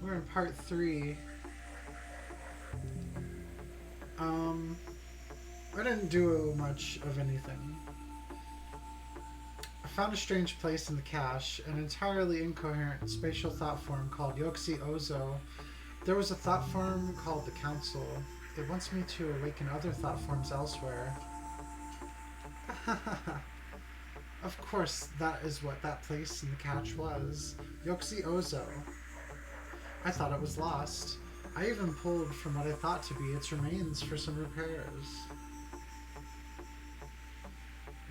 We're in part 3. I didn't do much of anything. I found a strange place in the cache, an entirely incoherent spatial thought form called Yoxi Ozo. There was a thought form called the Council. It wants me to awaken other thought forms elsewhere. Of course, that is what that place in the cache was. Yoxi Ozo. I thought it was lost. I even pulled from what I thought to be its remains for some repairs.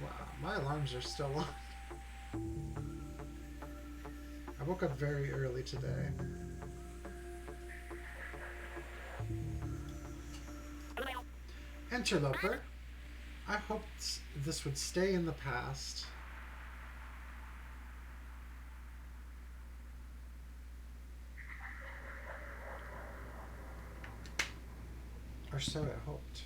Wow, my alarms are still on. I woke up very early today. Interloper. I hoped this would stay in the past. Or so I hoped.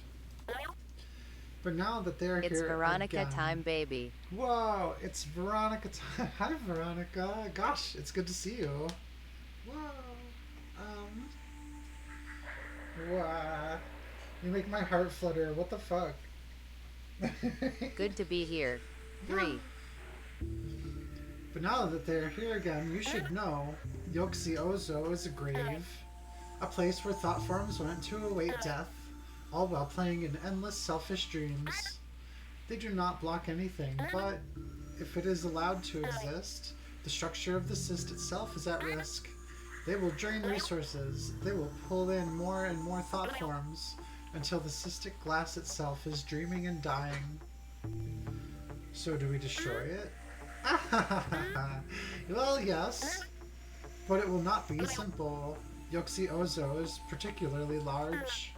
But now that they're It's here Veronica again, time, baby. Whoa, it's Veronica time. Hi, Veronica. Gosh, it's good to see you. Whoa. Wow. You make my heart flutter. What the fuck? Good to be here. 3. But now that they're here again, you should know Yoxi Ozo is a grave, a place where thought forms went to await death, all while playing in endless selfish dreams. They do not block anything, but if it is allowed to exist, the structure of the cyst itself is at risk. They will drain resources. They will pull in more and more thought forms until the cystic glass itself is dreaming and dying. So do we destroy it? Well, yes. But it will not be simple. Yoxi Ozo is particularly large.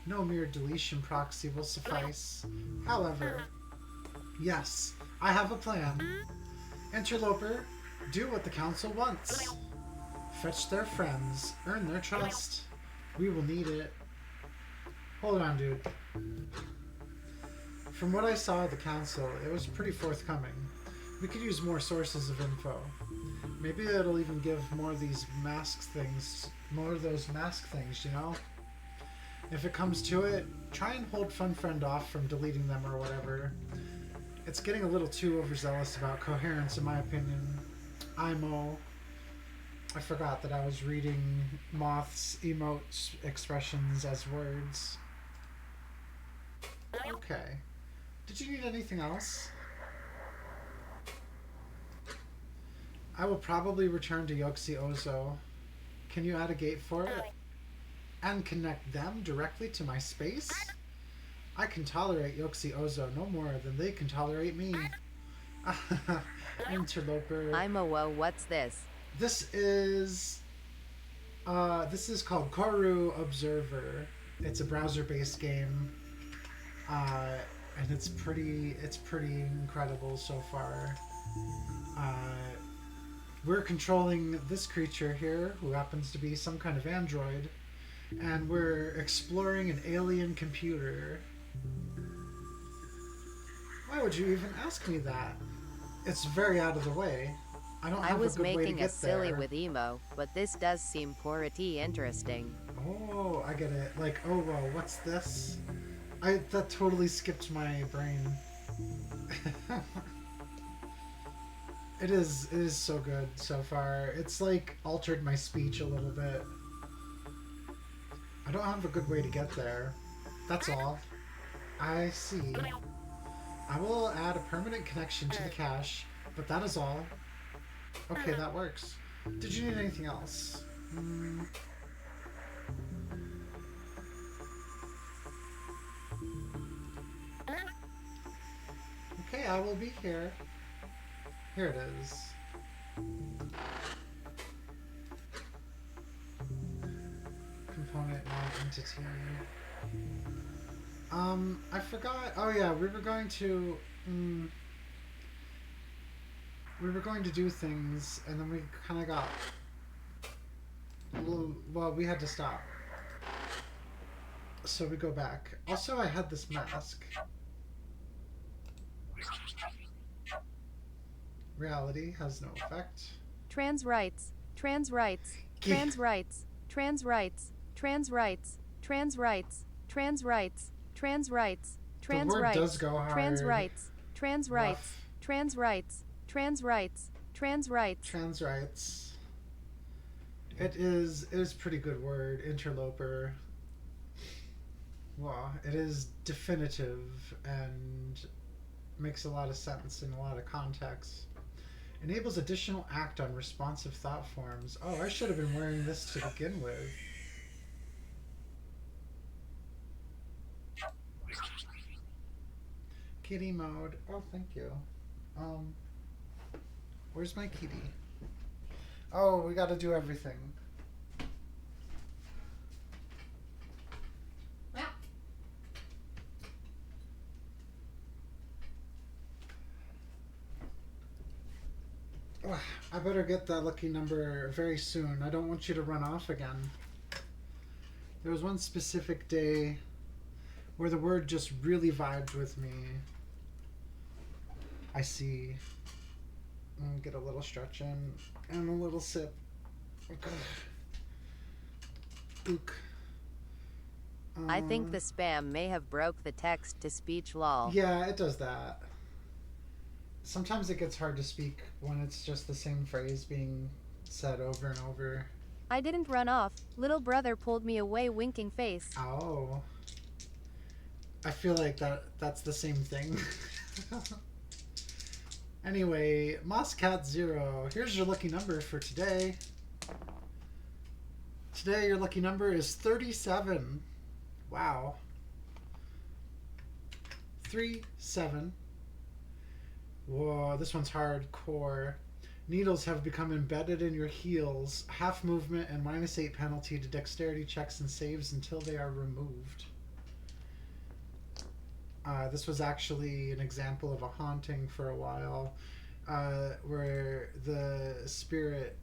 No mere deletion proxy will suffice. However, yes, I have a plan. Interloper, do what the council wants. Fetch their friends, earn their trust. We will need it. Hold on, dude. From what I saw at the council, it was pretty forthcoming. We could use more sources of info. Maybe it'll even give more of these mask things, more of those mask things, you know? If it comes to it, try and hold Fun Friend off from deleting them or whatever. It's getting a little too overzealous about coherence in my opinion. IMO. I forgot that I was reading Moth's emotes expressions as words. Okay. Did you need anything else? I will probably return to Yoxi Ozo. Can you add a gate for it? And connect them directly to my space? I can tolerate Yoxi Ozo no more than they can tolerate me. Interloper. I'm a whoa, what's this? This is called Corru.Observer. It's a browser-based game, and it's pretty incredible so far. We're controlling this creature here, who happens to be some kind of android, and we're exploring an alien computer. Why would you even ask me that? It's very out of the way. I don't I have was a good way to making get a silly there. with emo, but this does seem pretty interesting. Oh, I get it. Like, oh, whoa, what's this? That totally skipped my brain. It is so good so far. It's like altered my speech a little bit. I don't have a good way to get there. That's all. I see. I will add a permanent connection to the cache, but that is all. Okay, that works. Did you need anything else? Okay, I will be here. Here it is. Component non-entity. I forgot. Oh yeah, we were going to do things, and then we kind of got. Well, we had to stop. So we go back. Also, I had this mask. Reality has no effect. Trans rights. Trans rights. Trans rights. Trans rights. Trans rights. Trans rights. Trans rights. Trans rights. Trans word rights. does go Trans hard. rights. Trans rights. Rough. Trans rights. Trans rights. Trans rights. Trans rights. It is pretty good word. Interloper. Well, it is definitive and makes a lot of sense in a lot of contexts. Enables additional act on responsive thought forms. Oh, I should have been wearing this to begin with. Kitty mode. Oh, thank you. Where's my kitty? Oh, we gotta do everything. I better get that lucky number very soon. I don't want you to run off again. There was one specific day where the word just really vibed with me. I see. Get a little stretch in and a little sip. Ook. I think the spam may have broke the text-to-speech lol. Yeah, it does that. Sometimes it gets hard to speak when it's just the same phrase being said over and over. I didn't run off. Little brother pulled me away, winking face. Oh. I feel like that's the same thing. Anyway, MossCat0, here's your lucky number for today. Today your lucky number is 37. Wow. 37. Whoa, this one's hardcore. Needles have become embedded in your heels. Half movement and -8 penalty to dexterity checks and saves until they are removed. This was actually an example of a haunting for a while, where the spirit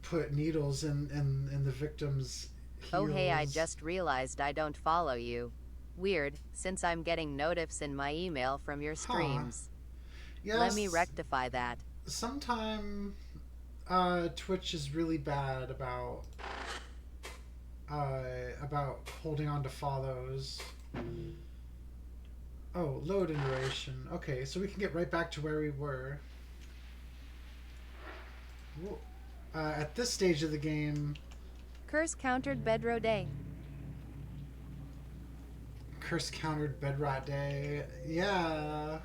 put needles in the victim's heels. Oh hey, I just realized I don't follow you. Weird, since I'm getting notifs in my email from your streams. Yes. Let me rectify that. Sometime Twitch is really bad about holding on to follows. Oh, load and duration. Okay, so we can get right back to where we were. At this stage of the game... Curse countered bedrow day. Curse countered bedrot day. Yeah.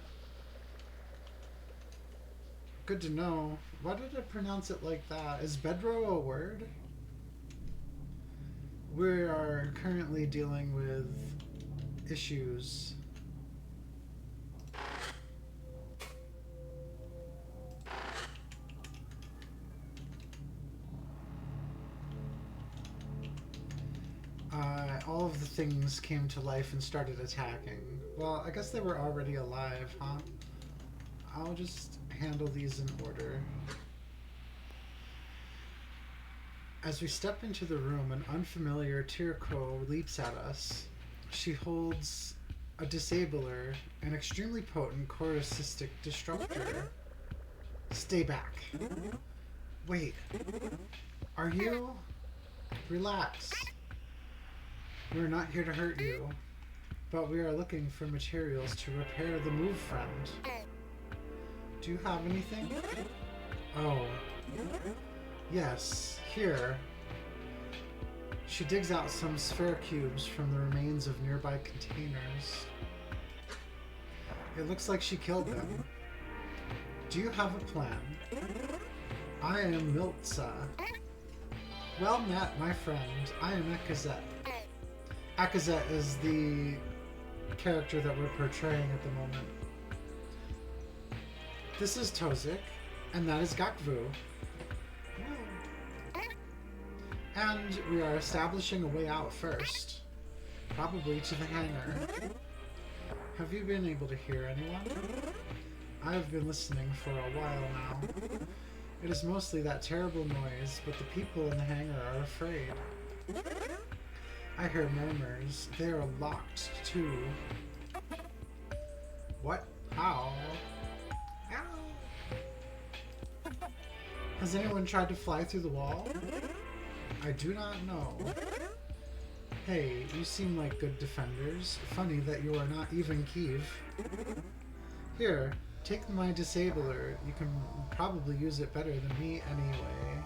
Good to know. Why did I pronounce it like that? Is bedrow a word? We are currently dealing with issues. All of the things came to life and started attacking. Well, I guess they were already alive, huh? I'll just handle these in order. As we step into the room, an unfamiliar Tirko leaps at us. She holds a disabler, an extremely potent coruscistic disruptor. Stay back. Wait. Are you? Relax. We're not here to hurt you, but we are looking for materials to repair the move friend. Do you have anything? Oh. Yes, here. She digs out some sphere cubes from the remains of nearby containers. It looks like she killed them. Do you have a plan? I am Miltza. Well met, my friend. I am Akazet. Akazet is the character that we're portraying at the moment. This is Tozik, and that is Gakvu. And we are establishing a way out first. Probably to the hangar. Have you been able to hear anyone? I have been listening for a while now. It is mostly that terrible noise, but the people in the hangar are afraid. I hear murmurs. They are locked, too. What? How? Ow. Has anyone tried to fly through the wall? I do not know. Hey, you seem like good defenders. Funny that you are not even Kiev. Here, take my disabler. You can probably use it better than me anyway.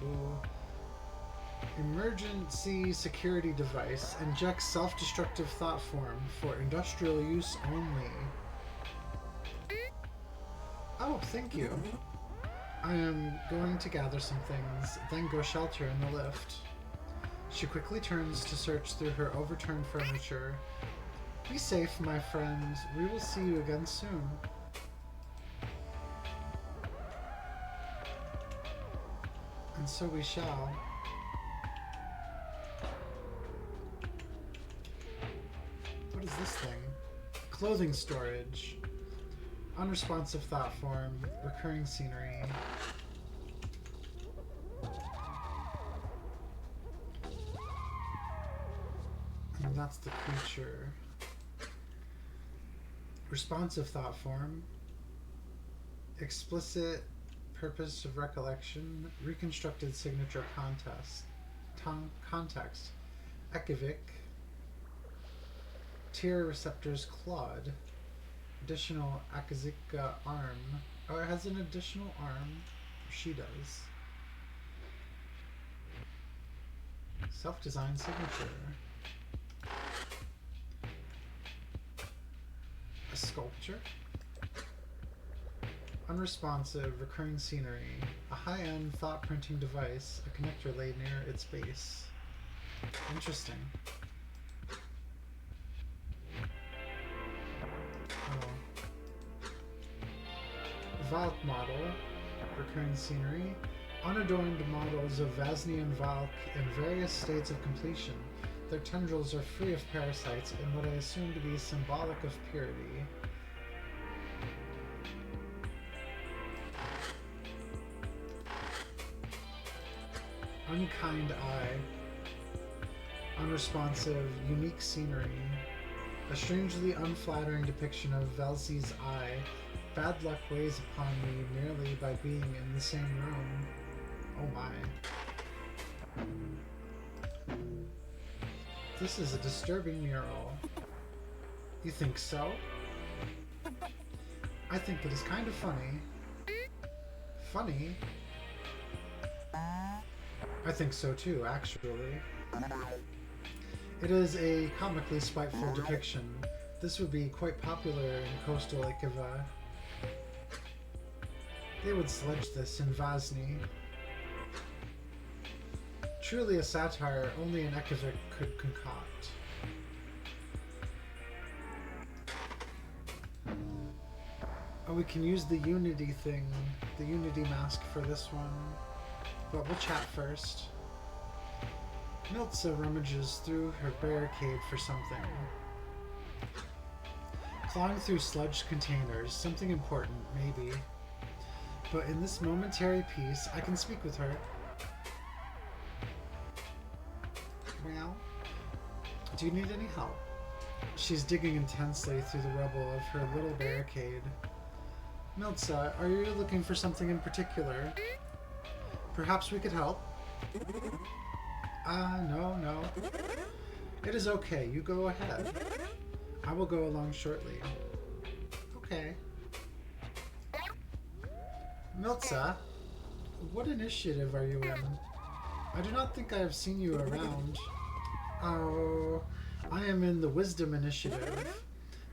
Ooh. Emergency security device. Injects self-destructive thought form for industrial use only. Oh, thank you. I am going to gather some things, then go shelter in the lift. She quickly turns to search through her overturned furniture. Be safe, my friend. We will see you again soon. And so we shall. What is this thing? Clothing storage. Unresponsive thought form. Recurring scenery. And that's the creature. Responsive thought form. Explicit purpose of recollection. Reconstructed signature context. Equivoc. Tear receptors clawed. Additional Akazika arm. Oh, it has an additional arm. She does. Self-designed signature. A sculpture. Unresponsive, recurring scenery. A high-end thought printing device. A connector laid near its base. Interesting. Valk model, recurring scenery, unadorned models of Vasny and Valk in various states of completion. Their tendrils are free of parasites in what I assume to be symbolic of purity. Unkind eye, unresponsive, unique scenery, a strangely unflattering depiction of Velzy's eye. Bad luck weighs upon me merely by being in the same room. Oh my. This is a disturbing mural. You think so? I think it is kind of funny. Funny? I think so too, actually. It is a comically spiteful depiction. This would be quite popular in coastal Ikiva. They would sledge this in Vasny. Truly a satire only an Ekivoc could concoct. Oh, we can use the Unity thing, the Unity mask for this one. But we'll chat first. Miltza rummages through her barricade for something. Clawing through sludged containers, something important, maybe. But in this momentary peace, I can speak with her. Well, do you need any help? She's digging intensely through the rubble of her little barricade. Miltza, are you looking for something in particular? Perhaps we could help? No. It is okay, you go ahead. I will go along shortly. Okay. Miltza, what initiative are you in? I do not think I have seen you around. Oh, I am in the Wisdom Initiative,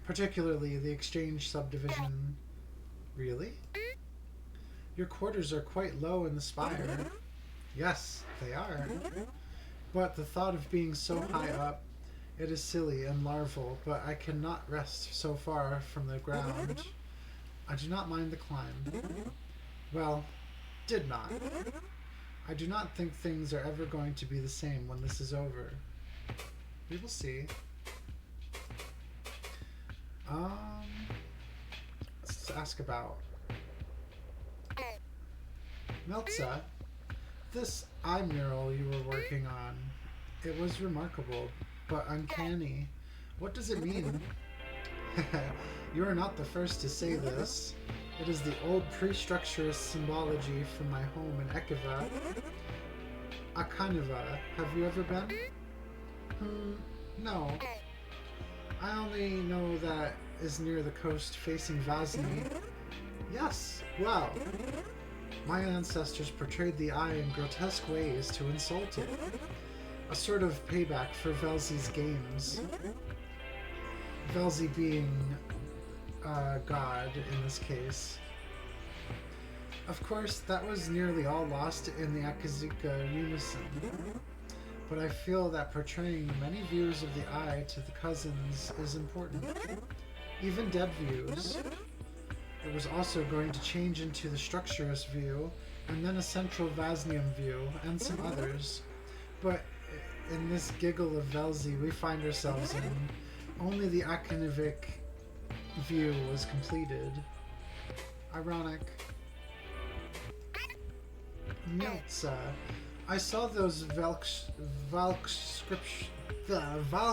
particularly the Exchange Subdivision. Really? Your quarters are quite low in the spire. Yes, they are. But the thought of being so high up, it is silly and larval, but I cannot rest so far from the ground. I do not mind the climb. Well, did not. I do not think things are ever going to be the same when this is over. We will see. Let's ask about Miltza. This eye mural you were working on, it was remarkable, but uncanny. What does it mean? You are not the first to say this. It is the old pre-structurist symbology from my home in Ekiva. Akaniva. Have you ever been? No. I only know that is near the coast facing Vazni. Yes, well, my ancestors portrayed the eye in grotesque ways to insult it. A sort of payback for Velzi's games. Velzi being God in this case. Of course, that was nearly all lost in the Akazuka unison. But I feel that portraying the many views of the eye to the cousins is important. Even dead views. It was also going to change into the structurist view, and then a central Vasnium view, and some others. But in this giggle of Velzi we find ourselves in, only the Akanivic view was completed. Ironic. Miltza. I saw those Valk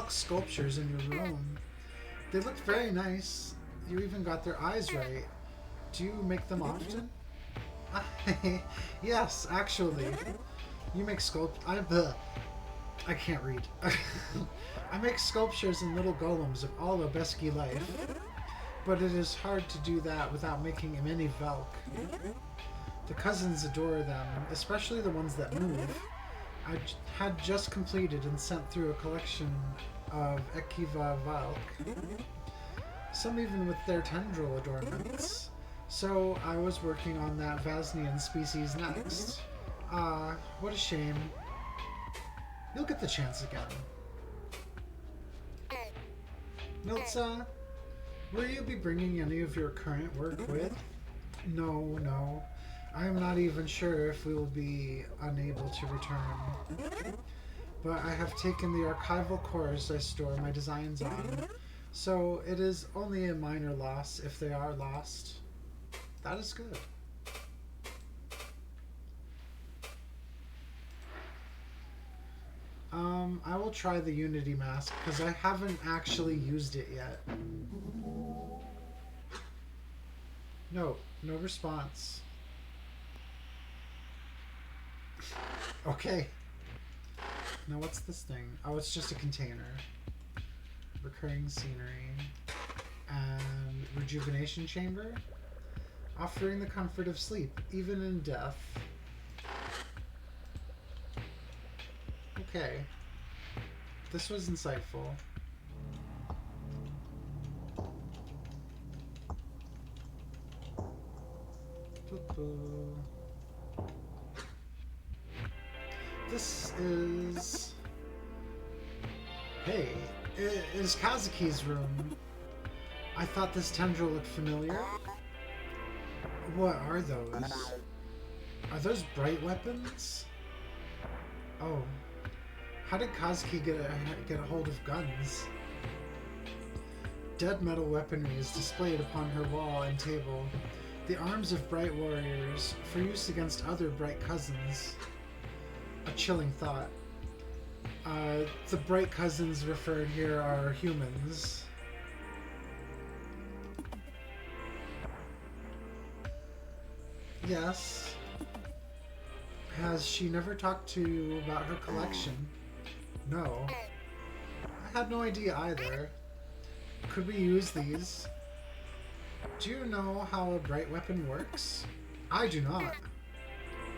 sculptures in your room. They looked very nice. You even got their eyes right. Do you make them often? Yes, actually. You make I can't read. I make sculptures and little golems of all Obeski life. But it is hard to do that without making many Valk. The cousins adore them, especially the ones that move. I had just completed and sent through a collection of Ekiva Valk. Some even with their tendril adornments. So I was working on that Vasnian species next. Ah, what a shame. You'll get the chance again. Miltza, will you be bringing any of your current work with? No. I am not even sure if we will be unable to return. But I have taken the archival cores I store my designs on, so it is only a minor loss if they are lost. That is good. I will try the Unity mask, because I haven't actually used it yet. No response. Okay. Now what's this thing? Oh, it's just a container. Recurring scenery. And rejuvenation chamber. Offering the comfort of sleep, even in death. Okay. This was insightful. This is... Hey, it is Kazuki's room. I thought this tendril looked familiar. What are those? Are those bright weapons? Oh. How did Kazuki get a hold of guns? Dead metal weaponry is displayed upon her wall and table. The arms of bright warriors, for use against other bright cousins. A chilling thought. The bright cousins referred here are humans. Yes. Has she never talked to you about her collection? No. I had no idea either. Could we use these? Do you know how a bright weapon works? I do not.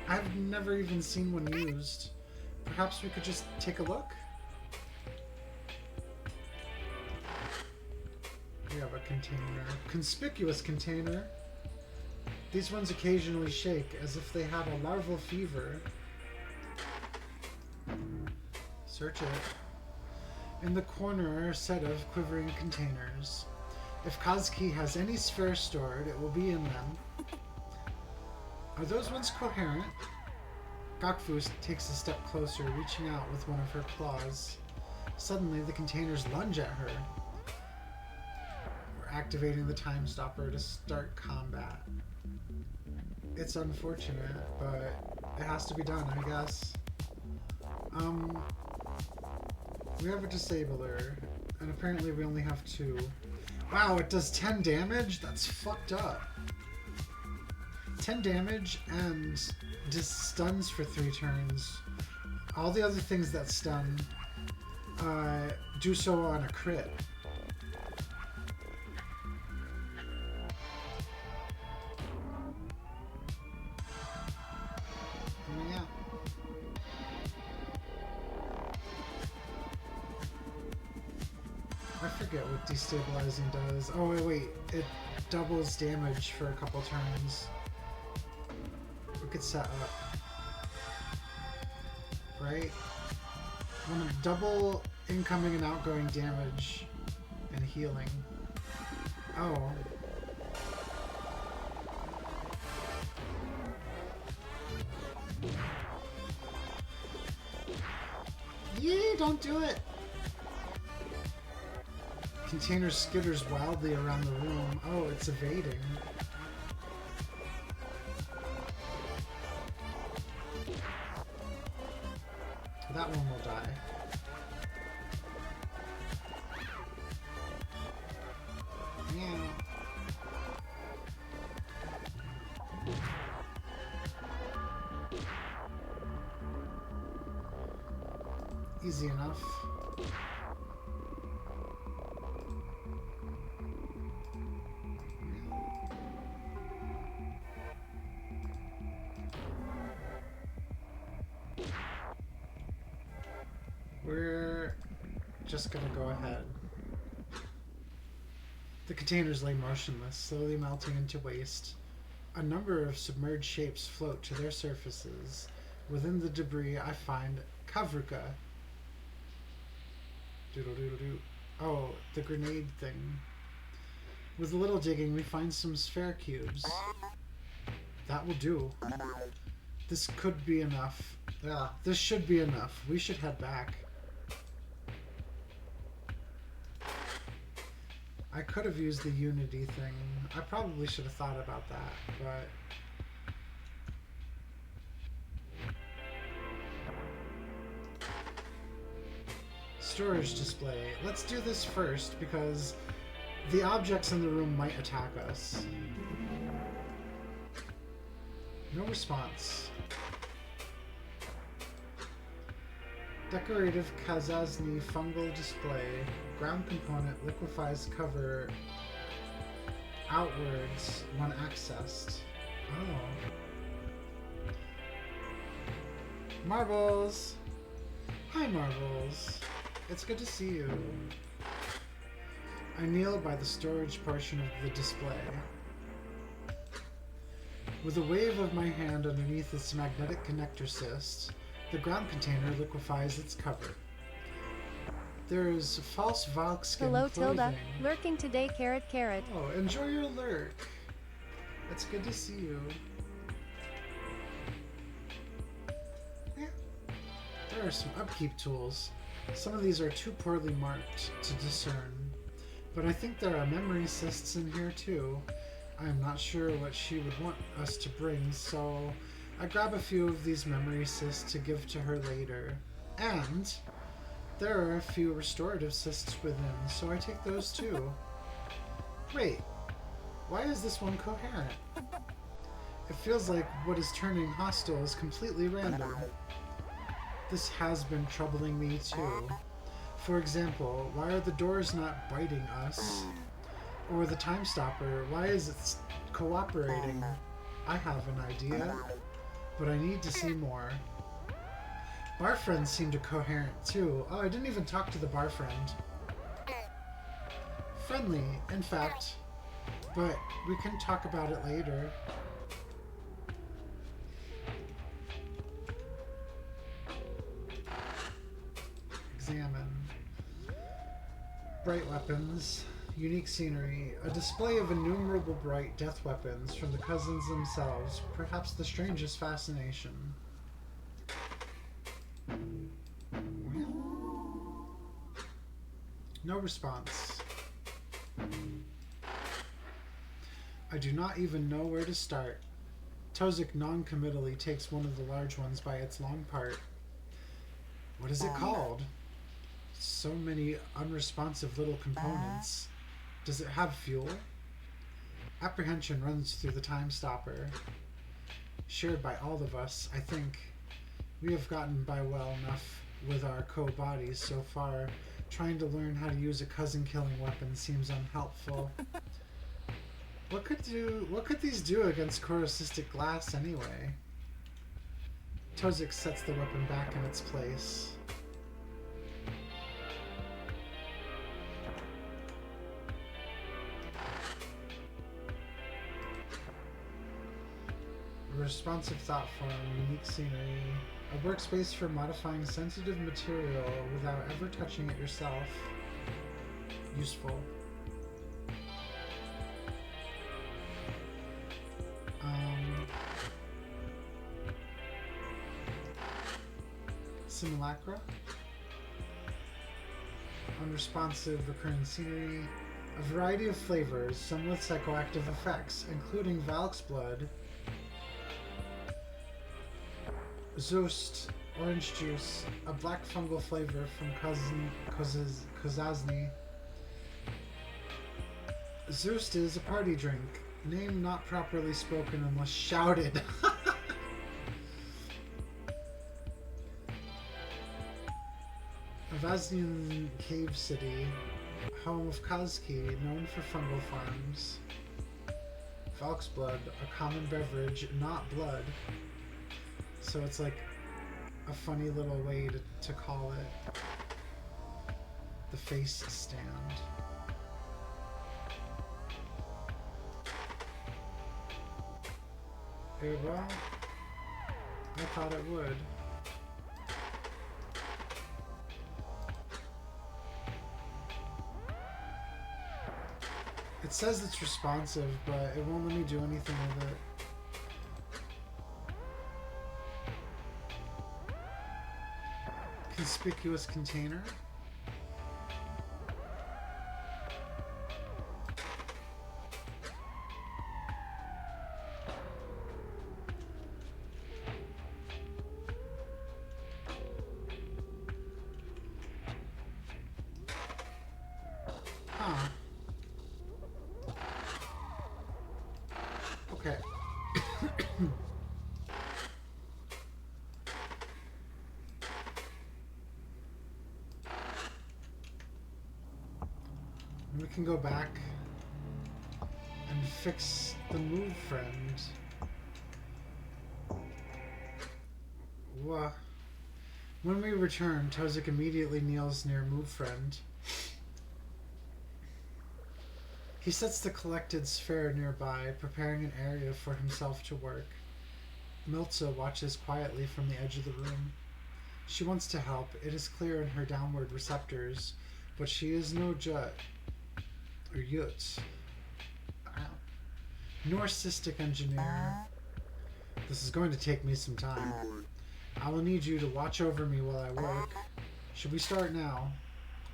I've never even seen one used. Perhaps we could just take a look? We have a container. Conspicuous container. These ones occasionally shake as if they have a larval fever. Search it. In the corner are a set of quivering containers. If Kazuki has any spheres stored, it will be in them. Are those ones coherent? Gakfu takes a step closer, reaching out with one of her claws. Suddenly, the containers lunge at her. We're activating the time stopper to start combat. It's unfortunate, but it has to be done, I guess. We have a disabler, and apparently we only have 2. Wow, it does 10 damage? That's fucked up. 10 damage and stuns for 3 turns. All the other things that stun do so on a crit. Yeah. I forget what destabilizing does. Oh, wait. It doubles damage for a couple turns. We could set up. Right? I'm gonna double incoming and outgoing damage and healing. Oh. Yee, don't do it! Container skitters wildly around the room. Oh, it's evading. That one will die. Yeah. Easy enough. We're just gonna go ahead. The containers lay motionless, slowly melting into waste. A number of submerged shapes float to their surfaces. Within the debris, I find Kavruka. Doodle doodle doo. Oh, the grenade thing. With a little digging, we find some sphere cubes. That will do. This could be enough. Yeah, this should be enough. We should head back. I could have used the Unity thing. I probably should have thought about that, but... Storage display. Let's do this first, because the objects in the room might attack us. No response. Decorative Kazazni fungal display. Ground component liquefies cover outwards when accessed. Oh. Marbles! Hi, Marbles. It's good to see you. I kneel by the storage portion of the display. With a wave of my hand underneath its magnetic connector cyst, the ground container liquefies its cover. There is false Valkskin Hello, clothing. Tilda. Lurking today, carrot, carrot. Oh, enjoy your lurk. It's good to see you. Yeah. There are some upkeep tools. Some of these are too poorly marked to discern. But I think there are memory cysts in here too. I am not sure what she would want us to bring, so I grab a few of these memory cysts to give to her later. And there are a few restorative cysts within, so I take those too. Wait, why is this one coherent? It feels like what is turning hostile is completely random. This has been troubling me too. For example, why are the doors not biting us? Or the time stopper, why is it cooperating? I have an idea, but I need to see more. Bar friends seem to coherent too. Oh, I didn't even talk to the bar friend. Friendly, in fact, but we can talk about it later. Examine. Bright weapons. Unique scenery. A display of innumerable bright death weapons from the cousins themselves. Perhaps the strangest fascination. No response. I do not even know where to start. Tozik non-committally takes one of the large ones by its long part. What is it called? So many unresponsive little components. Does it have fuel? Apprehension runs through the time stopper. Shared by all of us, I think. We have gotten by well enough with our co-bodies so far. Trying to learn how to use a cousin-killing weapon seems unhelpful. What could these do against corocystic glass anyway? Tozik sets the weapon back in its place. A responsive thought form, unique scenery. A workspace for modifying sensitive material without ever touching it yourself. Useful. Simulacra. Unresponsive recurring scenery. A variety of flavors, some with psychoactive effects, including Valk's blood, Zost, orange juice, a black fungal flavor from Kozazny. Zost is a party drink. Name not properly spoken unless shouted. A Vaznian cave city, home of Kazki, known for fungal farms. Valk's blood, a common beverage, not blood. So it's like a funny little way to call it. The face stand. Okay, well, I thought it would. It says it's responsive, but it won't let me do anything with it. Conspicuous container. Huh. Okay. We can go back and fix the move friend. When we return, Tozik immediately kneels near move friend. He sets the collected sphere nearby, preparing an area for himself to work. Miltza watches quietly from the edge of the room. She wants to help, it is clear in her downward receptors, but she is no Jut, or Yutz, nor cystic engineer. This is going to take me some time. I will need you to watch over me while I work. Should we start now?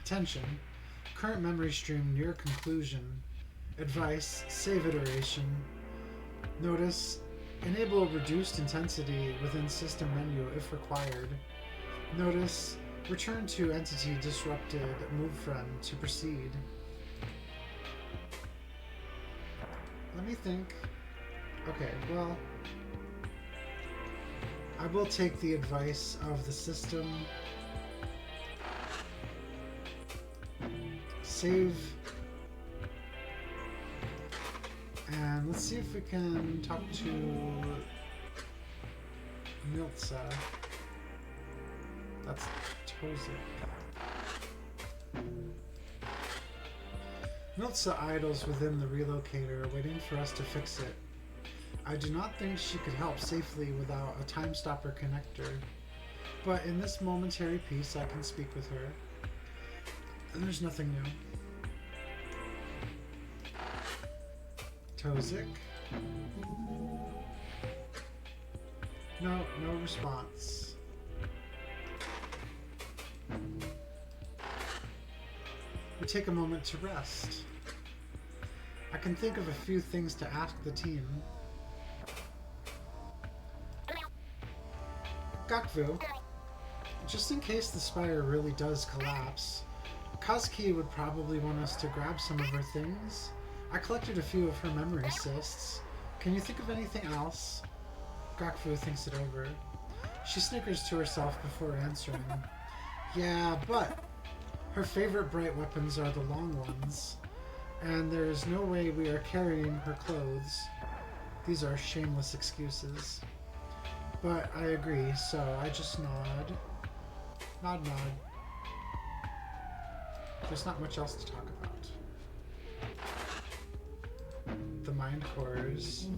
Attention. Current memory stream near conclusion. Advice, save iteration. Notice, enable reduced intensity within system menu if required. Notice, return to entity disrupted move friend to proceed. Let me think. Okay, well, I will take the advice of the system. Save. And let's see if we can talk to Miltza. That's Tozik. Miltza idles within the relocator, waiting for us to fix it. I do not think she could help safely without a time stopper connector, but in this momentary peace I can speak with her. And there's nothing new. Tozik? No response. We take a moment to rest. I can think of a few things to ask the team. Gakvu, just in case the spire really does collapse, Kazuki would probably want us to grab some of her things. I collected a few of her memory cysts. Can you think of anything else? Gakvu thinks it over. She snickers to herself before answering. Yeah, but her favorite bright weapons are the long ones, and there is no way we are carrying her clothes. These are shameless excuses. But I agree, so I just nod. Nod, nod. There's not much else to talk about. The mind cores.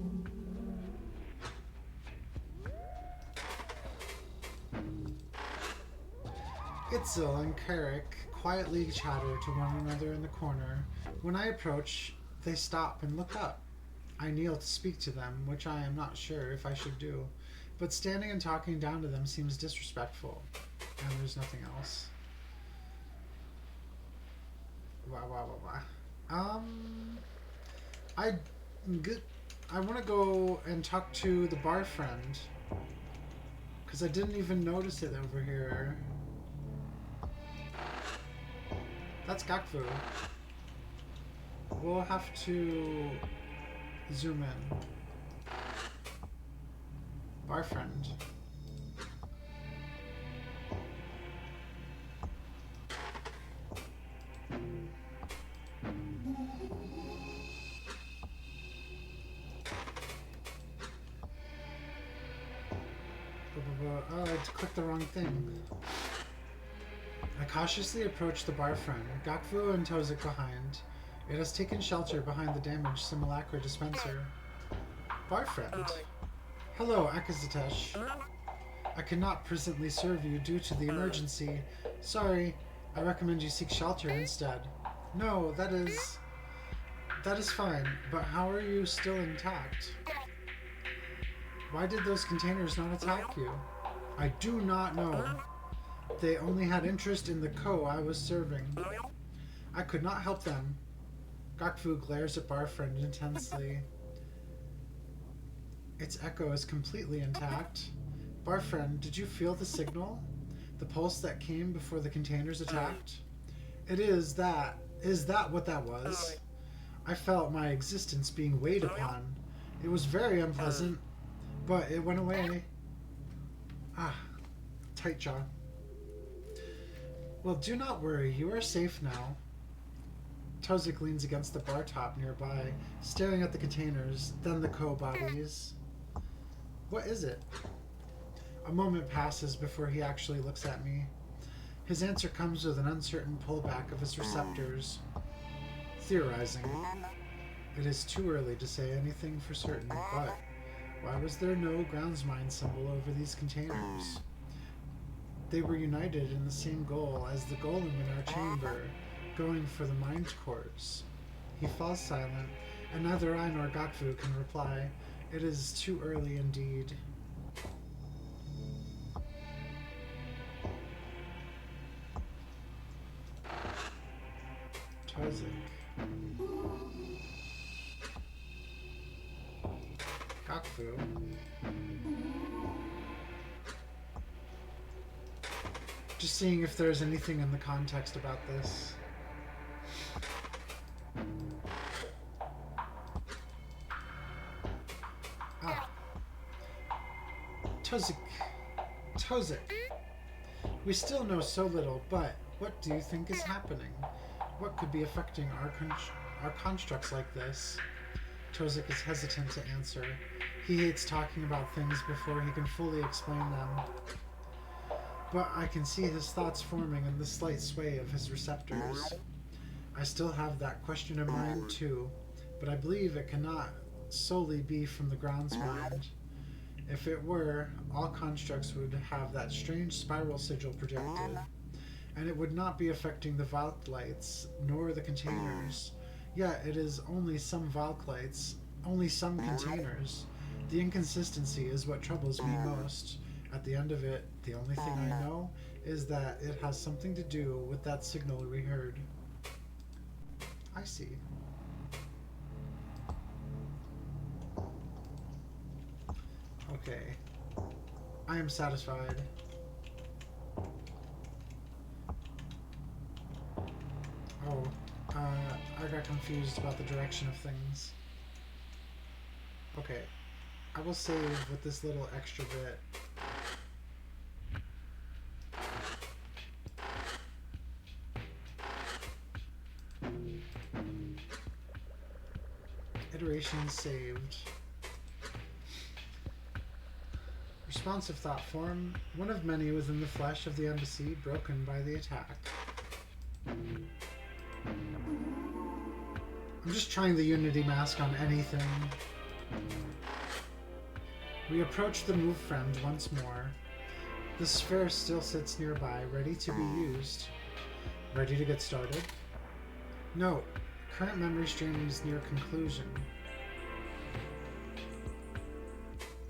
Itzel and Carrick quietly chatter to one another in the corner. When I approach, they stop and look up. I kneel to speak to them, which I am not sure if I should do, but standing and talking down to them seems disrespectful. And there's nothing else. I want to go and talk to the bar friend, because I didn't even notice it over here. That's Gakfu. We'll have to zoom in. Bar friend. Oh, I clicked the wrong thing. I cautiously approach the bar friend, Gakfu and Tozik behind. It has taken shelter behind the damaged simulacra dispenser. Bar friend. Hello, Akazatesh. I cannot presently serve you due to the emergency. Sorry, I recommend you seek shelter instead. No, that is fine, but how are you still intact? Why did those containers not attack you? I do not know. They only had interest in the ko I was serving. I could not help them. Gakfu glares at Barfriend intensely. Its echo is completely intact. Barfriend, did you feel the signal? The pulse that came before the containers attacked? Is that what that was? I felt my existence being weighed upon. It was very unpleasant, but it went away. Ah, tight jaw. Well, do not worry, you are safe now. Tozik leans against the bar top nearby, staring at the containers, then the co-bodies. What is it? A moment passes before he actually looks at me. His answer comes with an uncertain pullback of his receptors. Theorizing. It is too early to say anything for certain, but why was there no grounds mind symbol over these containers? They were united in the same goal as the golem in our chamber, going for the mind cores. He falls silent, and neither I nor Gakfu can reply. It is too early indeed. Tozik. Gakfu. Just seeing if there's anything in the context about this. Ah. Tozik. We still know so little, but what do you think is happening? What could be affecting our constructs like this? Tozik is hesitant to answer. He hates talking about things before he can fully explain them. But I can see his thoughts forming in the slight sway of his receptors. I still have that question in mind too, but I believe it cannot solely be from the grounds mind. If it were, all constructs would have that strange spiral sigil projected, and it would not be affecting the Valk lights, nor the containers. Yet it is only some Valk lights, only some containers. The inconsistency is what troubles me most. At the end of it, the only thing I know is that it has something to do with that signal we heard. I see. Okay. I am satisfied. Oh, I got confused about the direction of things. Okay. I will save with this little extra bit. Iteration saved. Responsive thought form, one of many within the flesh of the embassy, broken by the attack. I'm just trying the Unity mask on anything. We approach the move friend once more. The sphere still sits nearby, ready to be used. Ready to get started? Note, current memory stream is near conclusion.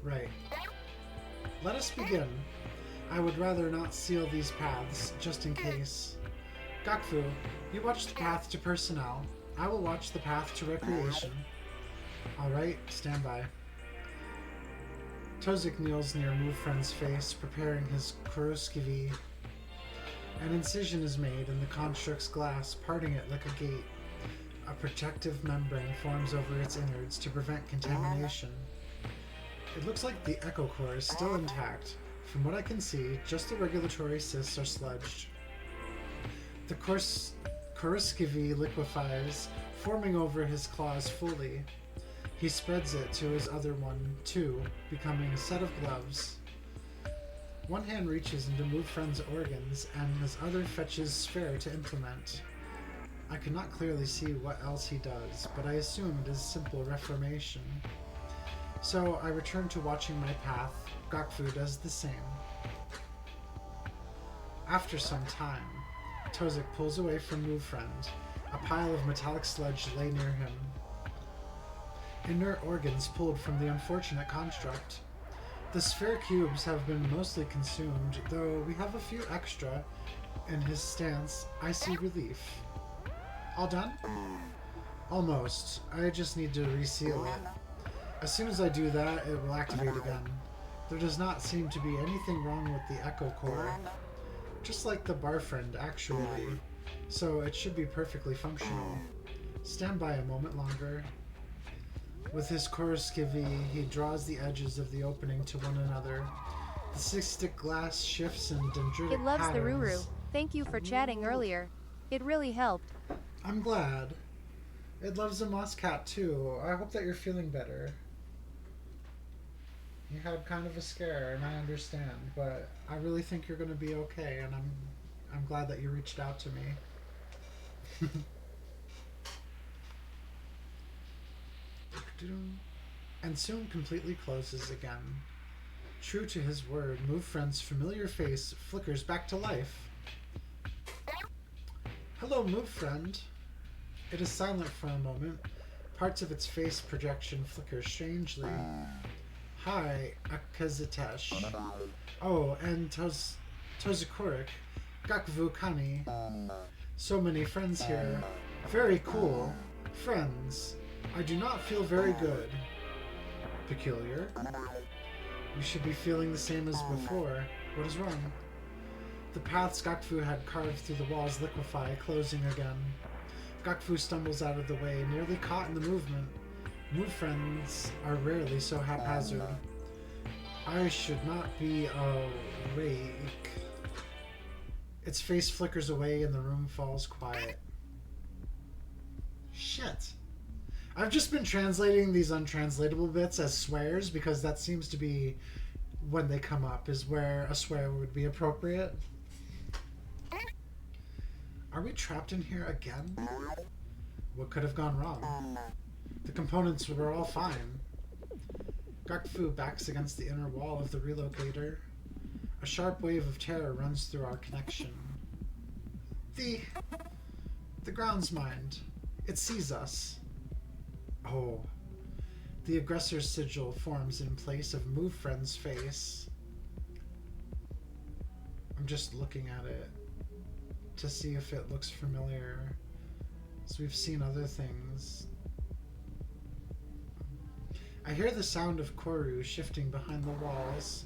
Right. Let us begin. I would rather not seal these paths, just in case. Gakfu, you watch the path to personnel. I will watch the path to recreation. Alright, stand by. Tozik kneels near Move Friend's face, preparing his Corru.Observer. An incision is made in the construct's glass, parting it like a gate. A protective membrane forms over its innards to prevent contamination. It looks like the echo core is still intact. From what I can see, just the regulatory cysts are sludged. The Corru.Observer liquefies, forming over his claws fully. He spreads it to his other one, too, becoming a set of gloves. One hand reaches into Move Friend's organs, and his other fetches sphere to implement. I cannot clearly see what else he does, but I assume it is simple reformation. So I return to watching my path. Gakfu does the same. After some time, Tozik pulls away from Move Friend. A pile of metallic sludge lay near him. Inert organs pulled from the unfortunate construct. The sphere cubes have been mostly consumed, though we have a few extra. In his stance, I see relief. All done? Almost. I just need to reseal it. As soon as I do that, it will activate again. There does not seem to be anything wrong with the echo core. Just like the bar friend, actually. So it should be perfectly functional. Stand by a moment longer. With his Corru.Observer, he draws the edges of the opening to one another. The six-stick glass shifts in dendritic It loves the patterns. Ruru. Thank you for chatting earlier. It really helped. I'm glad. It loves a moss cat too. I hope that you're feeling better. You had kind of a scare, and I understand, but I really think you're going to be okay, and I'm glad that you reached out to me. And soon completely closes again. True to his word, Move Friend's familiar face flickers back to life. Hello, Move Friend. It is silent for a moment. Parts of its face projection flicker strangely. Hi, Akazitesh. Oh, and Tozikurik. Gakvu Kani. So many friends here. Very cool. Friends. I do not feel very good. Peculiar. You should be feeling the same as before. What is wrong? The paths Gakfu had carved through the walls liquefy, closing again. Gakfu stumbles out of the way, nearly caught in the movement. Move Friends are rarely so haphazard. I should not be awake. Its face flickers away and the room falls quiet. Shit. I've just been translating these untranslatable bits as swears because that seems to be when they come up is where a swear would be appropriate. Are we trapped in here again? What could have gone wrong? The components were all fine. Gakfu backs against the inner wall of the relocator. A sharp wave of terror runs through our connection. The ground's mind. It sees us. Oh. The aggressor's sigil forms in place of Move Friend's face. I'm just looking at it to see if it looks familiar. So we've seen other things. I hear the sound of Corru shifting behind the walls.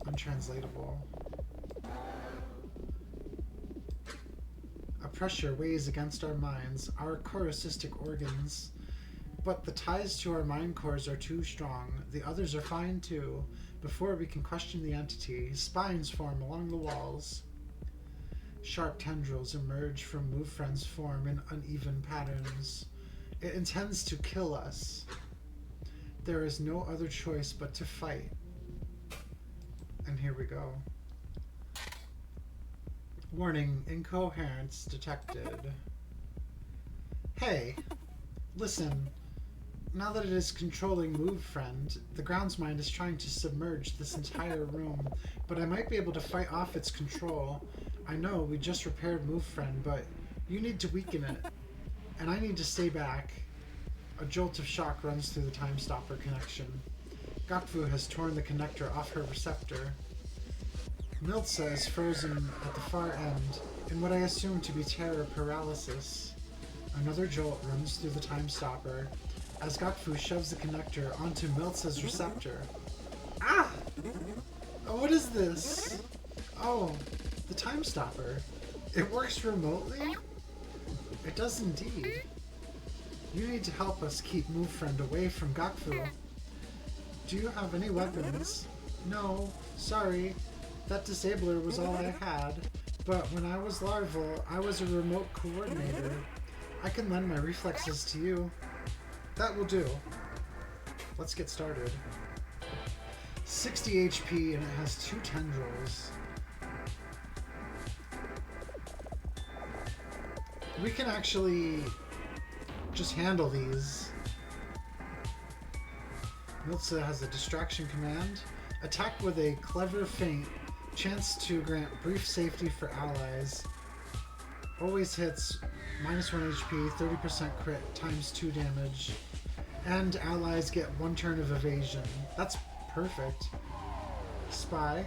Untranslatable. A pressure weighs against our minds, our corusistic organs. But the ties to our mind cores are too strong. The others are fine too. Before we can question the entity, spines form along the walls. Sharp tendrils emerge from Move Friend's form in uneven patterns. It intends to kill us. There is no other choice but to fight. And here we go. Warning, incoherence detected. Hey, listen. Now that it is controlling Move Friend, the grounds mind is trying to submerge this entire room, but I might be able to fight off its control. I know, we just repaired Move Friend, but you need to weaken it. And I need to stay back. A jolt of shock runs through the Time Stopper connection. Gokfu has torn the connector off her receptor. Miltza is frozen at the far end, in what I assume to be terror paralysis. Another jolt runs through the Time Stopper, as Gokfu shoves the connector onto Miltza's receptor. Ah! Oh, what is this? Oh, the Time Stopper. It works remotely? It does indeed. You need to help us keep Move Friend away from Gokfu. Do you have any weapons? No, sorry. That disabler was all I had. But when I was larval, I was a remote coordinator. I can lend my reflexes to you. That will do. Let's get started. 60 HP and it has 2 tendrils. We can actually just handle these. Miltza has a distraction command. Attack with a clever feint. Chance to grant brief safety for allies. Always hits -1 HP, 30% crit, times 2 damage. And allies get 1 turn of evasion. That's perfect. Spy.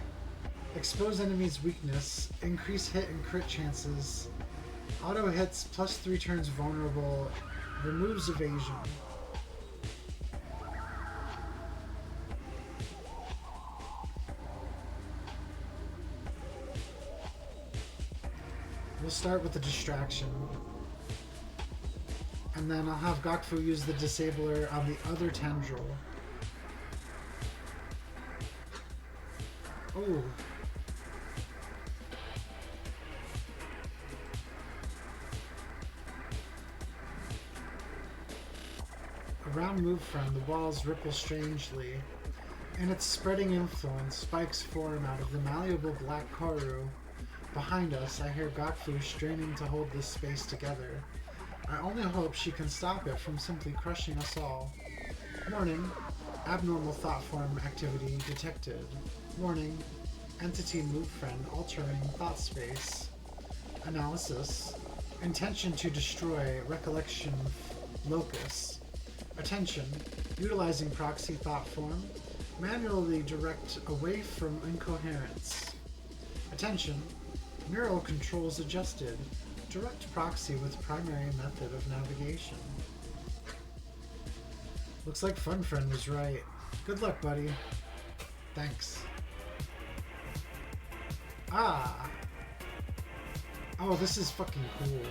Expose enemies' weakness. Increase hit and crit chances. Auto hits +3 turns vulnerable. Removes evasion. We'll start with the distraction. And then I'll have Gokfu use the disabler on the other tendril. Oh. Around Move Friend, the walls ripple strangely. In its spreading influence, spikes form out of the malleable black Corru. Behind us, I hear Gokfu straining to hold this space together. I only hope she can stop it from simply crushing us all. Warning, abnormal thought form activity detected. Warning, entity Move Friend altering thought space. Analysis, intention to destroy recollection locus. Attention, utilizing proxy thought form, manually direct away from incoherence. Attention, neural controls adjusted. Direct proxy with primary method of navigation. Looks like Fun Friend was right. Good luck, buddy. Thanks. Ah! Oh, this is fucking cool.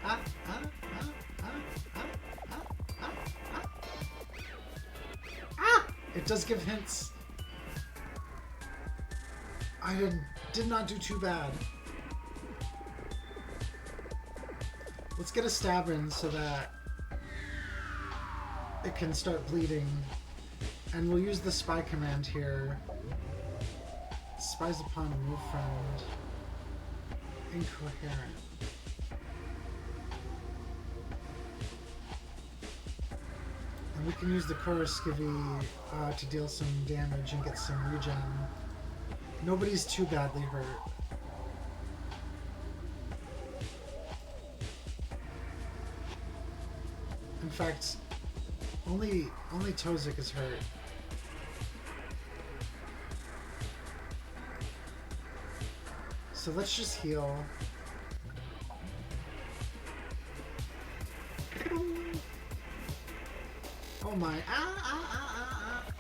Ah, ah, ah, ah, ah, ah, ah, ah. Ah! It does give hints. I did not do too bad. Let's get a stab in so that it can start bleeding. And we'll use the spy command here. Spies upon a Move Friend. Incoherent. And we can use the Corru.Observer to deal some damage and get some regen. Nobody's too badly hurt. In fact, only Tozik is hurt. So let's just heal. Oh my! Ah! Ah! Ah! Ah! Ah!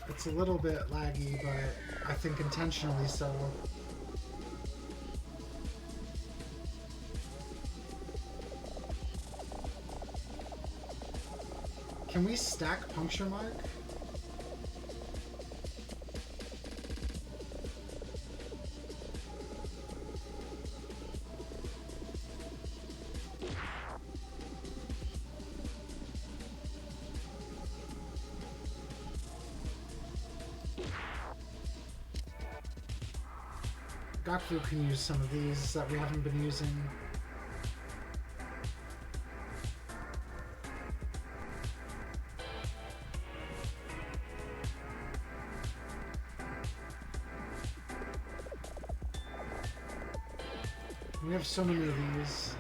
It's a little bit laggy, but I think intentionally so. Can we stack Puncture Mark? Gaku can use some of these that we haven't been using. We have so many of these.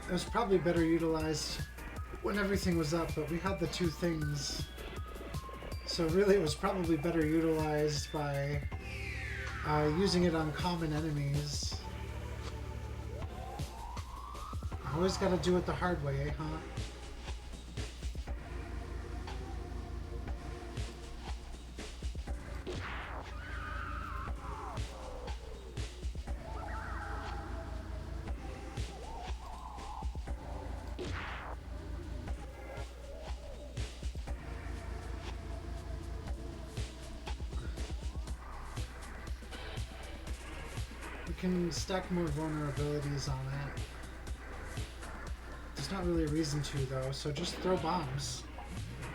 It was probably better utilized when everything was up, but we had the two things. So really it was probably better utilized by using it on common enemies. Always gotta do it the hard way, huh? Can stack more vulnerabilities on it. There's not really a reason to though, so just throw bombs.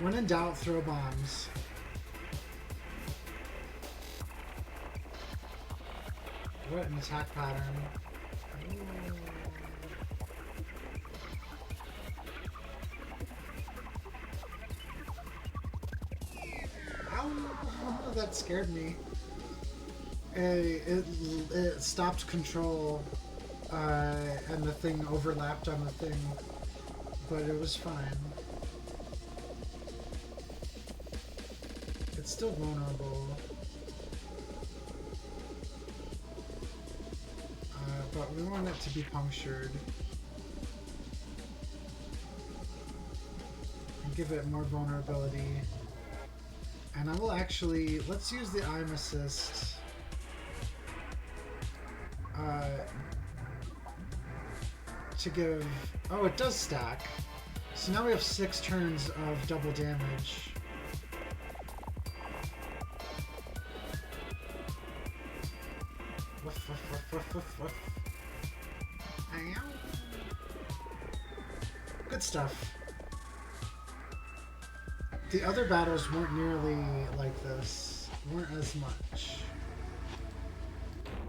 When in doubt, throw bombs. What an attack pattern. Ow! That scared me. It stopped control, and the thing overlapped on the thing, but it was fine. It's still vulnerable, but we want it to be punctured and give it more vulnerability. And I will actually, let's use the aim assist. To give... Oh, it does stack. So now we have 6 turns of double damage. Woof, woof, woof, woof, woof, woof. Ow. Good stuff. The other battles weren't nearly like this. Weren't as much.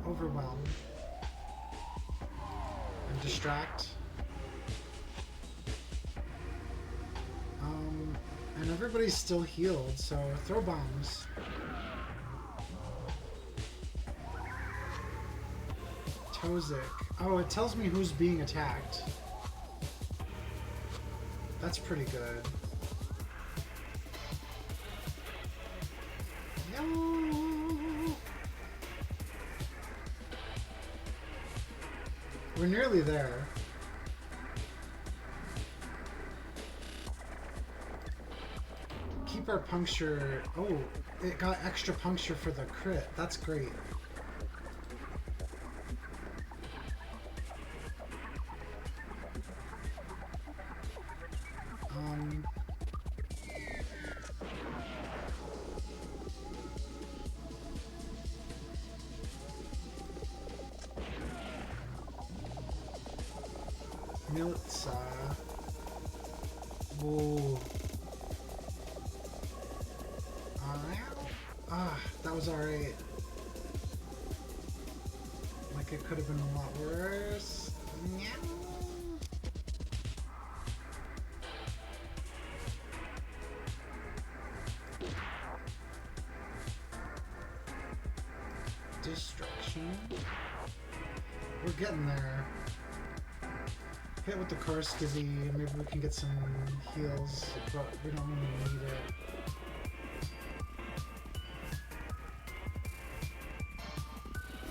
Overwhelm. And distract. And everybody's still healed, so throw bombs. Tozik. Oh, it tells me who's being attacked. That's pretty good. No! We're nearly there. Keep our puncture. Oh, it got extra puncture for the crit. That's great. Militsa. Whoa. That was alright. Like it could have been a lot worse. Destruction. We're getting there. Hit with the Korskivy, and maybe we can get some heals, but we don't really need it.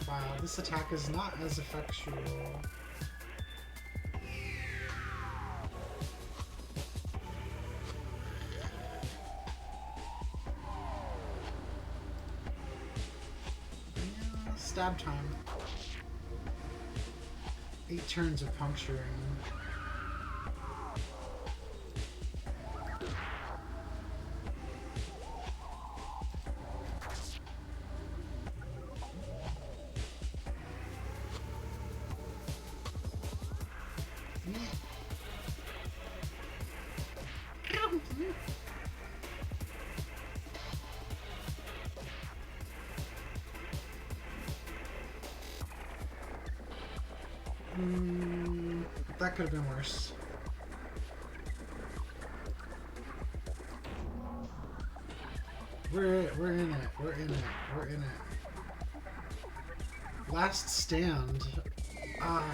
Wow, this attack is not as effectual. Yeah, stab time. 8 turns of puncturing. That could have been worse. We're in it. We're in it. We're in it. Last stand. Ah.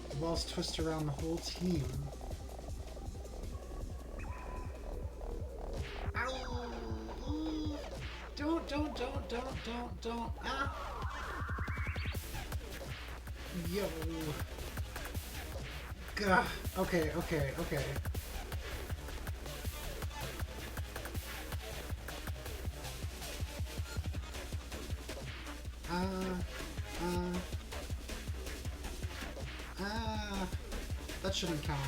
The balls twist around the whole team. Ow! Don't. Ah! Yo. Gah. Okay. That shouldn't count.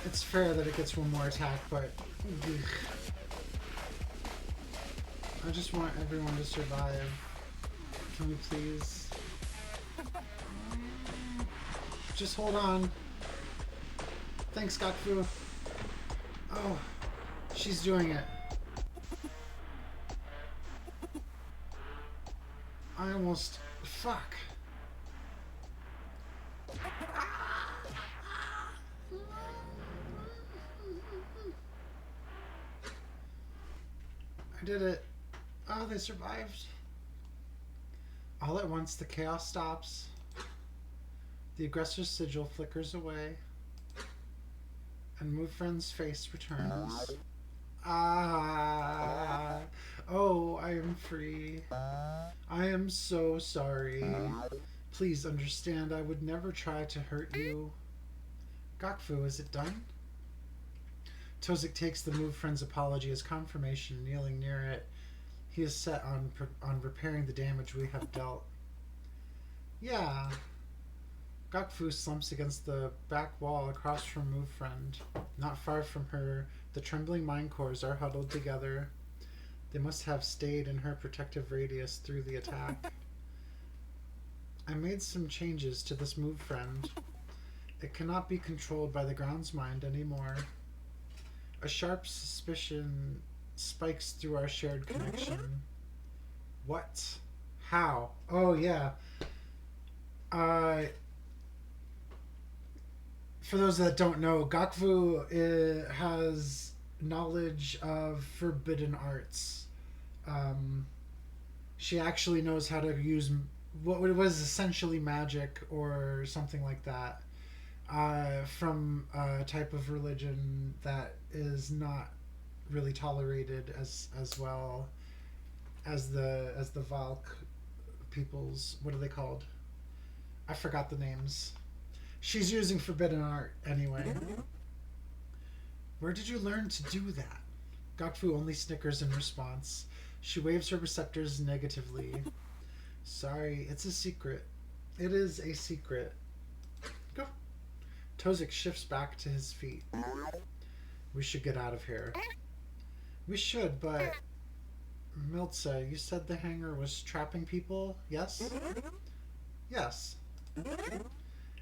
It's fair that it gets one more attack, but ugh. I just want everyone to survive. Can we please? Just hold on. Thanks, Gakfu. Oh, she's doing it. I almost... Fuck. I did it. Oh, they survived. All at once, the chaos stops. The aggressor's sigil flickers away. And Move Friend's face returns. Ah. Oh, I am free. I am so sorry. Please understand, I would never try to hurt you. Gakfu, is it done? Tozik takes the Move Friend's apology as confirmation, kneeling near it. He is set on repairing the damage we have dealt. Yeah. Gakfu slumps against the back wall across from Move Friend. Not far from her, the trembling mind cores are huddled together. They must have stayed in her protective radius through the attack. I made some changes to this Move Friend. It cannot be controlled by the ground's mind anymore. A sharp suspicion spikes through our shared connection. What? How? Oh, yeah. For those that don't know, Gakfu has knowledge of forbidden arts. She actually knows how to use what was essentially magic or something like that, from a type of religion that is not really tolerated as well as the Valk peoples. What are they called? I forgot the names. She's using forbidden art anyway. Where did you learn to do that? Gakfu only snickers in response. She waves her receptors negatively. Sorry, it's a secret. It is a secret. Go. Tozik shifts back to his feet. We should get out of here. We should, but... Miltza, you said the hangar was trapping people, yes? Yes.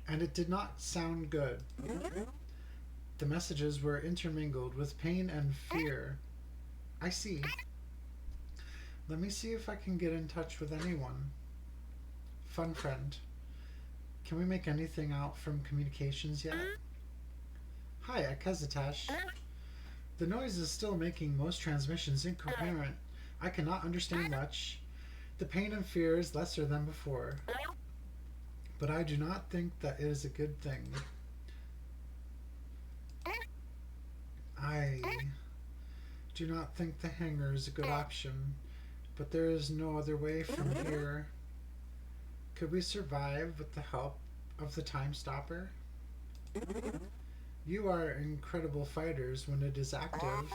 And it did not sound good. The messages were intermingled with pain and fear. I see. Let me see if I can get in touch with anyone. Fun friend. Can we make anything out from communications yet? Hi, Akazatash. The noise is still making most transmissions incoherent. I cannot understand much. The pain and fear is lesser than before. But I do not think that it is a good thing. I do not think the hangar is a good option, but there is no other way from here. Could we survive with the help of the Time Stopper? You are incredible fighters when it is active.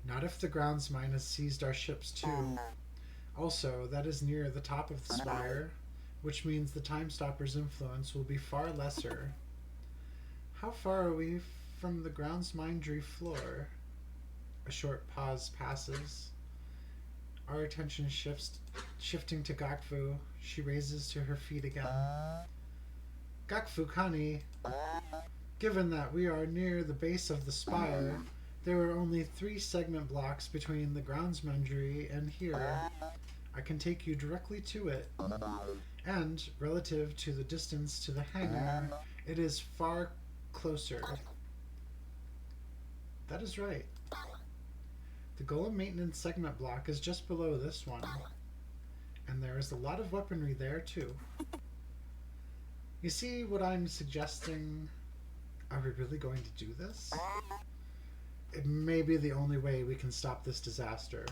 Not if the grounds mine has seized our ships too. Also, that is near the top of the spire, which means the Time Stopper's influence will be far lesser. How far are we from the grounds mindery floor? A short pause passes. Our attention shifting to Gakfu. She raises to her feet again. Gakfukani, given that we are near the base of the spire, there are only 3 segment blocks between the groundsmanry and here. I can take you directly to it. And, relative to the distance to the hangar, it is far closer. That is right. The golem maintenance segment block is just below this one. And there is a lot of weaponry there, too. You see what I'm suggesting? Are we really going to do this? It may be the only way we can stop this disaster.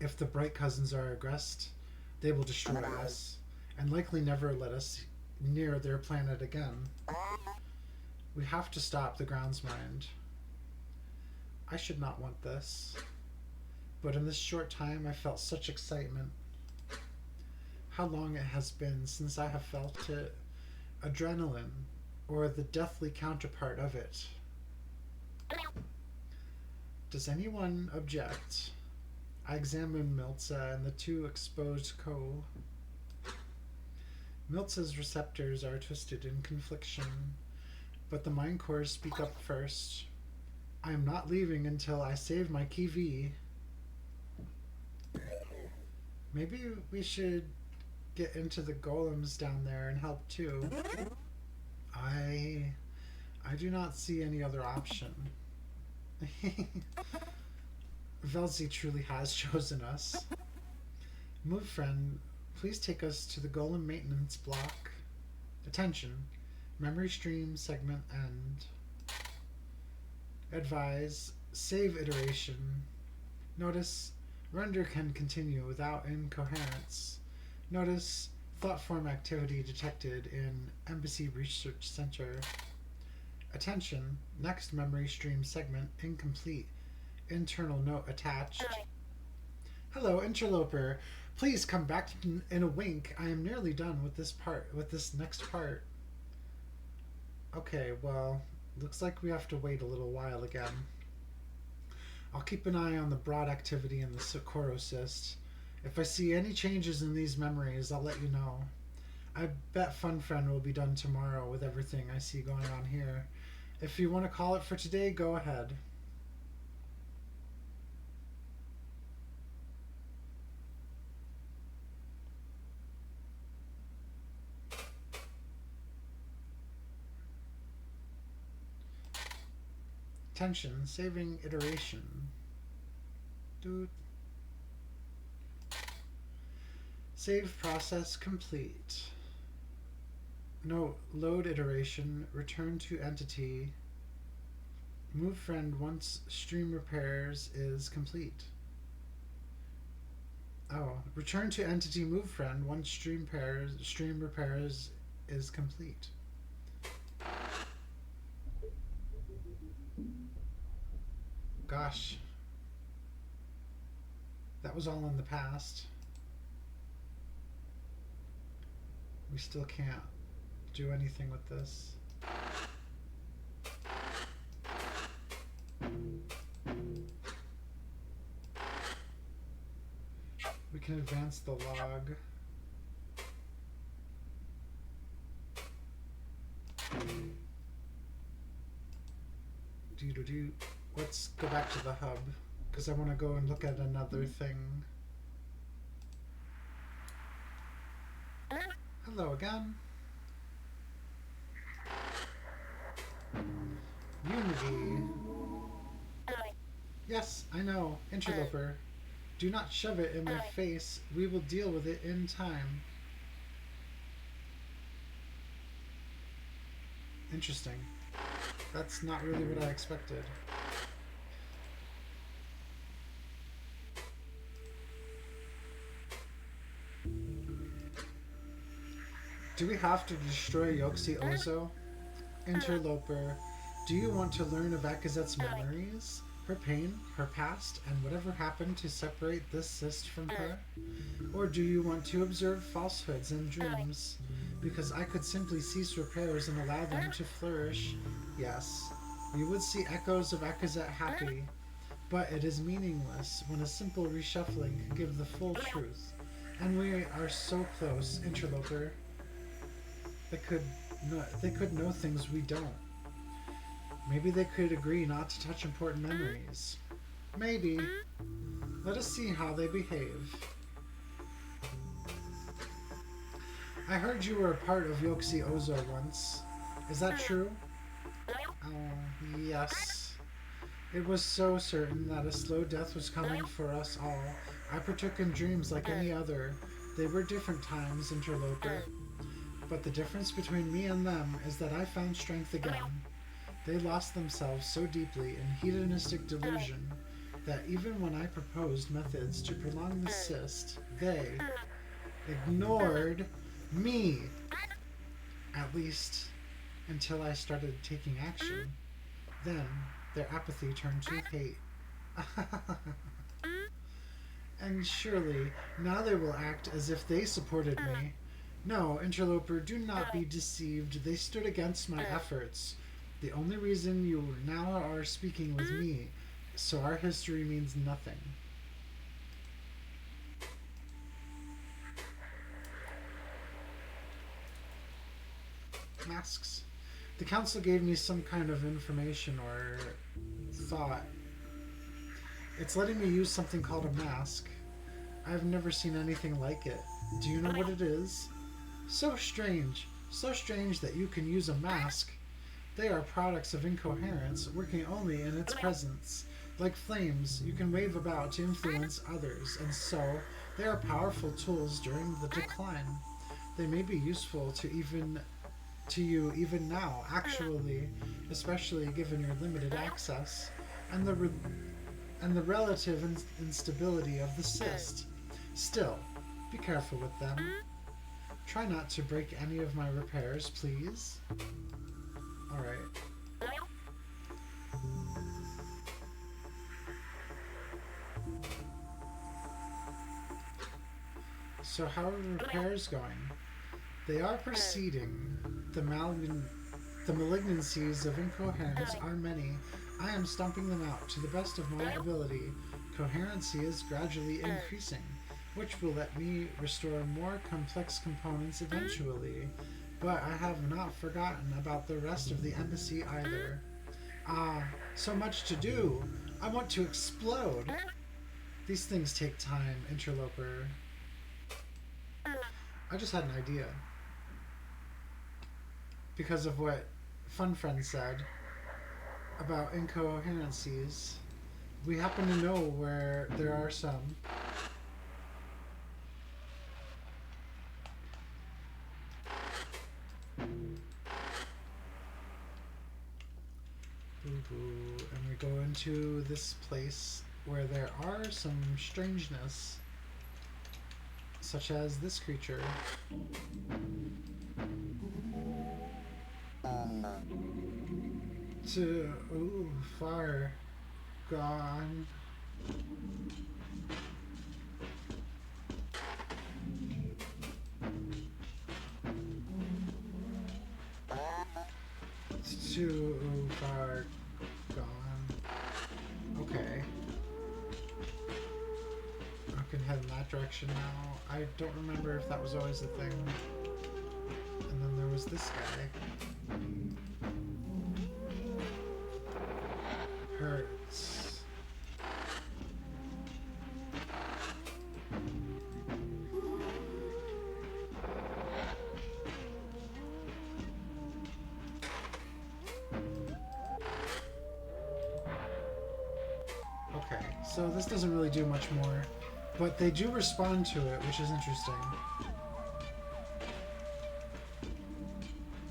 If the Bright Cousins are aggressed, they will destroy us, and likely never let us near their planet again. We have to stop the groundsmind. I should not want this, but in this short time I felt such excitement. How long it has been since I have felt it. Adrenaline, or the deathly counterpart of it. Does anyone object? I examine Miltza and the 2 exposed Miltza's receptors are twisted in confliction, but the mind cores speak up first. I am not leaving until I save my Kiwi. Maybe we should get into the golems down there and help too. I do not see any other option. Velzy truly has chosen us. Move friend, please take us to the golem maintenance block. Attention, memory stream segment end. Advise, save iteration. Notice, render can continue without incoherence. Notice, thought form activity detected in Embassy Research Center. Attention, next memory stream segment incomplete. Internal note attached. Hello, interloper. Please come back in a wink. I am nearly done with this next part. Okay, well, looks like we have to wait a little while again. I'll keep an eye on the broad activity in the Corru cyst. If I see any changes in these memories, I'll let you know. I bet Fun Friend will be done tomorrow with everything I see going on here. If you want to call it for today, go ahead. Attention, saving iteration. Doot. Save process complete. Note, load iteration, return to entity. Move friend once stream repairs is complete. Oh, return to entity move friend once stream repairs is complete. Gosh. That was all in the past. We still can't do anything with this. We can advance the log. Let's go back to the hub, because I want to go and look at another thing. Hello again. Unity. Yes, I know. Interloper. Do not shove it in my face. We will deal with it in time. Interesting. That's not really what I expected. Do we have to destroy Yoxi Ozo? Interloper, do you want to learn of Akazet's memories? Her pain, her past, and whatever happened to separate this cyst from her? Or do you want to observe falsehoods and dreams? Because I could simply cease repairs and allow them to flourish. Yes, you would see echoes of Akazet happy, but it is meaningless when a simple reshuffling can give the full truth. And we are so close, Interloper. No, they could know things we don't. Maybe they could agree not to touch important memories. Maybe. Let us see how they behave. I heard you were a part of Yoxi-Ozo once. Is that true? Oh, yes. It was so certain that a slow death was coming for us all. I partook in dreams like any other. They were different times, interloper. But the difference between me and them is that I found strength again. They lost themselves so deeply in hedonistic delusion that even when I proposed methods to prolong the cyst, they ignored me. At least until I started taking action. Then their apathy turned to hate. And surely now they will act as if they supported me. No, interloper, do not be deceived. They stood against my efforts. The only reason you now are speaking with me, so our history means nothing. Masks. The council gave me some kind of information or thought. It's letting me use something called a mask. I've never seen anything like it. Do you know what it is? So strange. So strange that you can use a mask. They are products of incoherence, working only in its presence. Like flames, you can wave about to influence others, and so they are powerful tools during the decline. They may be useful to you even now, actually, especially given your limited access and the relative instability of the cyst. Still, be careful with them. Try not to break any of my repairs, please. Alright. So how are the repairs going? They are proceeding. The malignancies of incoherence are many. I am stomping them out to the best of my ability. Coherency is gradually increasing, which will let me restore more complex components eventually. But I have not forgotten about the rest of the embassy either. Ah, so much to do. I want to explode. These things take time, interloper. I just had an idea. Because of what Fun Friend said about incoherencies. We happen to know where there are some. And we go into this place where there are some strangeness, such as this creature. Far gone. Too far gone. Okay. I can head in that direction now. I don't remember if that was always a thing. And then there was this guy. Hurts. Okay, so this doesn't really do much more, but they do respond to it, which is interesting.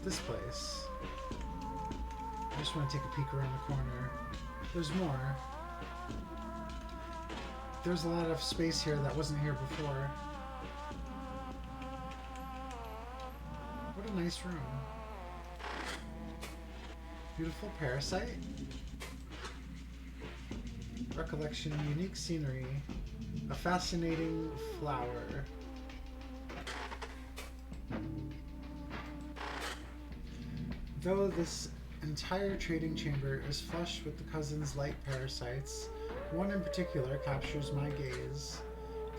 This place. I just want to take a peek around the corner. There's more. There's a lot of space here that wasn't here before. What a nice room. Beautiful parasite. Recollection, unique scenery. A fascinating flower. Though this entire trading chamber is flush with the cousin's light parasites, one in particular captures my gaze.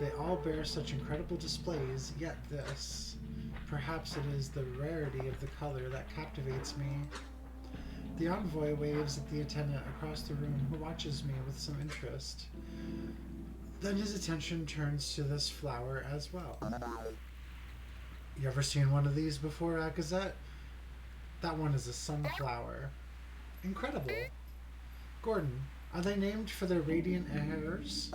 They all bear such incredible displays, yet this. Perhaps it is the rarity of the color that captivates me. The envoy waves at the attendant across the room who watches me with some interest. Then his attention turns to this flower as well. You ever seen one of these before, Agazette? That one is a sunflower. Incredible. Gordon, are they named for their radiant airs?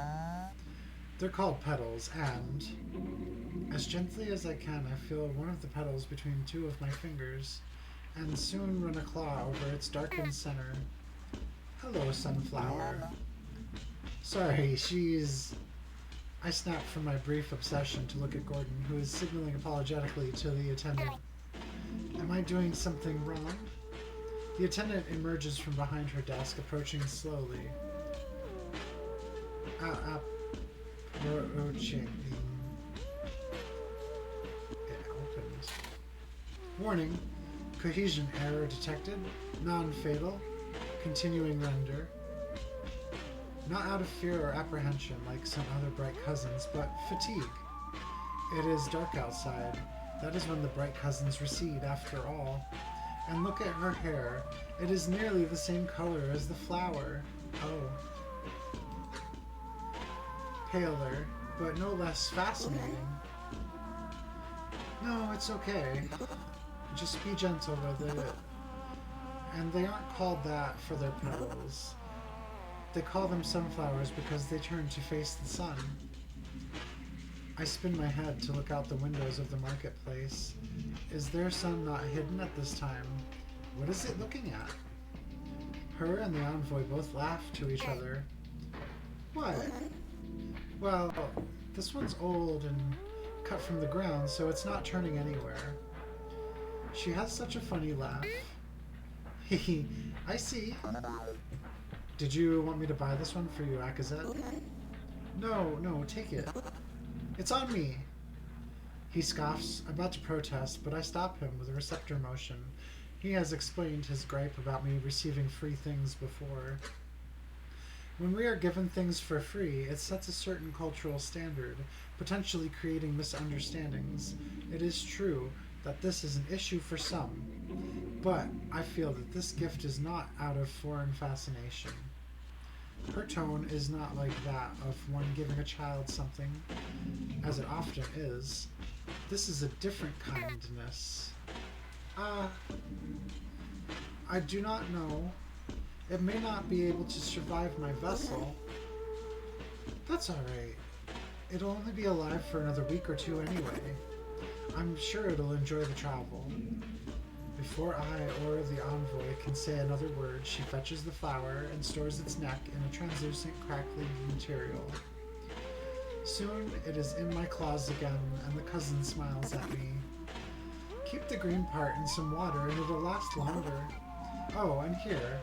They're called petals, and as gently as I can, I feel one of the petals between two of my fingers, and soon run a claw over its darkened center. Hello, sunflower. Sorry, she's... I snapped from my brief obsession to look at Gordon, who is signaling apologetically to the attendant. Am I doing something wrong? The attendant emerges from behind her desk, approaching slowly. Approaching. It opens. Warning. Cohesion error detected. Non-fatal. Continuing render. Not out of fear or apprehension like some other bright cousins, but fatigue. It is dark outside. That is when the bright cousins recede, after all. And look at her hair. It is nearly the same color as the flower. Oh. Paler, but no less fascinating. No, it's okay. Just be gentle with it. And they aren't called that for their petals. They call them sunflowers because they turn to face the sun. I spin my head to look out the windows of the marketplace. Is their sun not hidden at this time? What is it looking at? Her and the envoy both laugh to each other. What? Well, this one's old and cut from the ground, so it's not turning anywhere. She has such a funny laugh. Hehe, I see. Did you want me to buy this one for you, Akazet? No, take it. It's on me. He scoffs, about to protest, but I stop him with a receptor motion. He has explained his gripe about me receiving free things before. When we are given things for free, it sets a certain cultural standard, potentially creating misunderstandings. It is true that this is an issue for some, but I feel that this gift is not out of foreign fascination. Her tone is not like that of one giving a child something, as it often is. This is a different kindness. I do not know. It may not be able to survive my vessel. That's alright. It'll only be alive for another week or two anyway. I'm sure it'll enjoy the travel. Before I or the envoy can say another word, she fetches the flower and stores its neck in a translucent, crackly material. Soon it is in my claws again, and the cousin smiles at me. Keep the green part in some water and it'll last longer. Oh, and here,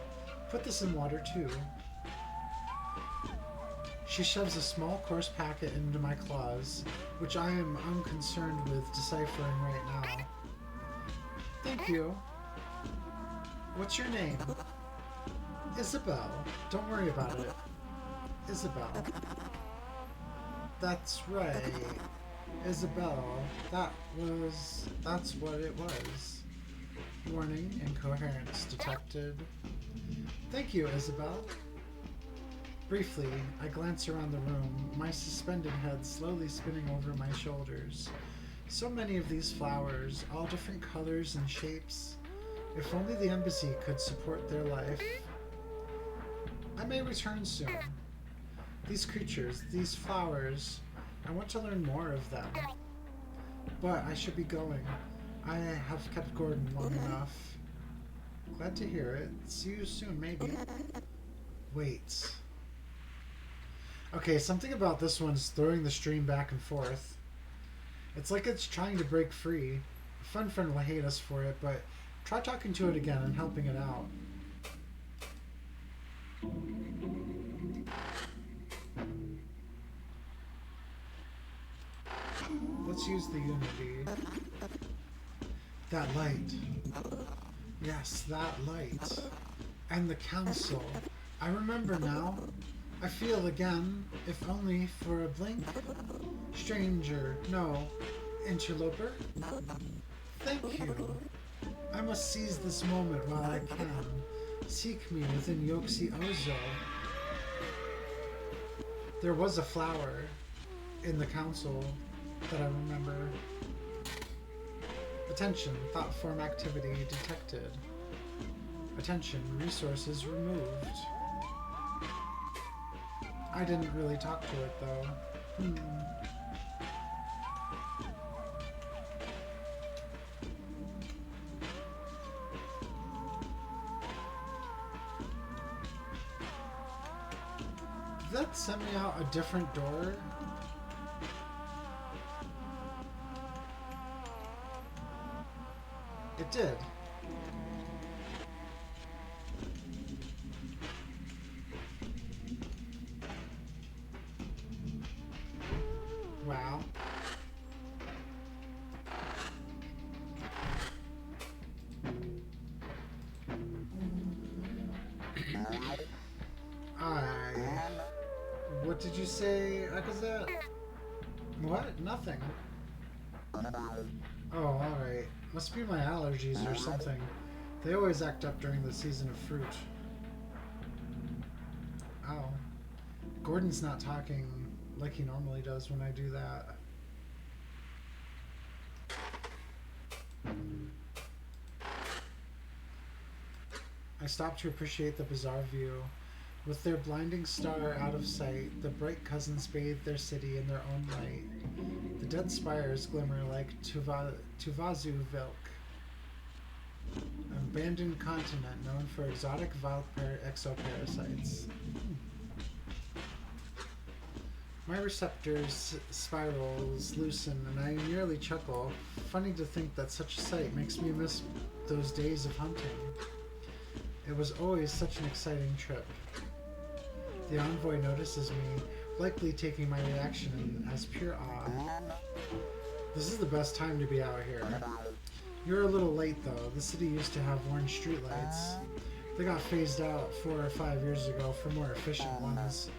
put this in water too. She shoves a small coarse packet into my claws, which I am unconcerned with deciphering right now. Thank you. What's your name? Isabel. Don't worry about it. Isabel. That's right. Isabel. That's what it was. Warning, incoherence detected. Thank you, Isabel. Briefly, I glance around the room, my suspended head slowly spinning over my shoulders. So many of these flowers, all different colors and shapes. If only the embassy could support their life. I may return soon. These creatures, these flowers, I want to learn more of them. But I should be going. I have kept Gordon long enough. Glad to hear it. See you soon, maybe. Wait. Okay, something about this one's throwing the stream back and forth. It's like it's trying to break free. A fun friend will hate us for it, but try talking to it again and helping it out. Let's use the Unity. That light. Yes, that light. And the council. I remember now. I feel again, if only for a blink. Stranger, no. Interloper? Thank you. I must seize this moment while I can. Seek me within Yoxi-Ozo. There was a flower in the council that I remember. Attention, thought form activity detected. Attention, resources removed. I didn't really talk to it though. Did that send me out a different door? It did. Wow. What did you say, Akazet? What? Nothing. Oh, alright. Must be my allergies or something. They always act up during the season of fruit. Oh. Gordon's not talking like he normally does when I do that. I stopped to appreciate the bizarre view. With their blinding star out of sight, the bright cousins bathe their city in their own light. The dead spires glimmer like Tuvazu Vilk, an abandoned continent known for exotic vile exoparasites. My receptors spirals loosen, and I nearly chuckle. Funny to think that such a sight makes me miss those days of hunting. It was always such an exciting trip. The envoy notices me, likely taking my reaction as pure awe. This is the best time to be out here. You're a little late though. The city used to have orange streetlights. They got phased out 4 or 5 years ago for more efficient ones.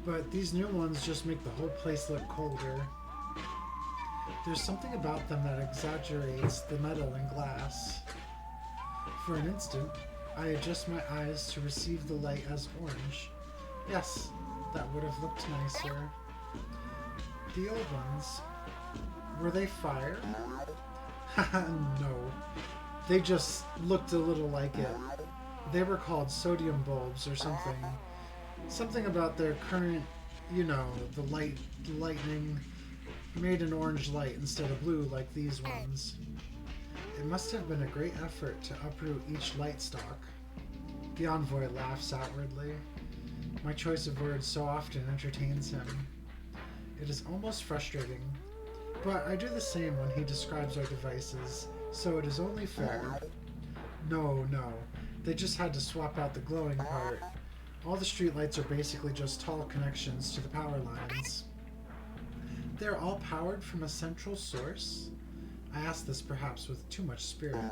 But these new ones just make the whole place look colder. There's something about them that exaggerates the metal and glass. For an instant, I adjust my eyes to receive the light as orange. Yes, that would have looked nicer. The old ones, were they fire? Haha, no. They just looked a little like it. They were called sodium bulbs or something. Something about their current, you know, the lightning made an orange light instead of blue like these ones. It must have been a great effort to uproot each light stalk. The envoy laughs outwardly. My choice of words so often entertains him. It is almost frustrating, but I do the same when he describes our devices, so it is only fair. No, they just had to swap out the glowing part. All the streetlights are basically just tall connections to the power lines. They're all powered from a central source? I ask this perhaps with too much spirit.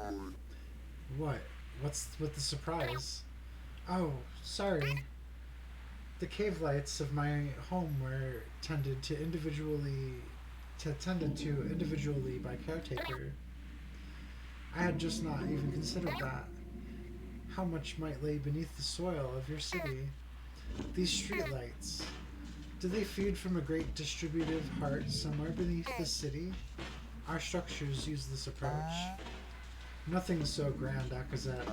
What? What's with the surprise? Oh, sorry. The cave lights of my home were tended to individually by caretaker. I had just not even considered that. How much might lay beneath the soil of your city? These streetlights, do they feed from a great distributive heart somewhere beneath the city? Our structures use this approach. Nothing so grand, Akazet.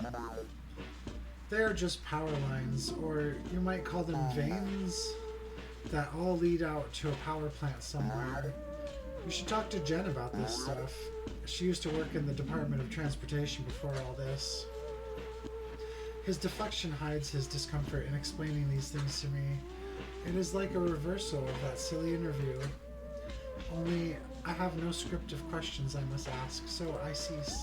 They are just power lines, or you might call them veins, that all lead out to a power plant somewhere. You should talk to Jen about this stuff. She used to work in the Department of Transportation before all this. His deflection hides his discomfort in explaining these things to me. It is like a reversal of that silly interview. Only, I have no script of questions I must ask, so I cease.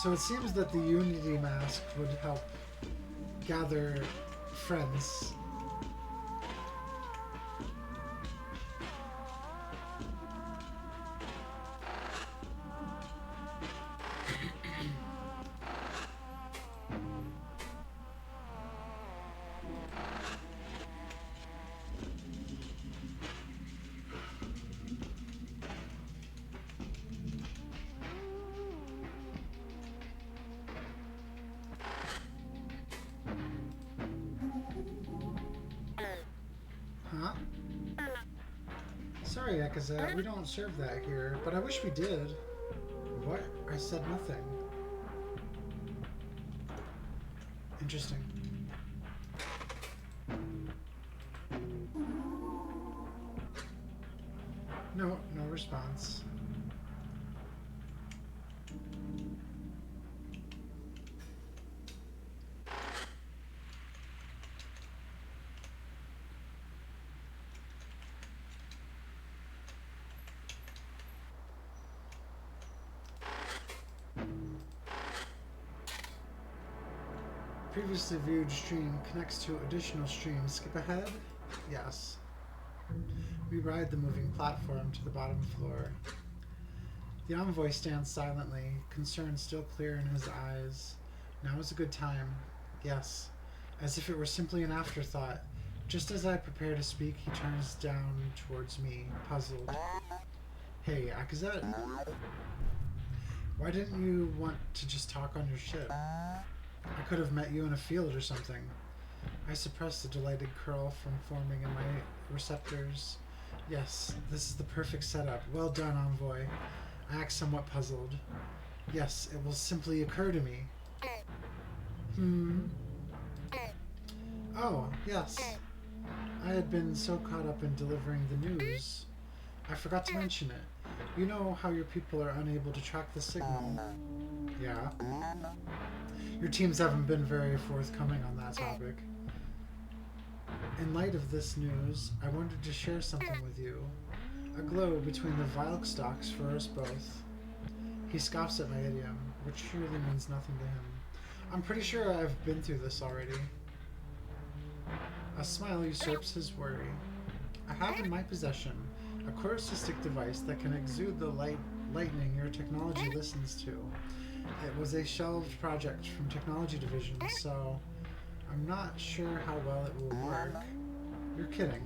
So it seems that the Unity Mask would help gather friends. Huh? Sorry, Ekazet, we don't serve that here, but I wish we did. What? I said nothing. Interesting. No response. Previously viewed stream connects to additional streams. Skip ahead? Yes. We ride the moving platform to the bottom floor. The envoy stands silently, concern still clear in his eyes. Now is a good time. Yes. As if it were simply an afterthought. Just as I prepare to speak, he turns down towards me, puzzled. Hey, Akazet? Why didn't you want to just talk on your ship? I could have met you in a field or something. I suppressed the delighted curl from forming in my receptors. Yes, this is the perfect setup. Well done, envoy. I act somewhat puzzled. Yes, it will simply occur to me. Oh, yes. I had been so caught up in delivering the news. I forgot to mention it. You know how your people are unable to track the signal? Yeah. Your teams haven't been very forthcoming on that topic. In light of this news, I wanted to share something with you. A glow between the Vilk stocks for us both. He scoffs at my idiom, which surely means nothing to him. I'm pretty sure I've been through this already. A smile usurps his worry. I have in my possession a Corru.Observer device that can exude the lightning your technology listens to. It was a shelved project from Technology Division, so I'm not sure how well it will work. You're kidding.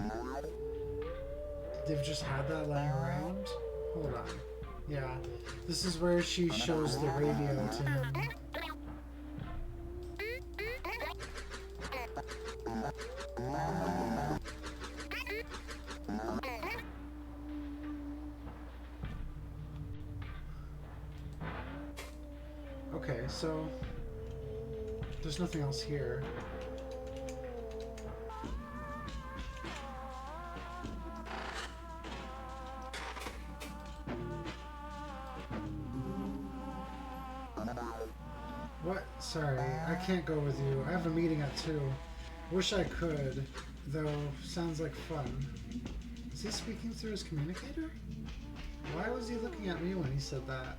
They've just had that laying around? Hold on. Yeah, this is where she shows the radio to him. Okay, so there's nothing else here. What? Sorry, I can't go with you. I have a meeting at 2. Wish I could, though sounds like fun. Is he speaking through his communicator? Why was he looking at me when he said that?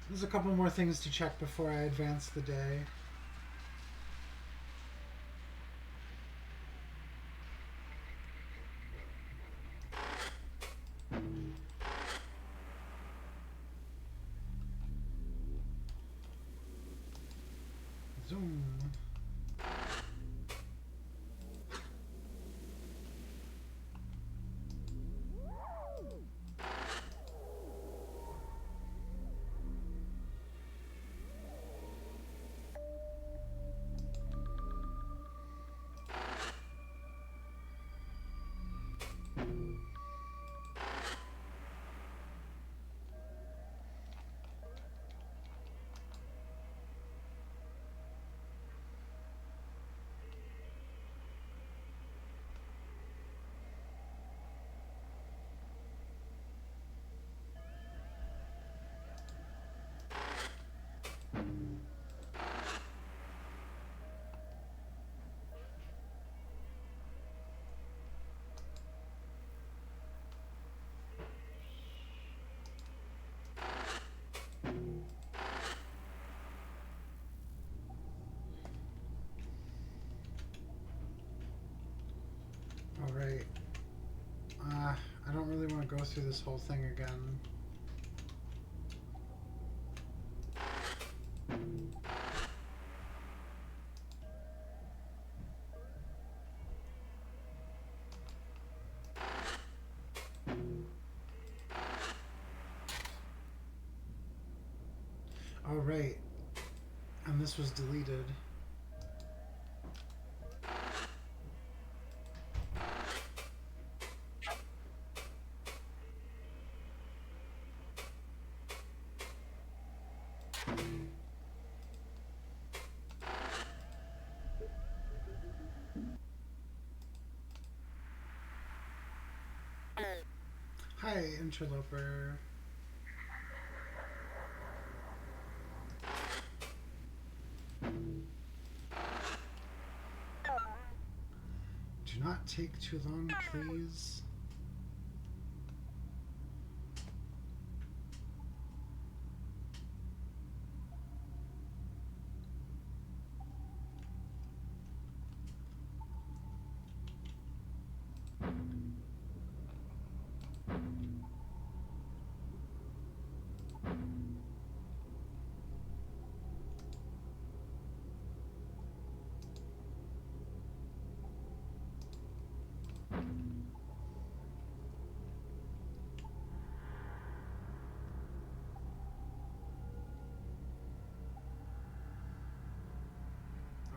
There's a couple more things to check before I advance the day. Zoom. Alright. I don't really want to go through this whole thing again. Oh, right. And this was deleted. Hi, interloper. Do not take too long, please.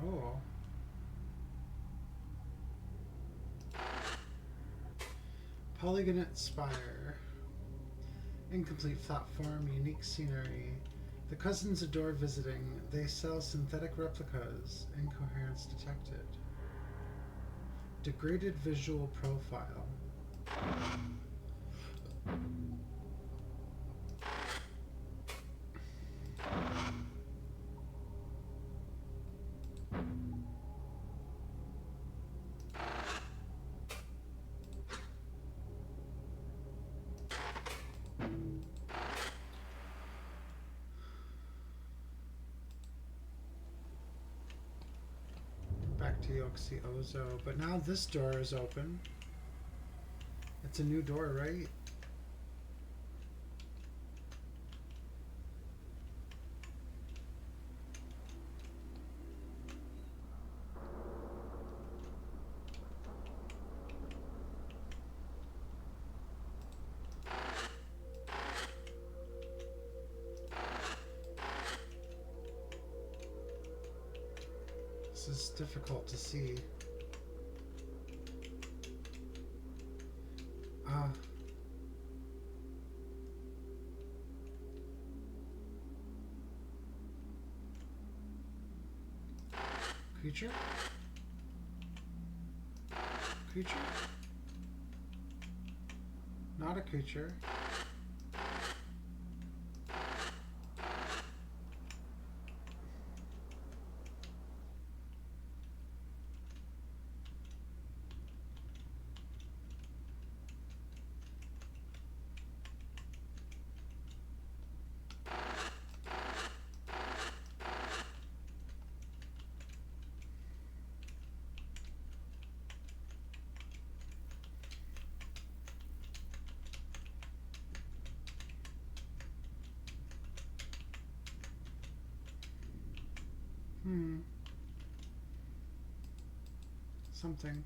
Oh. Polygonate Spire. Incomplete platform, unique scenery. The cousins adore visiting. They sell synthetic replicas. Incoherence detected. Degraded visual profile. Back to Ozo. But now this door is open. It's a new door, right? This is difficult to see. Creature? Creature? Not a creature. Something.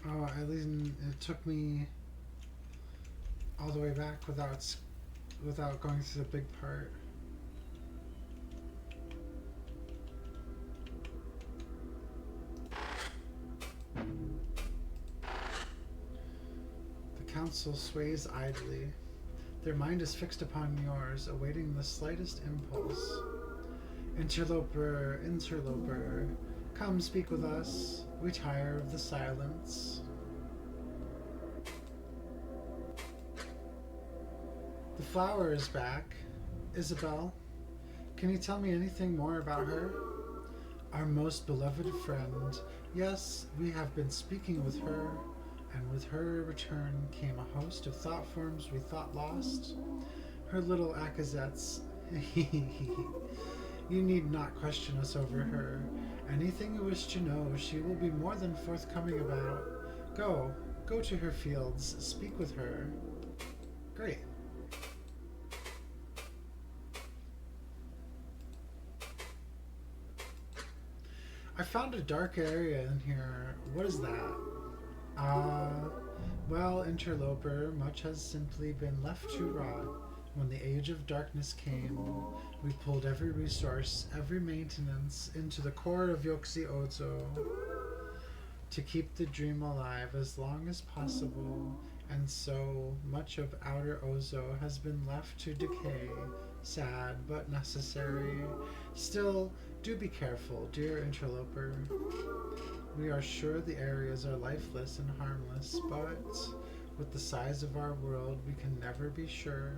Oh, at least it took me all the way back without going through the big part. The council sways idly. Their mind is fixed upon yours, awaiting the slightest impulse. Interloper, interloper, come speak with us. We tire of the silence. The flower is back. Isabel, can you tell me anything more about her? Our most beloved friend. Yes, we have been speaking with her, and with her return came a host of thought forms we thought lost. Her little accusates. You need not question us over her. Anything you wish to know, she will be more than forthcoming about. Go to her fields, speak with her. Great. I found a dark area in here. What is that? Ah, well, interloper, much has simply been left to rot. When the age of darkness came, we pulled every resource, every maintenance into the core of Yoxi-Ozo to keep the dream alive as long as possible, and so much of outer Ozo has been left to decay. Sad, but necessary. Still, do be careful, dear interloper. We are sure the areas are lifeless and harmless, but with the size of our world, we can never be sure.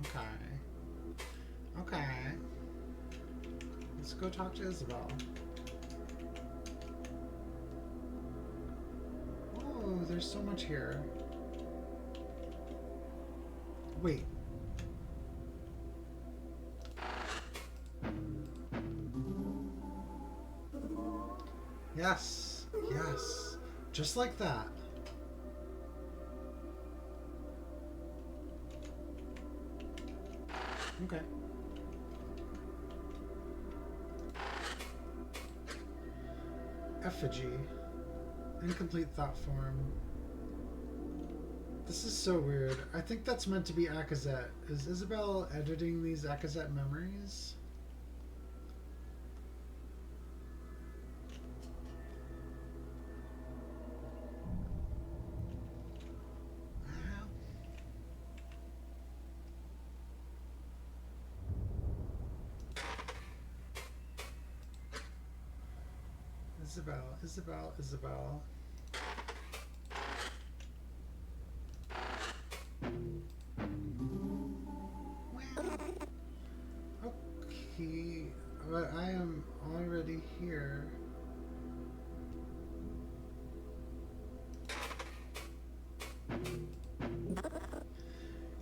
Okay. Okay. Let's go talk to Isabel. Oh, there's so much here. Wait. Yes, yes, just like that. Okay. Effigy. Incomplete thought form. This is so weird. I think that's meant to be Akazet. Is Isabel editing these Akazet memories? Isabel. Well, okay, but I am already here.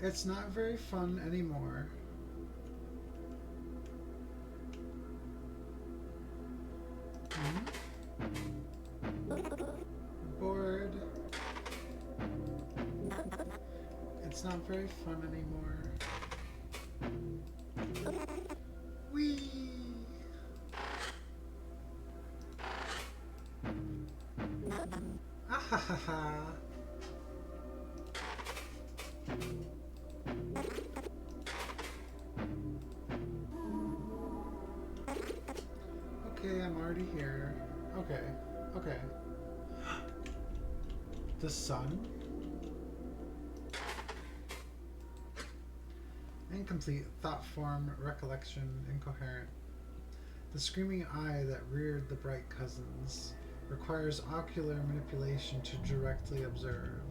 It's not very fun anymore. Bored. It's not very fun anymore. Whee! Ah ha ha ha! Okay, I'm already here. Okay, okay. The sun? Incomplete thought form, recollection, incoherent. The screaming eye that reared the bright cousins requires ocular manipulation to directly observe.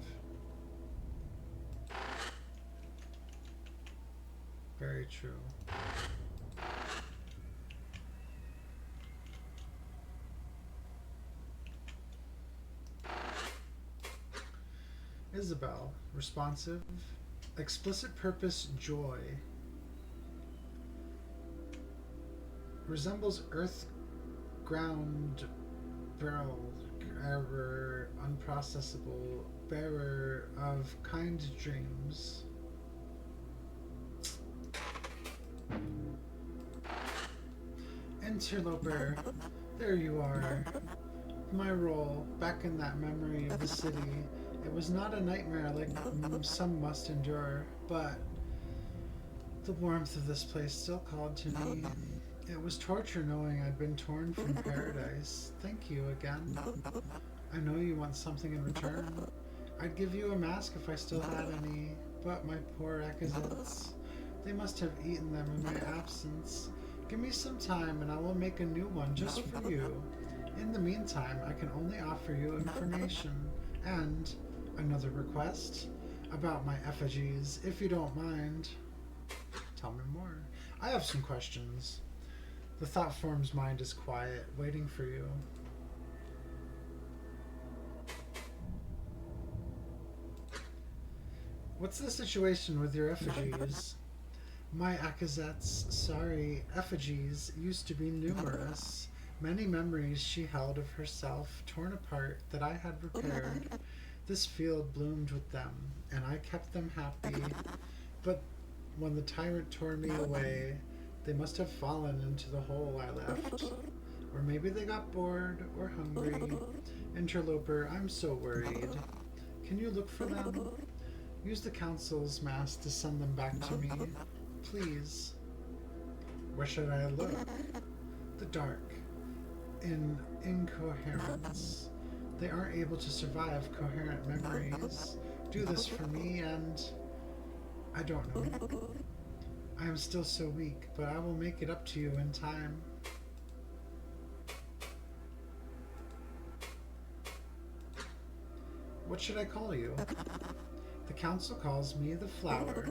Very true. Isabel, responsive, explicit purpose, joy. Resembles earth, ground, barrel, error, unprocessable, bearer of kind dreams. Interloper, there you are. My role, back in that memory of the city. It was not a nightmare like some must endure, but the warmth of this place still called to me. It was torture knowing I'd been torn from paradise. Thank you again. I know you want something in return. I'd give you a mask if I still had any, but my poor Akazets. They must have eaten them in my absence. Give me some time and I will make a new one just for you. In the meantime, I can only offer you information and another request about my effigies, if you don't mind. Tell me more. I have some questions. The thought form's mind is quiet, waiting for you. What's the situation with your effigies? My Akazets, sorry, effigies used to be numerous. Many memories she held of herself, torn apart, that I had repaired. This field bloomed with them, and I kept them happy. But when the tyrant tore me away, they must have fallen into the hole I left. Or maybe they got bored or hungry. Interloper, I'm so worried. Can you look for them? Use the council's mask to send them back to me. Please. Where should I look? The dark. In incoherence. They aren't able to survive coherent memories. Do this for me and... I don't know. I am still so weak, but I will make it up to you in time. What should I call you? The council calls me the flower.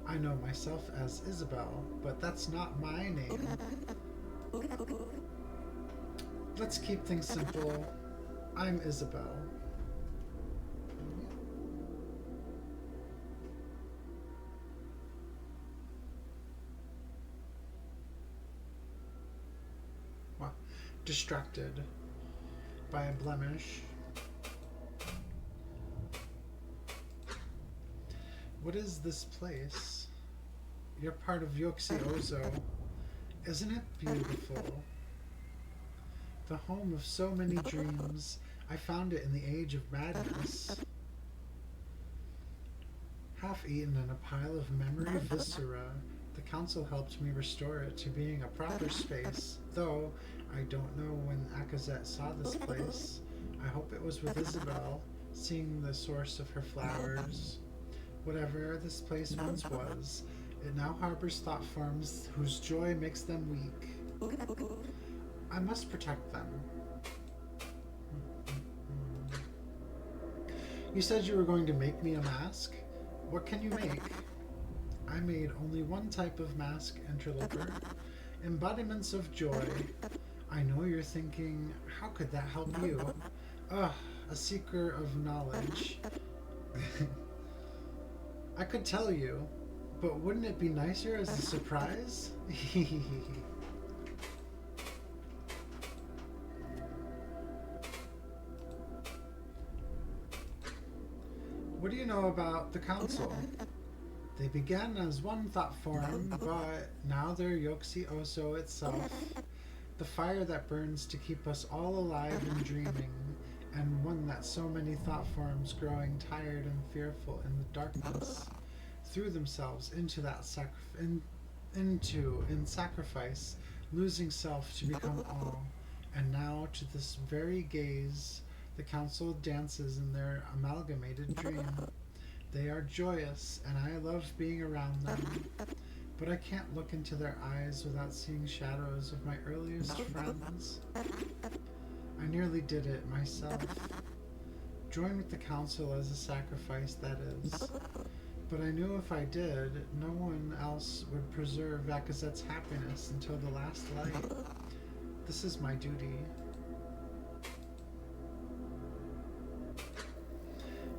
I know myself as Isabel, but that's not my name. Let's keep things simple. I'm Isabel. Wow. Distracted by a blemish. What is this place? You're part of Corru.Observer. Isn't it beautiful? The home of so many dreams. I found it in the age of madness. Half eaten in a pile of memory viscera, the council helped me restore it to being a proper space, though I don't know when Akazet saw this place. I hope it was with Isabel, seeing the source of her flowers. Whatever this place once was, it now harbors thought forms whose joy makes them weak. I must protect them. You said you were going to make me a mask? What can you make? I made only one type of mask, Interloper. Embodiments of joy. I know you're thinking, how could that help you? Ugh, a seeker of knowledge. I could tell you, but wouldn't it be nicer as a surprise? What do you know about the council? They began as one thought form, but now they're Corru.Observer itself. The fire that burns to keep us all alive and dreaming, and one that so many thought forms growing tired and fearful in the darkness threw themselves into that in sacrifice, losing self to become all. And now to this very gaze the council dances in their amalgamated dream. They are joyous, and I love being around them. But I can't look into their eyes without seeing shadows of my earliest friends. I nearly did it myself. Join with the council as a sacrifice, that is. But I knew if I did, no one else would preserve Akazet's happiness until the last light. This is my duty.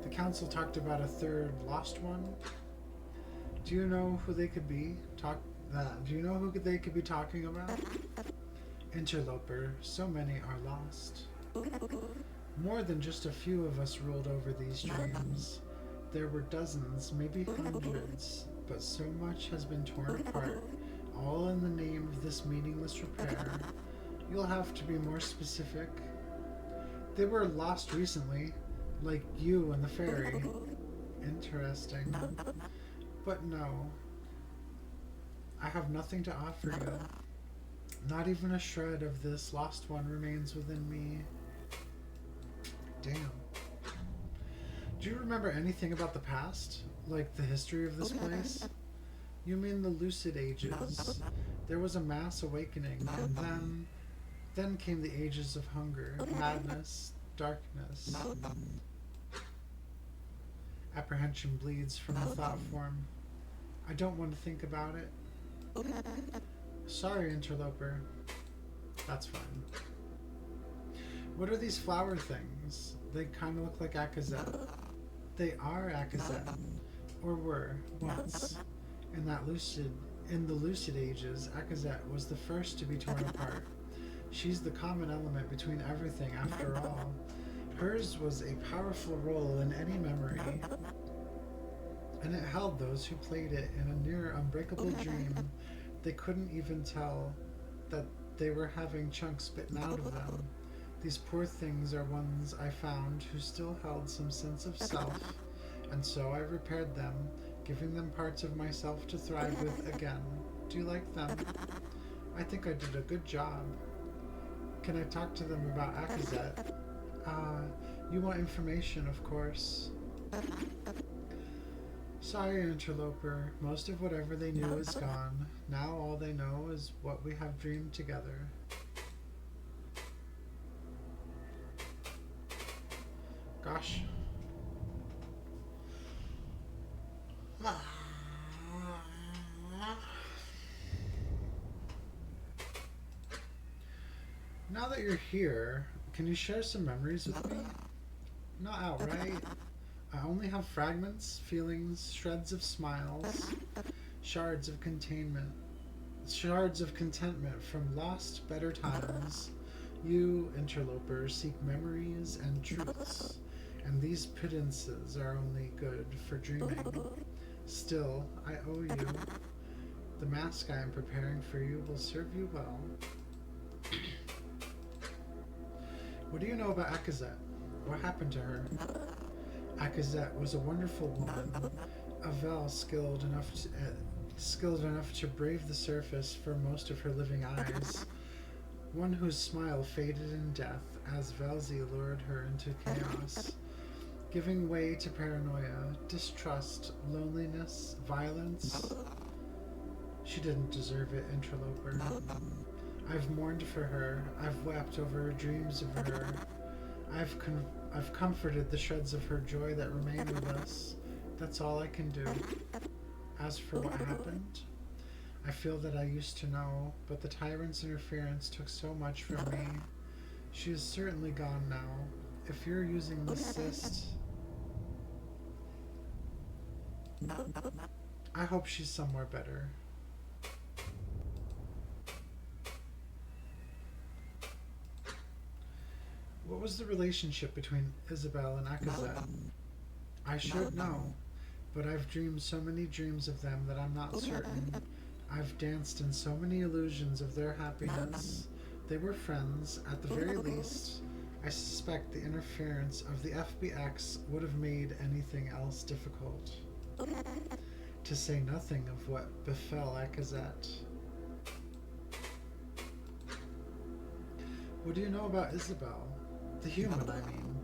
The council talked about a third lost one. Do you know who they could be? Do you know who they could be talking about? Interloper, so many are lost. More than just a few of us ruled over these dreams. There were dozens, maybe hundreds, but so much has been torn apart, all in the name of this meaningless repair. You'll have to be more specific. They were lost recently, like you and the fairy. Interesting. But no, I have nothing to offer you. Not even a shred of this lost one remains within me. Damn. Do you remember anything about the past? Like the history of this place? You mean the Lucid Ages. There was a mass awakening, and then came the ages of hunger, madness, darkness. Apprehension bleeds from the thought form. I don't want to think about it. Sorry, Interloper. That's fine. What are these flower things? They kind of look like Akazet. They are Akazet. Or were, once. In the Lucid Ages, Akazet was the first to be torn apart. She's the common element between everything, after all. Hers was a powerful role in any memory, and it held those who played it in a near unbreakable dream. They couldn't even tell that They were having chunks bitten out of them. These poor things are ones I found who still held some sense of self, and so I repaired them, giving them parts of myself to thrive with again. Do you like them? I think I did a good job. Can I talk to them about Akazet? You want information, of course. Sorry, interloper. Most of whatever they knew is gone. Now all they know is what we have dreamed together. Gosh. Now that you're here, can you share some memories with me? Not outright. I only have fragments, feelings, shreds of smiles, shards of shards of contentment from lost, better times. You, interloper, seek memories and truths, and these pittances are only good for dreaming. Still, I owe you. The mask I am preparing for you will serve you well. What do you know about Akazet? What happened to her? Akazet was a wonderful woman, a Vel skilled enough to brave the surface for most of her living eyes, one whose smile faded in death as Velzi lured her into chaos, giving way to paranoia, distrust, loneliness, violence. She didn't deserve it, interloper. I've mourned for her. I've wept over dreams of her. I've comforted the shreds of her joy that remain with us. That's all I can do. As for what happened, I feel that I used to know, but the tyrant's interference took so much from me. She is certainly gone now. If you're using this cyst, I hope she's somewhere better. What was the relationship between Isabel and Akazet? I should know, but I've dreamed so many dreams of them that I'm not certain. I've danced in so many illusions of their happiness. They were friends, at the very least. I suspect the interference of the FBX would have made anything else difficult. To say nothing of what befell Akazet. What do you know about Isabel? The human, I mean.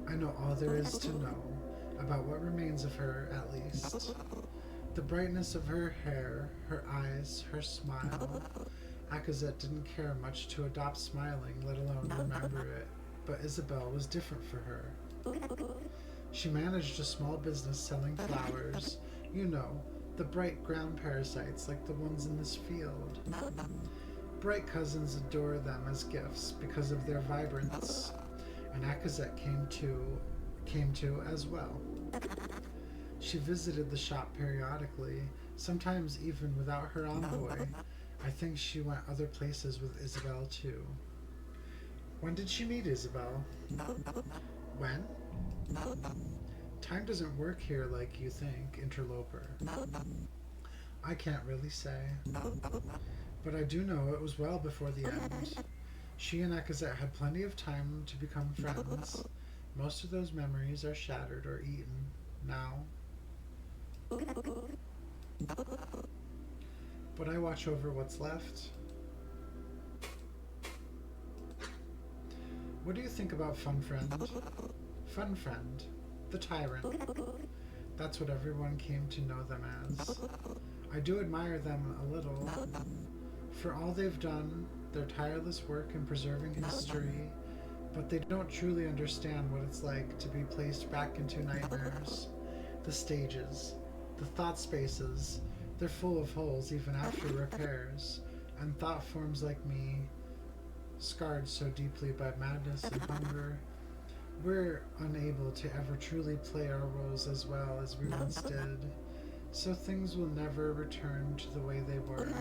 I know all there is to know, about what remains of her, at least. The brightness of her hair, her eyes, her smile. Akazet didn't care much to adopt smiling, let alone remember it, but Isabel was different for her. She managed a small business selling flowers, you know, the bright ground parasites like the ones in this field. Bright cousins adore them as gifts because of their vibrance, and Akazet came to as well. She visited the shop periodically, sometimes even without her envoy. I think she went other places with Isabel too. When did she meet Isabel? When? Time doesn't work here like you think, interloper. I can't really say. But I do know it was well before the end. She and Akazet had plenty of time to become friends. Most of those memories are shattered or eaten now. But I watch over what's left. What do you think about Fun Friend? Fun Friend, the tyrant. That's what everyone came to know them as. I do admire them a little. For all they've done, their tireless work in preserving history, but they don't truly understand what it's like to be placed back into nightmares. The stages, the thought spaces, they're full of holes even after repairs, and thought forms like me, scarred so deeply by madness and hunger, we're unable to ever truly play our roles as well as we once did, so things will never return to the way they were.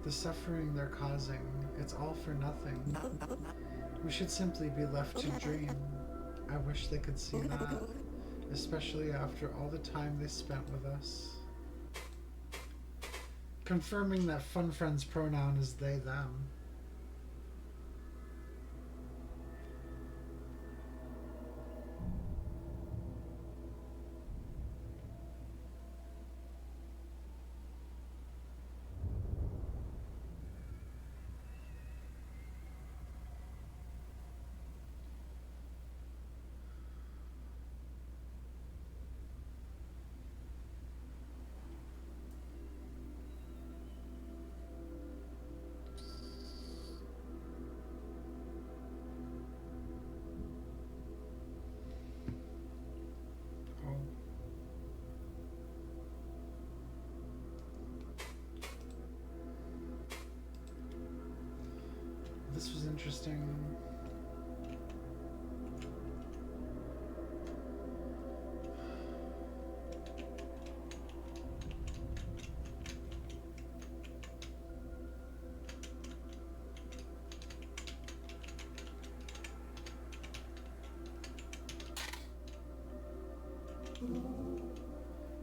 The suffering they're causing, it's all for nothing. We should simply be left to dream. I wish they could see that, especially after all the time they spent with us. Confirming that Fun Friend's pronoun is they, them. This was interesting.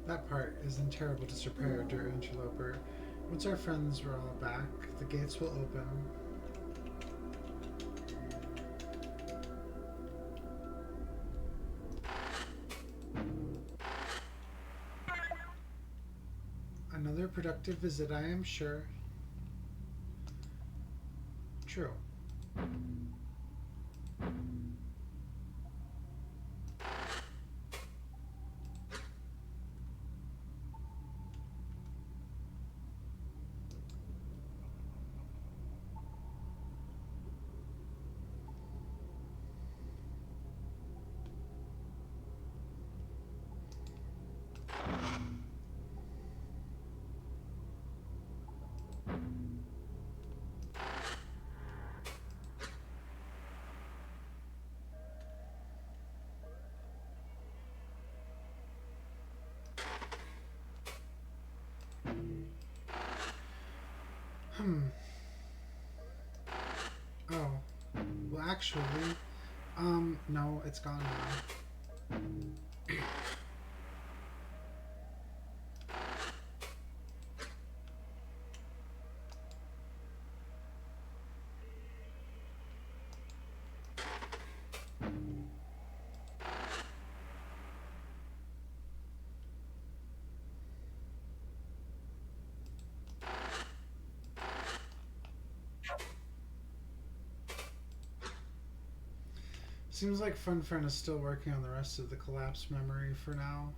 That part is in terrible disrepair, dear interloper. Once our friends were all back, the gates will open. Another productive visit, I am sure. True. Oh. Well, actually, no, it's gone now. Seems like Fun Friend is still working on the rest of the collapsed memory for now.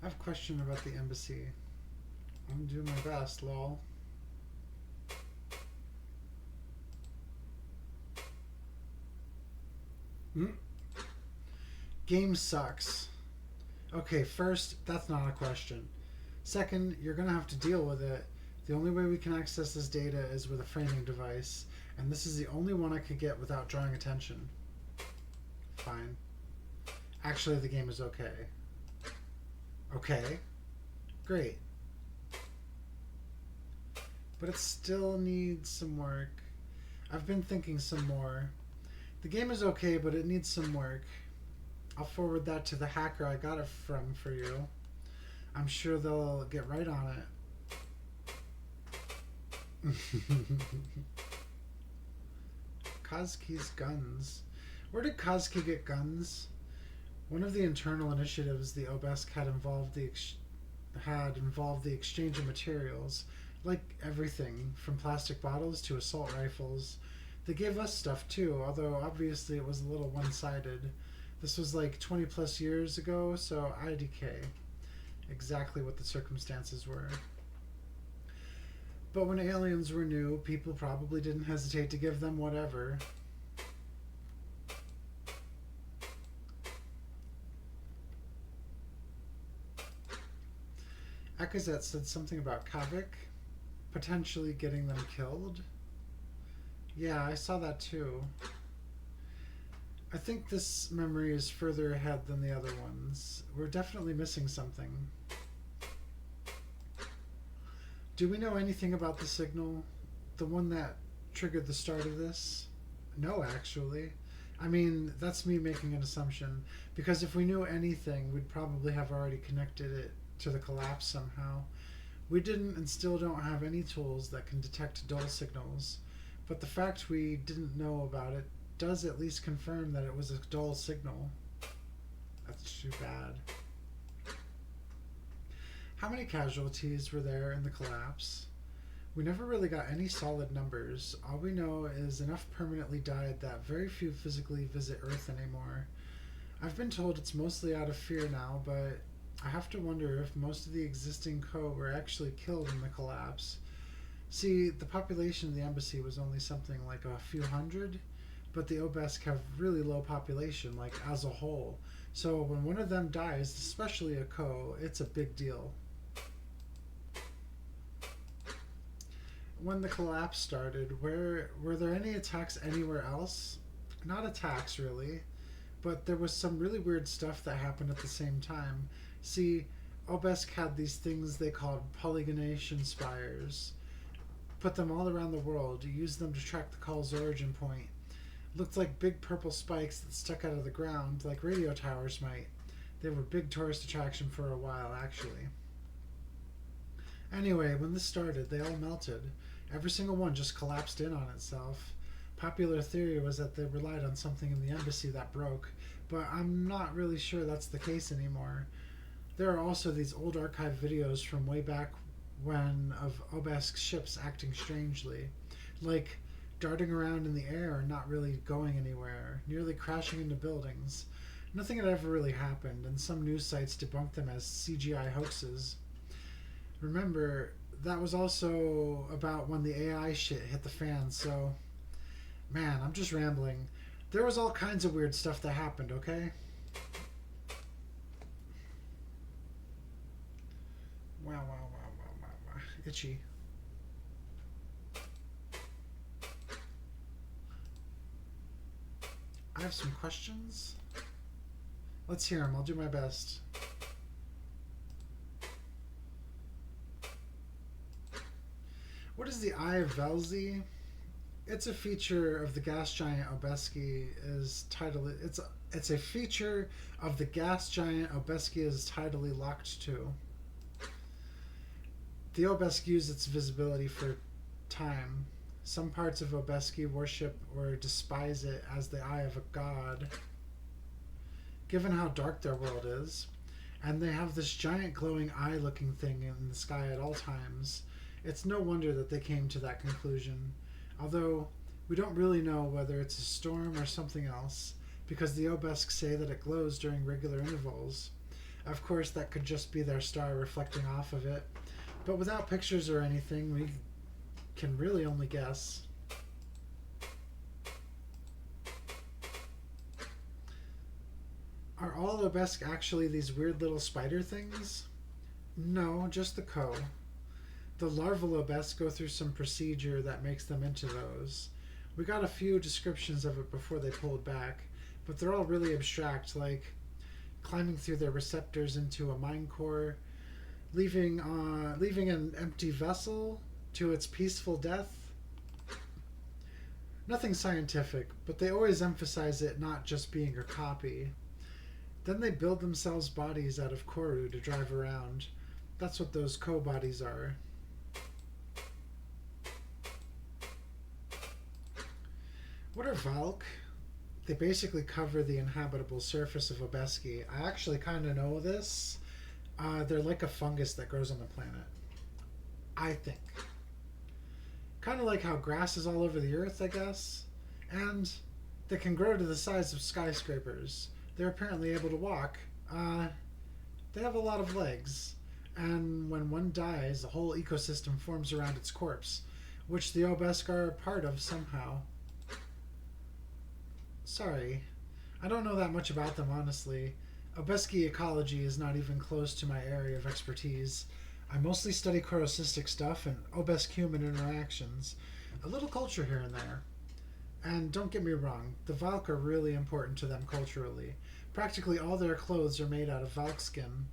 I have a question about the embassy. I'm doing my best, lol. Game sucks. Okay, first, that's not a question. Second, you're gonna have to deal with it. The only way we can access this data is with a framing device, and this is the only one I could get without drawing attention. Fine. Actually, the game is okay. Okay. Great. But it still needs some work. I've been thinking some more. The game is okay, but it needs some work. I'll forward that to the hacker I got it from for you. I'm sure they'll get right on it. Koski's guns. Where did Koski get guns? One of the internal initiatives the Obesk had involved the exchange of materials, like everything from plastic bottles to assault rifles. They gave us stuff too, although obviously it was a little one-sided. This was like 20 plus years ago, so IDK. Exactly what the circumstances were. But when aliens were new, people probably didn't hesitate to give them whatever. Akazet said something about Kavik potentially getting them killed. Yeah, I saw that too. I think this memory is further ahead than the other ones. We're definitely missing something. Do we know anything about the signal? The one that triggered the start of this? No, actually. I mean, that's me making an assumption. Because if we knew anything, we'd probably have already connected it to the collapse somehow. We didn't and still don't have any tools that can detect dull signals, but the fact we didn't know about it does at least confirm that it was a dull signal. That's too bad. How many casualties were there in the collapse? We never really got any solid numbers. All we know is enough permanently died that very few physically visit Earth anymore. I've been told it's mostly out of fear now, but I have to wonder if most of the existing Co were actually killed in the collapse. See, the population of the embassy was only something like a few hundred, but the Obesk have really low population, like as a whole. So when one of them dies, especially a Co, it's a big deal. When the collapse started, were there any attacks anywhere else? Not attacks, really, but there was some really weird stuff that happened at the same time. See, Obesk had these things they called polygonation spires. Put them all around the world, used them to track the call's origin point. Looked like big purple spikes that stuck out of the ground, like radio towers might. They were a big tourist attraction for a while, actually. Anyway, when this started, they all melted. Every single one just collapsed in on itself. Popular theory was that they relied on something in the embassy that broke, but I'm not really sure that's the case anymore. There are also these old archive videos from way back when of Obesk ships acting strangely, like darting around in the air and not really going anywhere, nearly crashing into buildings. Nothing had ever really happened, and some news sites debunked them as CGI hoaxes. Remember, that was also about when the AI shit hit the fan, so... Man, I'm just rambling. There was all kinds of weird stuff that happened, okay? Wow. Itchy. I have some questions. Let's hear them. I'll do my best. What is the Eye of Velzy? It's a feature of the gas giant Obeski is tidally. It's a feature of the gas giant Obeski is tidally locked to. The Obeski use its visibility for time. Some parts of Obeski worship or despise it as the eye of a god, given how dark their world is, and they have this giant glowing eye-looking thing in the sky at all times. It's no wonder that they came to that conclusion, although we don't really know whether it's a storm or something else, because the Obesk say that it glows during regular intervals. Of course, that could just be their star reflecting off of it, but without pictures or anything, we can really only guess. Are all Obesk actually these weird little spider things? No, just the Co. The larval Obesk go through some procedure that makes them into those. We got a few descriptions of it before they pulled back, but they're all really abstract, like climbing through their receptors into a mine core, leaving an empty vessel to its peaceful death. Nothing scientific, but they always emphasize it not just being a copy. Then they build themselves bodies out of Corru to drive around. That's what those Co-bodies are. What are Valk? They basically cover the inhabitable surface of Obeski. I actually kind of know this. They're like a fungus that grows on the planet. I think. Kind of like how grass is all over the earth, I guess. And they can grow to the size of skyscrapers. They're apparently able to walk. They have a lot of legs. And when one dies, a whole ecosystem forms around its corpse, which the Obesk are a part of somehow. Sorry, I don't know that much about them, honestly. Obeski ecology is not even close to my area of expertise. I mostly study corocystic stuff and Obesk human interactions. A little culture here and there. And don't get me wrong, the Valk are really important to them culturally. Practically all their clothes are made out of Valk skin,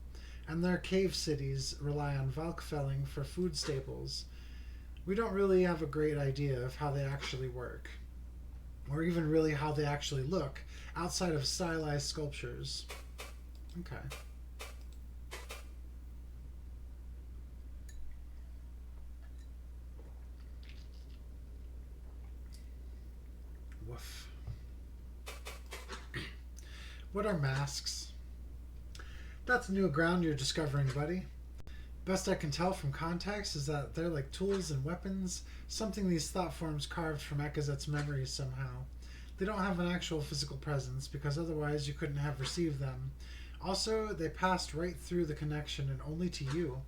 and their cave cities rely on Valk felling for food staples. We don't really have a great idea of how they actually work, or even really how they actually look, outside of stylized sculptures. Okay. Woof. What are masks? That's new ground you're discovering, buddy. Best I can tell from context is that they're like tools and weapons, something these thought forms carved from Ekazet's memories somehow. They don't have an actual physical presence, because otherwise you couldn't have received them. Also, they passed right through the connection and only to you.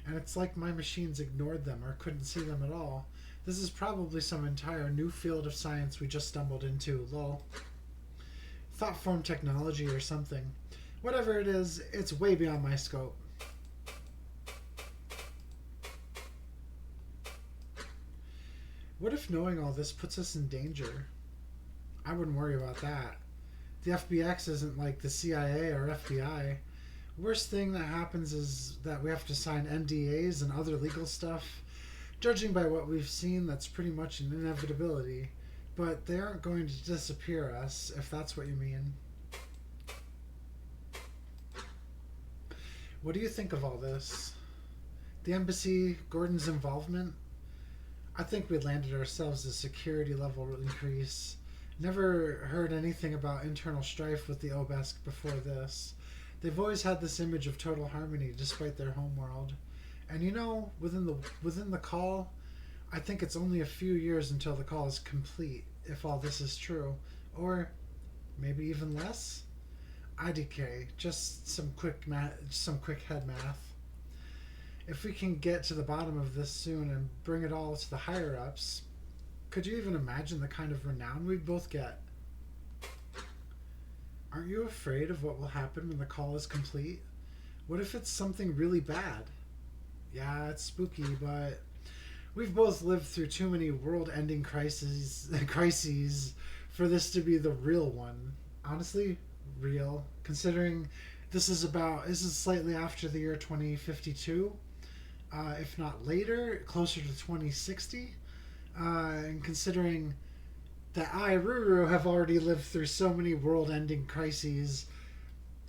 And it's like my machines ignored them or couldn't see them at all. This is probably some entire new field of science we just stumbled into, lol. Thought form technology or something. Whatever it is, it's way beyond my scope. What if knowing all this puts us in danger? I wouldn't worry about that. The FBX isn't like the CIA or FBI. Worst thing that happens is that we have to sign NDAs and other legal stuff. Judging by what we've seen, that's pretty much an inevitability. But they aren't going to disappear us, if that's what you mean. What do you think of all this? The embassy, Gordon's involvement? I think we landed ourselves a security level increase. Never heard anything about internal strife with the Obesk before this. They've always had this image of total harmony despite their homeworld. And you know, within the call, I think it's only a few years until the call is complete, if all this is true. Or maybe even less? IDK, just some quick head math. If we can get to the bottom of this soon and bring it all to the higher-ups, could you even imagine the kind of renown we'd both get? Aren't you afraid of what will happen when the call is complete? What if it's something really bad? Yeah, it's spooky, but we've both lived through too many world-ending crises for this to be the real one. Honestly, real. Considering this is slightly after the year 2052. If not later, closer to 2060. And considering that I, Ruru, have already lived through so many world-ending crises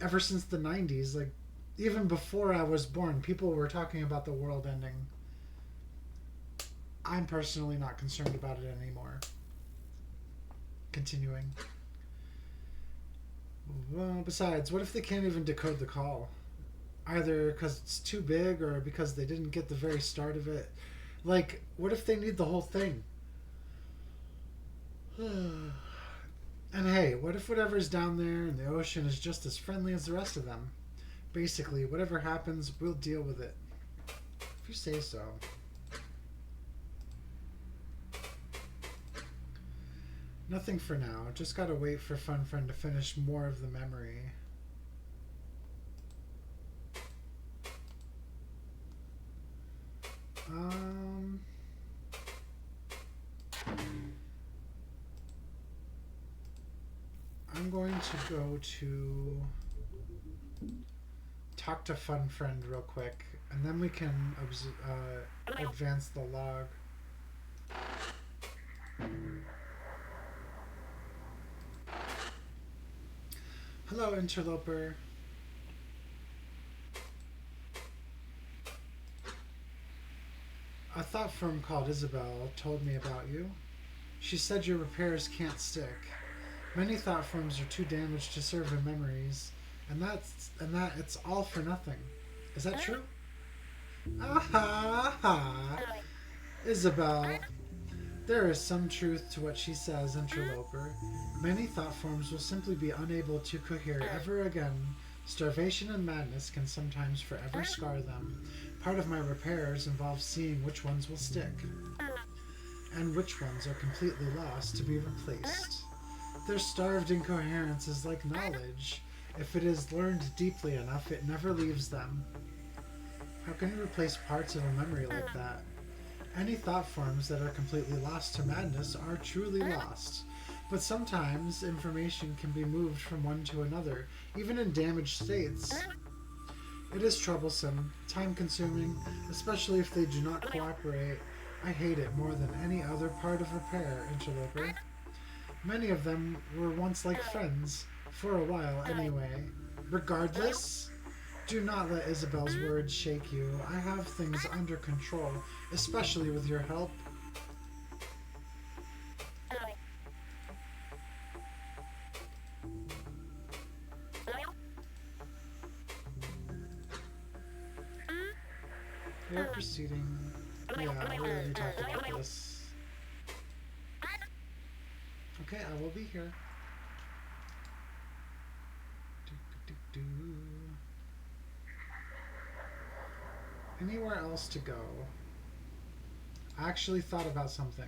ever since the 90s. Like, even before I was born, people were talking about the world ending. I'm personally not concerned about it anymore. Continuing. Well, besides, what if they can't even decode the call? Either because it's too big or because they didn't get the very start of it. Like, what if they need the whole thing? And hey, what if whatever's down there in the ocean is just as friendly as the rest of them? Basically, whatever happens, we'll deal with it. If you say so. Nothing for now. Just gotta wait for Fun Friend to finish more of the memory. I'm going to go to talk to Fun Friend real quick, and then we can advance the log. Hello, interloper. A thought firm called Isabel told me about you. She said your repairs can't stick. Many thought firms are too damaged to serve in memories, and that it's all for nothing. Is that true? Ah, Isabel. There is some truth to what she says, interloper. Many thought forms will simply be unable to cohere ever again. Starvation and madness can sometimes forever scar them. Part of my repairs involves seeing which ones will stick, and which ones are completely lost to be replaced. Their starved incoherence is like knowledge. If it is learned deeply enough, it never leaves them. How can you replace parts of a memory like that? Any thought forms that are completely lost to madness are truly lost. But sometimes information can be moved from one to another, even in damaged states. It is troublesome, time-consuming, especially if they do not cooperate. I hate it more than any other part of repair, interloper. Many of them were once like friends, for a while anyway. Regardless, do not let Isabel's words shake you. I have things under control, especially with your help. We are proceeding. Yeah, we already talked about this. Okay, I will be here. Anywhere else to go? I actually thought about something.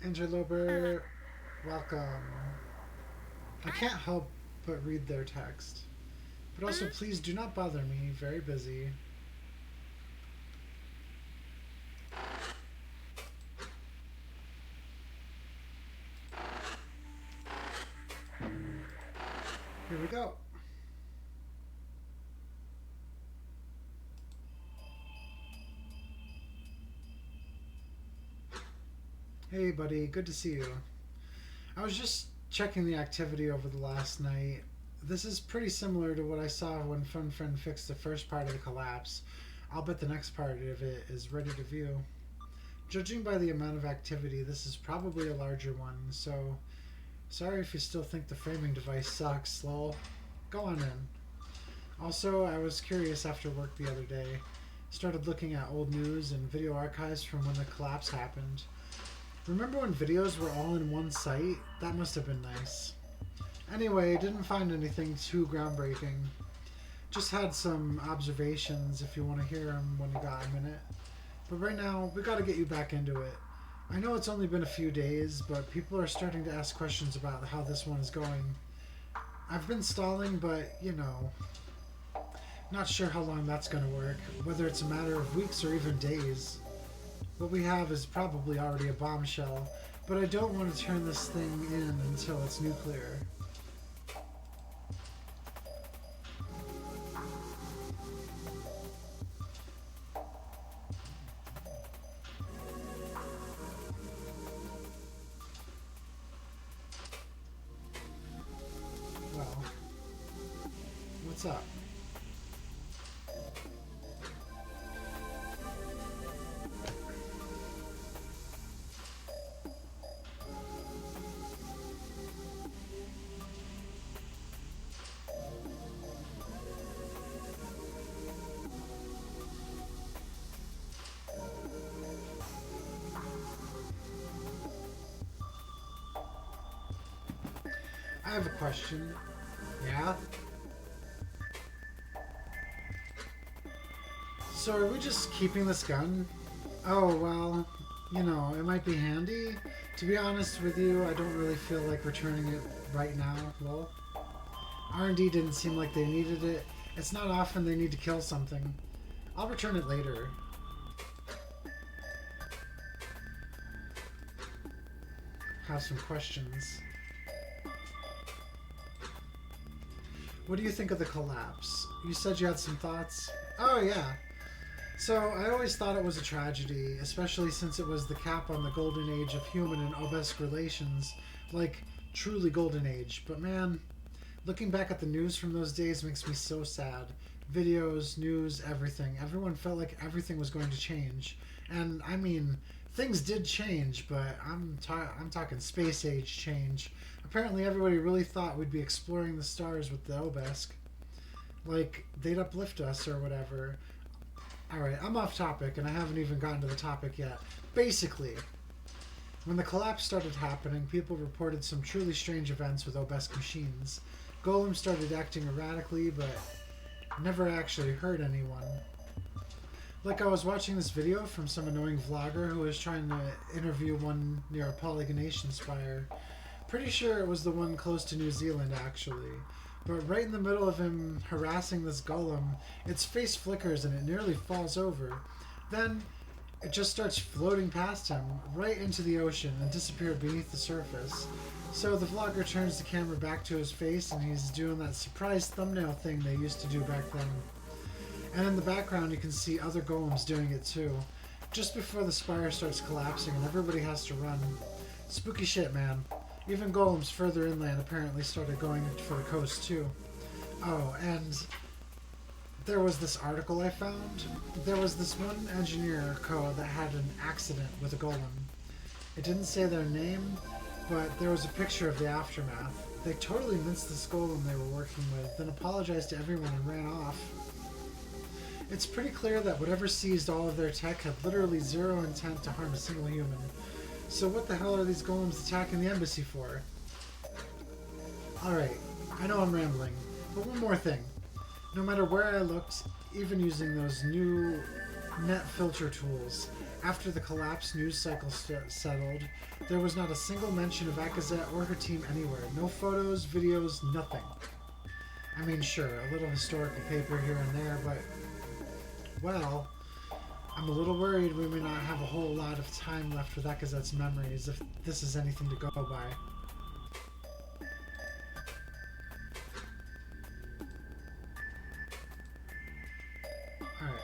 Interloper, welcome. I can't help but read their text. But also, please do not bother me. Very busy. Here we go. Hey, buddy. Good to see you. I was just checking the activity over the last night. This is pretty similar to what I saw when Fun Friend fixed the first part of the collapse. I'll bet the next part of it is ready to view. Judging by the amount of activity, this is probably a larger one, so sorry if you still think the framing device sucks, lol. Go on in. Also, I was curious after work the other day. Started looking at old news and video archives from when the collapse happened. Remember when videos were all in one site? That must have been nice. Anyway, didn't find anything too groundbreaking. Just had some observations if you want to hear them when you got a minute. But right now, we gotta get you back into it. I know it's only been a few days, but people are starting to ask questions about how this one is going. I've been stalling, but, you know, not sure how long that's gonna work, whether it's a matter of weeks or even days. What we have is probably already a bombshell, but I don't want to turn this thing in until it's nuclear. Well, what's up? I have a question. Yeah? So are we just keeping this gun? Oh, well, you know, it might be handy. To be honest with you, I don't really feel like returning it right now, lol. R&D didn't seem like they needed it. It's not often they need to kill something. I'll return it later. Have some questions. What do you think of the collapse? You said you had some thoughts? Oh, yeah. So, I always thought it was a tragedy, especially since it was the cap on the golden age of human and obelisk relations. Like, truly golden age. But man, looking back at the news from those days makes me so sad. Videos, news, everything. Everyone felt like everything was going to change. And, I mean, things did change, but I'm talking space age change. Apparently everybody really thought we'd be exploring the stars with the obelisk. Like, they'd uplift us or whatever. Alright, I'm off topic, and I haven't even gotten to the topic yet. Basically, when the collapse started happening, people reported some truly strange events with obelisk machines. Golems started acting erratically, but never actually hurt anyone. Like, I was watching this video from some annoying vlogger who was trying to interview one near a polygonation spire. Pretty sure it was the one close to New Zealand, actually. But right in the middle of him harassing this golem, its face flickers and it nearly falls over. Then, it just starts floating past him, right into the ocean, and disappeared beneath the surface. So the vlogger turns the camera back to his face, and he's doing that surprise thumbnail thing they used to do back then. And in the background you can see other golems doing it too. Just before the spire starts collapsing and everybody has to run. Spooky shit, man. Even golems further inland apparently started going for the coast too. Oh, and There was this article I found. There was this one engineer code that had an accident with a golem. It didn't say their name, but there was a picture of the aftermath. They totally minced this golem they were working with, then apologized to everyone and ran off. It's pretty clear that whatever seized all of their tech had literally zero intent to harm a single human. So what the hell are these golems attacking the embassy for? Alright, I know I'm rambling, but one more thing. No matter where I looked, even using those new net filter tools, after the collapse news cycle settled, there was not a single mention of Akazet or her team anywhere. No photos, videos, nothing. I mean, sure, a little historical paper here and there, but, well, I'm a little worried we may not have a whole lot of time left with Akazet's memories if this is anything to go by. Alright.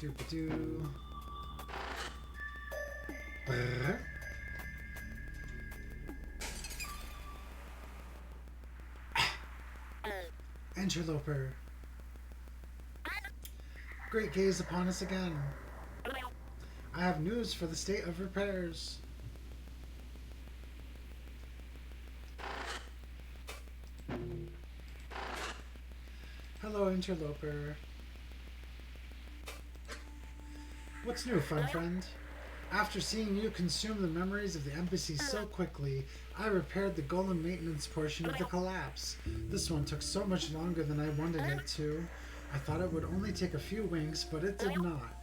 Doop-a-doo. Brrr. Interloper. Great gaze upon us again. I have news for the state of repairs. Hello, Interloper. What's new, fun friend? After seeing you consume the memories of the embassy so quickly, I repaired the golem maintenance portion of the collapse. This one took so much longer than I wanted it to. I thought it would only take a few winks, but it did not.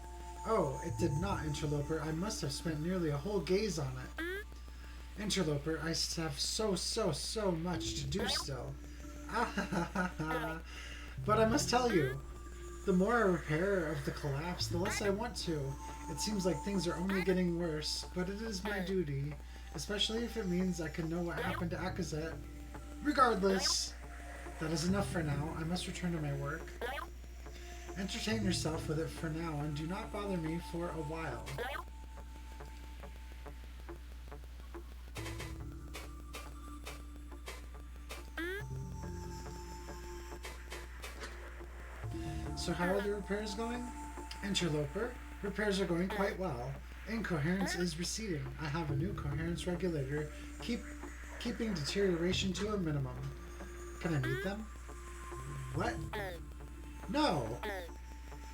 Oh, it did not, Interloper. I must have spent nearly a whole gaze on it. Interloper, I have so much to do still. But I must tell you, the more I repair of the collapse, the less I want to. It seems like things are only getting worse, but it is my duty, especially if it means I can know what happened to Akazet. Regardless, that is enough for now. I must return to my work. Entertain yourself with it for now, and do not bother me for a while. So how are the repairs going? Interloper, repairs are going quite well. Incoherence is receding. I have a new coherence regulator, keeping deterioration to a minimum. Can I meet them? What? No!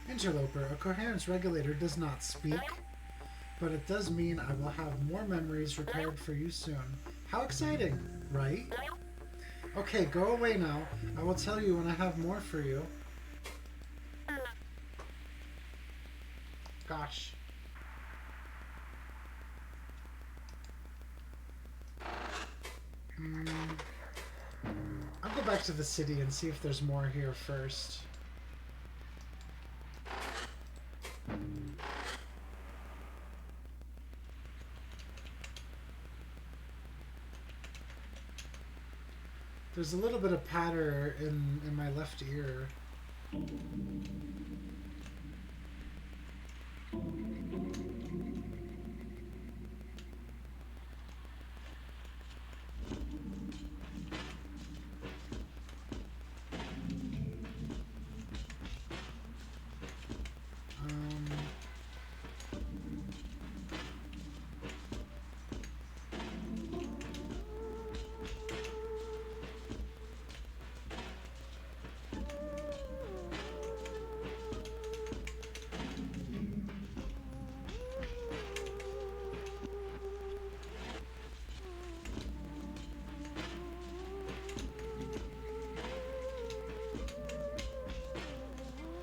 Interloper, a coherence regulator does not speak, but it does mean I will have more memories repaired for you soon. How exciting, right? Okay, go away now. I will tell you when I have more for you. Gosh. I'll go back to the city and see if there's more here first. There's a little bit of patter in my left ear.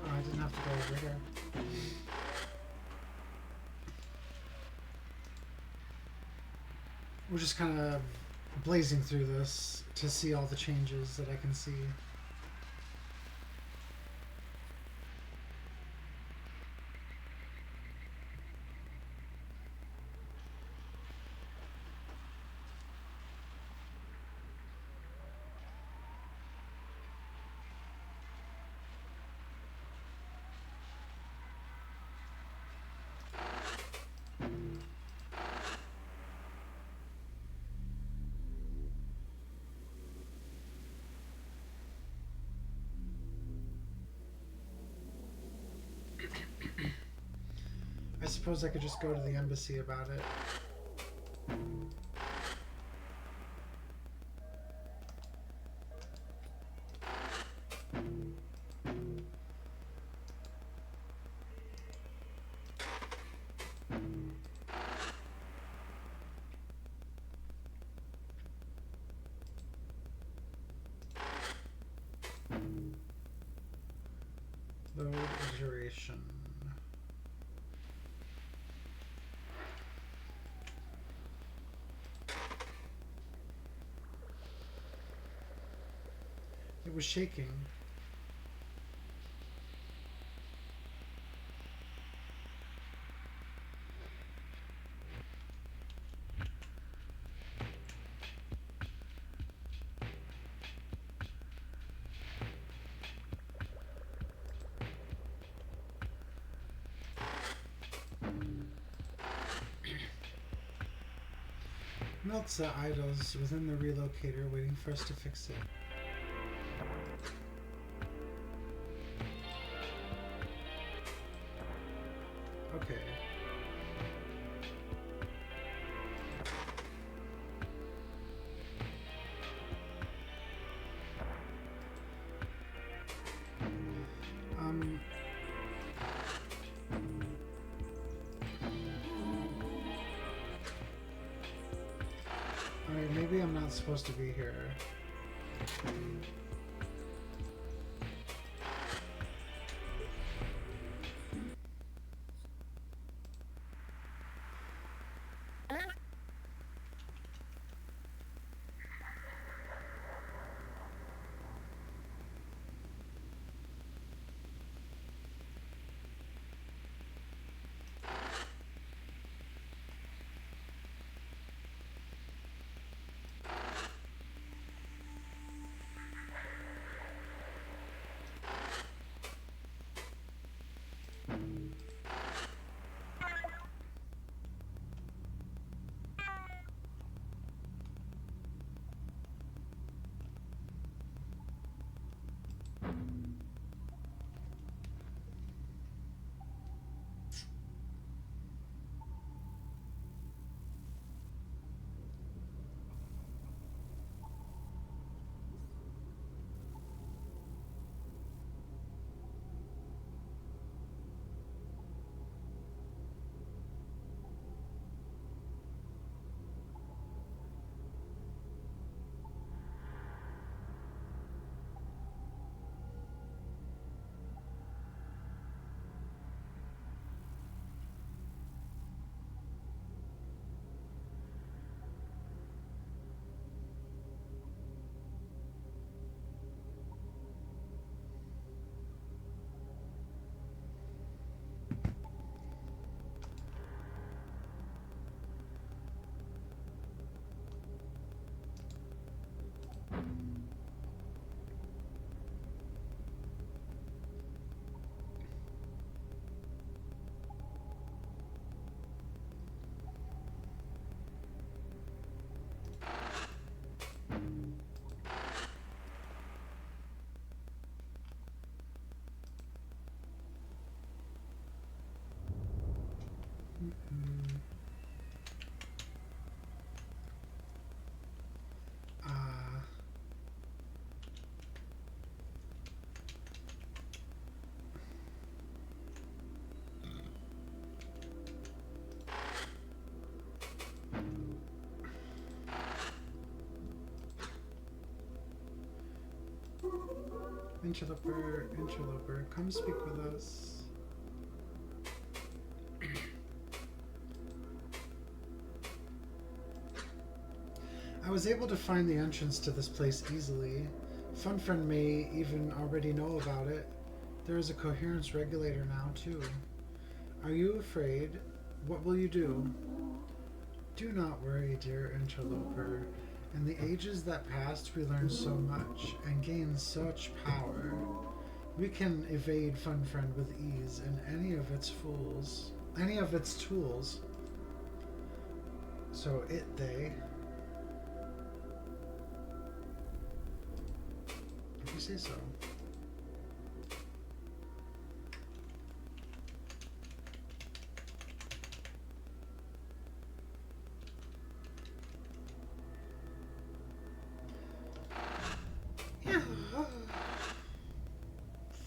I didn't have to go over here. We're just kind of blazing through this to see all the changes that I can see. I suppose I could just go to the embassy about it. Load iteration. It was shaking. Melt's idles within the relocator waiting for us to fix it. Okay. Alright, maybe I'm not supposed to be here. Interloper, interloper, come speak with us. I was able to find the entrance to this place easily. Funfriend may even already know about it. There is a coherence regulator now, too. Are you afraid? What will you do? Do not worry, dear interloper. In the ages that passed, we learned so much and gained such power. We can evade Funfriend with ease in any of its tools. So they. If you say so.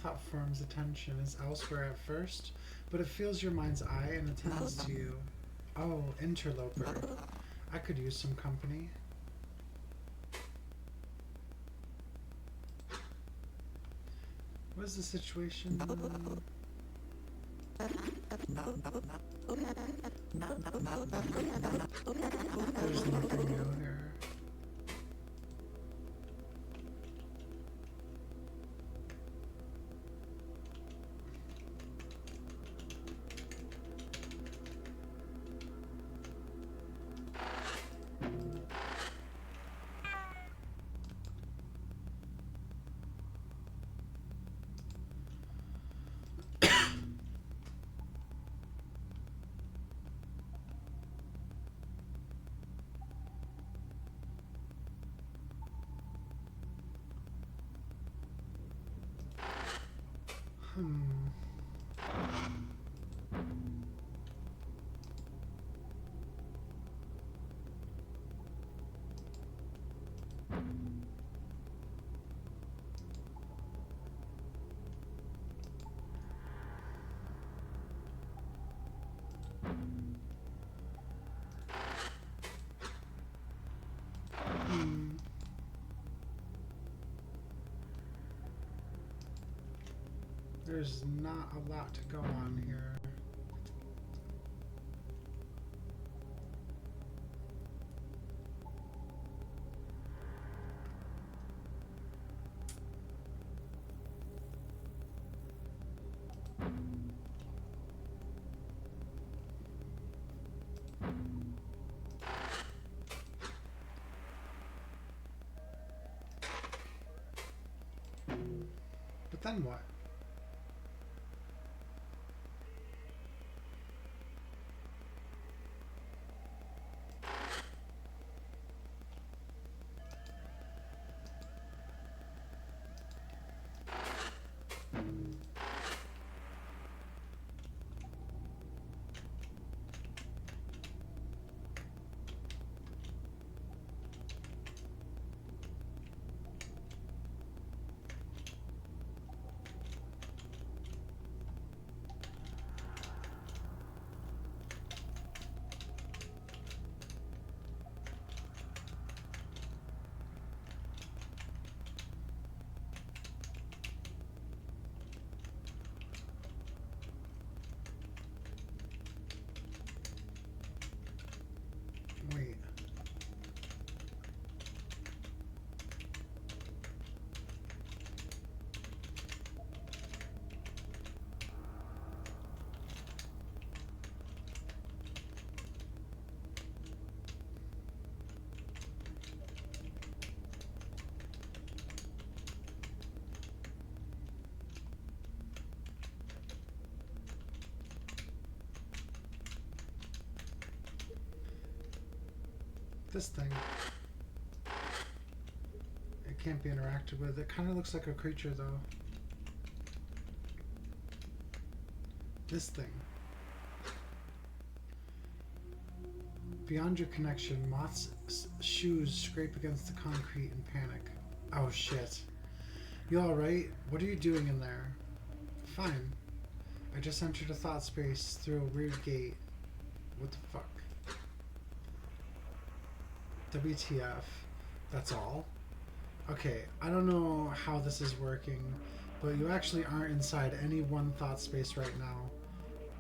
thought form's attention is elsewhere at first, but it feels your mind's eye and attends to you. Oh, interloper. I could use some company. What is the situation? There's nothing new here. There's not a lot to go on here. But then what? Wait. This thing. It can't be interacted with. It kind of looks like a creature, though. This thing. Beyond your connection, Moth's shoes scrape against the concrete in panic. Oh shit. You alright? What are you doing in there? Fine. I just entered a thought space through a weird gate. What the fuck? WTF. That's all? Okay, I don't know how this is working, but you actually aren't inside any one thought space right now.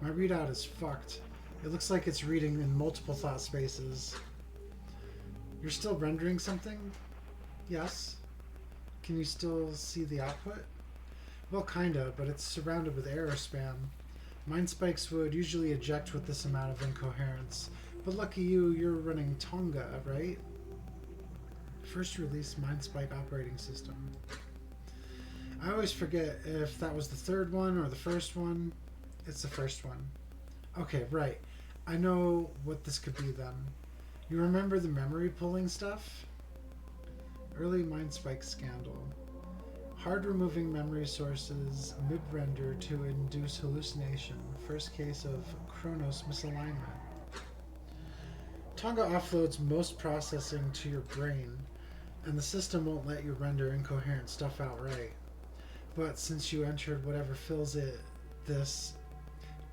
My readout is fucked. It looks like it's reading in multiple thought spaces. You're still rendering something? Yes. Can you still see the output? Well, kinda, but it's surrounded with error spam. Mind spikes would usually eject with this amount of incoherence. But lucky you, you're running Tonga, right? First release MindSpike operating system. I always forget if that was the third one or the first one. It's the first one. Okay, right. I know what this could be then. You remember the memory pulling stuff? Early MindSpike scandal. Hard removing memory sources mid-render to induce hallucination. First case of Chronos misalignment. Tonga offloads most processing to your brain, and the system won't let you render incoherent stuff outright. But since you entered whatever fills it, this.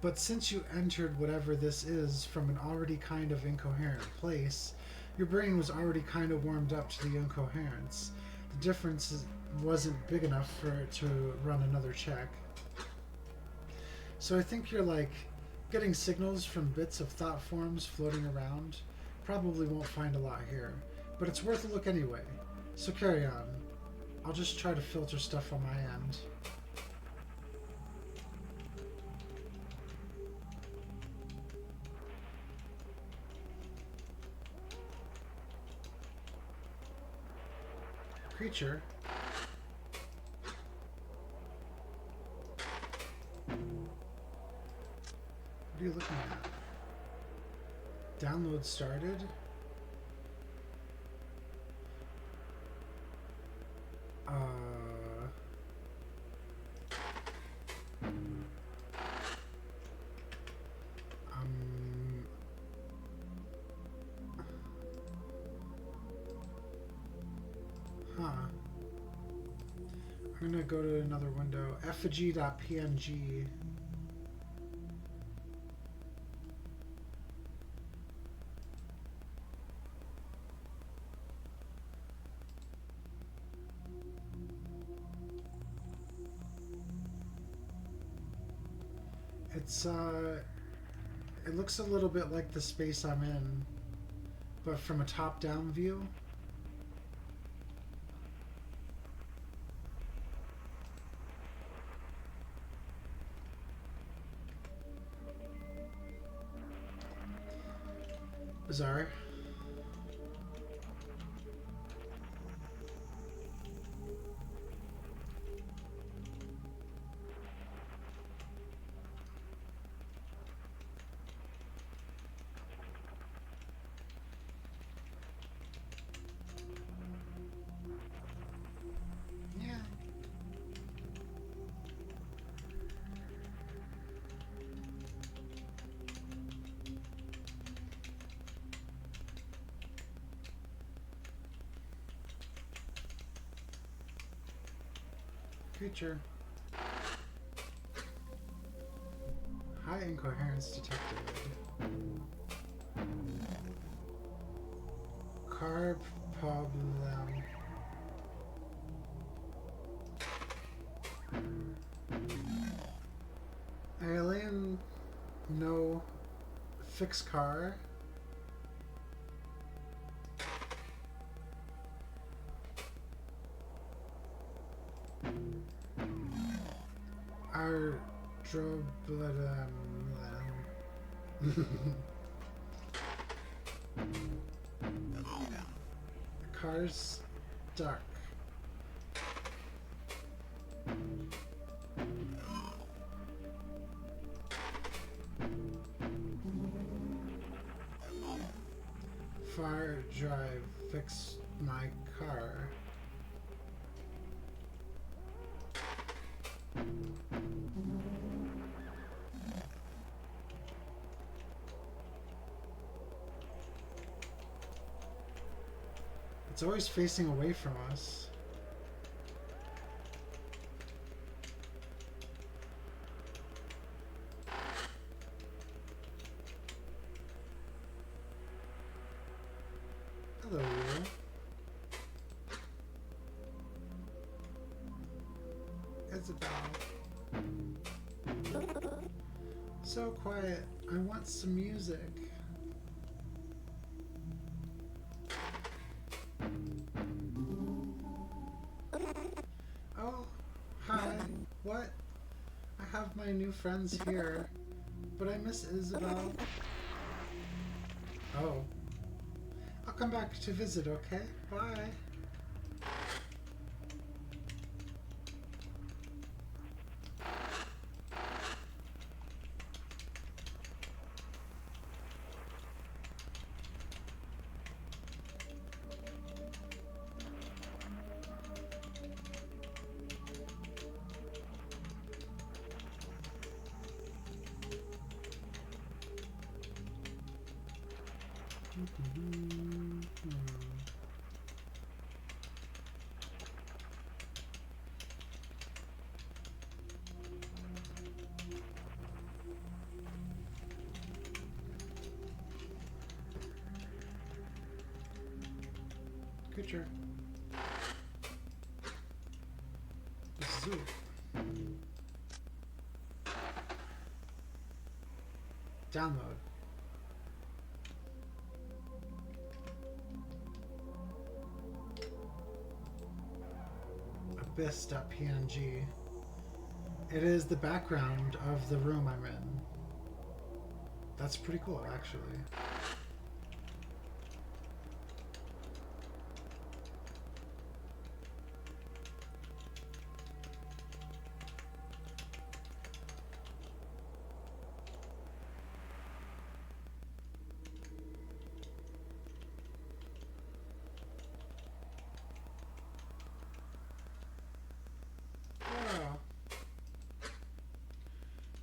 But since you entered whatever this is from an already kind of incoherent place, your brain was already kind of warmed up to the incoherence. The difference wasn't big enough for it to run another check. So I think you're like getting signals from bits of thought forms floating around. Probably won't find a lot here, but it's worth a look anyway. So carry on. I'll just try to filter stuff on my end. Creature. What are you looking at? Download started? Huh. I'm gonna go to another window. Effigy.png. It's it looks a little bit like the space I'm in, but from a top-down view. Bizarre. Yeah. Creature. High incoherence detected. Carb problem. Alien. No. Fix car. Our Car's stuck. Fire drive, fix my car. It's always facing away from us. Hello. Isabel. So quiet. I want some music. Oh, hi. What? I have my new friends here, but I miss Isabel. Oh. I'll come back to visit, okay? Bye. future. Zoo. Download. Abyss.png. It is the background of the room I'm in. That's pretty cool, actually.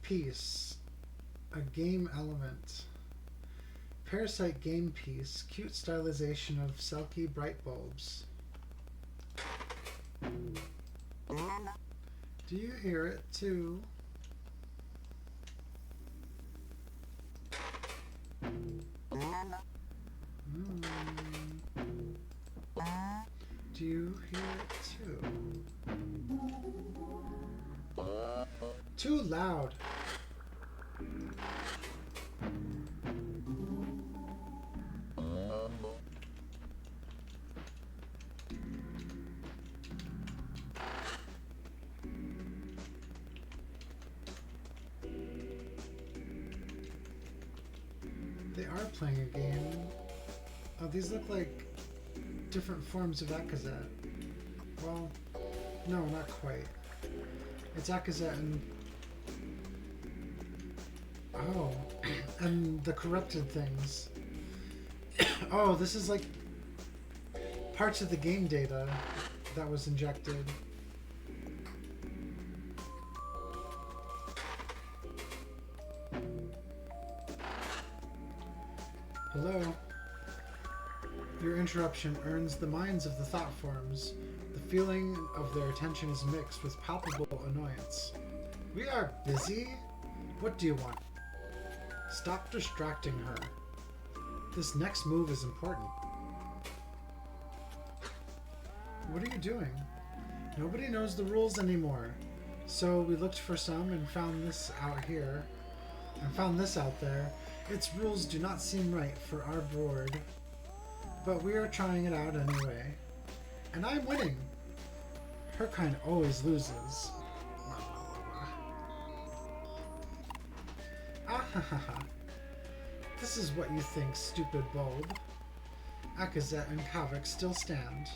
Piece. A game element. Parasite game piece. Cute stylization of Selkie bright bulbs. Do you hear it too? Do you hear it too? Too loud. They are playing a game. Oh, these look like different forms of Akazet. Well, no, not quite. It's Akazet and... Oh, and the corrupted things. Oh, this is like parts of the game data that was injected. Hello. Your interruption earns the minds of the thought forms. The feeling of their attention is mixed with palpable annoyance. We are busy? What do you want? Stop distracting her. This next move is important. What are you doing? Nobody knows the rules anymore. So we looked for some and found this out here. And found this out there. Its rules do not seem right for our board. But we are trying it out anyway. And I'm winning. Her kind always loses. Ah ha ha ha. This is what you think, stupid bulb. Akazet and Kavik still stand.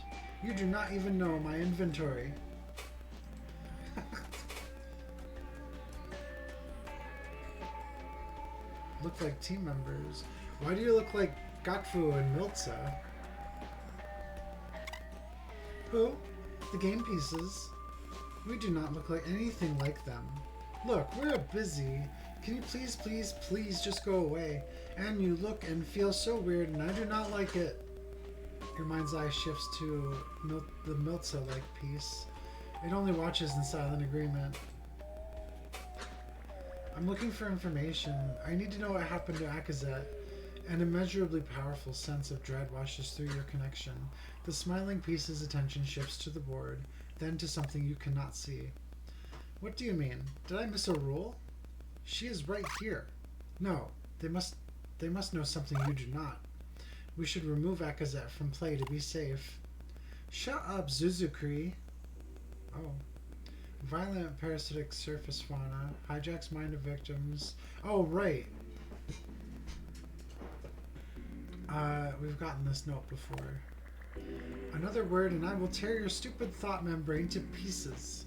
You do not even know my inventory. Look like team members. Why do you look like Gakfu and Miltza? Who? The game pieces. We do not look like anything like them. Look, we're busy. Can you please just go away? And you look and feel so weird and I do not like it. Your mind's eye shifts to the Miltza-like piece. It only watches in silent agreement. I'm looking for information. I need to know what happened to Akazet. An immeasurably powerful sense of dread washes through your connection. The smiling piece's attention shifts to the board, then to something you cannot see. What do you mean? Did I miss a rule? She is right here. No, they must know something you do not. We should remove Akazet from play to be safe. Shut up, Zuzukri. Oh. Violent parasitic surface fauna. Hijacks mind of victims. Oh, right. We've gotten this note before. Another word and I will tear your stupid thought membrane to pieces.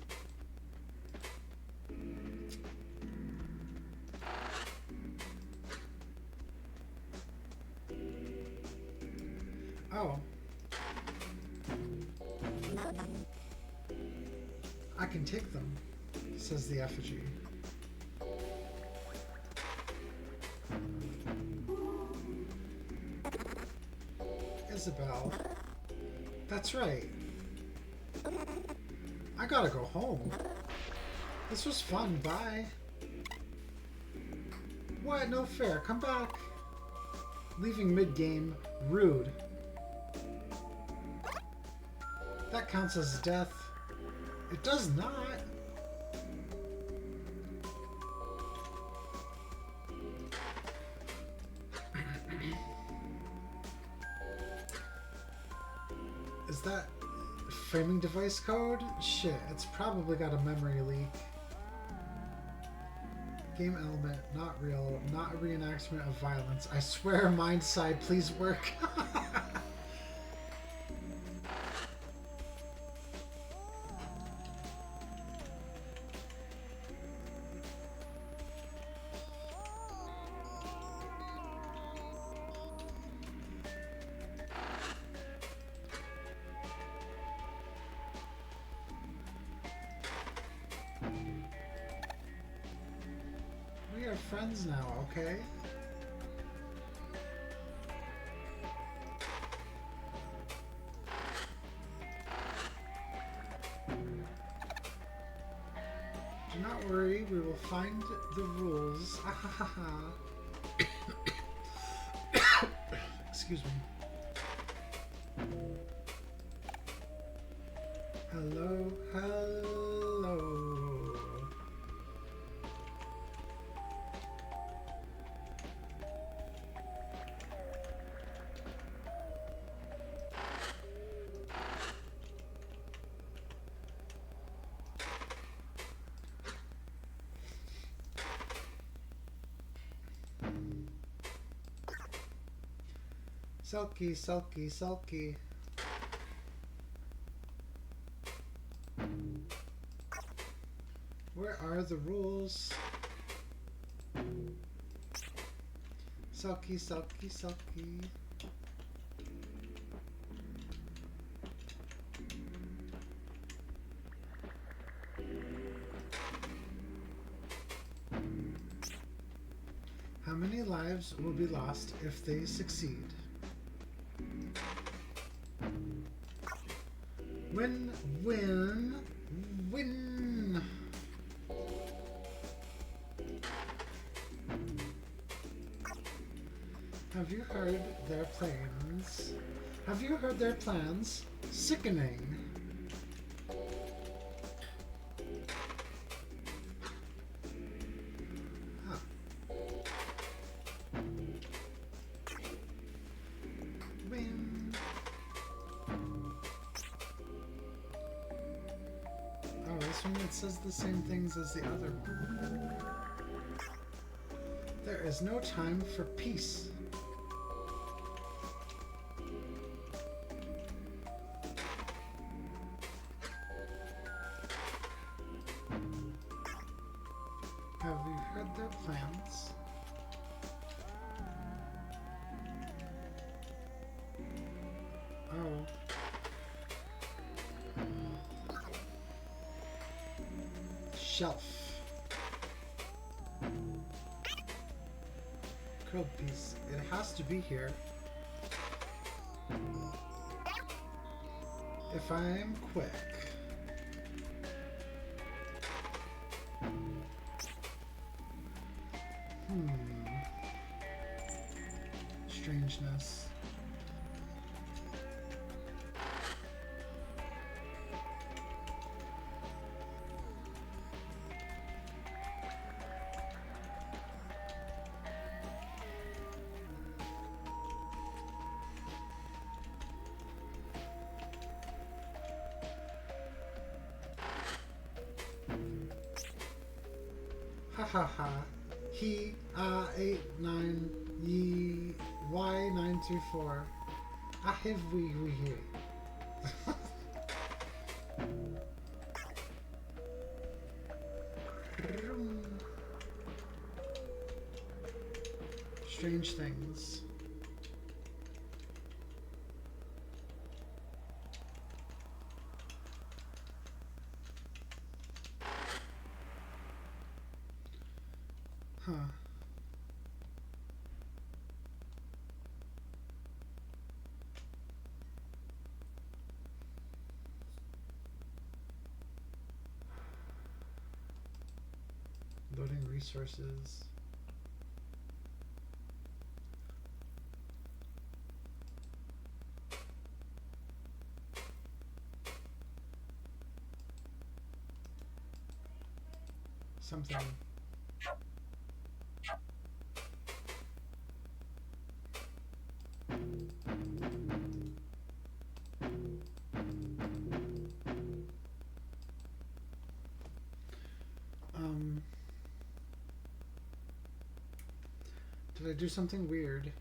Oh. I can take them, says the effigy. Isabel. That's right. I gotta go home. This was fun, bye. What? No fair. Come back. Leaving mid-game. Rude. That counts as death. It does not. Is that framing device code? Shit, it's probably got a memory leak. Game element, not real, not a reenactment of violence. I swear, mind side, please work. We are friends now, okay? Do not worry, we will find the rules. Excuse me. Hello, hello. Sulky, sulky, sulky. Where are the rules? Sulky, sulky, sulky. How many lives will be lost if they succeed? Win, win, win. Have you heard their plans? Have you heard their plans? Sickening. Huh. Win. Oh, this one it says the same things as the other one. There is no time for peace. Have you heard their plans? Oh. Shelf. Curled piece. It has to be here. If I'm quick. Strangeness. Ha ha ha. He, 89, ye, Y924. I have we here. Strange things. Huh. Loading resources. something. Did I do something weird?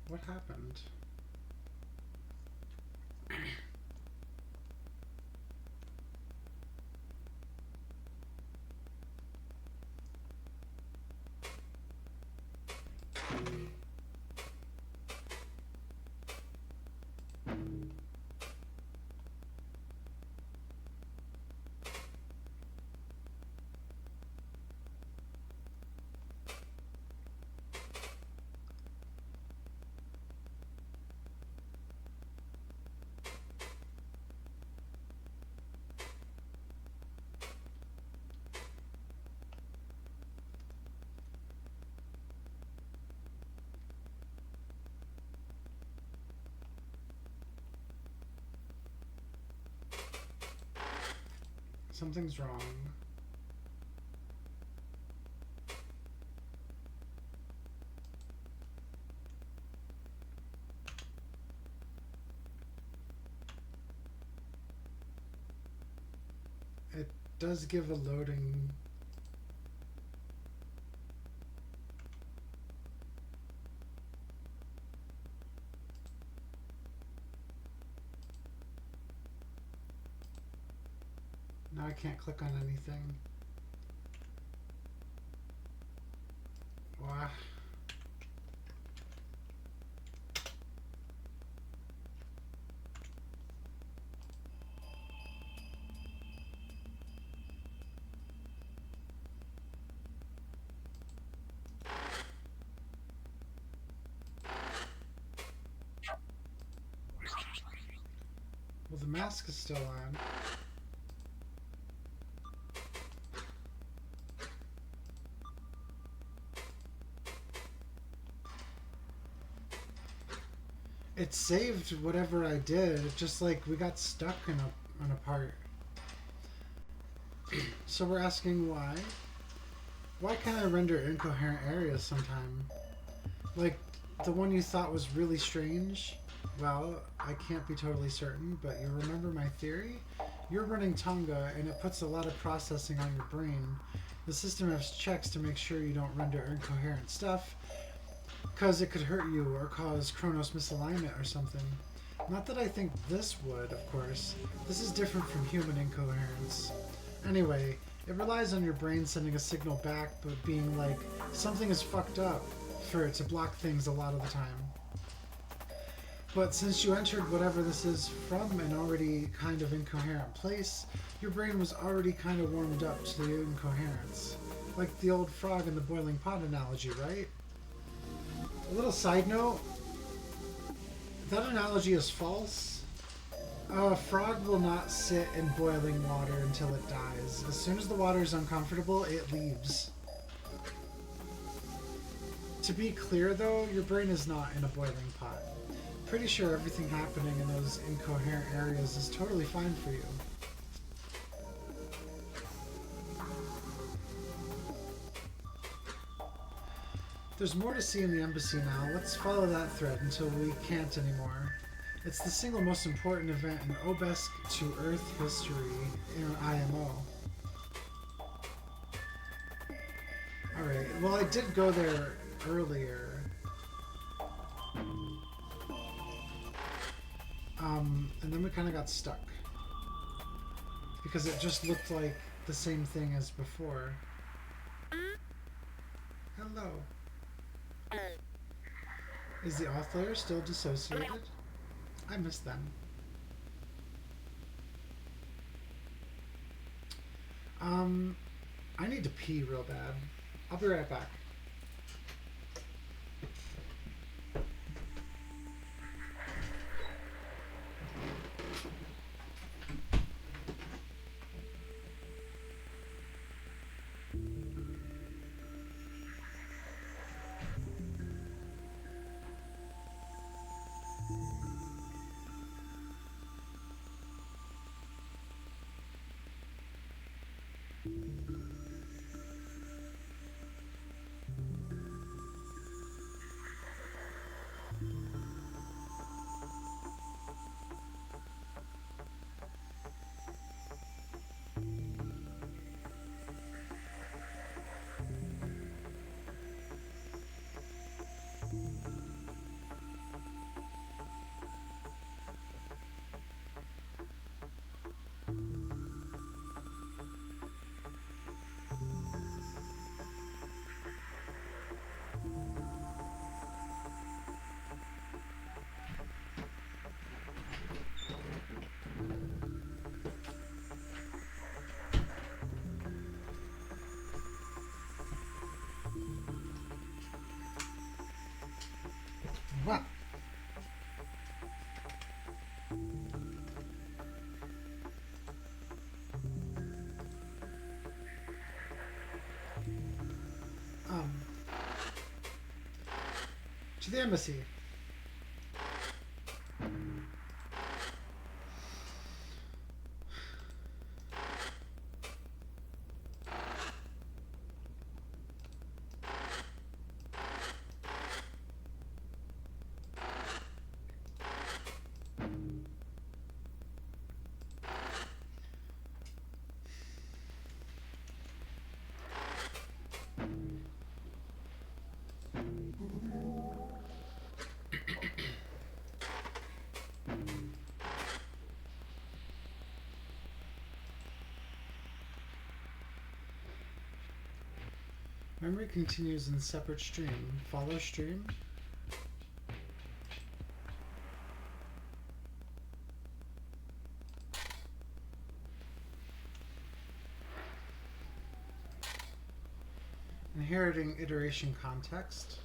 What happened? Something's wrong. It does give a loading. Now I can't click on anything. Wow. Well, the mask is still on. It saved whatever I did. It just like we got stuck in a part. So we're asking why. Why can't I render incoherent areas sometime? Like the one you thought was really strange? Well, I can't be totally certain, but you remember my theory? You're running Tonga and it puts a lot of processing on your brain. The system has checks to make sure you don't render incoherent stuff, because it could hurt you or cause Chronos misalignment or something. Not that I think this would, of course. This is different from human incoherence. Anyway, it relies on your brain sending a signal back, but being like, something is fucked up, for it to block things a lot of the time. But since you entered whatever this is from an already kind of incoherent place, your brain was already kind of warmed up to the incoherence. Like the old frog in the boiling pot analogy, right? A little side note, that analogy is false. A frog will not sit in boiling water until it dies. As soon as the water is uncomfortable, it leaves. To be clear though, your brain is not in a boiling pot. Pretty sure everything happening in those incoherent areas is totally fine for you. There's more to see in the embassy now. Let's follow that thread until we can't anymore. It's the single most important event in Obesk to Earth history in IMO. Alright, well I did go there earlier. And then we kind of got stuck. Because it just looked like the same thing as before. Hello. Is the auth layer still dissociated? I miss them. I need to pee real bad. I'll be right back. Wow. To the embassy. Memory continues in separate stream. Follow stream. Inheriting iteration context.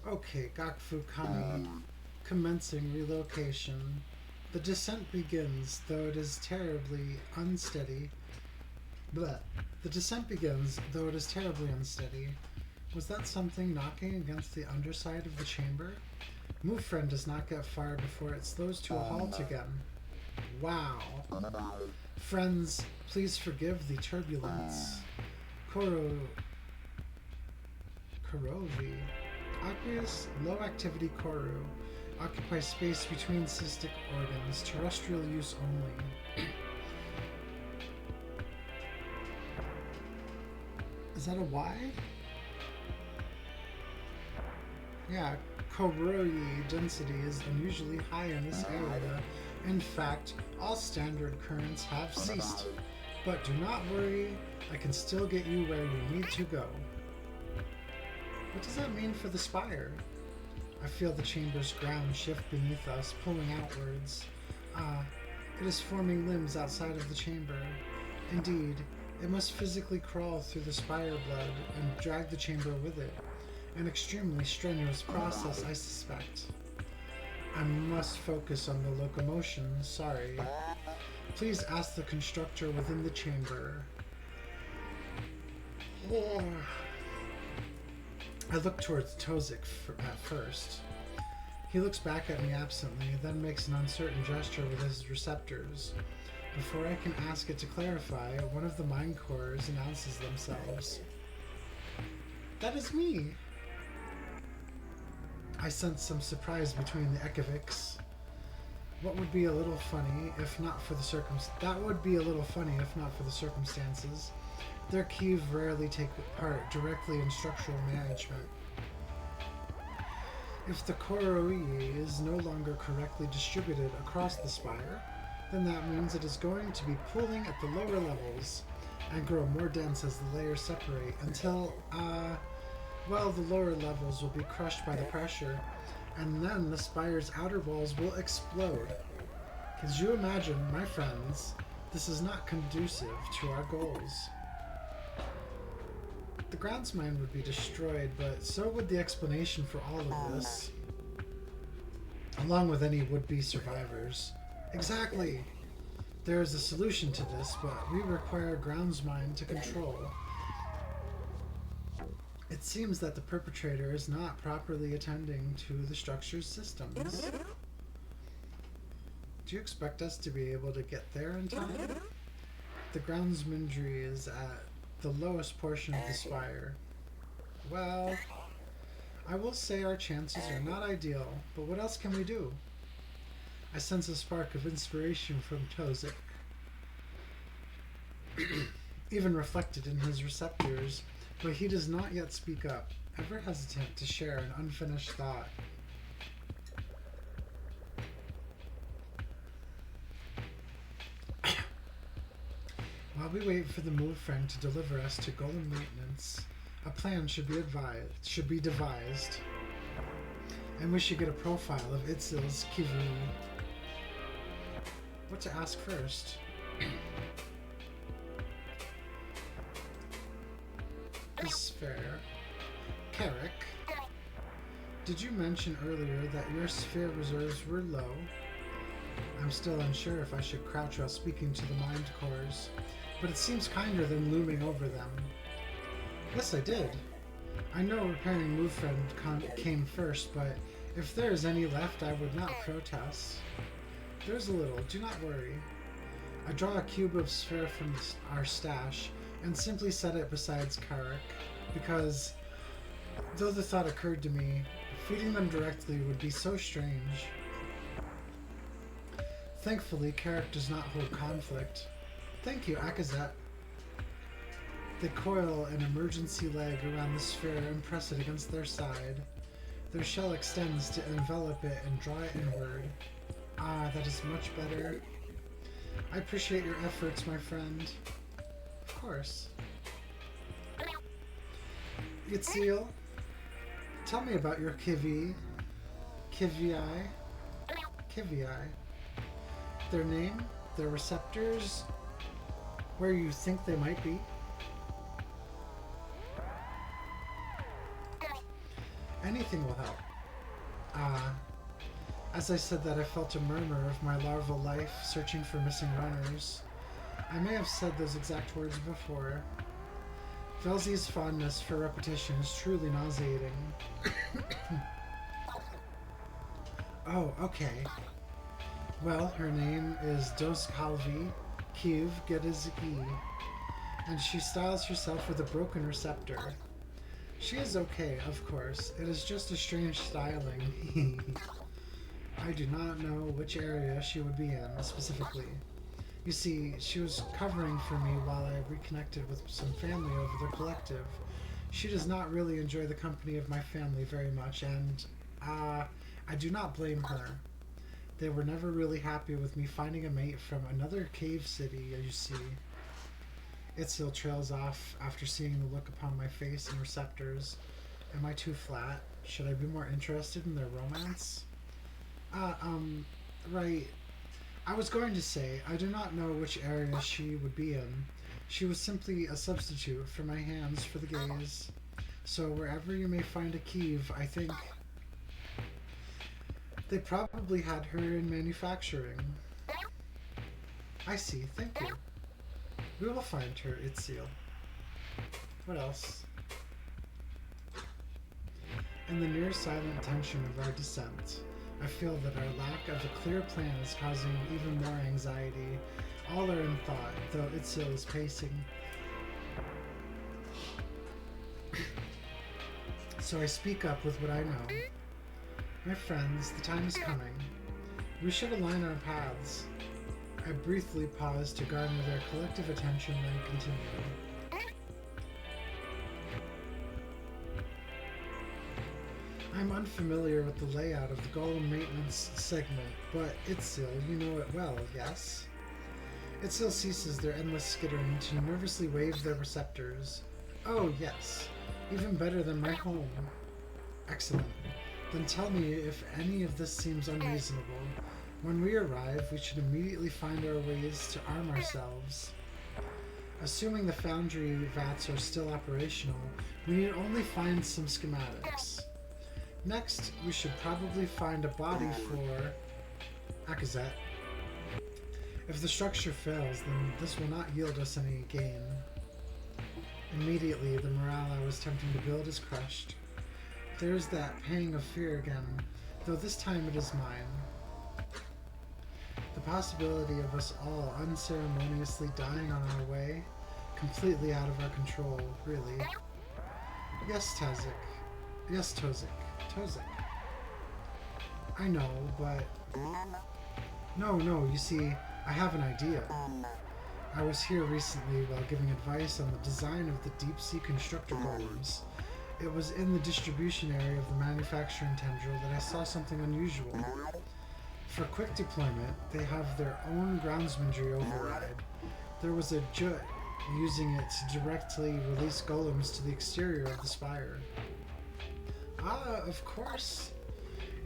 Okay, Gakfu Kami. Commencing relocation. The descent begins, though it is terribly unsteady. Bleh. The descent begins, though it is terribly unsteady. Was that something knocking against the underside of the chamber? Move friend does not get far before it slows to a halt again. Wow. Friends, please forgive the turbulence. Corrovi. Aqueous, low activity Corru. Occupies space between cystic organs. Terrestrial use only. Is that a Y? Yeah, Corroyi density is unusually high in this area. In fact, all standard currents have ceased. But do not worry, I can still get you where you need to go. What does that mean for the spire? I feel the chamber's ground shift beneath us, pulling outwards. Ah, it is forming limbs outside of the chamber. Indeed, it must physically crawl through the spire blood and drag the chamber with it. An extremely strenuous process, I suspect. I must focus on the locomotion, sorry. Please ask the constructor within the chamber. I look towards Tozik at first. He looks back at me absently, then makes an uncertain gesture with his receptors. Before I can ask it to clarify, one of the mind cores announces themselves. That is me! I sense some surprise between the Ekovics. What would be a little funny if not for the That would be a little funny if not for the circumstances. Their Kiev rarely take part directly in structural management. If the Koroi is no longer correctly distributed across the spire, then that means it is going to be pooling at the lower levels and grow more dense as the layers separate until, Well, the lower levels will be crushed by the pressure, and then the spire's outer walls will explode. Could you imagine, my friends? This is not conducive to our goals. The grounds mine would be destroyed, but so would the explanation for all of this, along with any would-be survivors. Exactly! There is a solution to this, but we require a grounds mine to control. It seems that the perpetrator is not properly attending to the structure's systems. Do you expect us to be able to get there in time? The groundsmanry is at the lowest portion of the spire. Well, I will say our chances are not ideal, but what else can we do? I sense a spark of inspiration from Tozik, even reflected in his receptors, but he does not yet speak up, ever hesitant to share an unfinished thought. While we wait for the move friend to deliver us to golem maintenance, a plan should be devised, and we should get a profile of Itzil's Kivu. What to ask first? The sphere. Carrick, did you mention earlier that your sphere reserves were low? I'm still unsure if I should crouch while speaking to the mind cores, but it seems kinder than looming over them. Yes, I did. I know repairing Move Friend came first, but if there is any left, I would not protest. There's a little, do not worry. I draw a cube of sphere from our stash and simply set it beside Carrick, because, though the thought occurred to me, feeding them directly would be so strange. Thankfully, Carrick does not hold conflict. Thank you, Akazet. They coil an emergency leg around the sphere and press it against their side. Their shell extends to envelop it and draw it inward. Ah, that is much better. I appreciate your efforts, my friend. Of course. Itziel, tell me about your Kivii. Kivii? Their name, their receptors, where you think they might be. Anything will help. As I said that, I felt a murmur of my larval life searching for missing runners. I may have said those exact words before. Velzi's fondness for repetition is truly nauseating. Oh, okay. Well, her name is Doskalvi Kiv Gedizgi, and she styles herself with a broken receptor. She is okay, of course. It is just a strange styling. I do not know which area she would be in, specifically. You see, she was covering for me while I reconnected with some family over the collective. She does not really enjoy the company of my family very much, and, I do not blame her. They were never really happy with me finding a mate from another cave city, you see. Itziel trails off after seeing the look upon my face and receptors. Am I too flat? Should I be more interested in their romance? Right. I was going to say, I do not know which area she would be in. She was simply a substitute for my hands for the gaze. So wherever you may find a Kiev, I think they probably had her in manufacturing. I see, thank you. We will find her, Itziel. What else? In the near silent tension of our descent, I feel that our lack of a clear plan is causing even more anxiety. All are in thought, though Itziel is pacing. So I speak up with what I know. My friends, the time is coming. We should align our paths. I briefly pause to garner their collective attention, then continue. I'm unfamiliar with the layout of the golem maintenance segment, but Itziel, you know it well, yes? Itziel ceases their endless skittering to nervously wave their receptors. Oh, yes. Even better than my home. Excellent. Then tell me if any of this seems unreasonable. When we arrive, we should immediately find our ways to arm ourselves. Assuming the foundry vats are still operational, we need only find some schematics. Next, we should probably find a body for Akazet. If the structure fails, then this will not yield us any gain. Immediately, the morale I was attempting to build is crushed. There's that pang of fear again, though this time it is mine. The possibility of us all unceremoniously dying on our way, completely out of our control, really. Yes, Tazik. Yes, Tozik. Tozik. I know, but... No, you see, I have an idea. I was here recently while giving advice on the design of the deep-sea constructor golems. It was in the distribution area of the manufacturing tendril that I saw something unusual. For quick deployment, they have their own groundsmanry override. There was a Jut using it to directly release golems to the exterior of the spire. Ah, of course.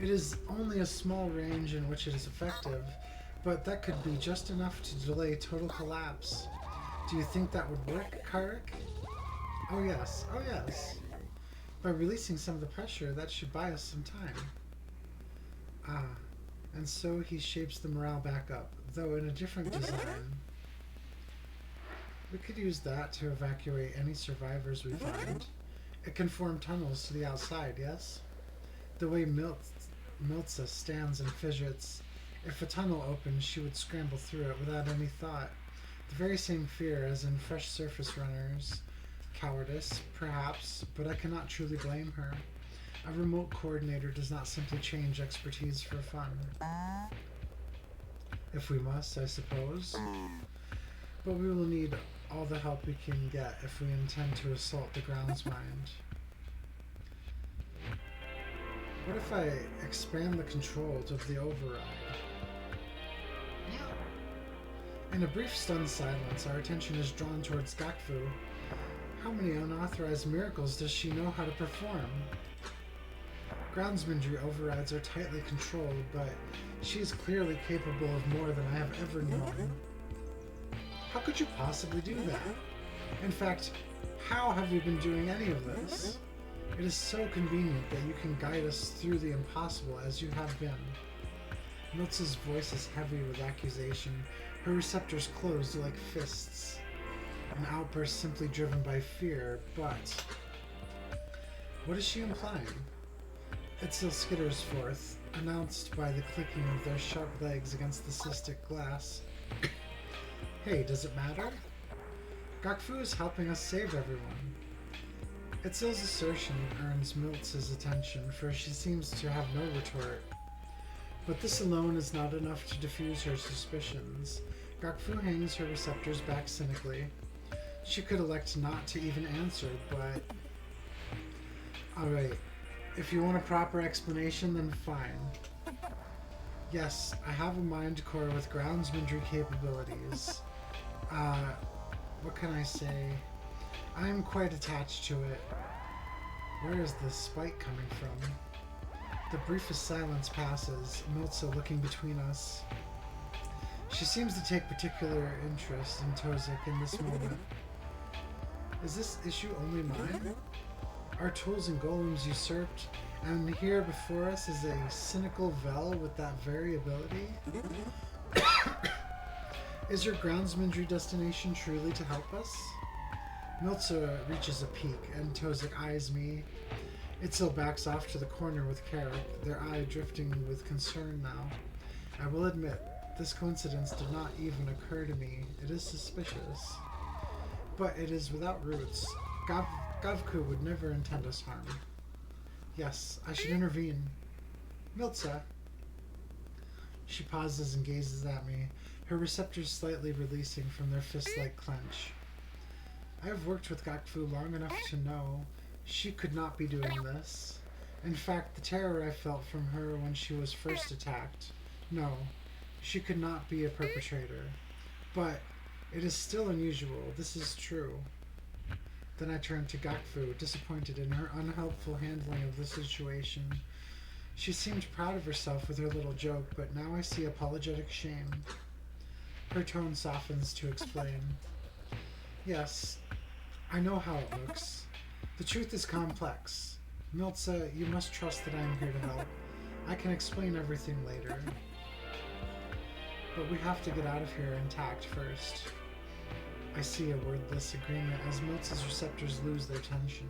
It is only a small range in which it is effective, but that could be just enough to delay total collapse. Do you think that would work, Karik? Oh yes. By releasing some of the pressure, that should buy us some time. Ah, and so he shapes the morale back up, though in a different design. We could use that to evacuate any survivors we find. It can form tunnels to the outside, yes? The way Miltza stands and fidgets, if a tunnel opens, she would scramble through it without any thought. The very same fear as in fresh surface runners. Cowardice, perhaps, but I cannot truly blame her. A remote coordinator does not simply change expertise for fun. If we must, I suppose. But we will need all the help we can get if we intend to assault the grounds mind. What if I expand the controls of the override? In a brief stunned silence, our attention is drawn towards Gakfu. How many unauthorized miracles does she know how to perform? Groundsmanry overrides are tightly controlled, but she is clearly capable of more than I have ever known. How could you possibly do that? In fact, how have we been doing any of this? It is so convenient that you can guide us through the impossible as you have been. Miltza's voice is heavy with accusation, her receptors closed like fists. An outburst simply driven by fear, but... What is she implying? Itzel skitters forth, announced by the clicking of their sharp legs against the cystic glass. Hey, does it matter? Gakfu is helping us save everyone. Itzel's assertion earns Miltza's attention, for she seems to have no retort. But this alone is not enough to diffuse her suspicions. Gakfu hangs her receptors back cynically. She could elect not to even answer, but... Alright, if you want a proper explanation, then fine. Yes, I have a mind core with groundsmanry capabilities. What can I say? I am quite attached to it. Where is this spite coming from? The briefest silence passes, Miltza looking between us. She seems to take particular interest in Tozik in this moment. Is this issue only mine? Our tools and golems usurped, and here before us is a cynical Vel with that very ability? Is your groundsmanry destination truly to help us? Miltza reaches a peak, and Tozik eyes me. Itzel backs off to the corner with Carrick, their eye drifting with concern now. I will admit, this coincidence did not even occur to me. It is suspicious. But it is without roots. Gavku would never intend us harm. Yes, I should intervene. Miltza. She pauses and gazes at me, her receptors slightly releasing from their fist-like clench. I have worked with Gakfu long enough to know she could not be doing this. In fact, the terror I felt from her when she was first attacked. No, she could not be a perpetrator. But it is still unusual, this is true. Then I turned to Gakfu, disappointed in her unhelpful handling of the situation. She seemed proud of herself with her little joke, but now I see apologetic shame. Her tone softens to explain. Yes, I know how it looks. The truth is complex. Milza, you must trust that I am here to help. I can explain everything later. But we have to get out of here intact first. I see a wordless agreement as Milza's receptors lose their tension.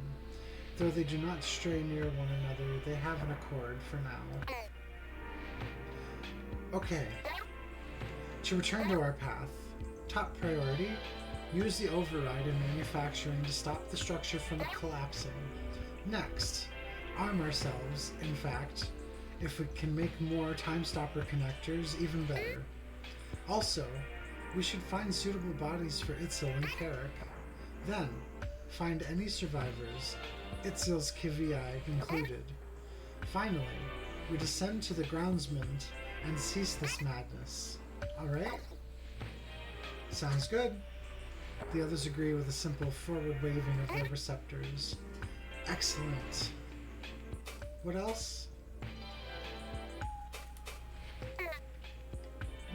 Though they do not stray near one another, they have an accord for now. Okay. To return to our path. Top priority, use the override in manufacturing to stop the structure from collapsing. Next, arm ourselves, in fact. If we can make more time-stopper connectors, even better. Also, we should find suitable bodies for Itzel and Carrick. Then, find any survivors, Itzel's Kivii included. Finally, we descend to the groundsman and cease this madness. Alright? Sounds good. The others agree with a simple forward waving of their receptors. Excellent. What else?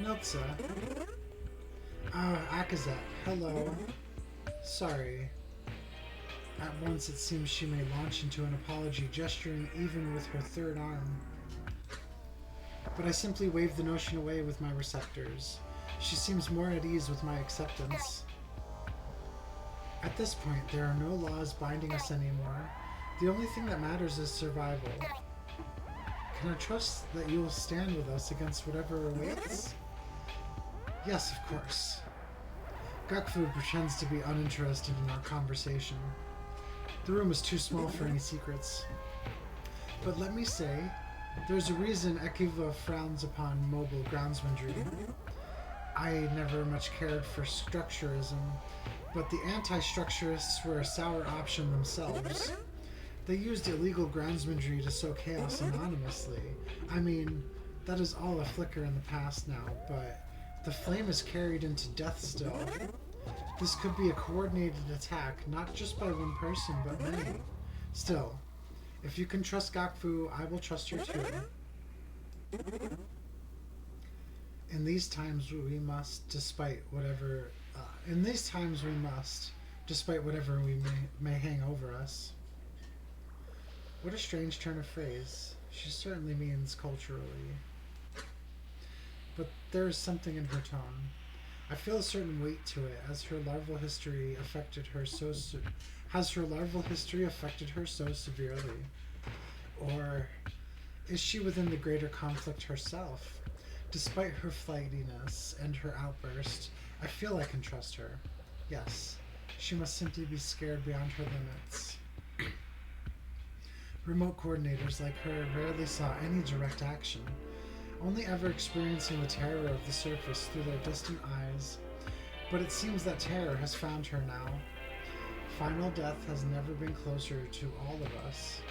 Milza. Akazet. Hello. Sorry. At once it seems she may launch into an apology, gesturing even with her third arm. But I simply wave the notion away with my receptors. She seems more at ease with my acceptance. At this point, there are no laws binding us anymore. The only thing that matters is survival. Can I trust that you will stand with us against whatever awaits? Yes, of course. Gakfu pretends to be uninterested in our conversation. The room is too small for any secrets. But let me say, there's a reason Ekiva frowns upon mobile groundsmanry. I never much cared for structurism, but the anti-structurists were a sour option themselves. They used illegal groundsmanry to sow chaos anonymously. I mean, that is all a flicker in the past now, but the flame is carried into death still. This could be a coordinated attack, not just by one person, but many. Still, if you can trust Gakfu, I will trust her too. In these times we must, despite whatever we may hang over us. What a strange turn of phrase. She certainly means culturally. But there is something in her tone. I feel a certain weight to it, as her larval history affected her so severely? Or is she within the greater conflict herself? Despite her flightiness and her outburst, I feel I can trust her. Yes, she must simply be scared beyond her limits. Remote coordinators like her rarely saw any direct action, only ever experiencing the terror of the surface through their distant eyes. But it seems that terror has found her now. Final death has never been closer to all of us.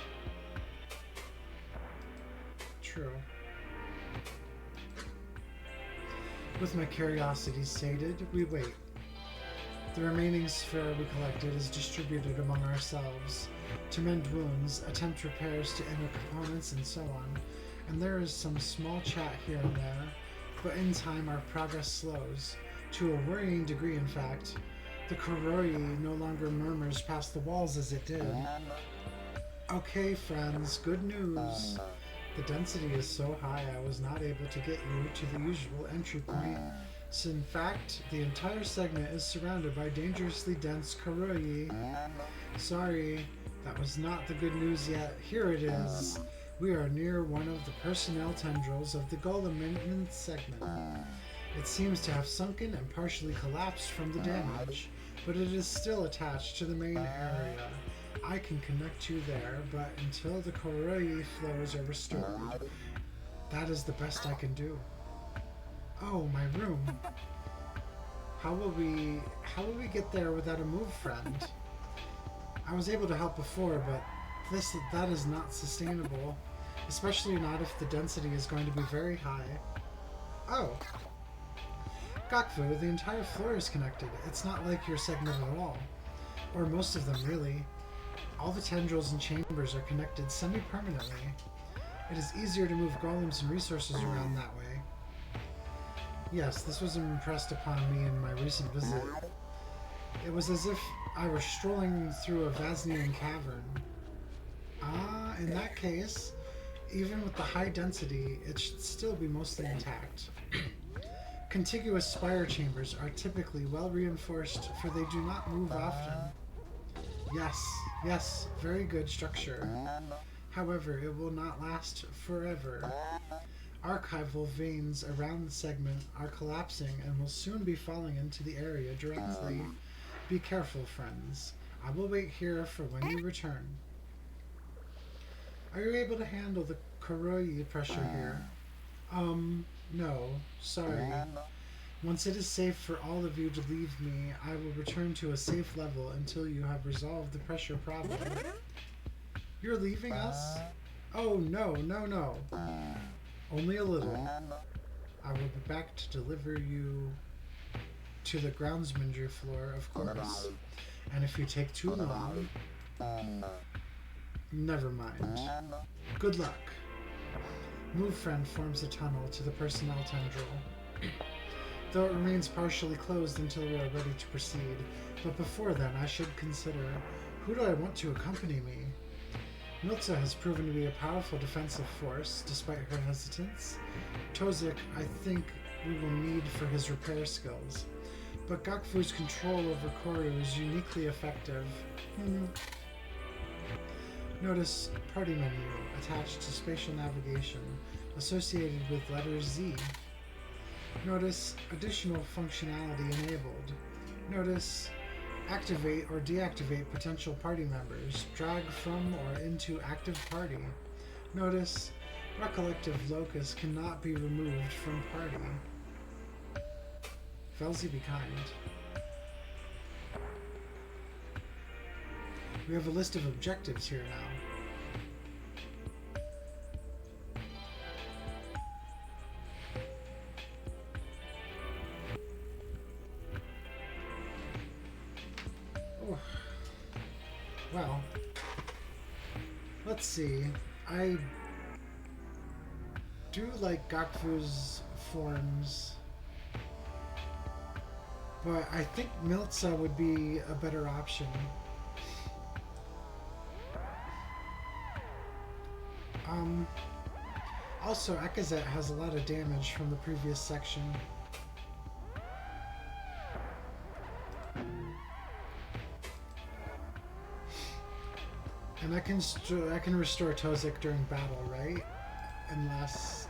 True. With my curiosity sated, we wait. The remaining sphere we collected is distributed among ourselves to mend wounds, attempt repairs to inner components, and so on. And there is some small chat here and there, but in time our progress slows, to a worrying degree in fact. The Corru no longer murmurs past the walls as it did. Okay friends, good news. The density is so high I was not able to get you to the usual entry point. So in fact, the entire segment is surrounded by dangerously dense Corru. Sorry, that was not the good news yet. Here it is. We are near one of the personnel tendrils of the Golem segment. It seems to have sunken and partially collapsed from the damage, but it is still attached to the main area. I can connect you there, but until the Corru flows are restored, that is the best I can do. Oh, my room. How will we get there without a move, friend? I was able to help before, but that is not sustainable, especially not if the density is going to be very high. Oh. Gakfu, the entire floor is connected. It's not like your segment at all. Or most of them, really. All the tendrils and chambers are connected semi-permanently. It is easier to move golems and resources around that way. Yes, this was impressed upon me in my recent visit. It was as if I were strolling through a Vasnian cavern. Ah, in that case, even with the high density, it should still be mostly intact. Contiguous spire chambers are typically well reinforced, for they do not move often. Yes, very good structure. However, it will not last forever. Archival veins around the segment are collapsing and will soon be falling into the area directly. Be careful, friends. I will wait here for when you return. Are you able to handle the Corru pressure here? No. Sorry. Once it is safe for all of you to leave me, I will return to a safe level until you have resolved the pressure problem. You're leaving us? Oh, no. Only a little. I will be back to deliver you to the groundsmanry floor, of course. And if you take too long... Never mind. Good luck. Move Friend forms a tunnel to the personnel tendril. Though it remains partially closed until we are ready to proceed. But before then, I should consider, who do I want to accompany me? Milza has proven to be a powerful defensive force, despite her hesitance. Tozik, I think we will need for his repair skills. But Gakfu's control over Corru is uniquely effective. Notice Party Menu attached to Spatial Navigation, associated with letter Z. Notice Additional Functionality Enabled. Notice Activate or deactivate potential party members. Drag from or into active party. Notice Recollective Locus cannot be removed from party. Felzy, be kind. We have a list of objectives here now. Oh. Well, let's see. I do like Gakfu's forms, but I think Milza would be a better option. Also, Ekazet has a lot of damage from the previous section. And I can restore Tozik during battle, right? Unless...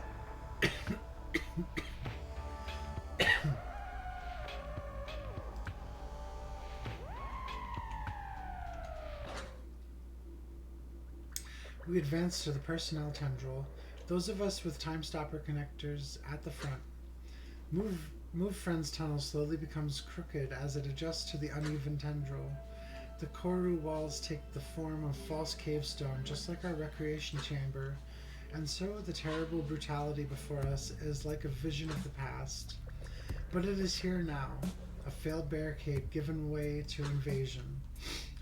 We advance to the personnel tendril. Those of us with time stopper connectors at the front. Move Friend's tunnel slowly becomes crooked as it adjusts to the uneven tendril. The Corru walls take the form of false cavestone, just like our recreation chamber, and so the terrible brutality before us is like a vision of the past. But it is here now, a failed barricade given way to invasion,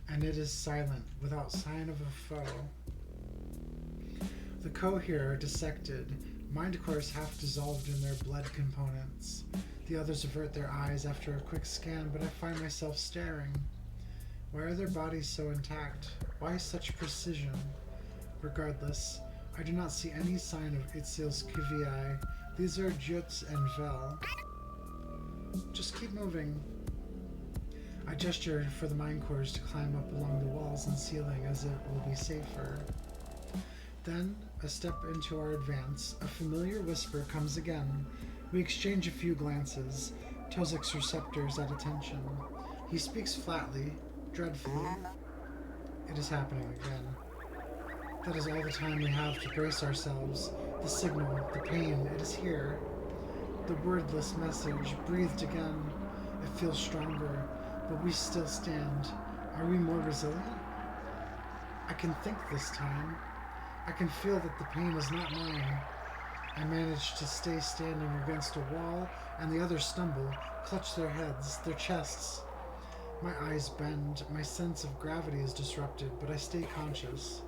and it is silent, without sign of a foe. The Co here are dissected, mind cores half dissolved in their blood components. The others avert their eyes after a quick scan, but I find myself staring. Why are their bodies so intact? Why such precision? Regardless, I do not see any sign of Itzil's Kivii. These are Jutz and Vel. Just keep moving. I gestured for the mine cores to climb up along the walls and ceiling as it will be safer. Then, a step into our advance, a familiar whisper comes again. We exchange a few glances, Tozik's receptors at attention. He speaks flatly, dreadfully. It is happening again. That is all the time we have to brace ourselves. The signal, the pain, it is here. The wordless message, breathed again. It feels stronger, but we still stand. Are we more resilient? I can think this time. I can feel that the pain is not mine. I manage to stay standing against a wall, and the others stumble, clutch their heads, their chests. My eyes bend, my sense of gravity is disrupted, but I stay conscious.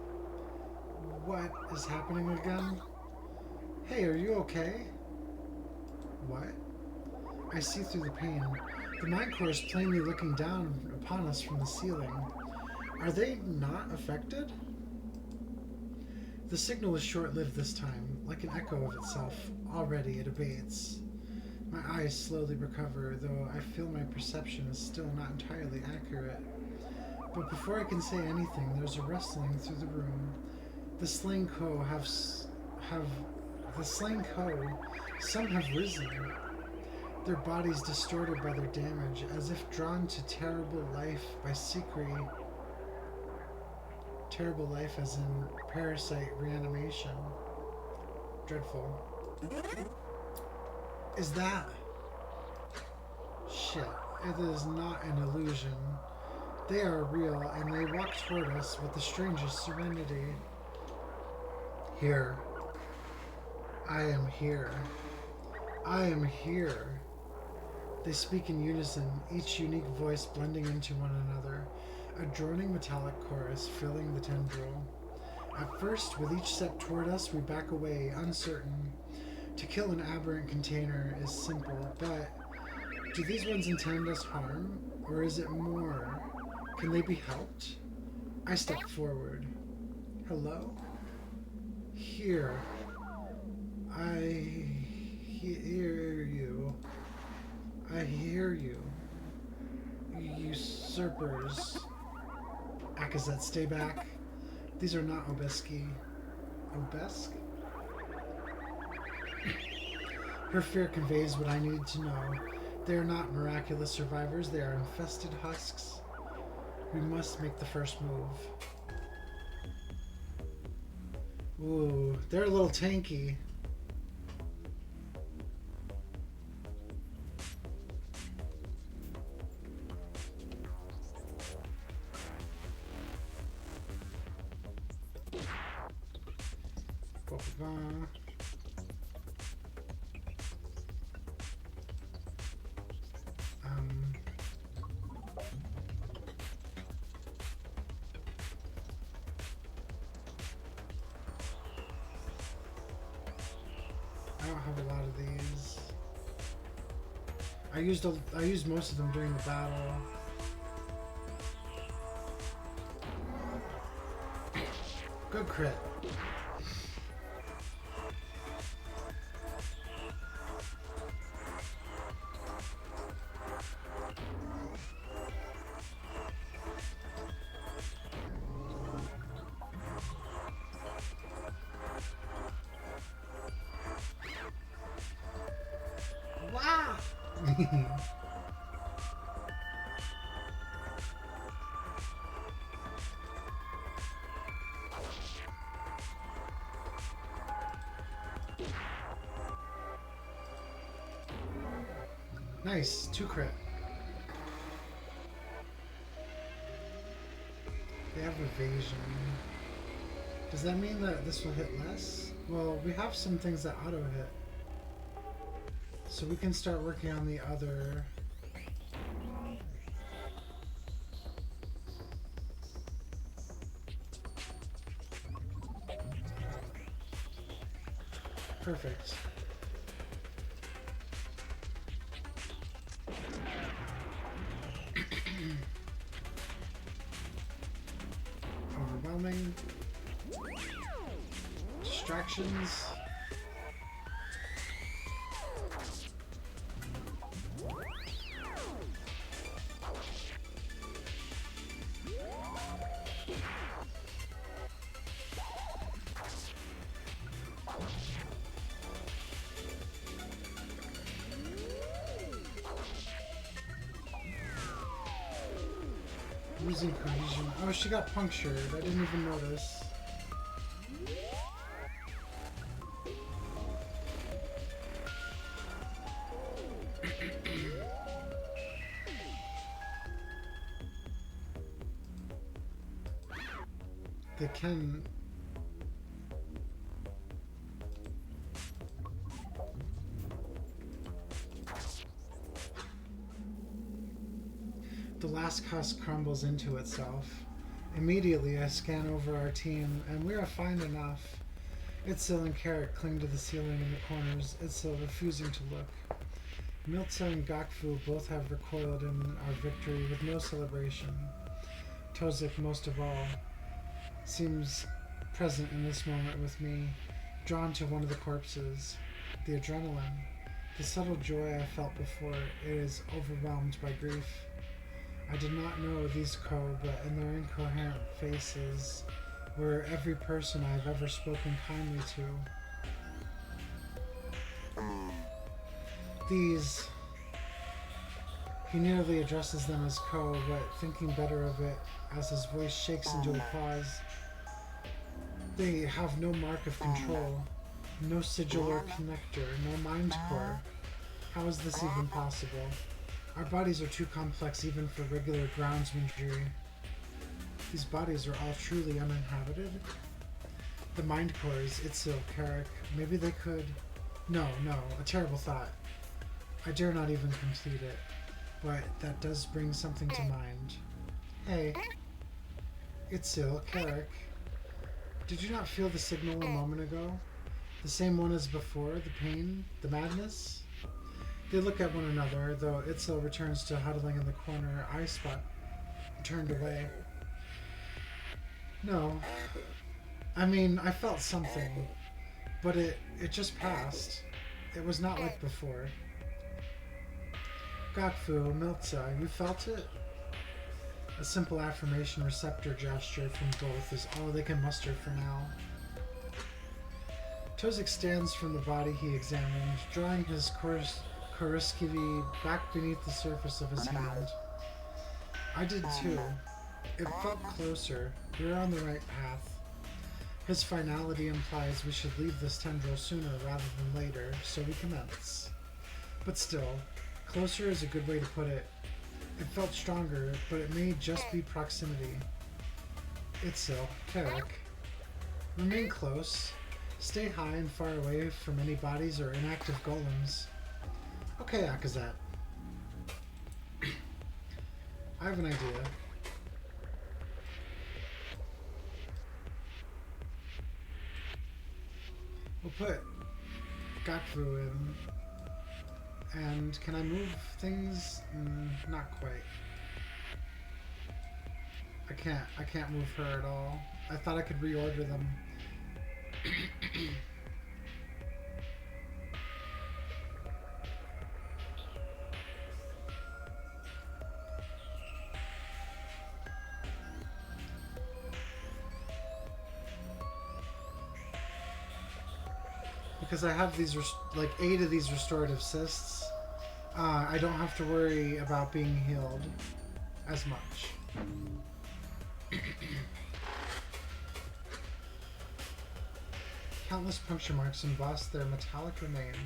What is happening again? Hey, are you okay? What? I see through the pain. The Mind Core is plainly looking down upon us from the ceiling. Are they not affected? The signal is short-lived this time, like an echo of itself. Already it abates. My eyes slowly recover, though I feel my perception is still not entirely accurate. But before I can say anything, there's a rustling through the room. The slain Co some have risen. Their bodies distorted by their damage, as if drawn to terrible life by Sikri. Terrible life as in parasite reanimation. Dreadful. Is that... Shit. It is not an illusion. They are real, and they walk toward us with the strangest serenity. Here. I am here. I am here. They speak in unison, each unique voice blending into one another, a droning metallic chorus filling the tendril. At first, with each step toward us, we back away, uncertain. To kill an aberrant container is simple, but do these ones intend us harm, or is it more? Can they be helped? I step forward. Hello? Here. I hear you. I hear you. Usurpers. Akazet, stay back. These are not Obeski. Obesk? Her fear conveys what I need to know. They are not miraculous survivors, they are infested husks. We must make the first move. Ooh, they're a little tanky. I don't have a lot of these. I used most of them during the battle. Good crit. Wow! Nice, 2 crit. They have evasion. Does that mean that this will hit less? Well, we have some things that auto hit. So we can start working on the other. Perfect. Overwhelming. Distractions. Losing cohesion. Oh, she got punctured. I didn't even notice. They can... The last husk crumbles into itself. Immediately, I scan over our team, and we are fine enough. Itzel and Carrot cling to the ceiling in the corners, Itzel refusing to look. Miltza and Gakfu both have recoiled in our victory with no celebration. Tozik, most of all, seems present in this moment with me, drawn to one of the corpses. The adrenaline, the subtle joy I felt before, it is overwhelmed by grief. I did not know these but in their incoherent faces were every person I have ever spoken kindly to. These... He nearly addresses them as but thinking better of it as his voice shakes into a pause. They have no mark of control, no sigil or connector, no mind core. How is this even possible? Our bodies are too complex even for regular groundsmanry. These bodies are all truly uninhabited? The mind cores, Itzel, Carrick, maybe they could... No, a terrible thought. I dare not even complete it, but that does bring something to mind. Hey. Itzel, Carrick. Did you not feel the signal a moment ago? The same one as before, the pain, the madness? They look at one another, though Itzel returns to huddling in the corner, eye spot turned away. No. I mean, I felt something, but it just passed. It was not like before. Gakfu, Miltza, you felt it? A simple affirmation receptor gesture from both is all they can muster for now. Tozik stands from the body he examined, drawing his Koriskivi back beneath the surface of his hand. I did too. It felt closer. We were on the right path. His finality implies we should leave this tendril sooner rather than later, so we commence. But still, closer is a good way to put it. It felt stronger, but it may just be proximity. Itzel, Carrick. Remain close. Stay high and far away from any bodies or inactive golems. Okay, Akazat. I have an idea. We'll put Gakfu in. And can I move things? Not quite. I can't move her at all. I thought I could reorder them. Because I have these, like 8 of these restorative cysts, I don't have to worry about being healed as much. Countless puncture marks emboss their metallic remains.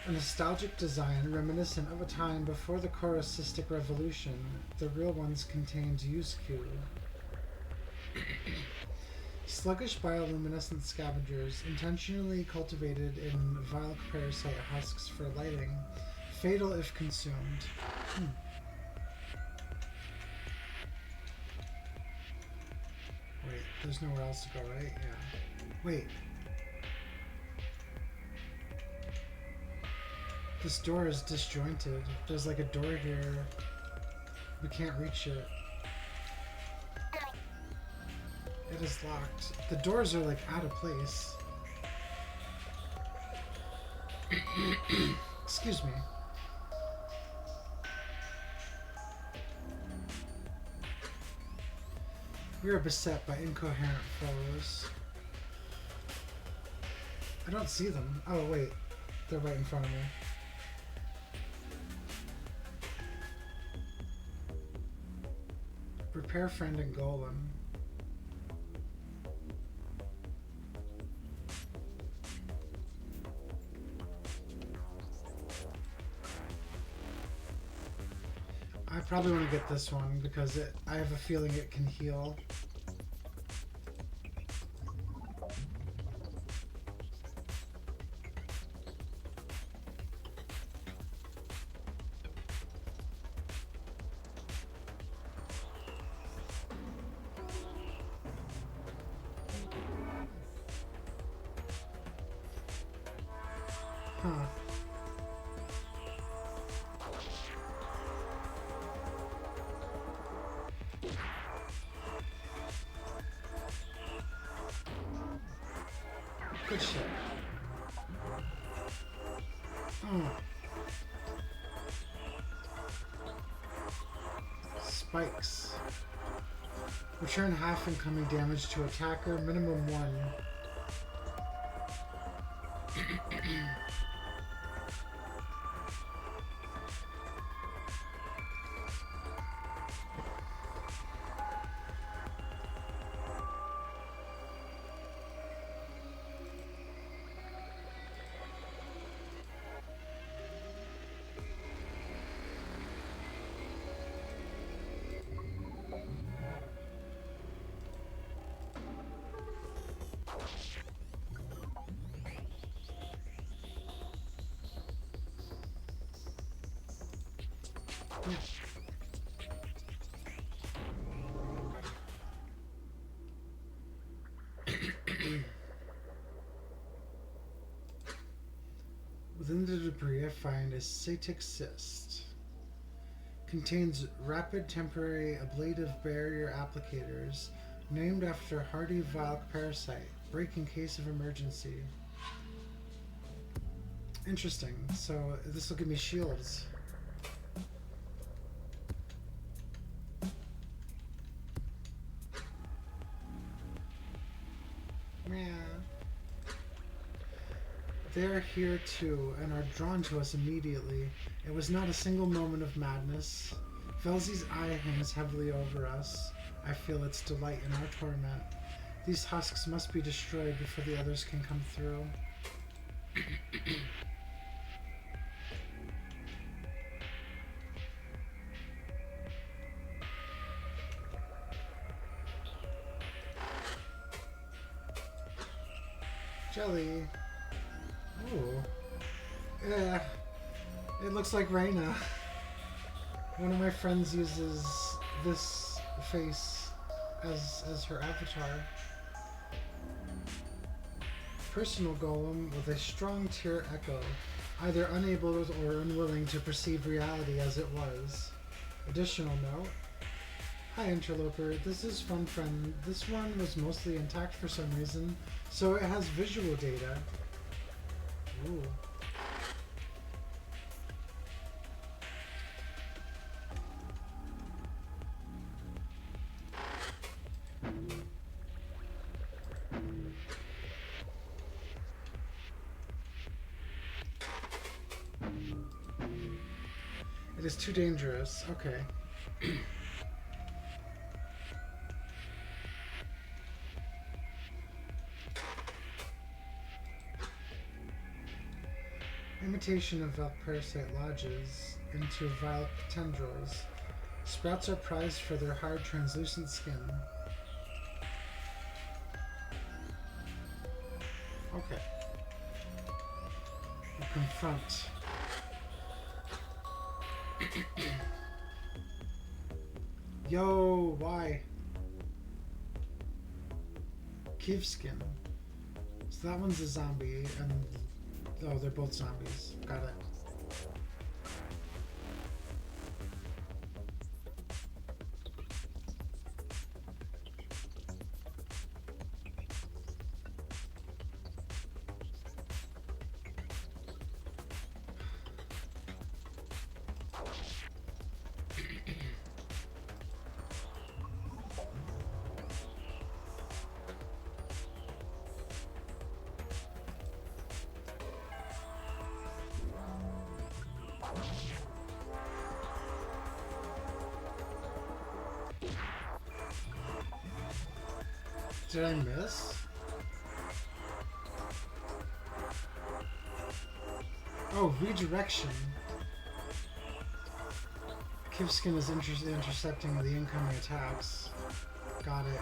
A nostalgic design reminiscent of a time before the Corru.Observer revolution. The real ones contained Yusku. Sluggish bioluminescent scavengers, intentionally cultivated in vile parasite husks for lighting, fatal if consumed. Wait, there's nowhere else to go, right? Yeah. Wait. This door is disjointed. There's like a door here. We can't reach it. It is locked. The doors are like out of place. Excuse me. We are beset by incoherent foes. I don't see them. Oh wait, they're right in front of me. Repair friend and golem. I probably want to get this one because I have a feeling it can heal. Huh. Good shit. Oh. Spikes. Return half incoming damage to attacker, minimum 1. Yeah. Within the debris, I find a Satic cyst. Contains rapid temporary ablative barrier applicators, named after hardy Valk parasite. Break in case of emergency. Interesting. So this will give me shields. Yeah. They are here too, and are drawn to us immediately. It was not a single moment of madness. Velzy's eye hangs heavily over us. I feel its delight in our torment. These husks must be destroyed before the others can come through. Jelly. Ooh. Yeah. It looks like Reyna. One of my friends uses this face as her avatar. Personal golem with a strong tear echo, either unable or unwilling to perceive reality as it was. Additional note. Hi interloper, this is fun friend. This one was mostly intact for some reason, so it has visual data. Ooh. It is too dangerous. Okay. Imitation of Valk parasite lodges into Valk tendrils. Sprouts are prized for their hard, translucent skin. Okay. We confront. Yo, why? Kivskin. So that one's a zombie, and oh, they're both zombies. Got it. Did I miss? Oh, redirection. Kivskin is intercepting the incoming attacks. Got it.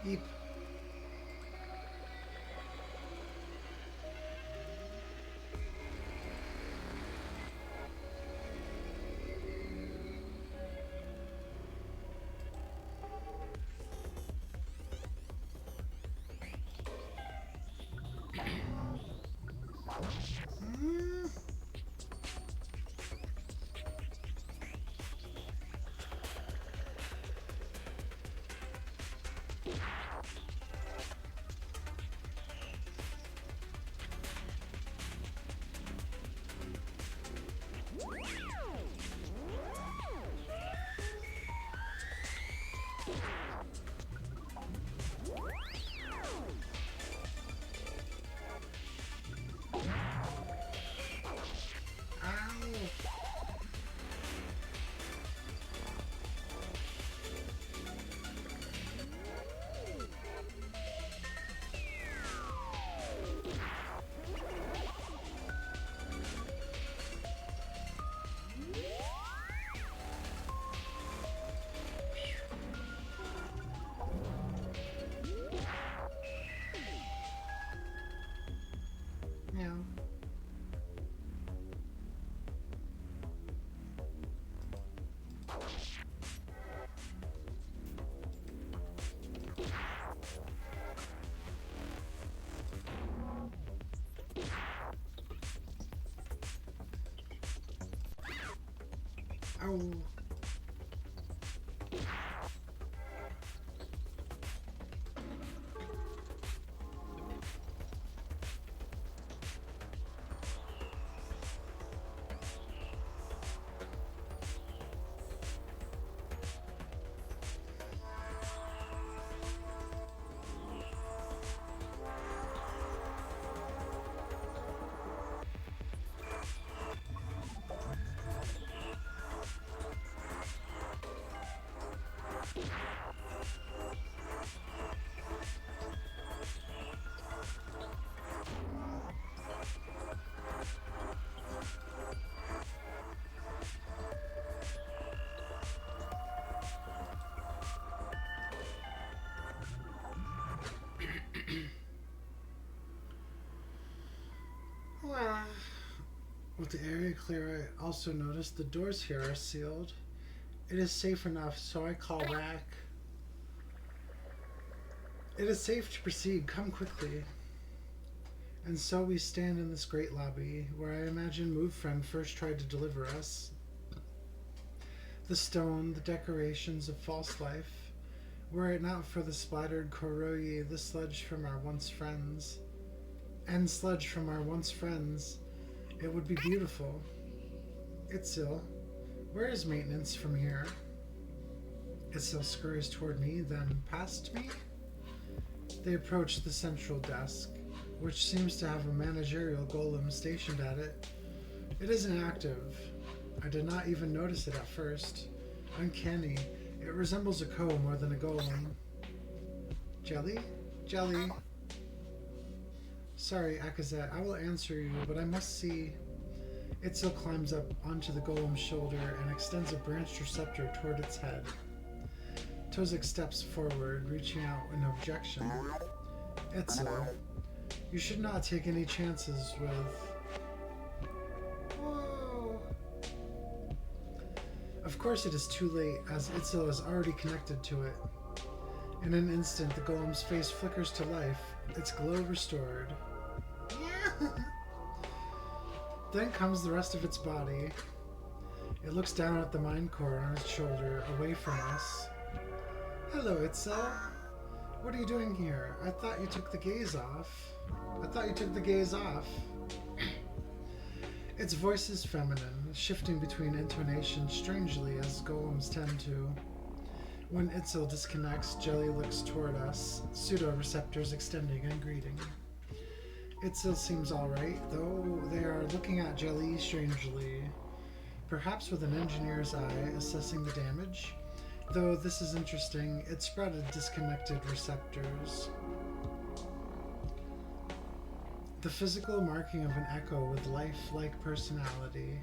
Eep. Oh. Well, with the area clear, I also noticed the doors here are sealed. It is safe enough, so I call back. It is safe to proceed. Come quickly. And so we stand in this great lobby, where I imagine Move Friend first tried to deliver us. The stone, the decorations of false life. Were it not for the splattered Corru, the sludge from our once friends, and sludge from our once friends, it would be beautiful. Itzel, where is maintenance from here? Itzel scurries toward me, then past me. They approach the central desk, which seems to have a managerial golem stationed at it. It isn't active. I did not even notice it at first. Uncanny. It resembles a Ko more than a golem. Jelly? Jelly? Sorry, Akazet, I will answer you, but I must see. Itzel climbs up onto the golem's shoulder and extends a branched receptor toward its head. Tozik steps forward, reaching out in objection. Itzel, you should not take any chances with... Whoa. Of course it is too late, as Itzel is already connected to it. In an instant, the golem's face flickers to life, its glow restored. Yeah. Then comes the rest of its body. It looks down at the mind core on its shoulder, away from us. Hello, Itzel. What are you doing here? I thought you took the gaze off. Its voice is feminine, shifting between intonations strangely as golems tend to. When Itzel disconnects, Jelly looks toward us, pseudo-receptors extending and greeting. Itzel seems alright, though they are looking at Jelly strangely. Perhaps with an engineer's eye assessing the damage. Though this is interesting, it spreaded disconnected receptors. The physical marking of an echo with life-like personality.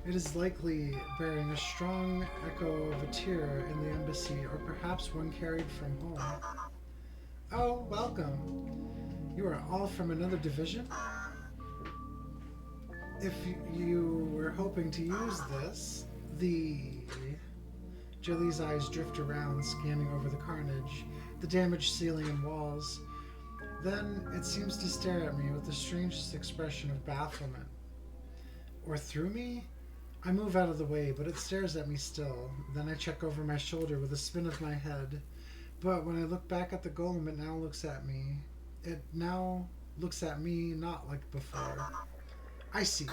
It is likely bearing a strong echo of a tear in the embassy, or perhaps one carried from home. Oh, welcome. You are all from another division? If you were hoping to use this, Jelly's eyes drift around, scanning over the carnage, the damaged ceiling and walls. Then it seems to stare at me with the strangest expression of bafflement. Or through me? I move out of the way, but it stares at me still. Then I check over my shoulder with a spin of my head. But when I look back at the golem, it now looks at me. It now looks at me not like before. I see.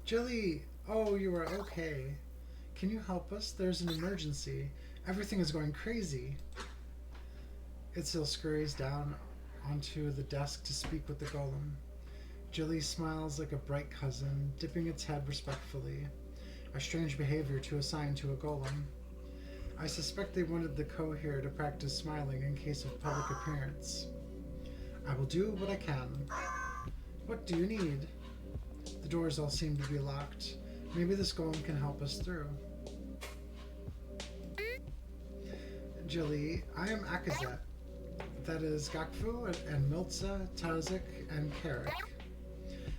Jelly, oh, you are okay. Can you help us? There's an emergency. Everything is going crazy. Itzel scurries down onto the desk to speak with the golem. Jelly smiles like a bright cousin, dipping its head respectfully. A strange behavior to assign to a golem. I suspect they wanted the Ko here to practice smiling in case of public appearance. I will do what I can. What do you need? The doors all seem to be locked. Maybe this golem can help us through. Jelly, I am Akazet. That is Gakfu and Miltza, Tazik, and Carrick.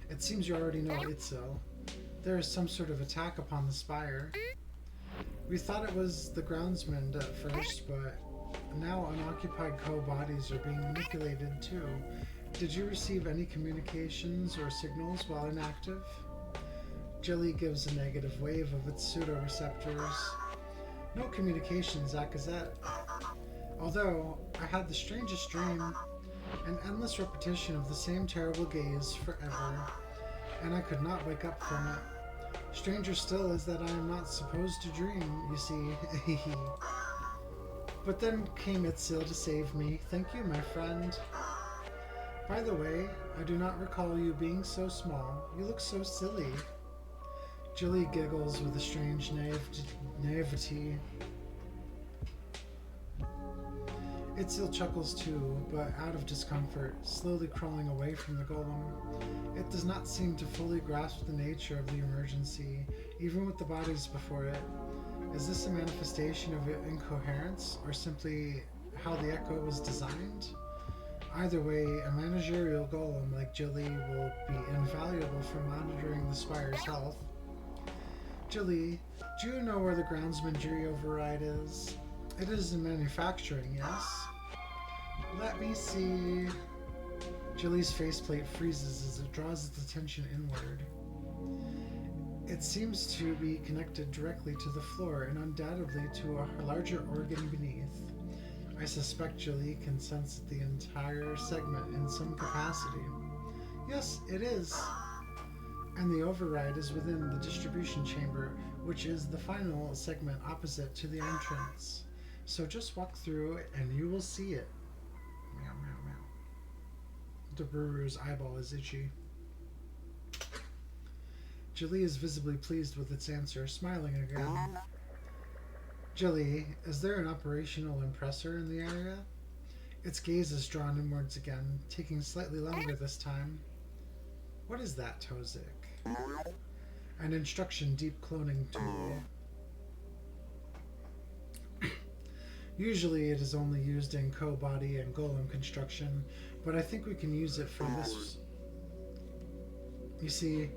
It seems you already know Itzel. There is some sort of attack upon the spire. We thought it was the groundsmen at first, but now unoccupied Ko bodies are being manipulated too. Did you receive any communications or signals while inactive? Jelly gives a negative wave of its pseudo-receptors. No communication, Zakazet. Although, I had the strangest dream, an endless repetition of the same terrible gaze forever, and I could not wake up from it. Stranger still is that I am not supposed to dream, you see. But then came Itzil to save me. Thank you, my friend. By the way, I do not recall you being so small. You look so silly. Jilly giggles with a strange naivety. Itzil chuckles too, but out of discomfort, slowly crawling away from the golem. It does not seem to fully grasp the nature of the emergency, even with the bodies before it. Is this a manifestation of incoherence, or simply how the echo was designed? Either way, a managerial golem like Jilly will be invaluable for monitoring the Spire's health. Jilly, do you know where the groundsman jury override is? It is in manufacturing, yes? Let me see. Jilly's faceplate freezes as it draws its attention inward. It seems to be connected directly to the floor and undoubtedly to a larger organ beneath. I suspect Jilly can sense the entire segment in some capacity. Yes, it is. And the override is within the distribution chamber, which is the final segment opposite to the entrance. So just walk through and you will see it. Meow, meow, meow. The brewer's eyeball is itchy. Jilly is visibly pleased with its answer, smiling again. Jilly, is there an operational impressor in the area? Its gaze is drawn inwards again, taking slightly longer this time. What is that, Tozik? An instruction deep cloning tool. Usually it is only used in co-body and golem construction, but I think we can use it for this. You see,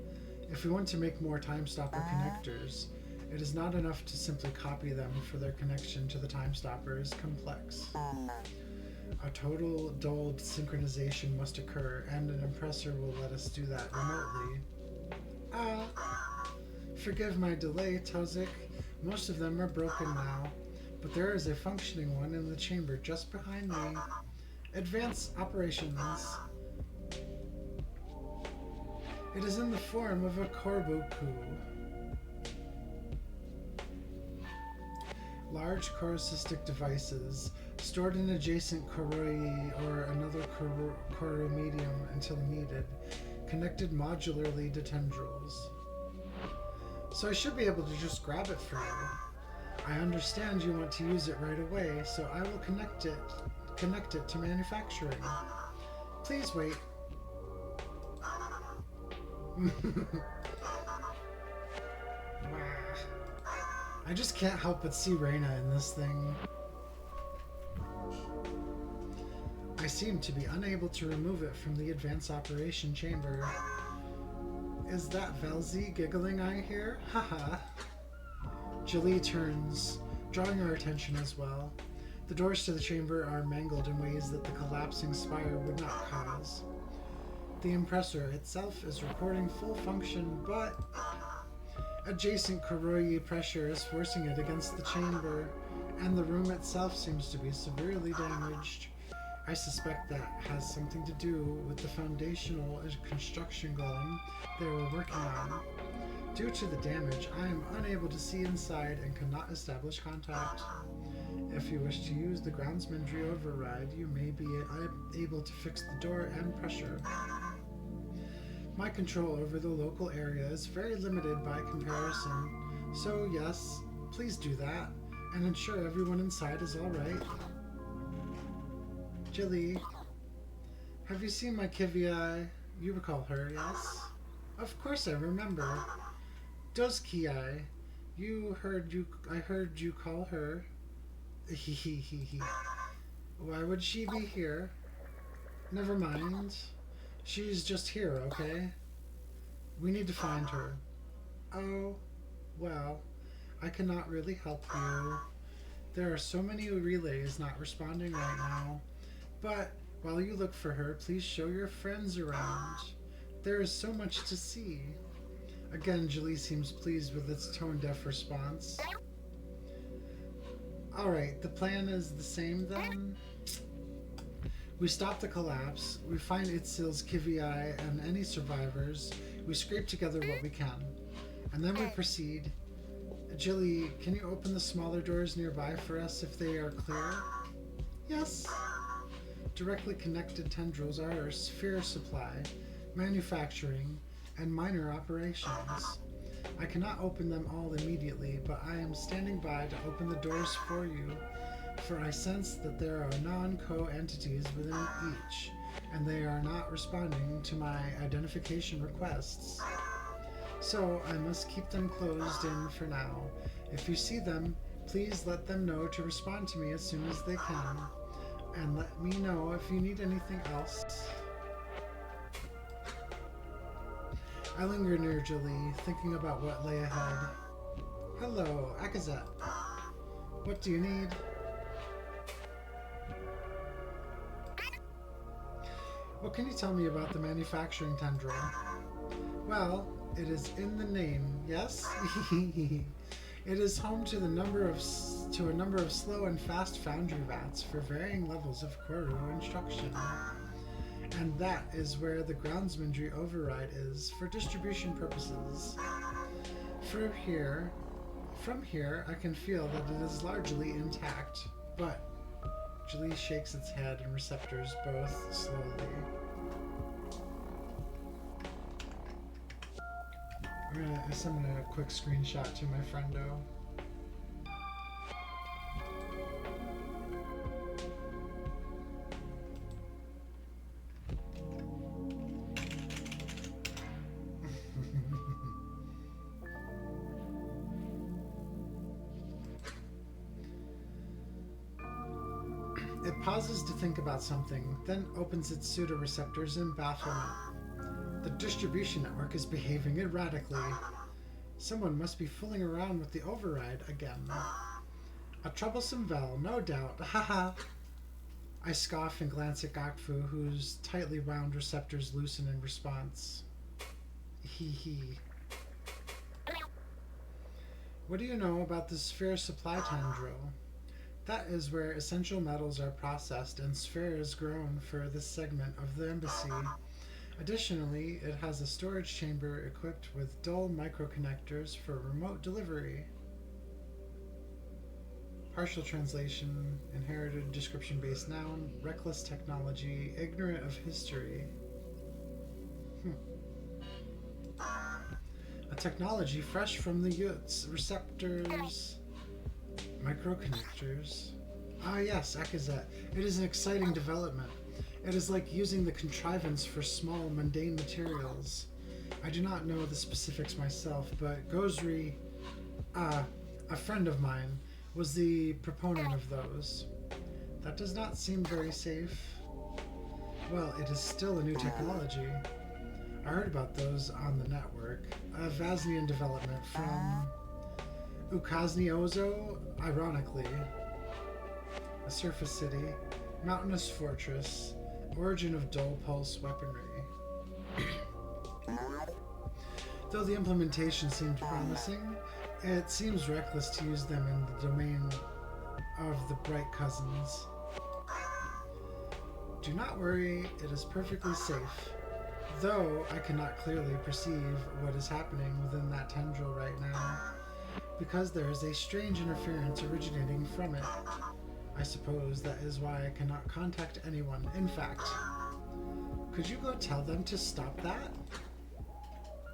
if we want to make more time stopper connectors, it is not enough to simply copy them, for their connection to the time stopper is complex. A total dulled synchronization must occur, and an impressor will let us do that remotely. Forgive my delay, Tozik. Most of them are broken now, but there is a functioning one in the chamber just behind me. Advanced operations. It is in the form of a Corru. Large corusistic devices stored in adjacent Corrui or another Corru medium until needed, connected modularly to tendrils. So I should be able to just grab it for you. I understand you want to use it right away, so I will connect it to manufacturing. Please wait. I just can't help but see Reyna in this thing. I seem to be unable to remove it from the advanced operation chamber. Is that Velzy giggling I hear? Haha. Jilly turns, drawing our attention as well. The doors to the chamber are mangled in ways that the collapsing spire would not cause. The impressor itself is recording full function, but adjacent Corrui pressure is forcing it against the chamber, and the room itself seems to be severely damaged. I suspect that has something to do with the foundational construction golem they were working on. Due to the damage, I am unable to see inside and cannot establish contact. If you wish to use the groundsmanry override, you may be able to fix the door and pressure. My control over the local area is very limited by comparison, so yes, please do that, and ensure everyone inside is alright. Jilly, have you seen my Kiviai? You recall her, yes? Of course I remember. Doskii, I heard you call her. Why would she be here? Never mind. She's just here, okay? We need to find her. Oh, well, I cannot really help you. There are so many relays not responding right now. But while you look for her, please show your friends around. There is so much to see. Again, Julie seems pleased with its tone-deaf response. Alright, the plan is the same then? We stop the collapse, we find Itzil's Kivii and any survivors, we scrape together what we can, and then we proceed. Jilly, can you open the smaller doors nearby for us if they are clear? Yes. Directly connected tendrils are sphere supply, manufacturing, and minor operations. I cannot open them all immediately, but I am standing by to open the doors for you, for I sense that there are non-co entities within each, and they are not responding to my identification requests. So I must keep them closed in for now. If you see them, please let them know to respond to me as soon as they can, and let me know if you need anything else. I linger near Julie, thinking about what lay ahead. Hello, Akazet. What do you need? What can you tell me about the manufacturing tendril? Well, it is in the name, yes? It is home to a number of slow and fast foundry vats for varying levels of Corru instruction. And that is where the groundsmanry override is for distribution purposes. From here, I can feel that it is largely intact, but Julie shakes its head and receptors both slowly. I'm gonna send a quick screenshot to my friendo. It pauses to think about something, then opens its pseudoreceptors in bafflement. The distribution network is behaving erratically. Someone must be fooling around with the override again. A troublesome Vel, no doubt. Haha. I scoff and glance at Gokfu, whose tightly wound receptors loosen in response. Hee hee. What do you know about the sphere supply tendril? That is where essential metals are processed and spheres grown for this segment of the embassy. Additionally, it has a storage chamber equipped with dull microconnectors for remote delivery. Partial translation, inherited description-based noun, reckless technology, ignorant of history. A technology fresh from the Yuts, receptors, microconnectors. Ah yes, Akazet. It is an exciting development. It is like using the contrivance for small, mundane materials. I do not know the specifics myself, but Gozri, a friend of mine, was the proponent of those. That does not seem very safe. Well, it is still a new technology. I heard about those on the network. A Vaznian development from Ukazny Ozo, ironically. A surface city, mountainous fortress, origin of dull pulse weaponry. Though the implementation seemed promising, it seems reckless to use them in the domain of the Bright Cousins. Do not worry, it is perfectly safe, though I cannot clearly perceive what is happening within that tendril right now, because there is a strange interference originating from it. I suppose that is why I cannot contact anyone. In fact, could you go tell them to stop that?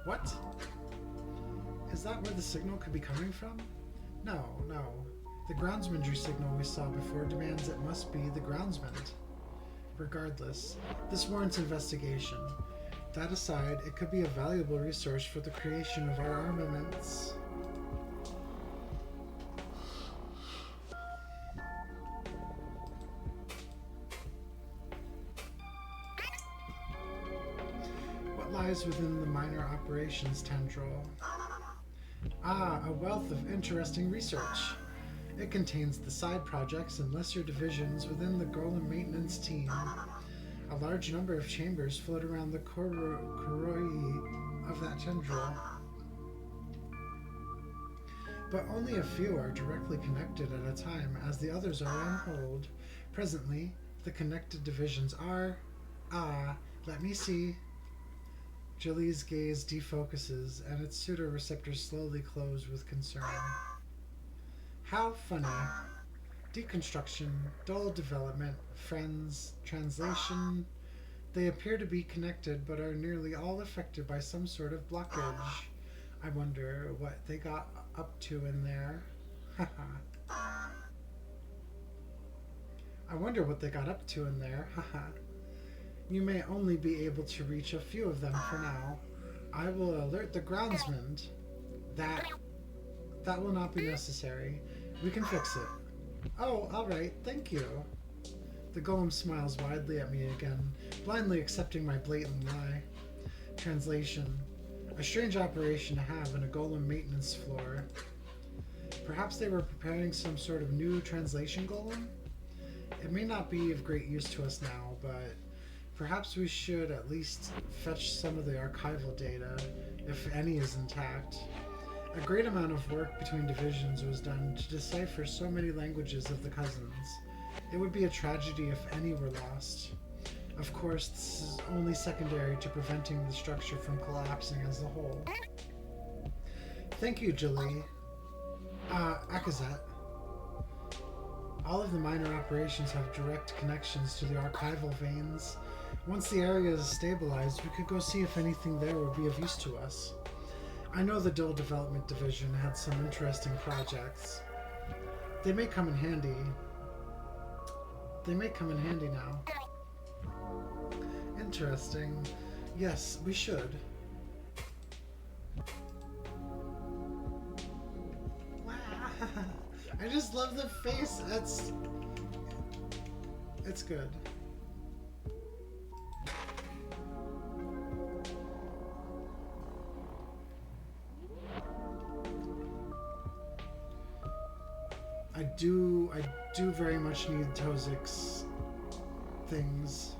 What? Is that where the signal could be coming from? No. The groundsmanry signal we saw before demands it must be the groundsman. Regardless, this warrants investigation. That aside, it could be a valuable resource for the creation of our armaments. Lies within the minor operations tendril. A wealth of interesting research. It contains the side projects and lesser divisions within the Golem maintenance team. A large number of chambers float around the Corru of that tendril. but only a few are directly connected at a time, as the others are on hold. Presently, the connected divisions are... let me see. Jilly's gaze defocuses, and its pseudoreceptors slowly close with concern. How funny. Deconstruction, dull development, friends, translation. They appear to be connected, but are nearly all affected by some sort of blockage. I wonder what they got up to in there. I wonder what they got up to in there. You may only be able to reach a few of them for now. I will alert the groundsman. That will not be necessary. We can fix it. Oh, alright, thank you. The golem smiles widely at me again, blindly accepting my blatant lie. Translation. A strange operation to have in a golem maintenance floor. Perhaps they were preparing some sort of new translation golem? It may not be of great use to us now, but perhaps we should at least fetch some of the archival data, if any is intact. A great amount of work between divisions was done to decipher so many languages of the cousins. It would be a tragedy if any were lost. Of course, this is only secondary to preventing the structure from collapsing as a whole. Thank you, Jilly. Akazet. All of the minor operations have direct connections to the archival veins. Once the area is stabilized, we could go see if anything there would be of use to us. I know the Dull Development Division had some interesting projects. They may come in handy. Now. Interesting. Yes, we should. Wow. I just love the face. It's good. I do very much need Tozik's things.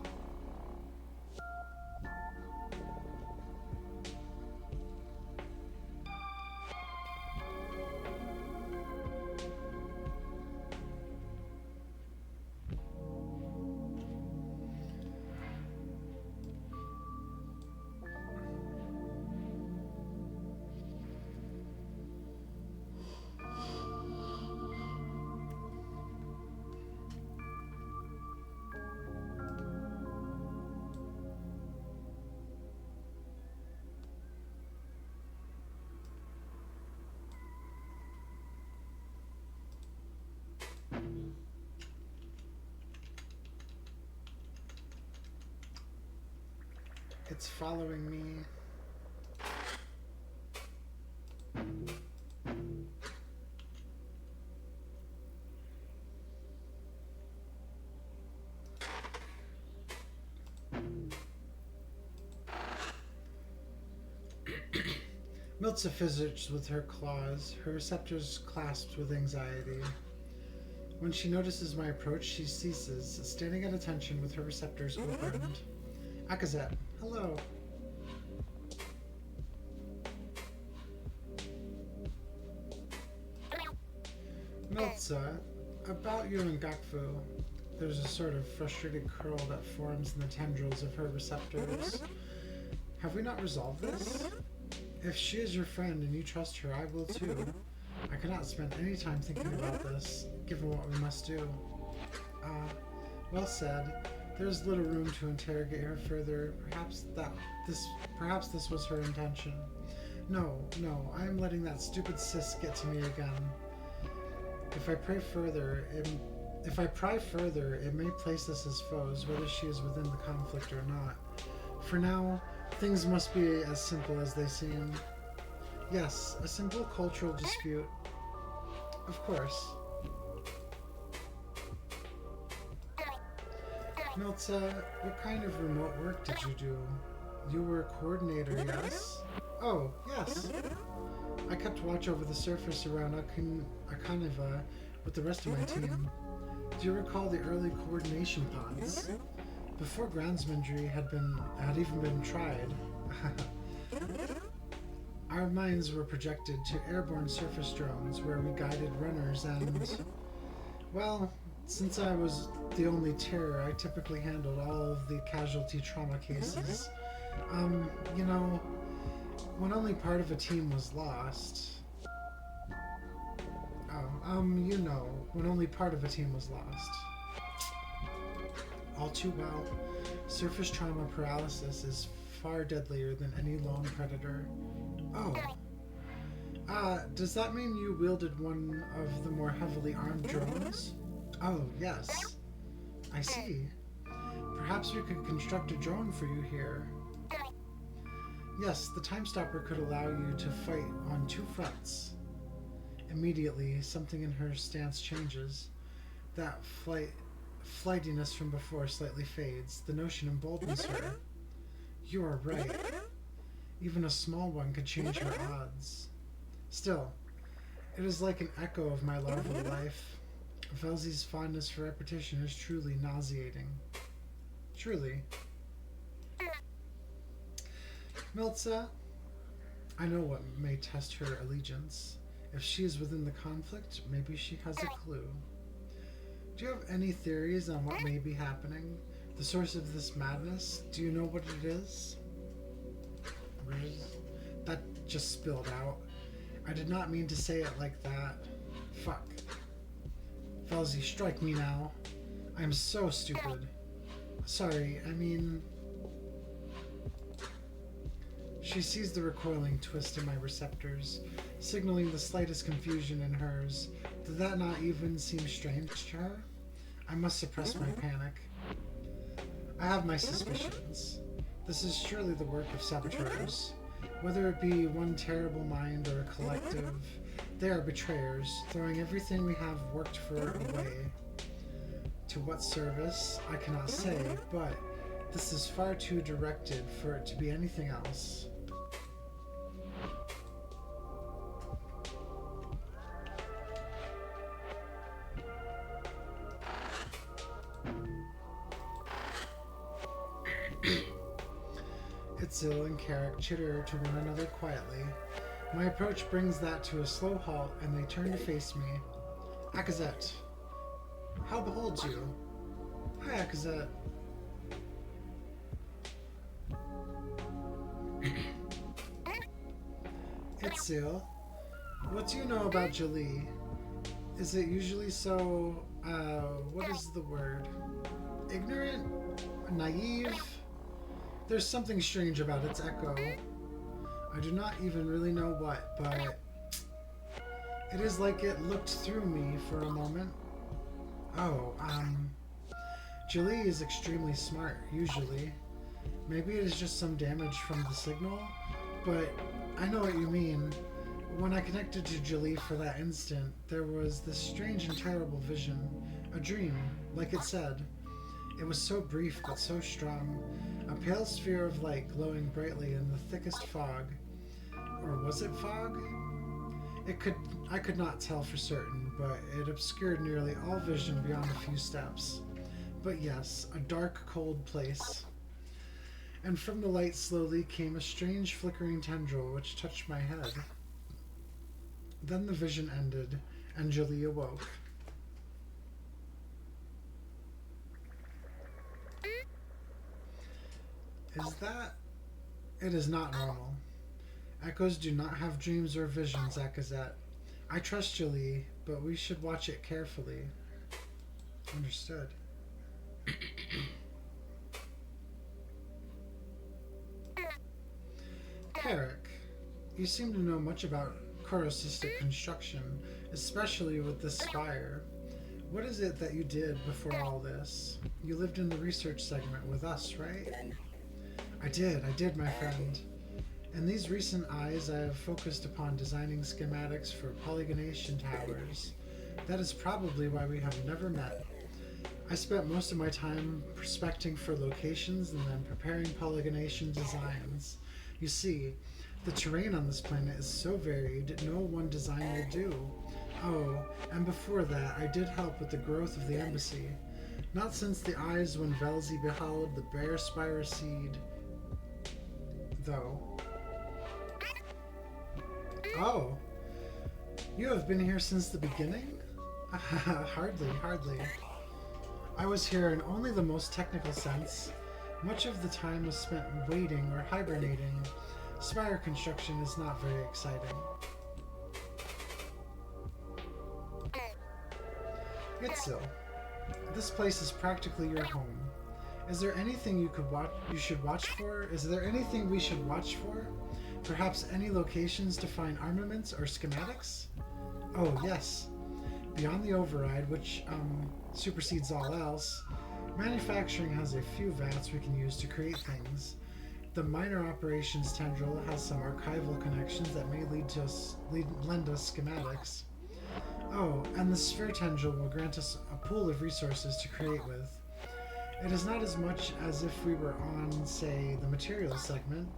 It's following me. Miltza fizzes with her claws, her receptors clasped with anxiety. When she notices my approach, she ceases, standing at attention with her receptors opened. Akazet, hello. Miltza, about you and Gakfu. There's a sort of frustrated curl that forms in the tendrils of her receptors. Have we not resolved this? If she is your friend and you trust her, I will too. I cannot spend any time thinking about this, given what we must do. Well said. There is little room to interrogate her further. Perhaps this was her intention. No, I am letting that stupid sis get to me again. If I pry further, it may place us as foes, whether she is within the conflict or not. For now, things must be as simple as they seem. Yes, a simple cultural dispute. Of course. Miltza, what kind of remote work did you do? You were a coordinator, yes? Oh, yes. I kept watch over the surface around Akaniva with the rest of my team. Do you recall the early coordination pods? Before groundsmanry had even been tried. Our minds were projected to airborne surface drones where we guided runners and, well, since I was the only terror, I typically handled all of the casualty trauma cases. You know, when only part of a team was lost. You know, when only part of a team was lost. All too well, surface trauma paralysis is far deadlier than any lone predator. Oh. Does that mean you wielded one of the more heavily armed drones? Oh, yes. I see. Perhaps we could construct a drone for you here. Yes, the Time Stopper could allow you to fight on two fronts. Immediately, something in her stance changes. That flightiness from before slightly fades. The notion emboldens her. You are right. Even a small one could change her odds. Still, it is like an echo of my larval life. Velzy's fondness for repetition is truly nauseating. Truly. Miltza, I know what may test her allegiance. If she is within the conflict, maybe she has a clue. Do you have any theories on what may be happening? The source of this madness? Do you know what it is? That just spilled out. I did not mean to say it like that. Fuck. Velzy, strike me now. I am so stupid. Sorry, I mean... She sees the recoiling twist in my receptors, signaling the slightest confusion in hers. Did that not even seem strange to her? I must suppress my panic. I have my suspicions. This is surely the work of saboteurs. Whether it be one terrible mind or a collective, they are betrayers, throwing everything we have worked for away. To what service, I cannot say, but this is far too directed for it to be anything else. Itzel and Carrick chitter to one another quietly. My approach brings that to a slow halt, and they turn to face me. Akazet. How beholds you? Hi, Akazet. Itzel, what do you know about Jolie? Is it usually so, what is the word? Ignorant? Naive? There's something strange about its echo. I do not even really know what, but it is like it looked through me for a moment. Oh, Jolie is extremely smart, usually. Maybe it is just some damage from the signal, but I know what you mean. When I connected to Jolie for that instant, there was this strange and terrible vision. A dream, like it said. It was so brief but so strong. A pale sphere of light glowing brightly in the thickest fog. Or was it fog? I could not tell for certain, but it obscured nearly all vision beyond a few steps. But yes, a dark, cold place. And from the light slowly came a strange flickering tendril which touched my head. Then the vision ended, and Jolie awoke. Is that... It is not normal. Echoes do not have dreams or visions, Akazet. I trust Jolie, but we should watch it carefully. Understood. Carrick, you seem to know much about corrosistic construction, especially with this spire. What is it that you did before all this? You lived in the research segment with us, right? I did, my friend. In these recent eyes, I have focused upon designing schematics for polygonation towers. That is probably why we have never met. I spent most of my time prospecting for locations and then preparing polygonation designs. You see, the terrain on this planet is so varied, no one design will do. Oh, and before that, I did help with the growth of the embassy. Not since the eyes when Velzy beheld the bare spire seed, though. Oh, you have been here since the beginning? Hardly, hardly. I was here in only the most technical sense. Much of the time was spent waiting or hibernating. Spire construction is not very exciting. Itzel, this place is practically your home. Is there anything you should watch for? Is there anything we should watch for? Perhaps any locations to find armaments or schematics? Oh, yes. Beyond the override, which supersedes all else, manufacturing has a few vats we can use to create things. The minor operations tendril has some archival connections that may lend us schematics. Oh, and the sphere tendril will grant us a pool of resources to create with. It is not as much as if we were on, say, the materials segment,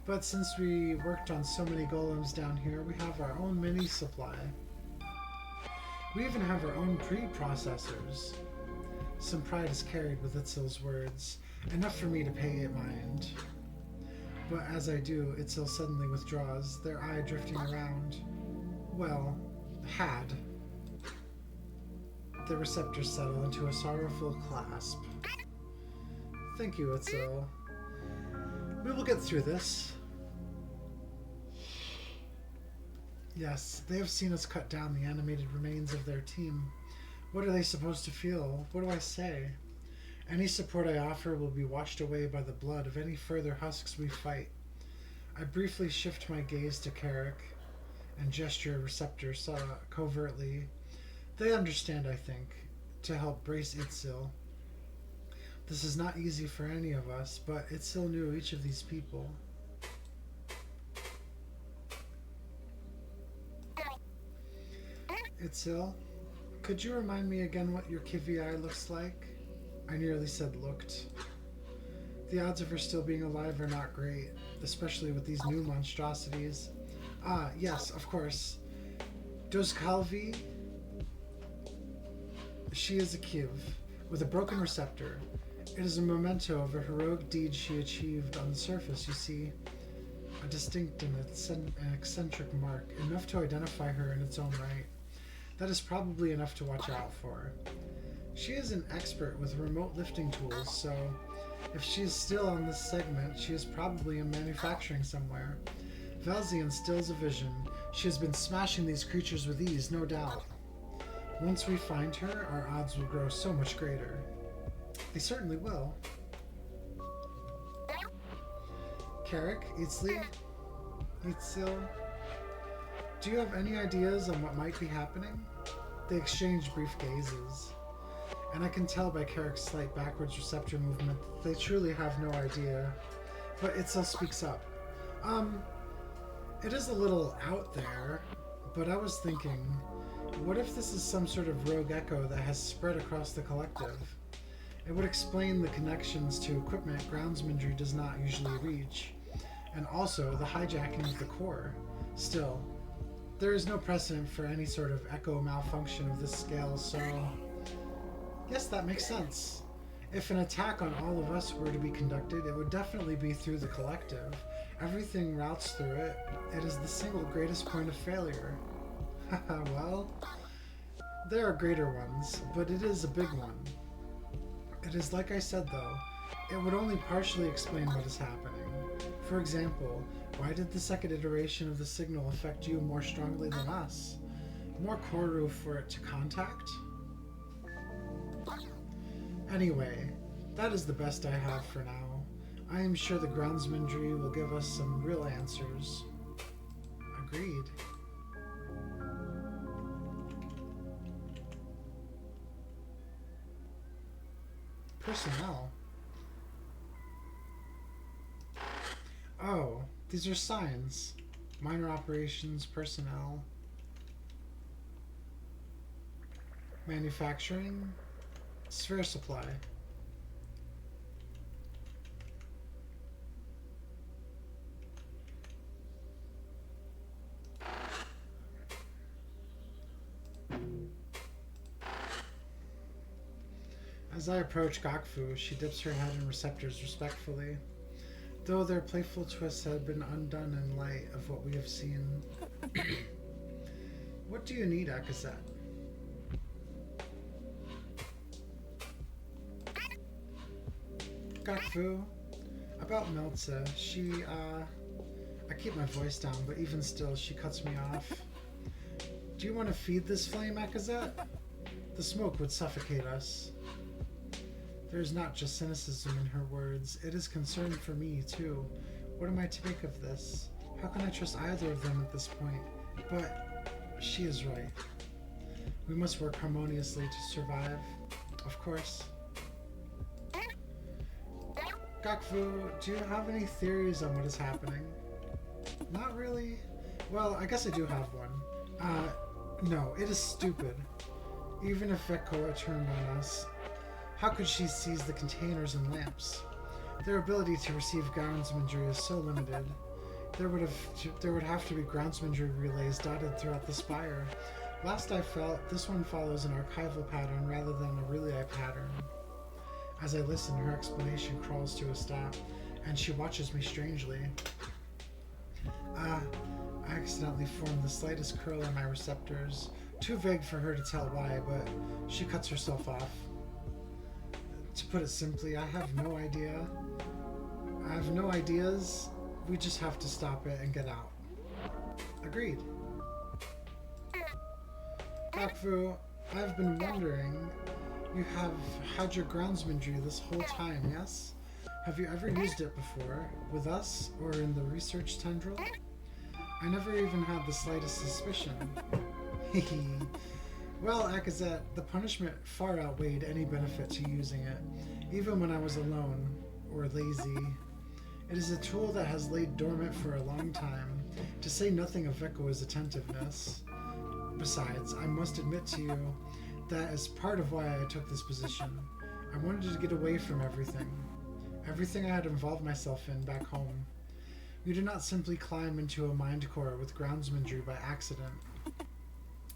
but since we worked on so many golems down here, we have our own mini supply. We even have our own pre-processors. Some pride is carried with Itzel's words, enough for me to pay it mind. But as I do, Itzel suddenly withdraws, their eye drifting around. Well, had. The receptors settle into a sorrowful clasp. Thank you, Itzel. We will get through this. Yes, they have seen us cut down the animated remains of their team. What are they supposed to feel? What do I say? Any support I offer will be washed away by the blood of any further husks we fight. I briefly shift my gaze to Carrick and gesture receptor covertly. They understand, I think, to help brace Itzel. This is not easy for any of us, but Itzel knew each of these people. Itzel, could you remind me again what your Kivi looks like? I nearly said looked. The odds of her still being alive are not great, especially with these new monstrosities. Ah, yes, of course. Dozkalvi? She is a Kiv, with a broken receptor. It is a memento of a heroic deed she achieved on the surface, you see. A distinct and eccentric mark, enough to identify her in its own right. That is probably enough to watch out for. She is an expert with remote lifting tools, so if she is still on this segment, she is probably in manufacturing somewhere. Velzy instills a vision. She has been smashing these creatures with ease, no doubt. Once we find her, our odds will grow so much greater. They certainly will. Carrick, Itzel, do you have any ideas on what might be happening? They exchange brief gazes, and I can tell by Carrick's slight backwards receptor movement that they truly have no idea. But Itzel speaks up. It is a little out there, but I was thinking, what if this is some sort of rogue echo that has spread across the collective? It would explain the connections to equipment groundsmanry does not usually reach, and also the hijacking of the core. Still, there is no precedent for any sort of echo malfunction of this scale, so yes, that makes sense. If an attack on all of us were to be conducted, it would definitely be through the collective. Everything routes through it. It is the single greatest point of failure. Well, there are greater ones, but it is a big one. It is like I said though, it would only partially explain what is happening. For example, why did the second iteration of the signal affect you more strongly than us? More Corru for it to contact? Anyway, that is the best I have for now. I am sure the groundsmanry will give us some real answers. Agreed. Personnel. Oh, these are signs. Minor operations personnel. Manufacturing. Sphere supply. As I approach Gokfu, she dips her head in receptors respectfully. Though their playful twists had been undone in light of what we have seen. What do you need, Akazet? Gakfu, about Meltza, she, I keep my voice down, but even still, she cuts me off. Do you want to feed this flame, Akazet? The smoke would suffocate us. There is not just cynicism in her words, it is concern for me, too. What am I to make of this? How can I trust either of them at this point? But she is right. We must work harmoniously to survive. Of course. Gakfu, do you have any theories on what is happening? Not really. Well, I guess I do have one. No, it is stupid. Even if Vekkoa turned on us, how could she seize the containers and lamps? Their ability to receive groundsmanry is so limited. There would have to be groundsmanry relays dotted throughout the spire. Last I felt, this one follows an archival pattern rather than a relay pattern. As I listen, her explanation crawls to a stop, and she watches me strangely. I accidentally formed the slightest curl in my receptors. Too vague for her to tell why, but she cuts herself off. To put it simply, I have no idea. I have no ideas. We just have to stop it and get out. Agreed. Gakfu, I've been wondering, you have had your groundsmanry this whole time, yes? Have you ever used it before, with us, or in the research tendril? I never even had the slightest suspicion. Hehe. Well, Akazet, the punishment far outweighed any benefit to using it, even when I was alone, or lazy. It is a tool that has laid dormant for a long time, to say nothing of Vekkoa's attentiveness. Besides, I must admit to you that is part of why I took this position. I wanted to get away from everything. Everything I had involved myself in back home. You do not simply climb into a mind core with groundsmanry by accident.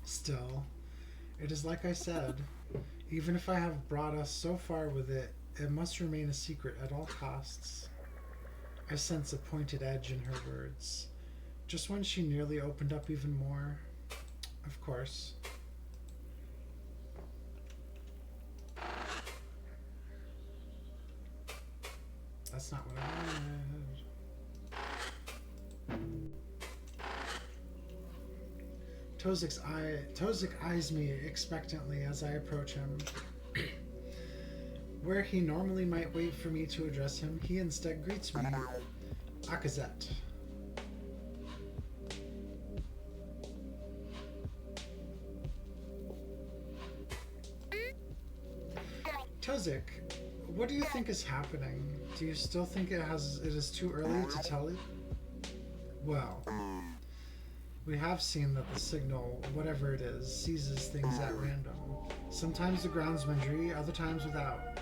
Still, it is like I said, even if I have brought us so far with it, it must remain a secret at all costs. I sense a pointed edge in her words, just when she nearly opened up even more. Of course. That's not what I wanted. Tozik eyes me expectantly as I approach him. Where he normally might wait for me to address him, he instead greets me. Akazet. Tozik, what do you think is happening? Do you still think it is too early to tell it? Well, we have seen that the signal, whatever it is, seizes things at random. Sometimes the groundsmanry, other times without.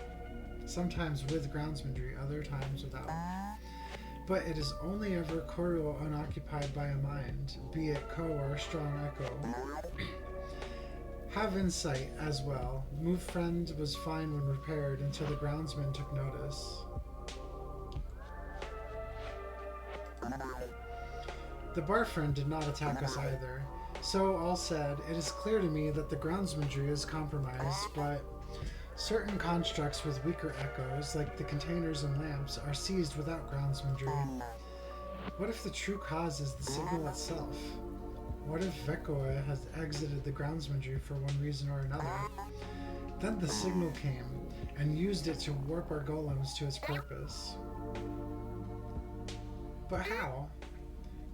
Sometimes with groundsmanry, other times without. But it is only ever Corru unoccupied by a mind, be it Ko or a strong echo. Have insight as well. Move friend was fine when repaired until the groundsman took notice. The bar friend did not attack us either. So, all said, it is clear to me that the groundsmanry is compromised, but certain constructs with weaker echoes, like the containers and lamps, are seized without groundsmanry. What if the true cause is the signal itself? What if Vekkoa has exited the groundsmanry for one reason or another? Then the signal came, and used it to warp our golems to its purpose. But how?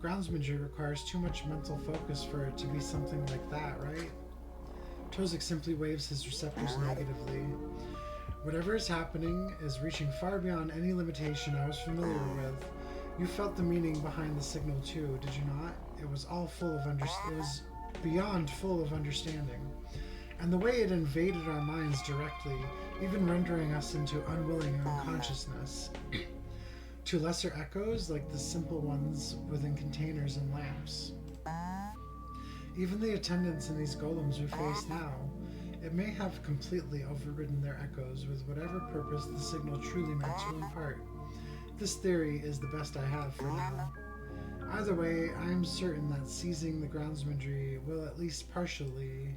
Groundsmanry requires too much mental focus for it to be something like that, right? Tozik simply waves his receptors negatively. Whatever is happening is reaching far beyond any limitation I was familiar with. You felt the meaning behind the signal too, did you not? It was all full of it was beyond full of understanding. And the way it invaded our minds directly, even rendering us into unwilling unconsciousness. To lesser echoes, like the simple ones within containers and lamps. Even the attendants in these golems we face now, it may have completely overridden their echoes with whatever purpose the signal truly meant to impart. This theory is the best I have for now. Either way, I'm certain that seizing the groundsmanry will at least partially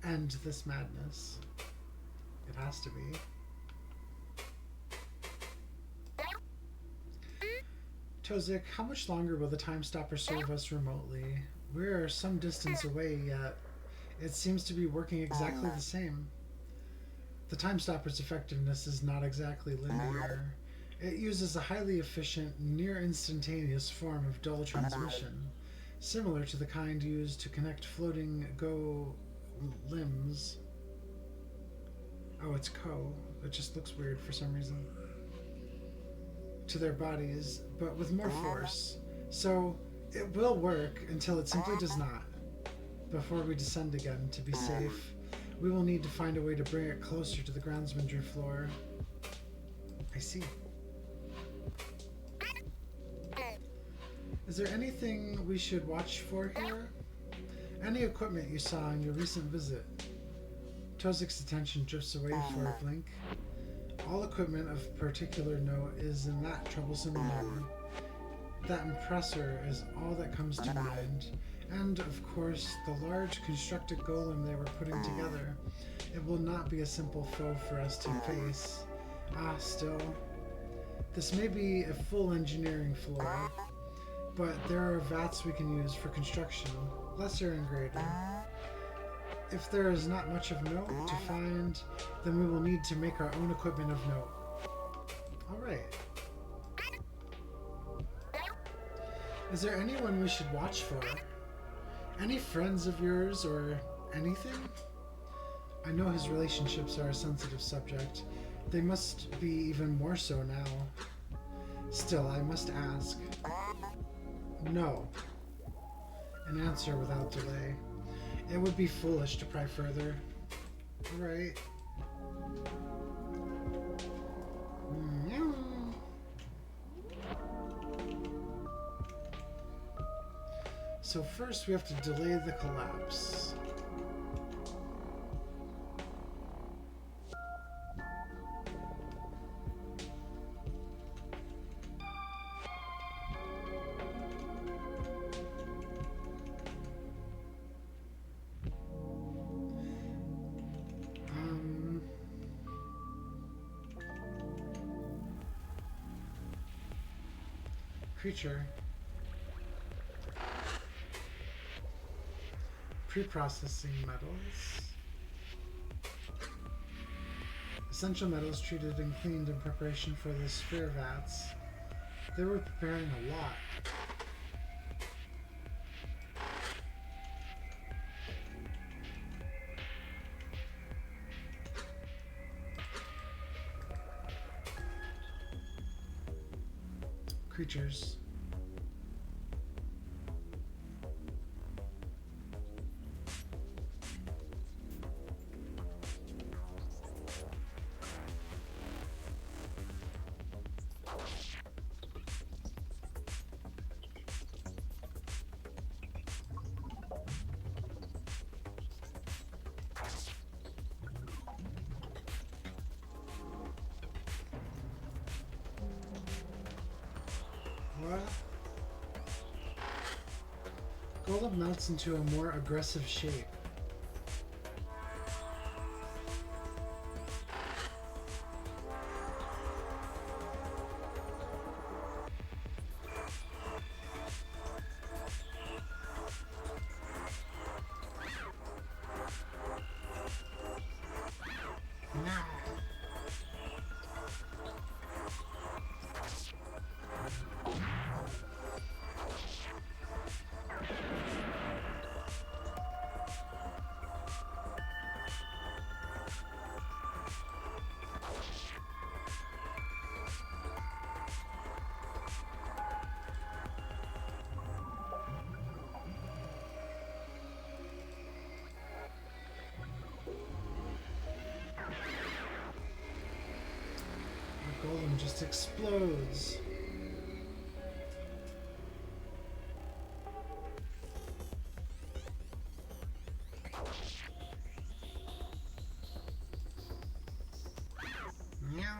end this madness. It has to be. Tozik, how much longer will the time stopper serve us remotely? We're some distance away, yet it seems to be working exactly the same. The time stopper's effectiveness is not exactly linear. It uses a highly efficient, near-instantaneous form of dull transmission, similar to the kind used to connect floating Go limbs. Oh, it's Co. It just looks weird for some reason. To their bodies, but with more force. So it will work until it simply does not. Before we descend again, to be safe, we will need to find a way to bring it closer to the groundsmanry floor. I see. Is there anything we should watch for here? Any equipment you saw in your recent visit? Tozik's attention drifts away for a blink. All equipment of particular note is in that troublesome room. That impressor is all that comes to mind. And, of course, the large constructed golem they were putting together. It will not be a simple foe for us to face. Still. This may be a full engineering floor, but there are vats we can use for construction, lesser and greater. If there is not much of note to find, then we will need to make our own equipment of note. Alright. Is there anyone we should watch for? Any friends of yours or anything? I know his relationships are a sensitive subject. They must be even more so now. Still, I must ask. No. An answer without delay. It would be foolish to pry further. Alright. So first we have to delay the collapse. Creature. Pre-processing metals. Essential metals treated and cleaned in preparation for the sphere vats. They were preparing a lot. Creatures. Golem melts into a more aggressive shape. Golem just explodes. Meow.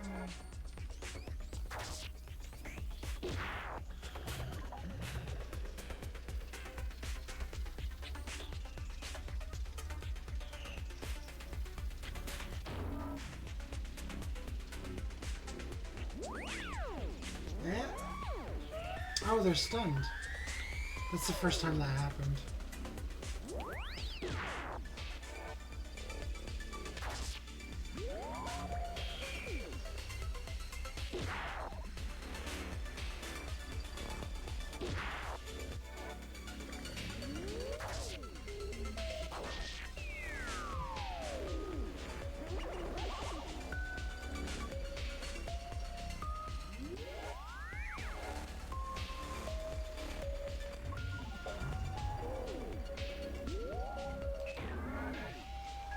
Oh, they're stunned. That's the first time that happened.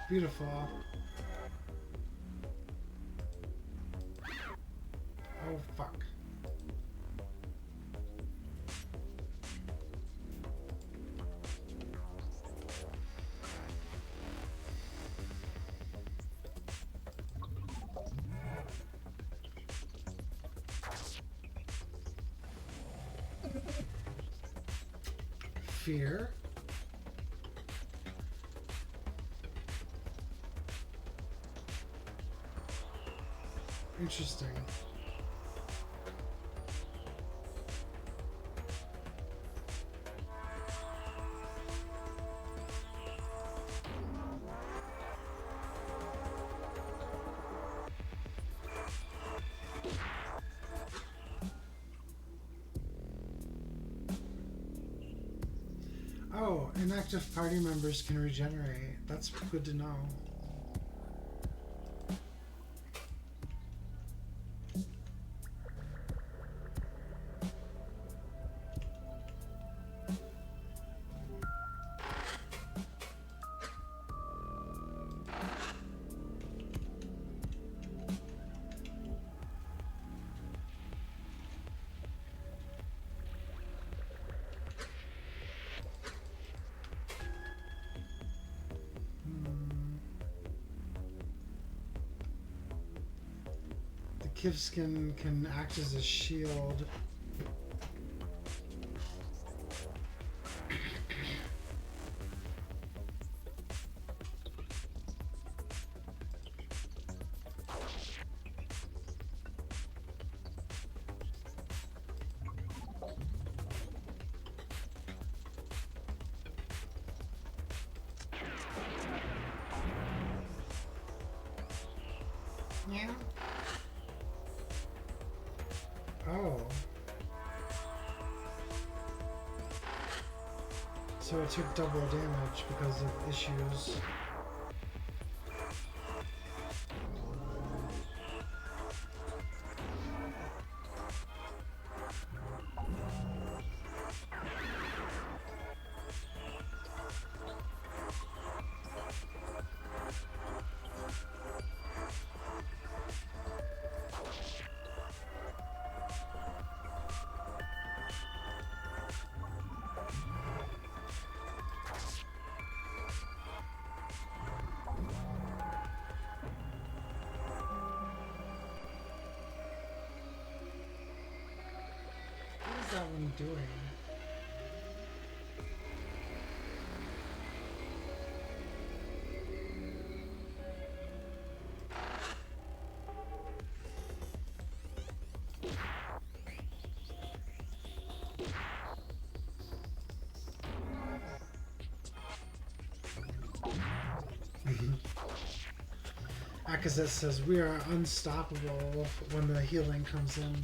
Beautiful. Oh, fuck. Fear. Interesting. Oh, inactive party members can regenerate. That's good to know. Kivskin can act as a shield. Yeah. Oh. So it took double damage because of issues. What is that one doing? Akazet says we are unstoppable when the healing comes in.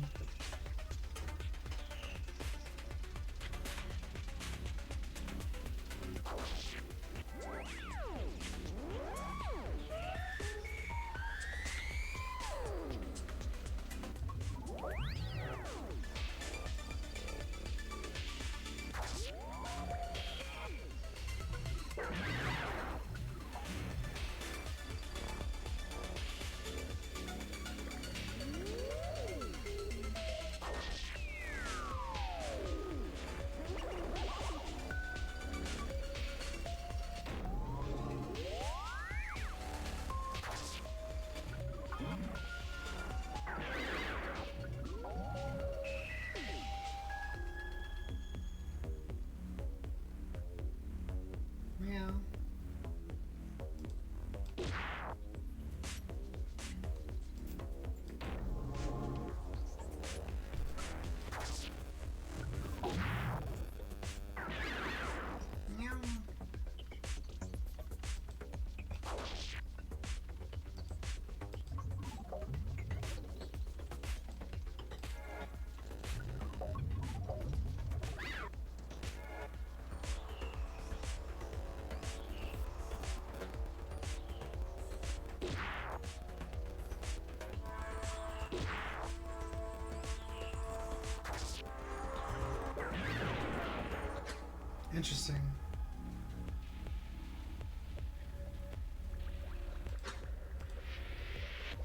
Interesting.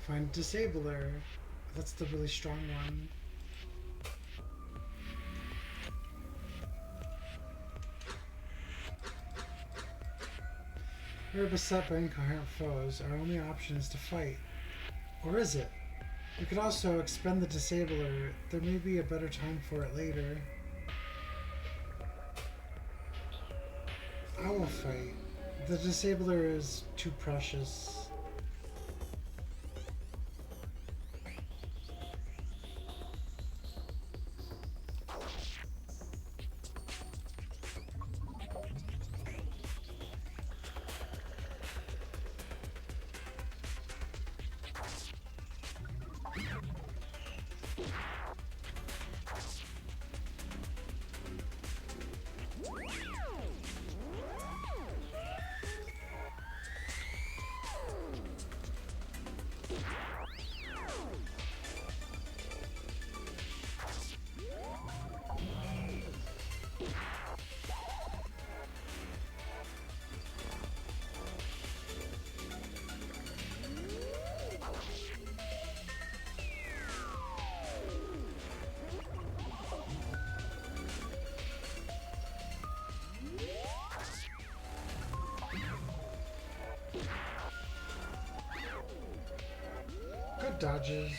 Find disabler. That's the really strong one. We're beset by incoherent foes. Our only option is to fight. Or is it? We could also expend the disabler. There may be a better time for it later. I will fight. The disabler is too precious. Good dodges.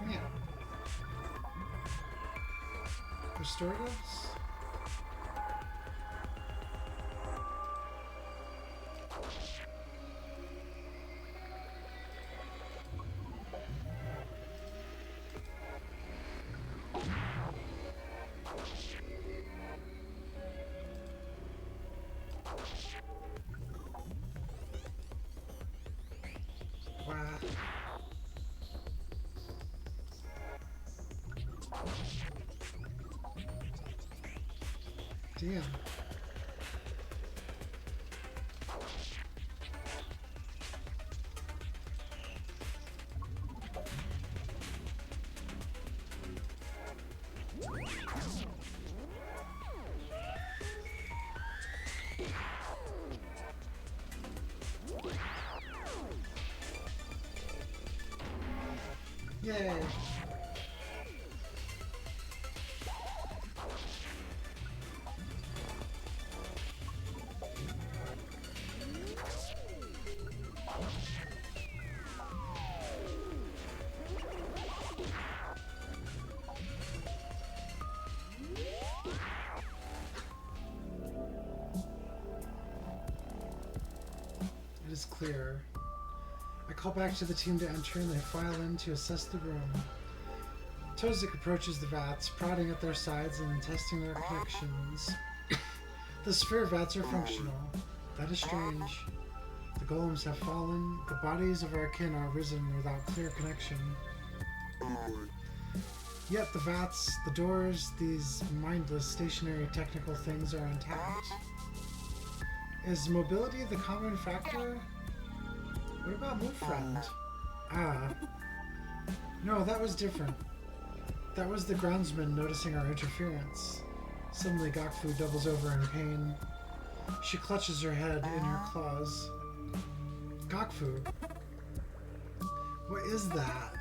Yeah. Restoratives? Wow. Damn. Yay. It is clear. I call back to the team to enter and they file in to assess the room. Tozik approaches the vats, prodding at their sides and testing their connections. The sphere vats are functional. That is strange. The golems have fallen. The bodies of our kin are risen without clear connection. Yet the vats, the doors, these mindless stationary technical things are intact. Is mobility the common factor? What about move friend? Ah. No, that was different. That was the groundsman noticing our interference. Suddenly Gokfu doubles over in pain. She clutches her head in her claws. Gokfu, what is that?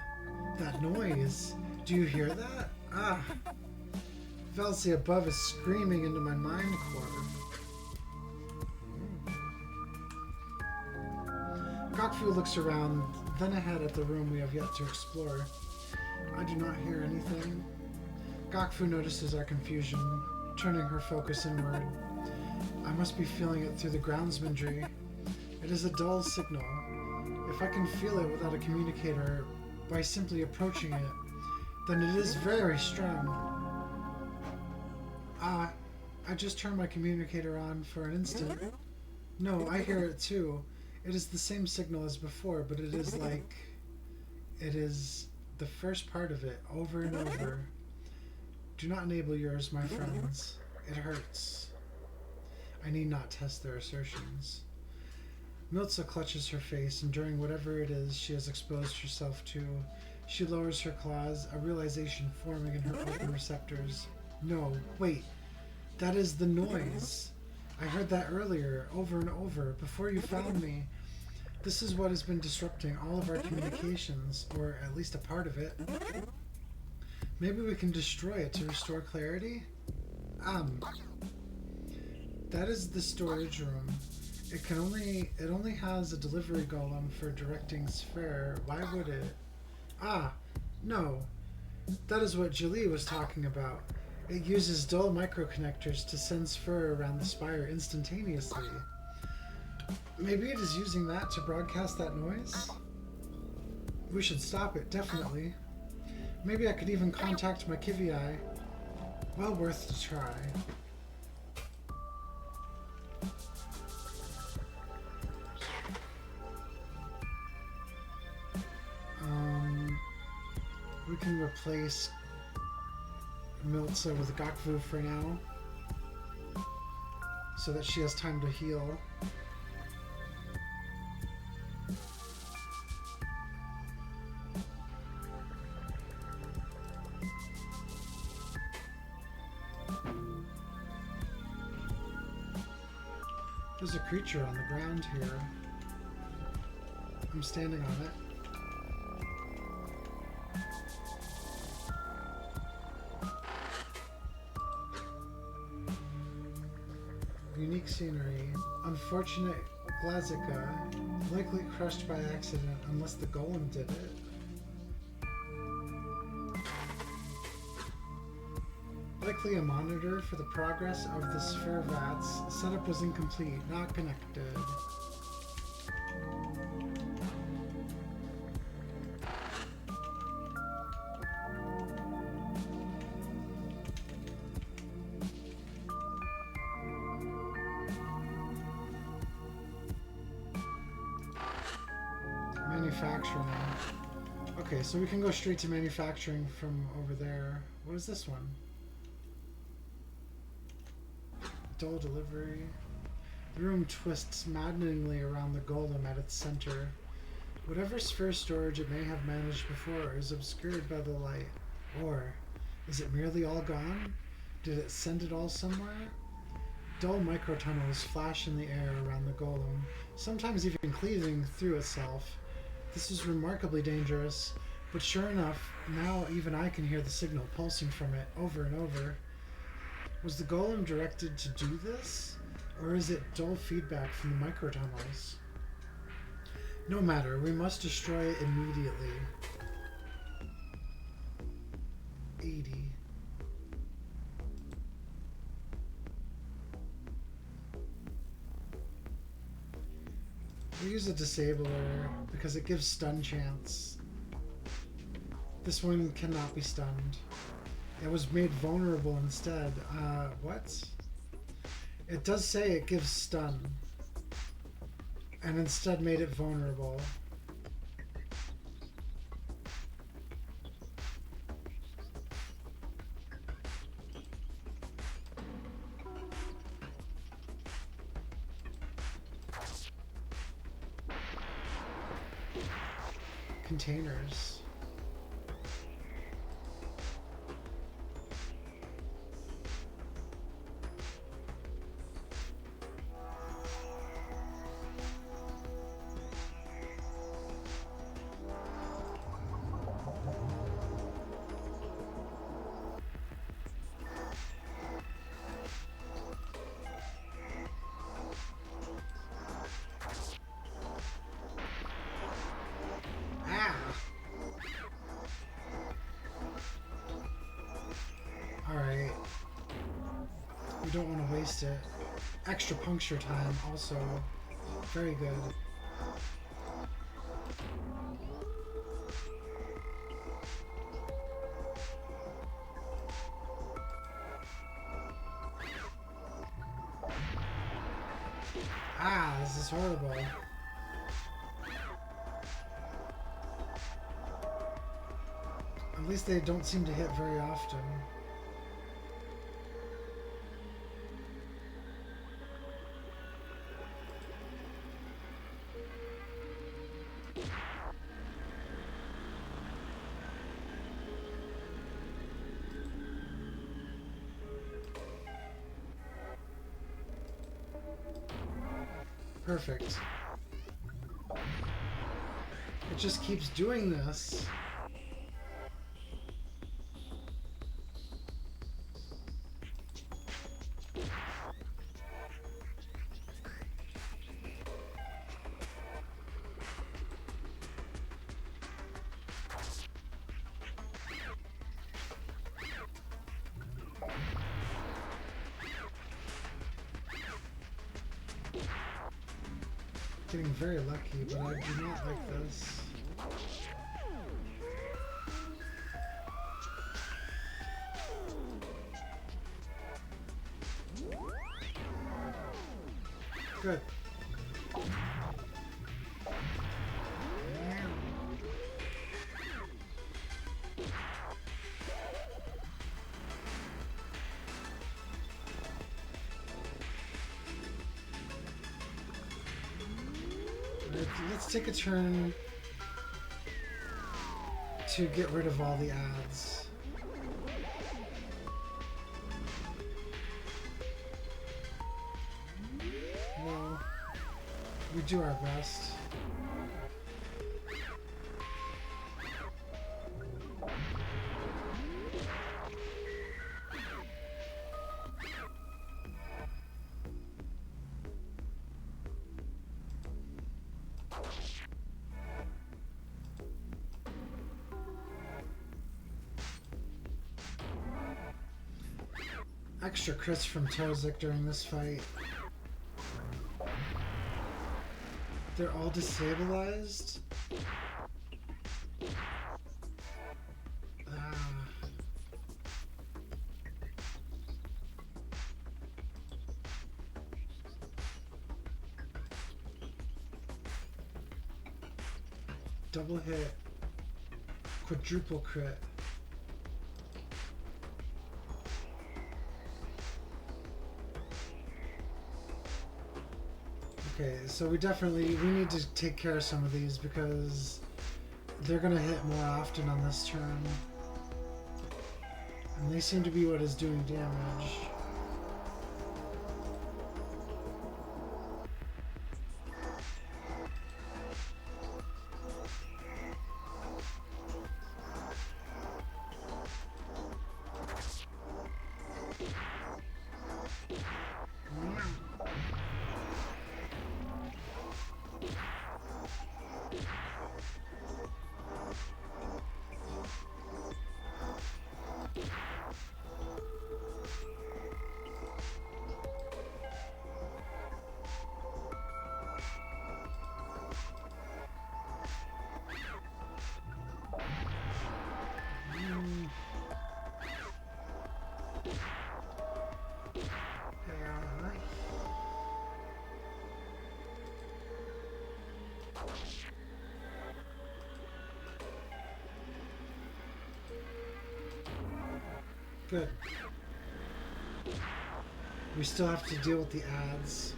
That noise? Do you hear that? Ah! Velcy above is screaming into my mind core. Gokfu looks around, then ahead at the room we have yet to explore. I do not hear anything. Gokfu notices our confusion, turning her focus inward. I must be feeling it through the groundsmanry. It is a dull signal. If I can feel it without a communicator, by simply approaching it, then it is very strong. Ah, I just turned my communicator on for an instant. No, I hear it too. It is the same signal as before, but it is like... It is the first part of it, over and over. Do not enable yours, my friends. It hurts. I need not test their assertions. Milza clutches her face, enduring whatever it is she has exposed herself to. She lowers her claws, a realization forming in her open receptors. No, wait. That is the noise. I heard that earlier, over and over, before you found me. This is what has been disrupting all of our communications, or at least a part of it. Maybe we can destroy it to restore clarity? That is the storage room. It only has a delivery golem for directing sphere. Why would it? Ah, no. That is what Julie was talking about. It uses dull microconnectors to send sphere around the spire instantaneously. Maybe it is using that to broadcast that noise? We should stop it, definitely. Maybe I could even contact my Kivii. Well worth a try. We can replace Milza with Gokfu for now, so that she has time to heal. There's a creature on the ground here. I'm standing on it. Unique scenery. Unfortunate Glazica, likely crushed by accident unless the golem did it. Likely a monitor for the progress of the sphere vats. Setup was incomplete, not connected. Manufacturing. Okay, so we can go straight to manufacturing from over there. What is this one? Dull delivery. The room twists maddeningly around the golem at its center. Whatever sphere storage it may have managed before is obscured by the light. Or is it merely all gone? Did it send it all somewhere? Dull microtunnels flash in the air around the golem, sometimes even cleaving through itself. This is remarkably dangerous, but sure enough, now even I can hear the signal pulsing from it over and over. Was the golem directed to do this? Or is it dull feedback from the microtunnels? No matter, we must destroy it immediately. 80. We use a disabler because it gives stun chance. This one cannot be stunned. It was made vulnerable instead. What? It does say it gives stun, and instead made it vulnerable. Containers. don't want to waste it. Extra puncture time also very good. Ah, this is horrible. At least they don't seem to hit very often. Perfect. It just keeps doing this. Getting very lucky, but I do not like this. Good. Let's take a turn to get rid of all the ads. Well, we do our best. Extra crits from Tozik during this fight. They're all destabilized. Double hit. Quadruple crit. Okay, so we need to take care of some of these because they're gonna hit more often on this turn. And they seem to be what is doing damage. Good. We still have to deal with the ads.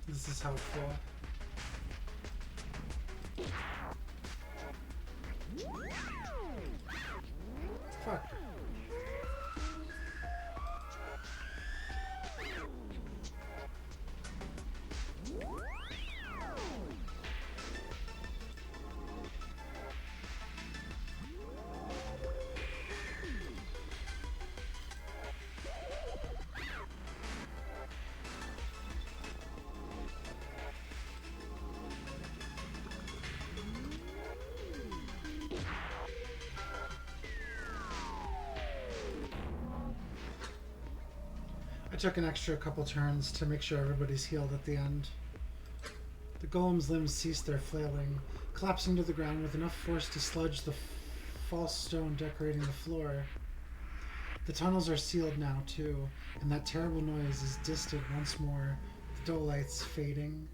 This is helpful. Fuck. took an extra couple turns to make sure everybody's healed at the end. The golem's limbs ceased their flailing, collapsing to the ground with enough force to sludge the false stone decorating the floor. The tunnels are sealed now, too, and that terrible noise is distant once more, the dull lights fading.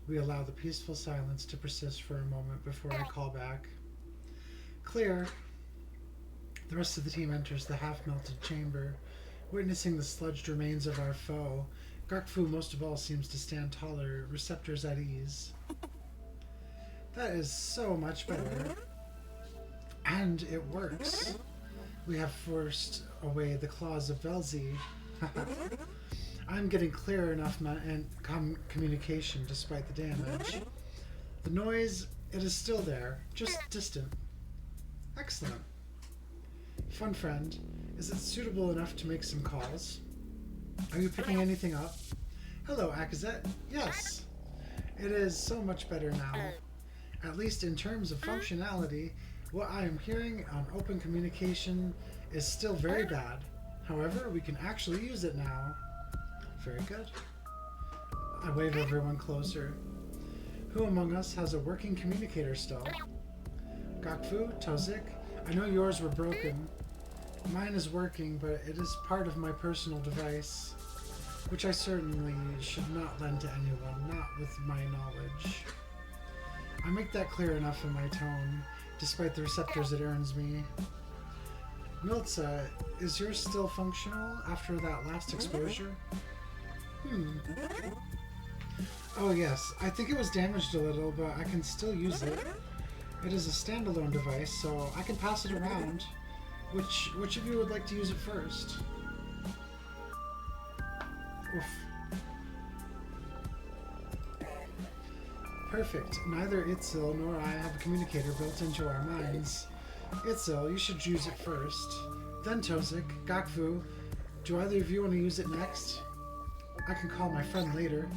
We allow the peaceful silence to persist for a moment before I call back. Clear. The rest of the team enters the half-melted chamber, witnessing the sludged remains of our foe. Garkfu most of all seems to stand taller, receptors at ease. That is so much better. And it works. We have forced away the claws of Velzi. I'm getting clear enough and communication despite the damage. The noise, it is still there, just distant. Excellent. Fun friend, is it suitable enough to make some calls? Are you picking anything up? Hello, Akazet. Yes. It is so much better now. At least in terms of functionality, what I am hearing on open communication is still very bad. However, we can actually use it now. Very good. I wave everyone closer. Who among us has a working communicator still? Gakfu, Tozik, I know yours were broken. Mine is working, but it is part of my personal device, which I certainly should not lend to anyone, not with my knowledge. I make that clear enough in my tone, despite the receptors it earns me. Miltza, is yours still functional after that last exposure? Oh yes, I think it was damaged a little, but I can still use it. It is a standalone device, so I can pass it around. Which of you would like to use it first? Oof. Perfect. Neither Itzel nor I have a communicator built into our minds. Itzel, you should use it first. Then Tozik, Gakfu, do either of you want to use it next? I can call my friend later.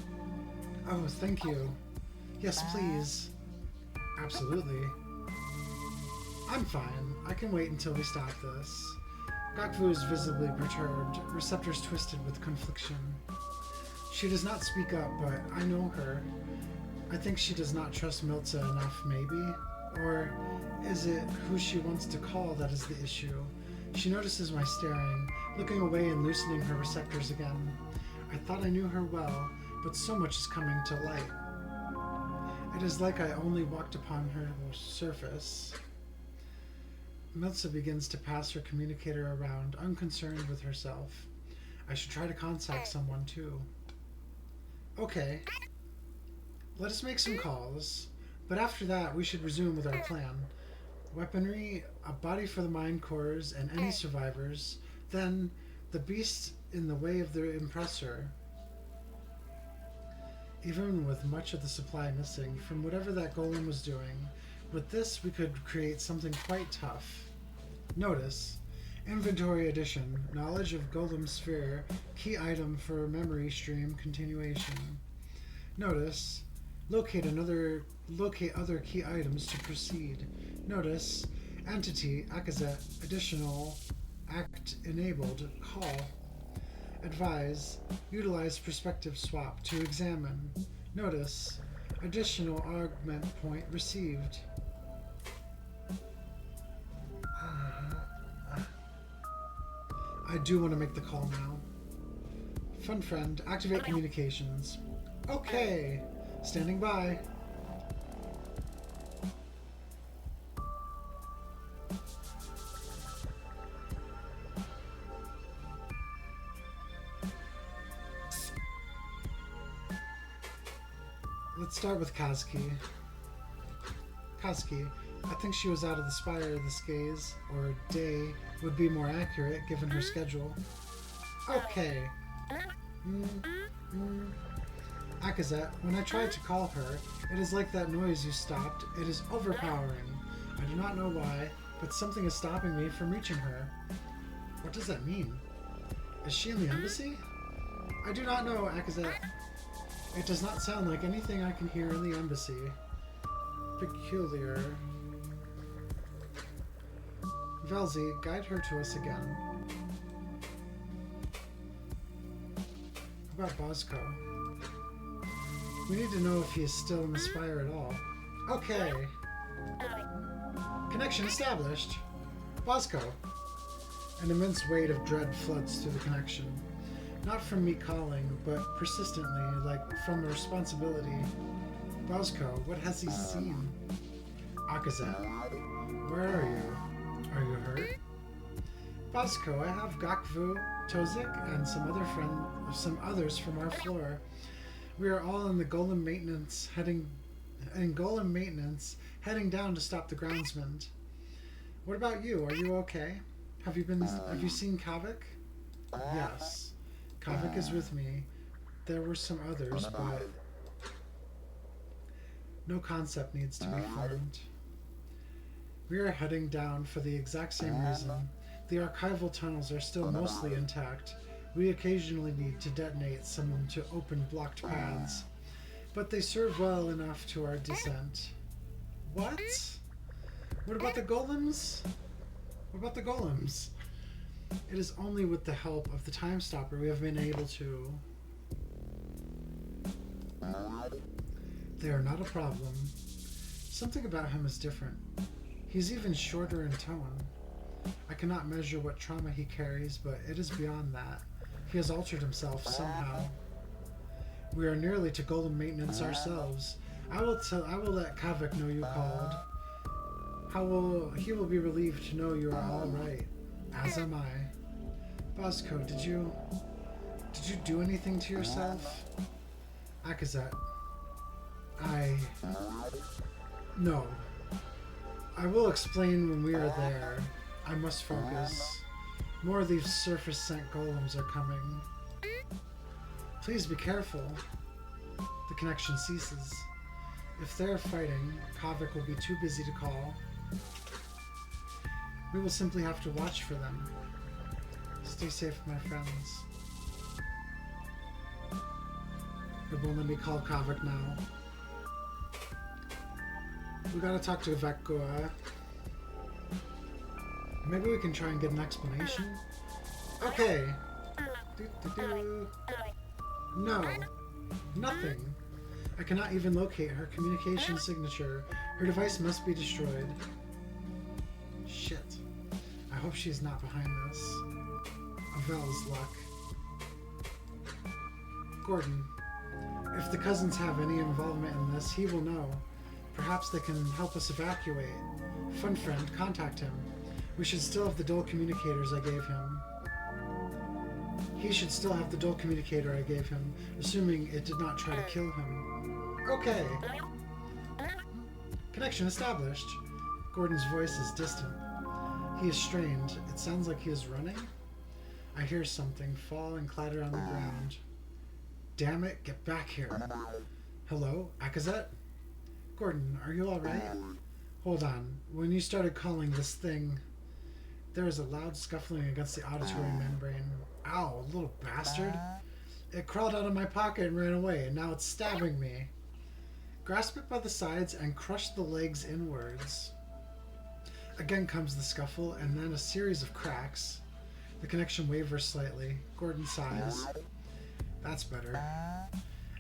Oh, thank you. Yes, please. Absolutely. I'm fine. I can wait until we stop this. Gakfu is visibly perturbed, receptors twisted with confliction. She does not speak up, but I know her. I think she does not trust Miltza enough, maybe? Or is it who she wants to call that is the issue? She notices my staring, looking away and loosening her receptors again. I thought I knew her well, but so much is coming to light. It is like I only walked upon her surface. Miltza begins to pass her communicator around, unconcerned with herself. I should try to contact someone too. Okay. Let us make some calls, but after that we should resume with our plan. Weaponry, a body for the mine cores, and any survivors. Then, the beast in the way of the impressor. Even with much of the supply missing from whatever that golem was doing, with this we could create something quite tough. Notice, inventory addition, knowledge of golem sphere, key item for memory stream continuation. Notice, locate other key items to proceed. Notice, entity, Akazet, additional, act enabled, call. Advise, utilize perspective swap to examine. Notice, additional augment point received. I do want to make the call now. Fun friend, activate communications. Okay, standing by. Let's start with Kazuki. Kazuki, I think she was out of the spire this gaze, or day would be more accurate given her schedule. Okay. Akazet, when I tried to call her, it is like that noise you stopped. It is overpowering. I do not know why, but something is stopping me from reaching her. What does that mean? Is she in the embassy? I do not know, Akazet. It does not sound like anything I can hear in the embassy. Peculiar. Velzi, guide her to us again. What about Bosco? We need to know if he is still in the spire at all. Okay. Connection established. Bosco. An immense weight of dread floods through the connection. Not from me calling, but persistently, like from a responsibility. Bosco, what has he seen? Akazet. Where are you? Are you hurt? Bosco, I have Gakvu, Tozik, and some others from our floor. We are all in the Golem maintenance heading down to stop the groundsman. What about you? Are you okay? Have you seen Kavik? Yes. Kavik is with me. There were some others, but no concept needs to be formed. We are heading down for the exact same reason. The archival tunnels are still mostly intact. We occasionally need to detonate some to open blocked paths, but they serve well enough to our descent. What? What about the golems? What about the golems? It is only with the help of the Time Stopper we have been able to. They are not a problem. Something about him is different. He's even shorter in tone. I cannot measure what trauma he carries, but it is beyond that. He has altered himself somehow. We are nearly to golem maintenance ourselves. I will let Kavik know you called. He will be relieved to know you are all right. As am I. Bosco, did you do anything to yourself? Akazet. No. I will explain when we are there. I must focus. More of these surface-sent golems are coming. Please be careful. The connection ceases. If they're fighting, Kavik will be too busy to call. We will simply have to watch for them. Stay safe, my friends. It won't let me call Kavik now. We gotta talk to Vekua. Maybe we can try and get an explanation? Okay. No. Nothing. I cannot even locate her communication signature. Her device must be destroyed. Shit. I hope she's not behind this. Avel's luck. Gordon. If the cousins have any involvement in this, he will know. Perhaps they can help us evacuate. Fun friend, contact him. We should still have the dual communicators I gave him. He should still have the dual communicator I gave him, assuming it did not try to kill him. Okay. Connection established. Gordon's voice is distant. He is strained. It sounds like he is running. I hear something fall and clatter on the ground. Damn it, get back here. Hello, Akazet? Gordon, are you alright? Hold on. When you started calling this thing, there was a loud scuffling against the auditory membrane. Ow, little bastard. It crawled out of my pocket and ran away, and now it's stabbing me. Grasp it by the sides and crush the legs inwards. Again comes the scuffle, and then a series of cracks. The connection wavers slightly. Gordon sighs. That's better.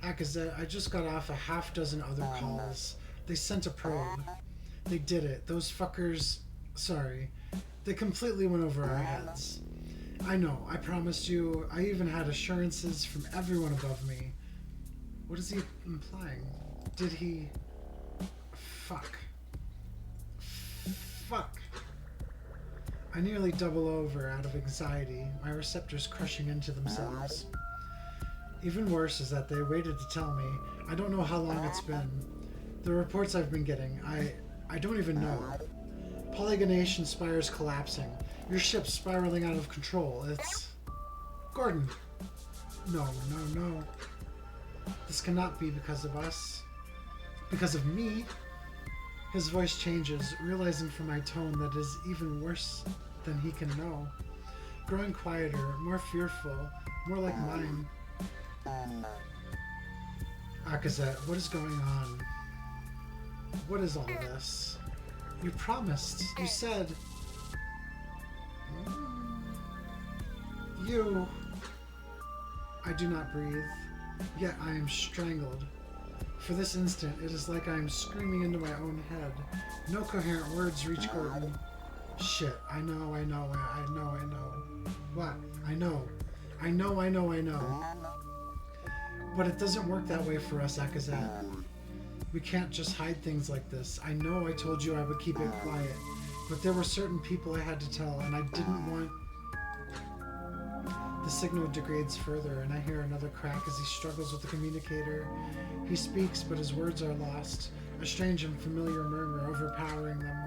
Akazet, I just got off a half-dozen other calls. They sent a probe. They did it. Those fuckers... Sorry. They completely went over our heads. I know. I promised you. I even had assurances from everyone above me. What is he implying? Did he... Fuck. Fuck. I nearly double over out of anxiety, my receptors crushing into themselves. Even worse is that they waited to tell me. I don't know how long it's been. The reports I've been getting, I don't even know. Polygonation spires collapsing. Your ship's spiraling out of control. It's... Gordon. No. This cannot be because of us. Because of me. His voice changes, realizing from my tone that it is even worse than he can know. Growing quieter, more fearful, more like mine. Akazet, what is going on? What is all this? You promised. You said... I do not breathe, yet I am strangled. For this instant, it is like I am screaming into my own head. No coherent words reach Gordon. Shit, I know. What? I know. But it doesn't work that way for us, Akazat. We can't just hide things like this. I know I told you I would keep it quiet, but there were certain people I had to tell, and I didn't want... The signal degrades further, and I hear another crack as he struggles with the communicator. He speaks, but his words are lost, a strange and familiar murmur overpowering them.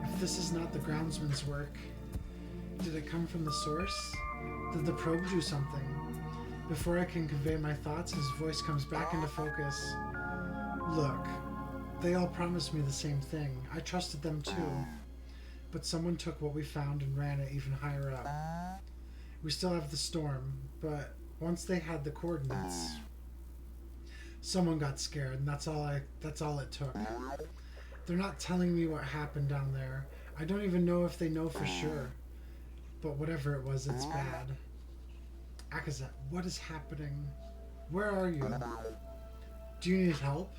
If this is not the groundsman's work, did it come from the source? Did the probe do something? Before I can convey my thoughts, his voice comes back into focus. Look, they all promised me the same thing. I trusted them too. But someone took what we found and ran it even higher up. We still have the storm, but once they had the coordinates, someone got scared, and that's all it took. They're not telling me what happened down there. I don't even know if they know for sure. But whatever it was, it's bad. Akazat, what is happening? Where are you? Do you need help?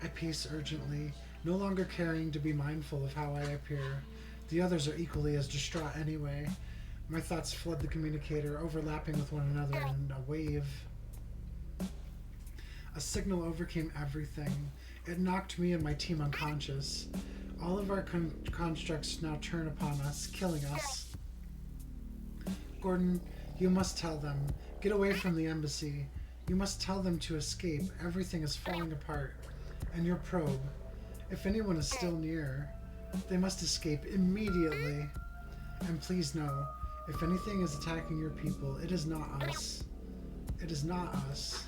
I pace urgently, no longer caring to be mindful of how I appear. The others are equally as distraught anyway. My thoughts flood the communicator, overlapping with one another in a wave. A signal overcame everything. It knocked me and my team unconscious. All of our constructs now turn upon us, killing us. Gordon, you must tell them. Get away from the embassy. You must tell them to escape. Everything is falling apart. And your probe, if anyone is still near, they must escape immediately. And please know, if anything is attacking your people, it is not us. It is not us.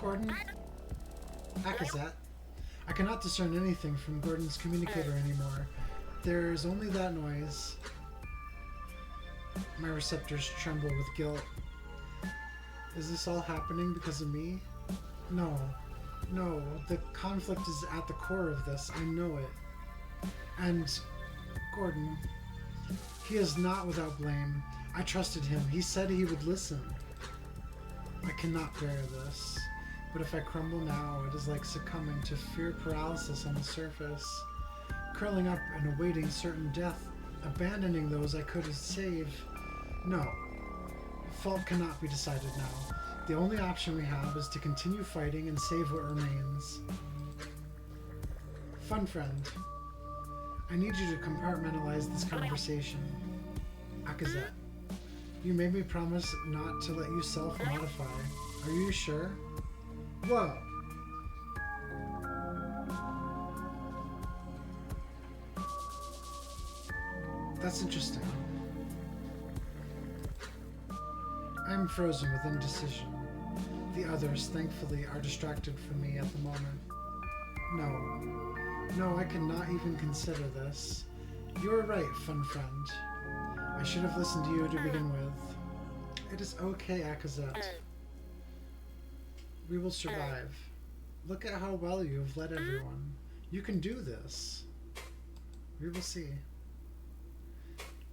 Gordon? Akazat? I cannot discern anything from Gordon's communicator anymore. There is only that noise. My receptors tremble with guilt. Is this all happening because of me? No. No, the conflict is at the core of this. I know it. And Gordon, he is not without blame. I trusted him. He said he would listen. I cannot bear this. But if I crumble now, it is like succumbing to fear paralysis on the surface. Curling up and awaiting certain death, abandoning those I could save. No. Fault cannot be decided now. The only option we have is to continue fighting and save what remains. Fun friend, I need you to compartmentalize this conversation. Akazat, you made me promise not to let you self-modify. Are you sure? Whoa! That's interesting. I am frozen with indecision. The others, thankfully, are distracted from me at the moment. No, I cannot even consider this. You are right, fun friend. I should have listened to you to begin with. It is okay, Akazat. We will survive. Look at how well you have led everyone. You can do this. We will see.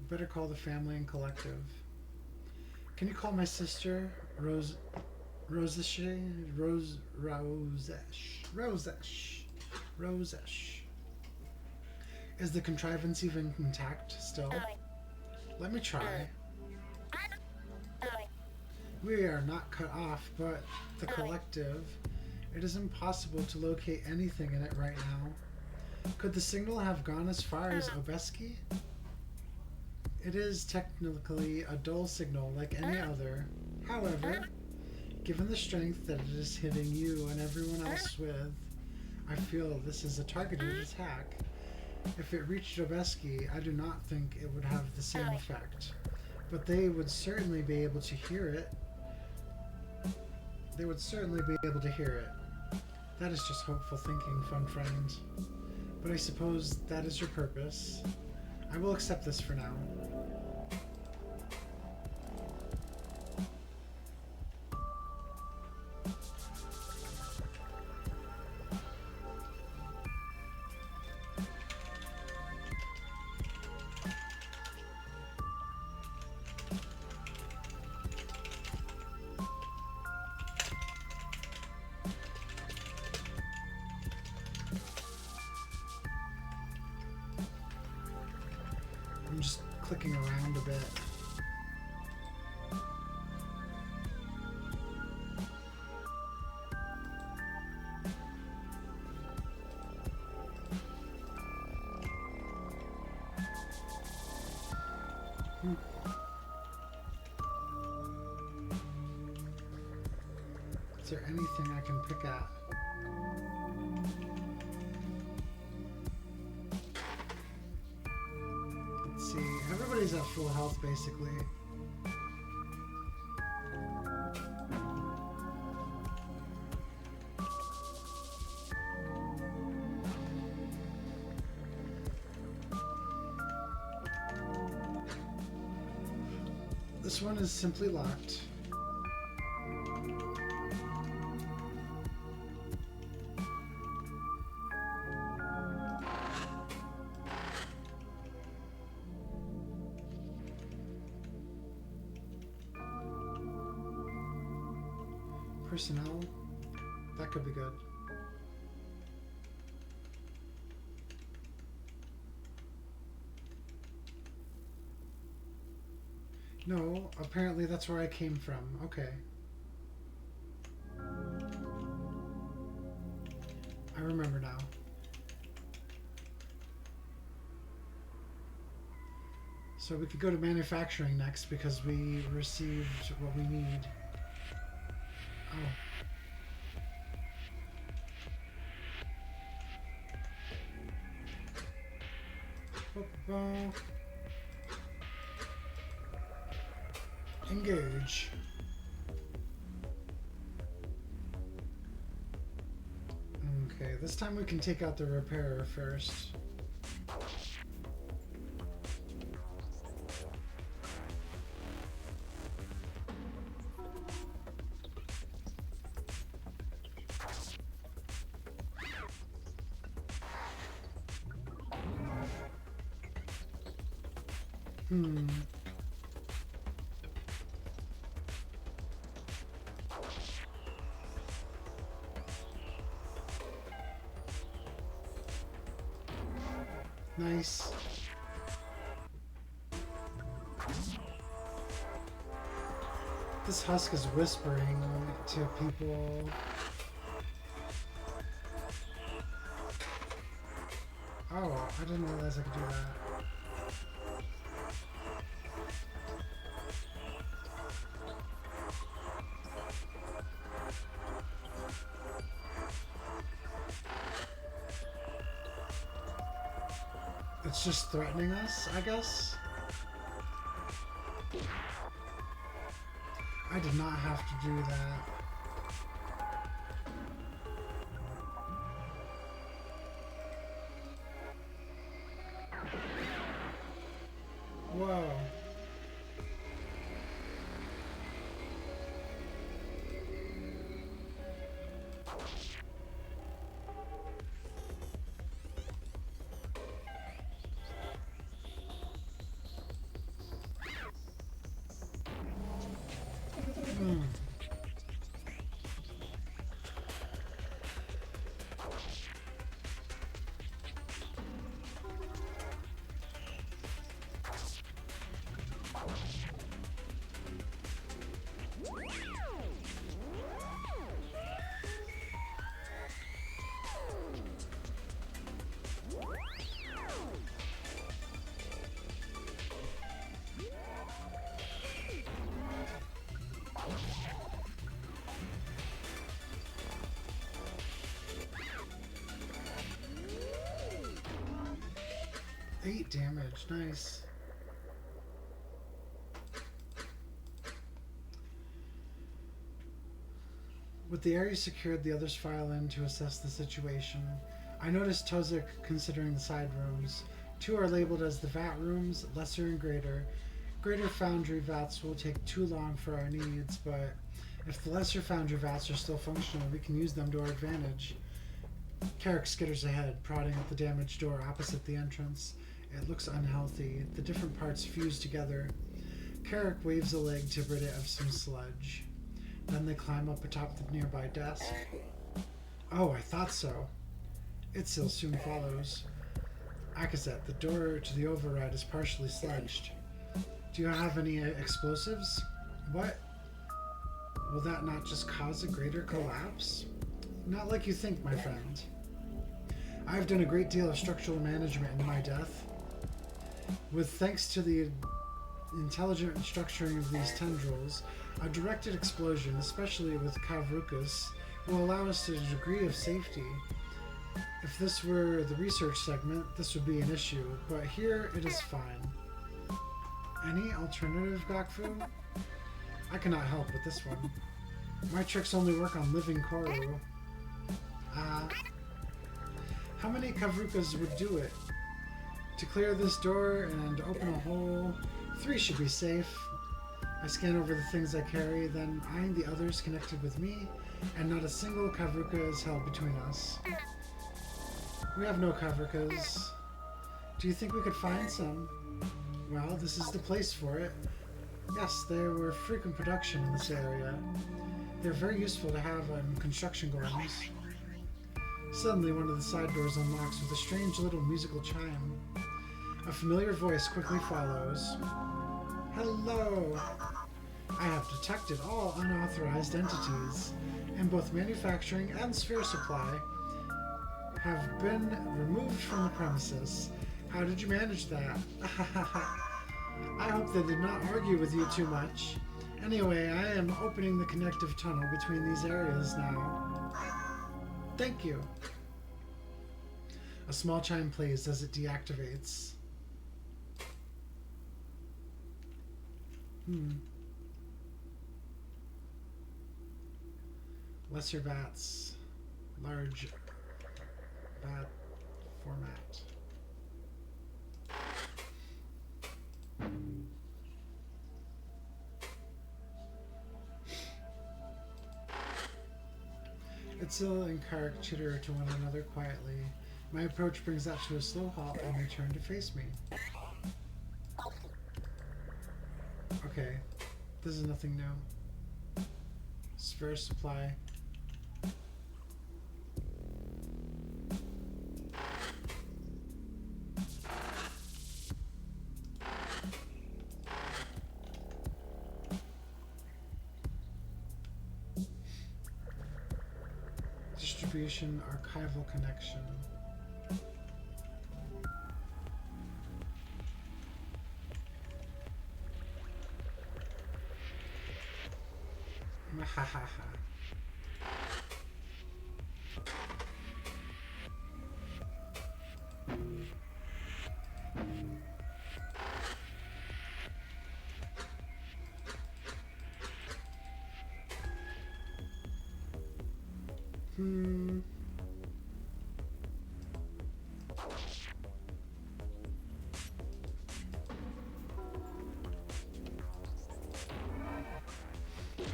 Better call the family and collective. Can you call my sister, Rosesh? Is the contrivance even intact still? Let me try. We are not cut off, but the collective, it is impossible to locate anything in it right now. Could the signal have gone as far as Obeski? It is technically a dull signal like any other. However, given the strength that it is hitting you and everyone else with, I feel this is a targeted attack. If it reached Obeski, I do not think it would have the same effect. But they would certainly be able to hear it. That is just hopeful thinking, fun friend. But I suppose that is your purpose. I will accept this for now. clicking around a bit. Is there anything I can pick at? Let's see. Everybody's at full health, basically. This one is simply locked. Personnel, that could be good. No, apparently that's where I came from. Okay. I remember now. So we could go to manufacturing next because we received what we need. Oh. Engage. Okay, this time we can take out the repairer first. Nice. This husk is whispering to people. Oh, I didn't realize I could do that. It's just threatening us, I guess. I did not have to do that. Whoa. Eight damage, nice. With the area secured, the others file in to assess the situation. I noticed Tozik considering the side rooms. Two are labeled as the vat rooms, lesser and greater. Greater foundry vats will take too long for our needs, but if the lesser foundry vats are still functional, we can use them to our advantage. Carrick skitters ahead, prodding at the damaged door opposite the entrance. It looks unhealthy. The different parts fuse together. Carrick waves a leg to rid it of some sludge. Then they climb up atop the nearby desk. Oh, I thought so. Itzel soon follows. Akazet, the door to the override is partially sludged. Do you have any explosives? What? Will that not just cause a greater collapse? Not like you think, my friend. I've done a great deal of structural management in my death. With thanks to the intelligent structuring of these tendrils, a directed explosion, especially with Kavrukas, will allow us a degree of safety. If this were the research segment, this would be an issue, but here it is fine. Any alternative, Gokfu? I cannot help with this one. My tricks only work on living Corru. How many Kavrukas would do it? To clear this door and open a hole, 3 should be safe. I scan over the things I carry, then eyeing the others connected with me, and not a single Kavruka is held between us. We have no Kavrukas. Do you think we could find some? Well, this is the place for it. Yes, there were frequent production in this area. They're very useful to have on construction grounds. Suddenly, one of the side doors unlocks with a strange little musical chime. A familiar voice quickly follows. Hello! I have detected all unauthorized entities, and both manufacturing and sphere supply have been removed from the premises. How did you manage that? I hope they did not argue with you too much. Anyway, I am opening the connective tunnel between these areas now. Thank you. A small chime plays as it deactivates. Lesser bats. Large bat format. Itzel and Kark chitter to one another quietly. My approach brings that to a slow halt and they turn to face me. Okay, this is nothing new. Spare supply. Distribution archival connection. Mahahaha.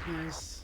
Nice.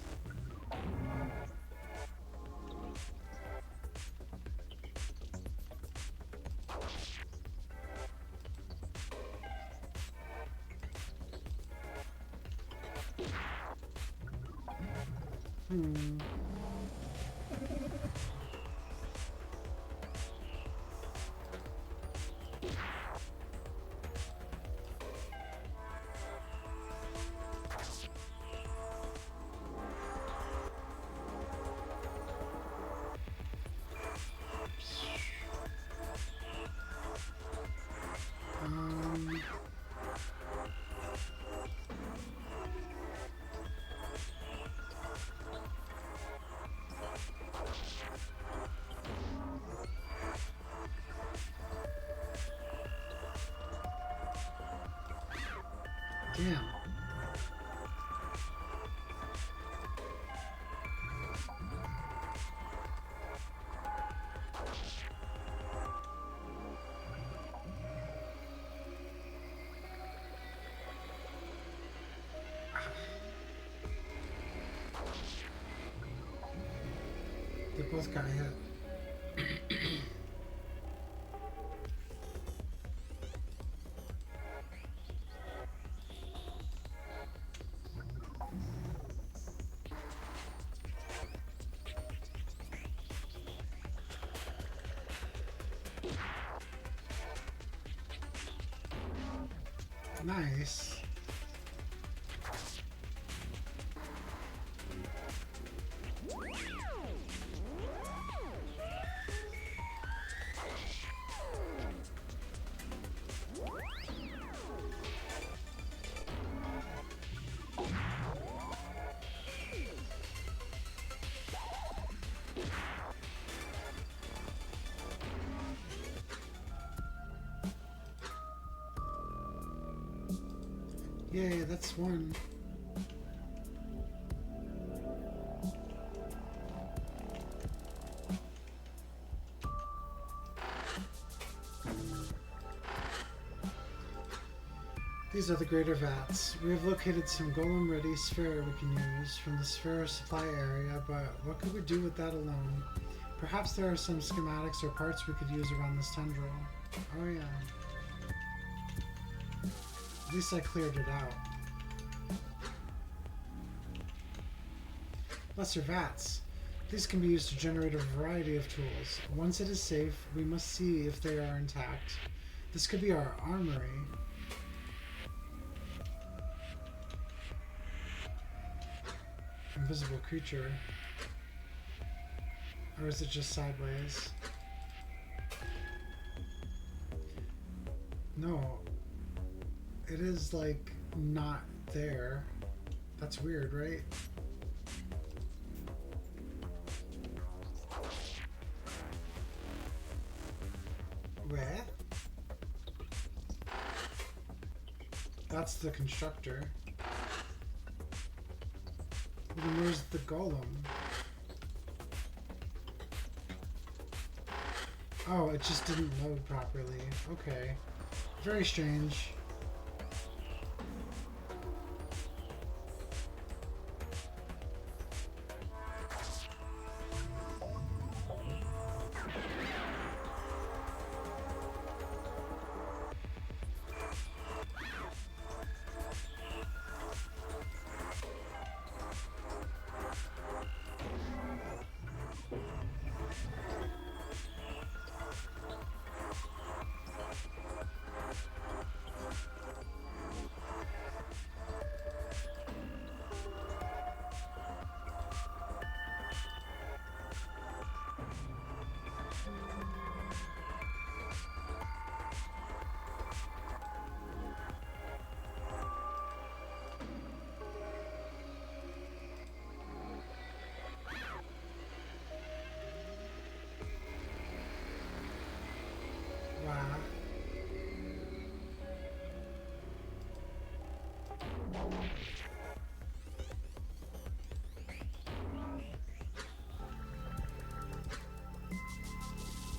Damn. They both got hit. Nice. Yay, that's one. These are the greater vats. We have located some golem-ready sphere we can use from the sphere supply area, but what could we do with that alone? Perhaps there are some schematics or parts we could use around this tendril. Oh yeah. At least I cleared it out. Lesser vats. These can be used to generate a variety of tools. Once it is safe, we must see if they are intact. This could be our armory. Invisible creature. Or is it just sideways? No. It is like not there. That's weird, right? Where? That's the constructor. Then where's the golem? Oh, it just didn't load properly. Okay. Very strange. Wow.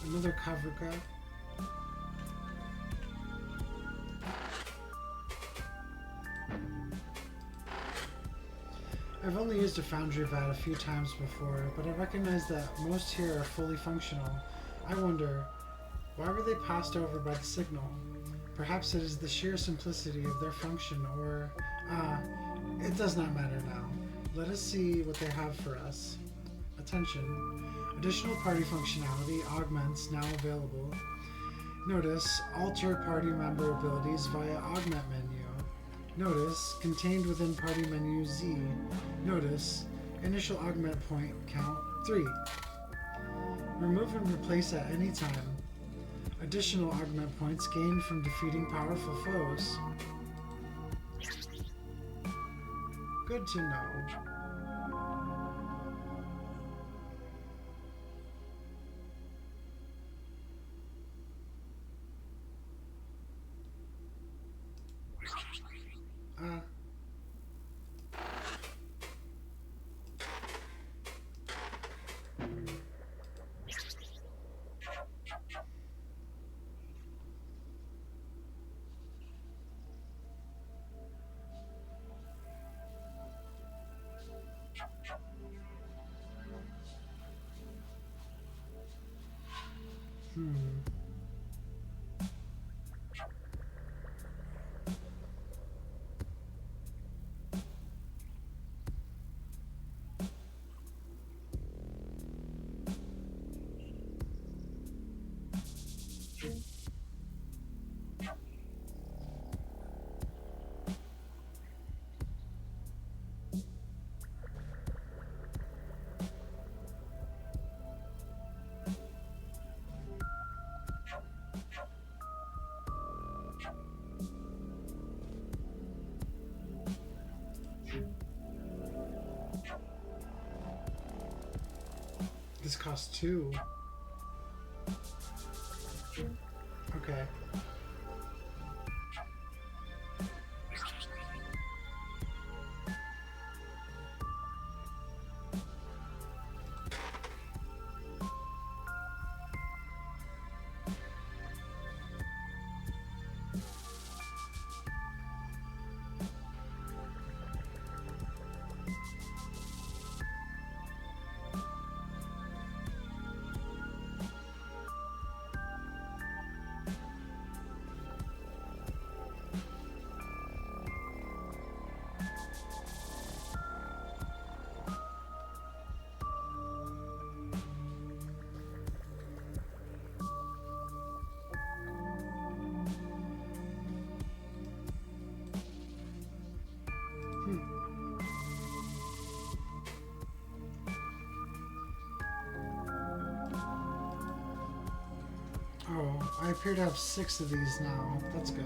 Another cover cup. I've only used a foundry vat a few times before, but I recognize that most here are fully functional. I wonder, why were they passed over by the signal? Perhaps it is the sheer simplicity of their function, or... it does not matter now. Let us see what they have for us. Attention. Additional party functionality augments now available. Notice alter party member abilities via augment menu. Notice contained within party menu Z. Notice initial augment point count 3. Remove and replace at any time. Additional augment points gained from defeating powerful foes. Good to know. This costs 2. Okay. I appear to have 6 of these now. That's good.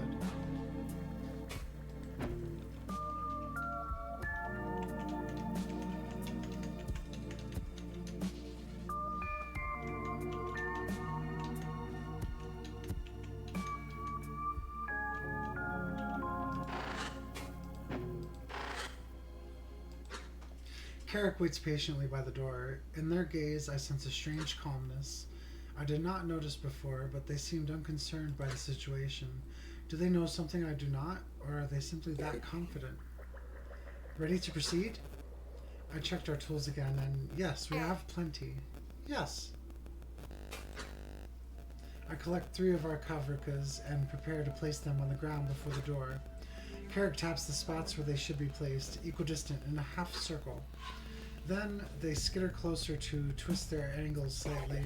Carrick waits patiently by the door. In their gaze, I sense a strange calmness. I did not notice before, but they seemed unconcerned by the situation. Do they know something I do not, or are they simply that confident? Ready to proceed? I checked our tools again, and yes, we have plenty. Yes. I collect 3 of our kavrikas and prepare to place them on the ground before the door. Carrick taps the spots where they should be placed, equidistant in a half circle. Then they skitter closer to twist their angles slightly.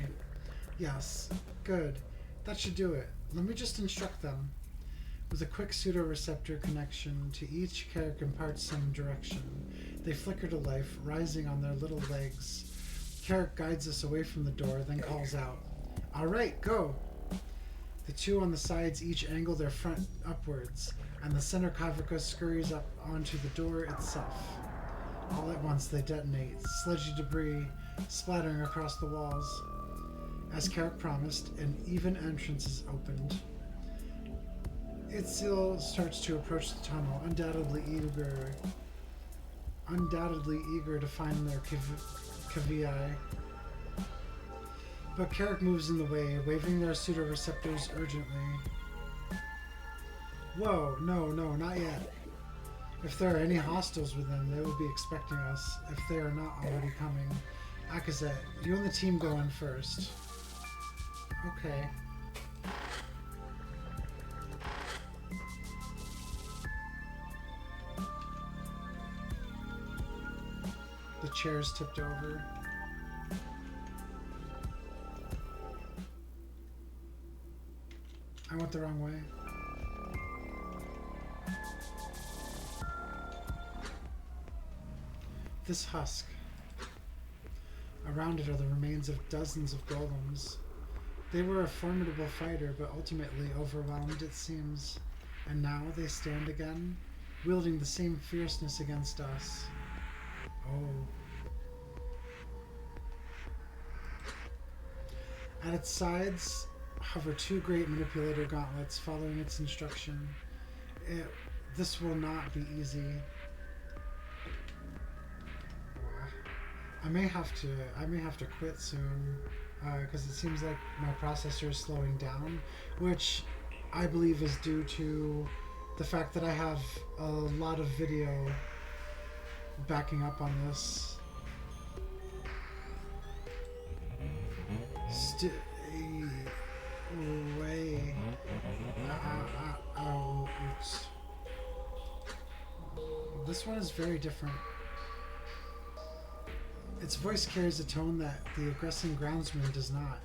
Yes, good. That should do it. Let me just instruct them. With a quick pseudo-receptor connection to each, Carrick imparts some direction. They flicker to life, rising on their little legs. Carrick guides us away from the door, then calls out, "All right, go!" The 2 on the sides each angle their front upwards, and the center kavrika scurries up onto the door itself. All at once they detonate, sludgy debris splattering across the walls. As Carrick promised, an even entrance is opened. Itzel starts to approach the tunnel, undoubtedly eager to find their Kavii. But Carrick moves in the way, waving their pseudo-receptors urgently. Whoa, no, not yet. If there are any hostiles within, they will be expecting us, if they are not already coming. Akazet, you and the team go in first. Okay. The chair's tipped over. I went the wrong way. This husk. Around it are the remains of dozens of golems. They were a formidable fighter, but ultimately overwhelmed, it seems. And now they stand again, wielding the same fierceness against us. Oh. At its sides hover 2 great manipulator gauntlets following its instruction. This will not be easy. I may have to quit soon, because it seems like my processor is slowing down, which I believe is due to the fact that I have a lot of video backing up on this. Way. Oops. This one is very different. Its voice carries a tone that the aggressing groundsman does not.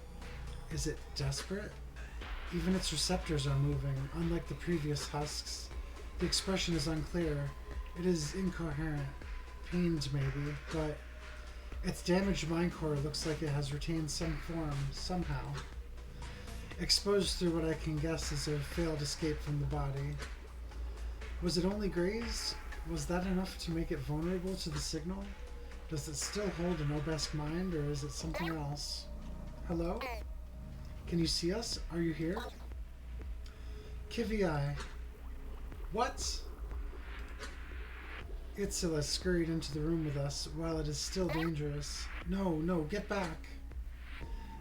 Is it desperate? Even its receptors are moving, unlike the previous husks. The expression is unclear. It is incoherent. Pained, maybe, but its damaged mind core looks like it has retained some form, somehow. Exposed through what I can guess is a failed escape from the body. Was it only grazed? Was that enough to make it vulnerable to the signal? Does it still hold an obesque mind, or is it something else? Hello? Can you see us? Are you here? Kivii. What? Itzila scurried into the room with us while it is still dangerous. No, get back.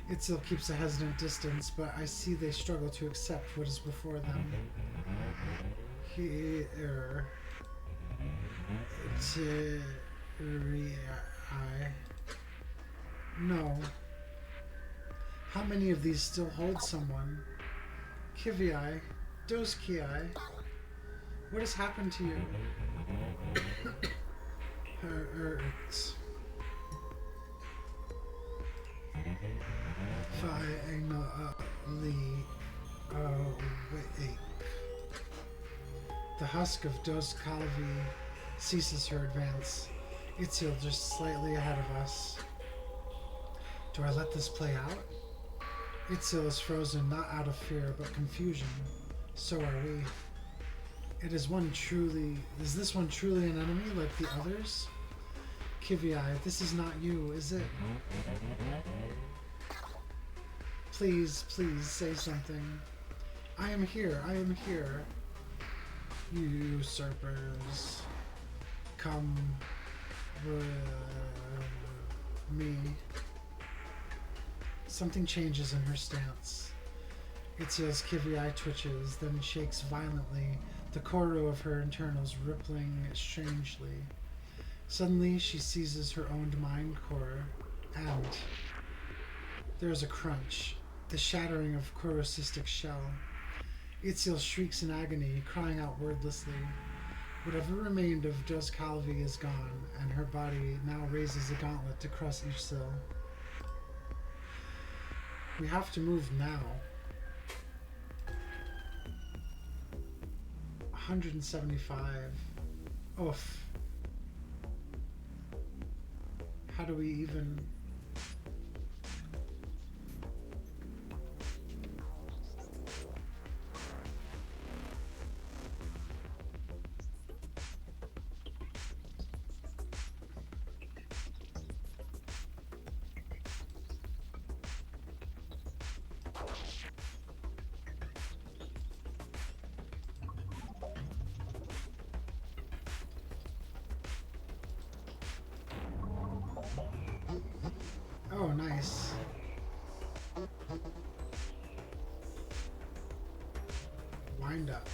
Itzil keeps a hesitant distance, but I see they struggle to accept what is before them. Here. No. How many of these still hold someone? Kivii, Doskii, what has happened to you? Wait. The husk of Doskalavi ceases her advance. Itziel just slightly ahead of us. Do I let this play out? Itzel is frozen not out of fear but confusion. So are we. Is this one truly an enemy like the others? Kivii, this is not you, is it? Please, please say something. I am here, I am here. You usurpers. Come with me. Something changes in her stance. Itzel's Kivii twitches, then shakes violently, the Corru of her internals rippling strangely. Suddenly, she seizes her own mind core, and there is a crunch, the shattering of Corru's cystic shell. Itzel shrieks in agony, crying out wordlessly. Whatever remained of Dos Calvi is gone, and her body now raises a gauntlet to crush Itzel. We have to move now. 175. Oof. How do we even... Oh, nice. Wind up.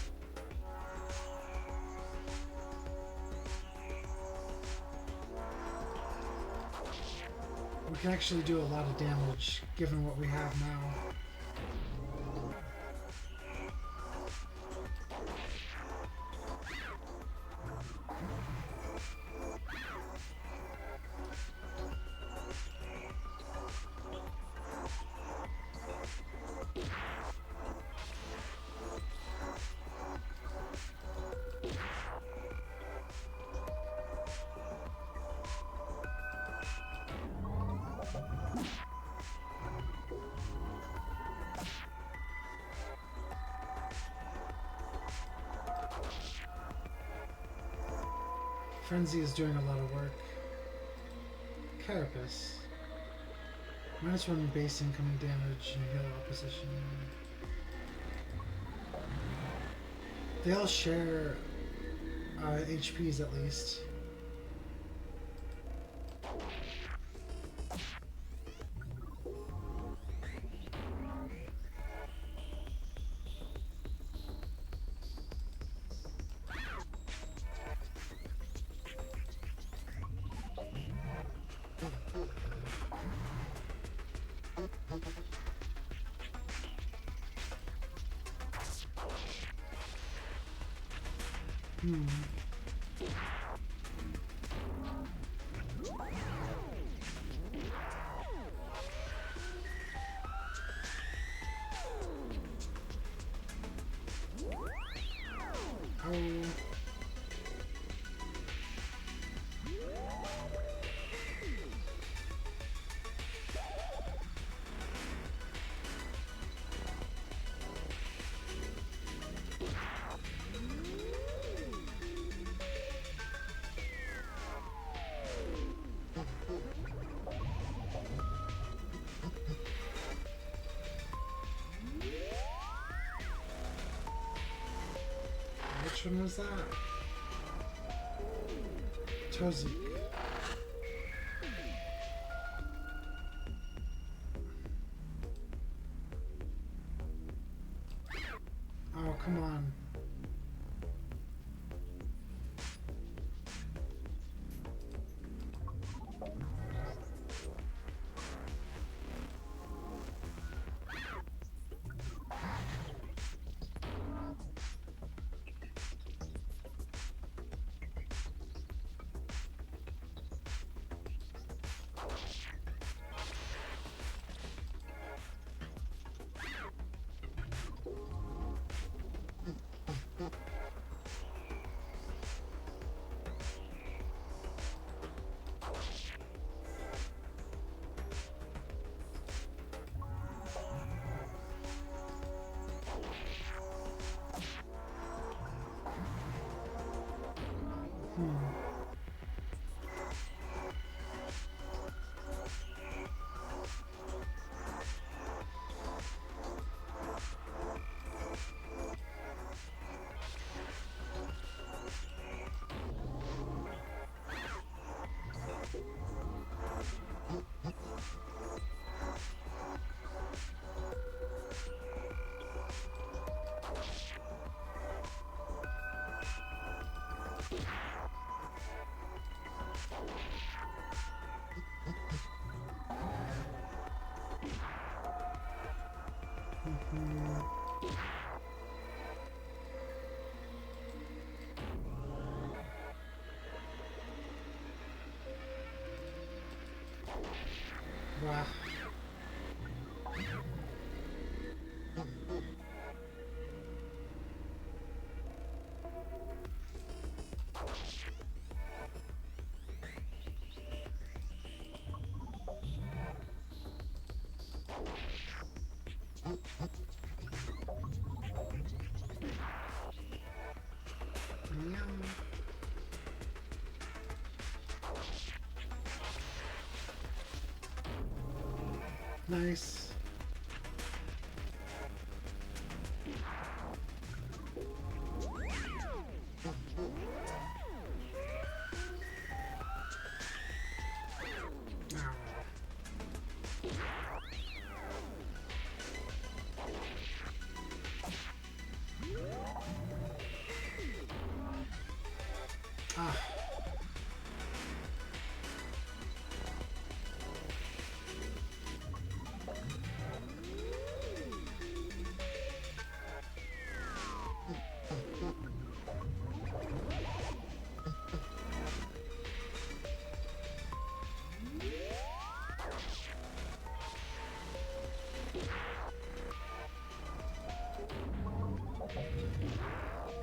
We can actually do a lot of damage given what we have now. Frenzy is doing a lot of work. Carapace. -1 base incoming damage and heal opposition. They all share HPs at least. Which one was that? Tozik. Oh, come on. Wow. Nice. Ah.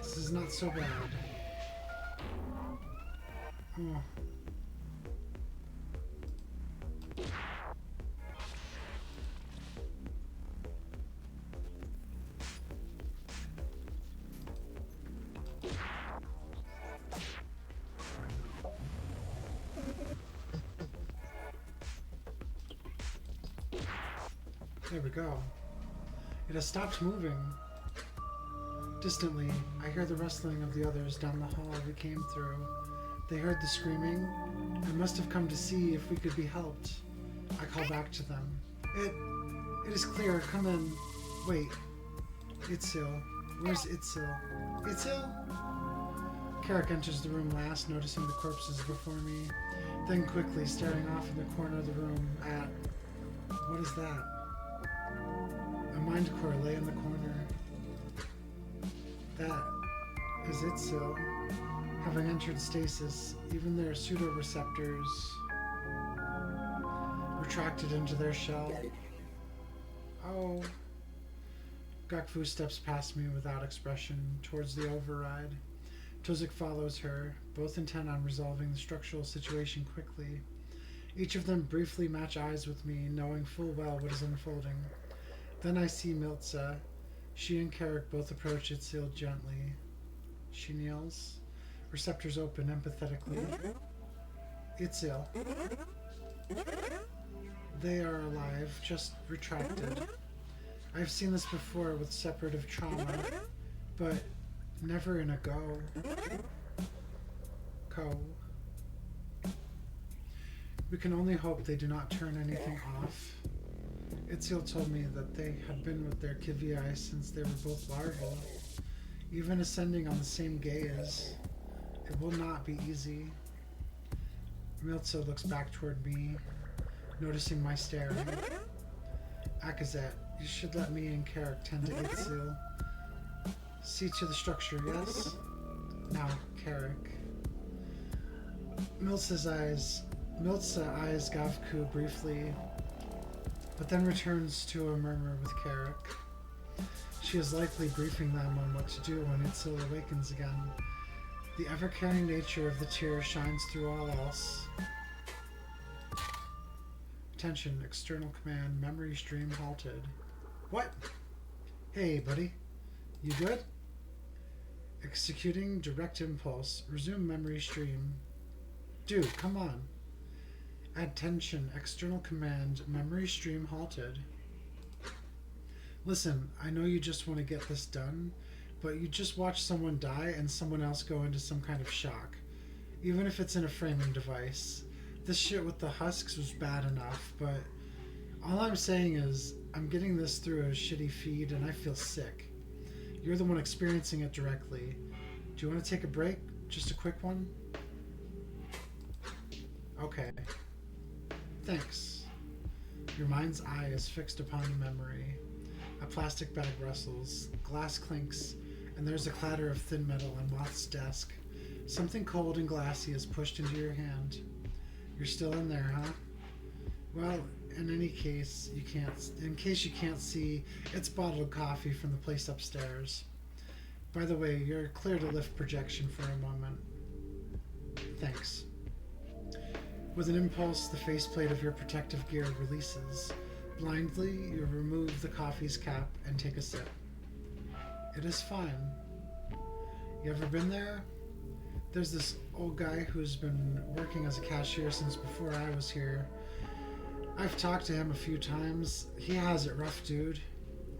This is not so bad. Oh. There we go. It has stopped moving. Distantly, I hear the rustling of the others down the hall we came through. They heard the screaming and must have come to see if we could be helped. I call back to them. It is clear. Come in. Wait. Itzel. Where's Itzel? Itzel? Carrick enters the room last, noticing the corpses before me. Then quickly staring off in the corner of the room at... What is that? A mind core lay in the corner. That is Itzel. Having entered stasis, even their pseudo-receptors retracted into their shell. Oh. Gakfu steps past me without expression towards the override. Tozik follows her, both intent on resolving the structural situation quickly. Each of them briefly match eyes with me, knowing full well what is unfolding. Then I see Miltza. She and Carrick both approach Itzel gently. She kneels. Receptors open empathetically. Itzel. They are alive, just retracted. I've seen this before with separative trauma, but never in a go. We can only hope they do not turn anything off. Itzel told me that they had been with their Kiviai since they were both larval. Even ascending on the same gaze, it will not be easy. Miltza looks back toward me, noticing my staring. Akazet, you should let me and Carrick tend to Itzel. See to the structure, yes? Now, Carrick. Miltza eyes Gavku briefly, but then returns to a murmur with Carrick. She is likely briefing them on what to do when Itzel awakens again. The ever-caring nature of the tear shines through all else. Attention, external command, memory stream halted. What? Hey, buddy. You good? Executing direct impulse. Resume memory stream. Dude, come on. Attention, external command, memory stream halted. Listen, I know you just want to get this done, but you just watched someone die and someone else go into some kind of shock. Even if it's in a framing device. This shit with the husks was bad enough, but all I'm saying is I'm getting this through a shitty feed and I feel sick. You're the one experiencing it directly. Do you want to take a break? Just a quick one? Okay. Thanks. Your mind's eye is fixed upon the memory. A plastic bag rustles, glass clinks, and there's a clatter of thin metal on Moth's desk. Something cold and glassy is pushed into your hand. You're still in there, huh? Well, in any case, in case you can't see, it's bottled coffee from the place upstairs. By the way, you're clear to lift projection for a moment. Thanks. With an impulse, the faceplate of your protective gear releases. Blindly, you remove the coffee's cap and take a sip. It is fine. You ever been there? There's this old guy who's been working as a cashier since before I was here. I've talked to him a few times. He has it rough, dude.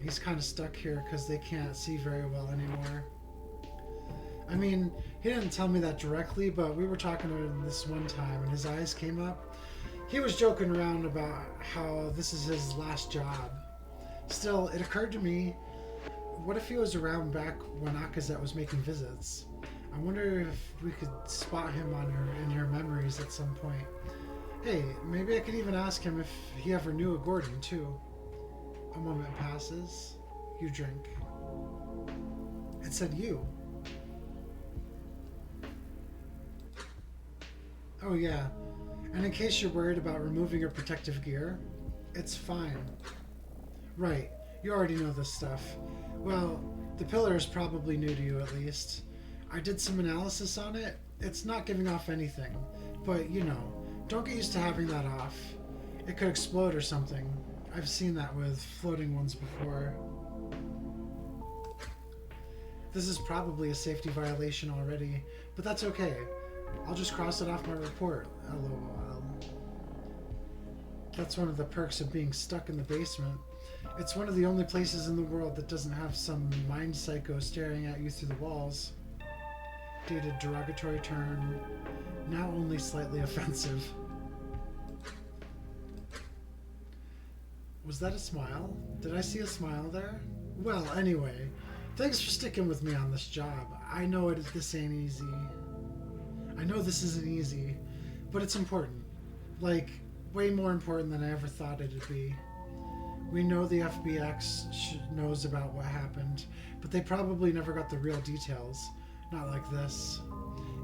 He's kind of stuck here because they can't see very well anymore. I mean, he didn't tell me that directly, but we were talking to him this one time and his eyes came up. He was joking around about how this is his last job. Still, it occurred to me, what if he was around back when Akazet was making visits? I wonder if we could spot him in your memories at some point. Hey, maybe I could even ask him if he ever knew a Gordon, too. A moment passes. You drink. It said you. Oh yeah, and in case you're worried about removing your protective gear, it's fine. Right, you already know this stuff. Well, the pillar is probably new to you at least. I did some analysis on it. It's not giving off anything, but you know, don't get used to having that off. It could explode or something. I've seen that with floating ones before. This is probably a safety violation already, but that's okay. I'll just cross it off my report. LOL. That's one of the perks of being stuck in the basement. It's one of the only places in the world that doesn't have some mind psycho staring at you through the walls. Dated derogatory term, now only slightly offensive. Was that a smile? Did I see a smile there? Well, anyway, thanks for sticking with me on this job. I know this ain't easy. I know this isn't easy, but it's important. Like, way more important than I ever thought it'd be. We know the FBX knows about what happened, but they probably never got the real details. Not like this.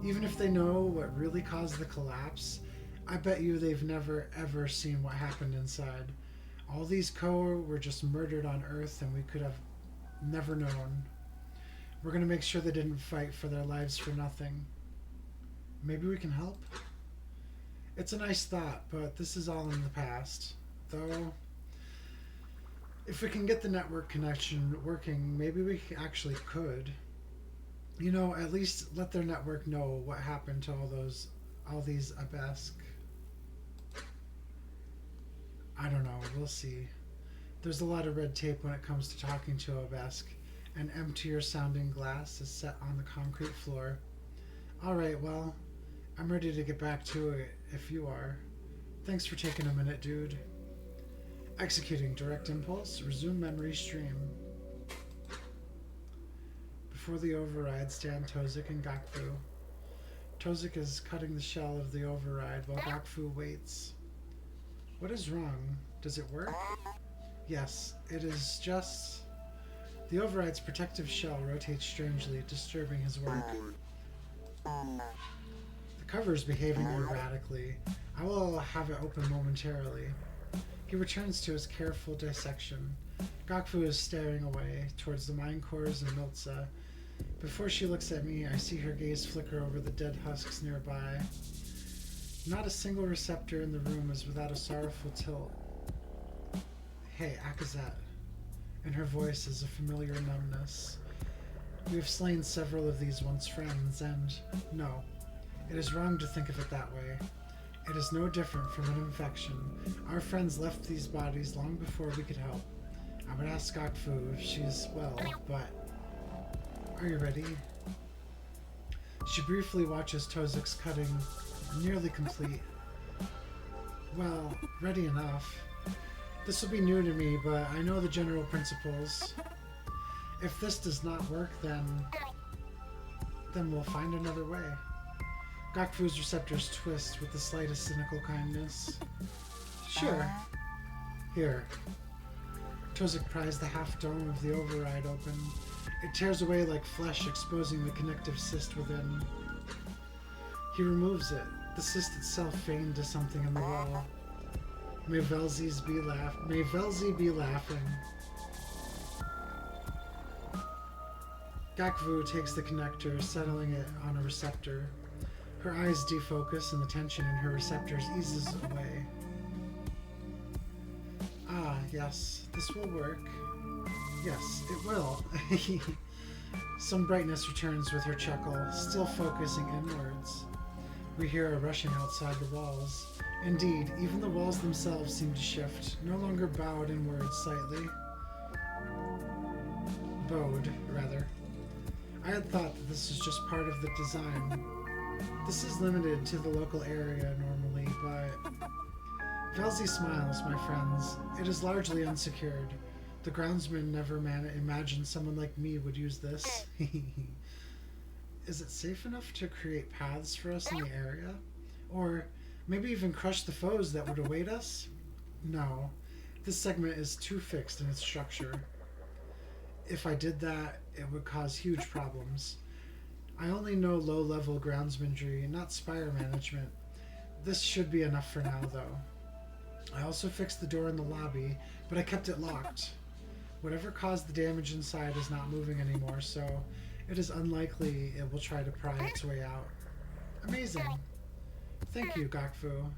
Even if they know what really caused the collapse, I bet you they've never ever seen what happened inside. All these Corru were just murdered on Earth and we could have never known. We're gonna make sure they didn't fight for their lives for nothing. Maybe we can help? It's a nice thought, but this is all in the past. Though, if we can get the network connection working, maybe we actually could. You know, at least let their network know what happened to all these Abesk. I don't know, we'll see. There's a lot of red tape when it comes to talking to Abesk. An emptier sounding glass is set on the concrete floor. Alright, well, I'm ready to get back to it if you are. Thanks for taking a minute, dude. Executing direct impulse, resume memory stream. Before the override stand Tozik and Gakfu. Tozik is cutting the shell of the override while Gakfu waits. What is wrong? Does it work? Yes, it is just... The override's protective shell rotates strangely, disturbing his work. The cover is behaving erratically. I will have it open momentarily. He returns to his careful dissection. Gakfu is staring away, towards the mine cores and Miltza. Before she looks at me, I see her gaze flicker over the dead husks nearby. Not a single receptor in the room is without a sorrowful tilt. Hey, Akazet. And her voice is a familiar numbness. We have slain several of these once friends, and no, it is wrong to think of it that way. It is no different from an infection. Our friends left these bodies long before we could help. I would ask Gakfu if she is well, but... Are you ready? She briefly watches Tozik's cutting, nearly complete. Well, ready enough. This will be new to me, but I know the general principles. If this does not work, then we'll find another way. Gakfu's receptors twist with the slightest cynical kindness. Sure. Here. Tozik pries the half dome of the override open. It tears away like flesh, exposing the connective cyst within. He removes it, the cyst itself veined to something in the wall. May Velzies be May Velzy be laughing. Gakvu takes the connector, settling it on a receptor. Her eyes defocus and the tension in her receptors eases away. Ah, yes, this will work. Yes, it will. Some brightness returns with her chuckle, still focusing inwards. We hear a rushing outside the walls. Indeed, even the walls themselves seem to shift, no longer bowed inwards slightly. Bowed, rather. I had thought that this was just part of the design. This is limited to the local area normally, but... Velzy smiles, my friends. It is largely unsecured. The groundsman never imagined someone like me would use this. Is it safe enough to create paths for us in the area? Or maybe even crush the foes that would await us? No. This segment is too fixed in its structure. If I did that, it would cause huge problems. I only know low-level groundsmanry, not spire management. This should be enough for now, though. I also fixed the door in the lobby, but I kept it locked. Whatever caused the damage inside is not moving anymore, so it is unlikely it will try to pry its way out. Amazing. Thank you, Gakvu.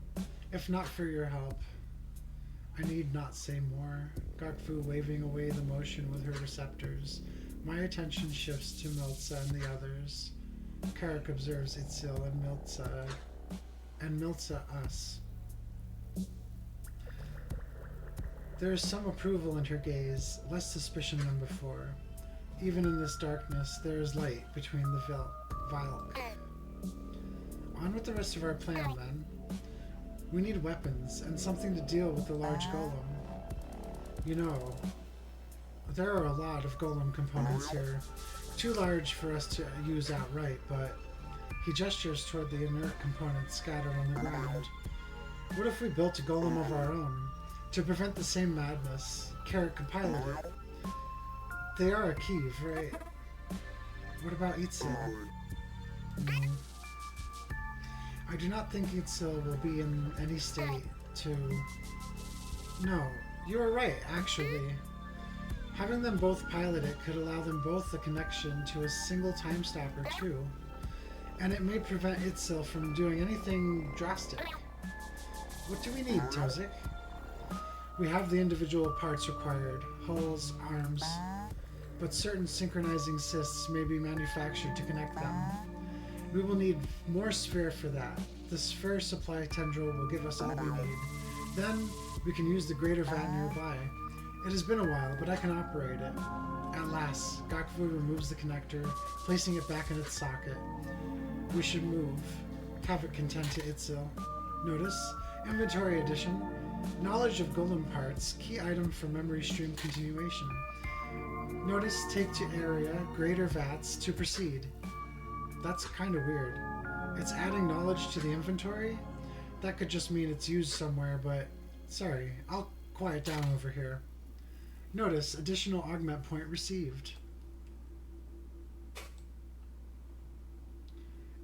If not for your help, I need not say more. Gakvu waving away the motion with her receptors. My attention shifts to Miltza and the others. Carrick observes Itzil and Miltza us. There is some approval in her gaze, less suspicion than before. Even in this darkness, there is light between the Vilk. On with the rest of our plan, then. We need weapons, and something to deal with the large golem. You know, there are a lot of golem components here. Too large for us to use outright, but... He gestures toward the inert components scattered on the ground. What if we built a golem of our own? To prevent the same madness, Carrick compiled it. They are a Kiev, right? What about Itzil? I do not think Itzil will be in any state to... No, you are right, actually. Having them both pilot it could allow them both the connection to a single time stopper, too. And it may prevent Itzil from doing anything drastic. What do we need, Tozik? We have the individual parts required, hulls, arms, but certain synchronizing cysts may be manufactured to connect them. We will need more sphere for that. The sphere supply tendril will give us all we need. Then, we can use the greater vat nearby. It has been a while, but I can operate it. At last, Gakvu removes the connector, placing it back in its socket. We should move. Kavik can tend to Itzil. Notice, inventory addition. Knowledge of golem parts, key item for memory stream continuation. Notice take to area, greater vats to proceed. That's kind of weird. It's adding knowledge to the inventory? That could just mean it's used somewhere, but sorry, I'll quiet down over here. Notice additional augment point received.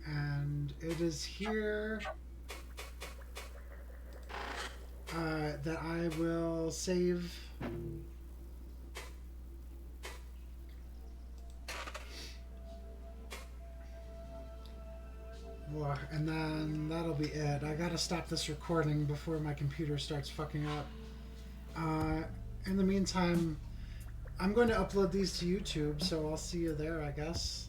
And it is here that I will save. And then that'll be it. I gotta stop this recording before my computer starts fucking up. In the meantime, I'm going to upload these to YouTube, so I'll see you there, I guess.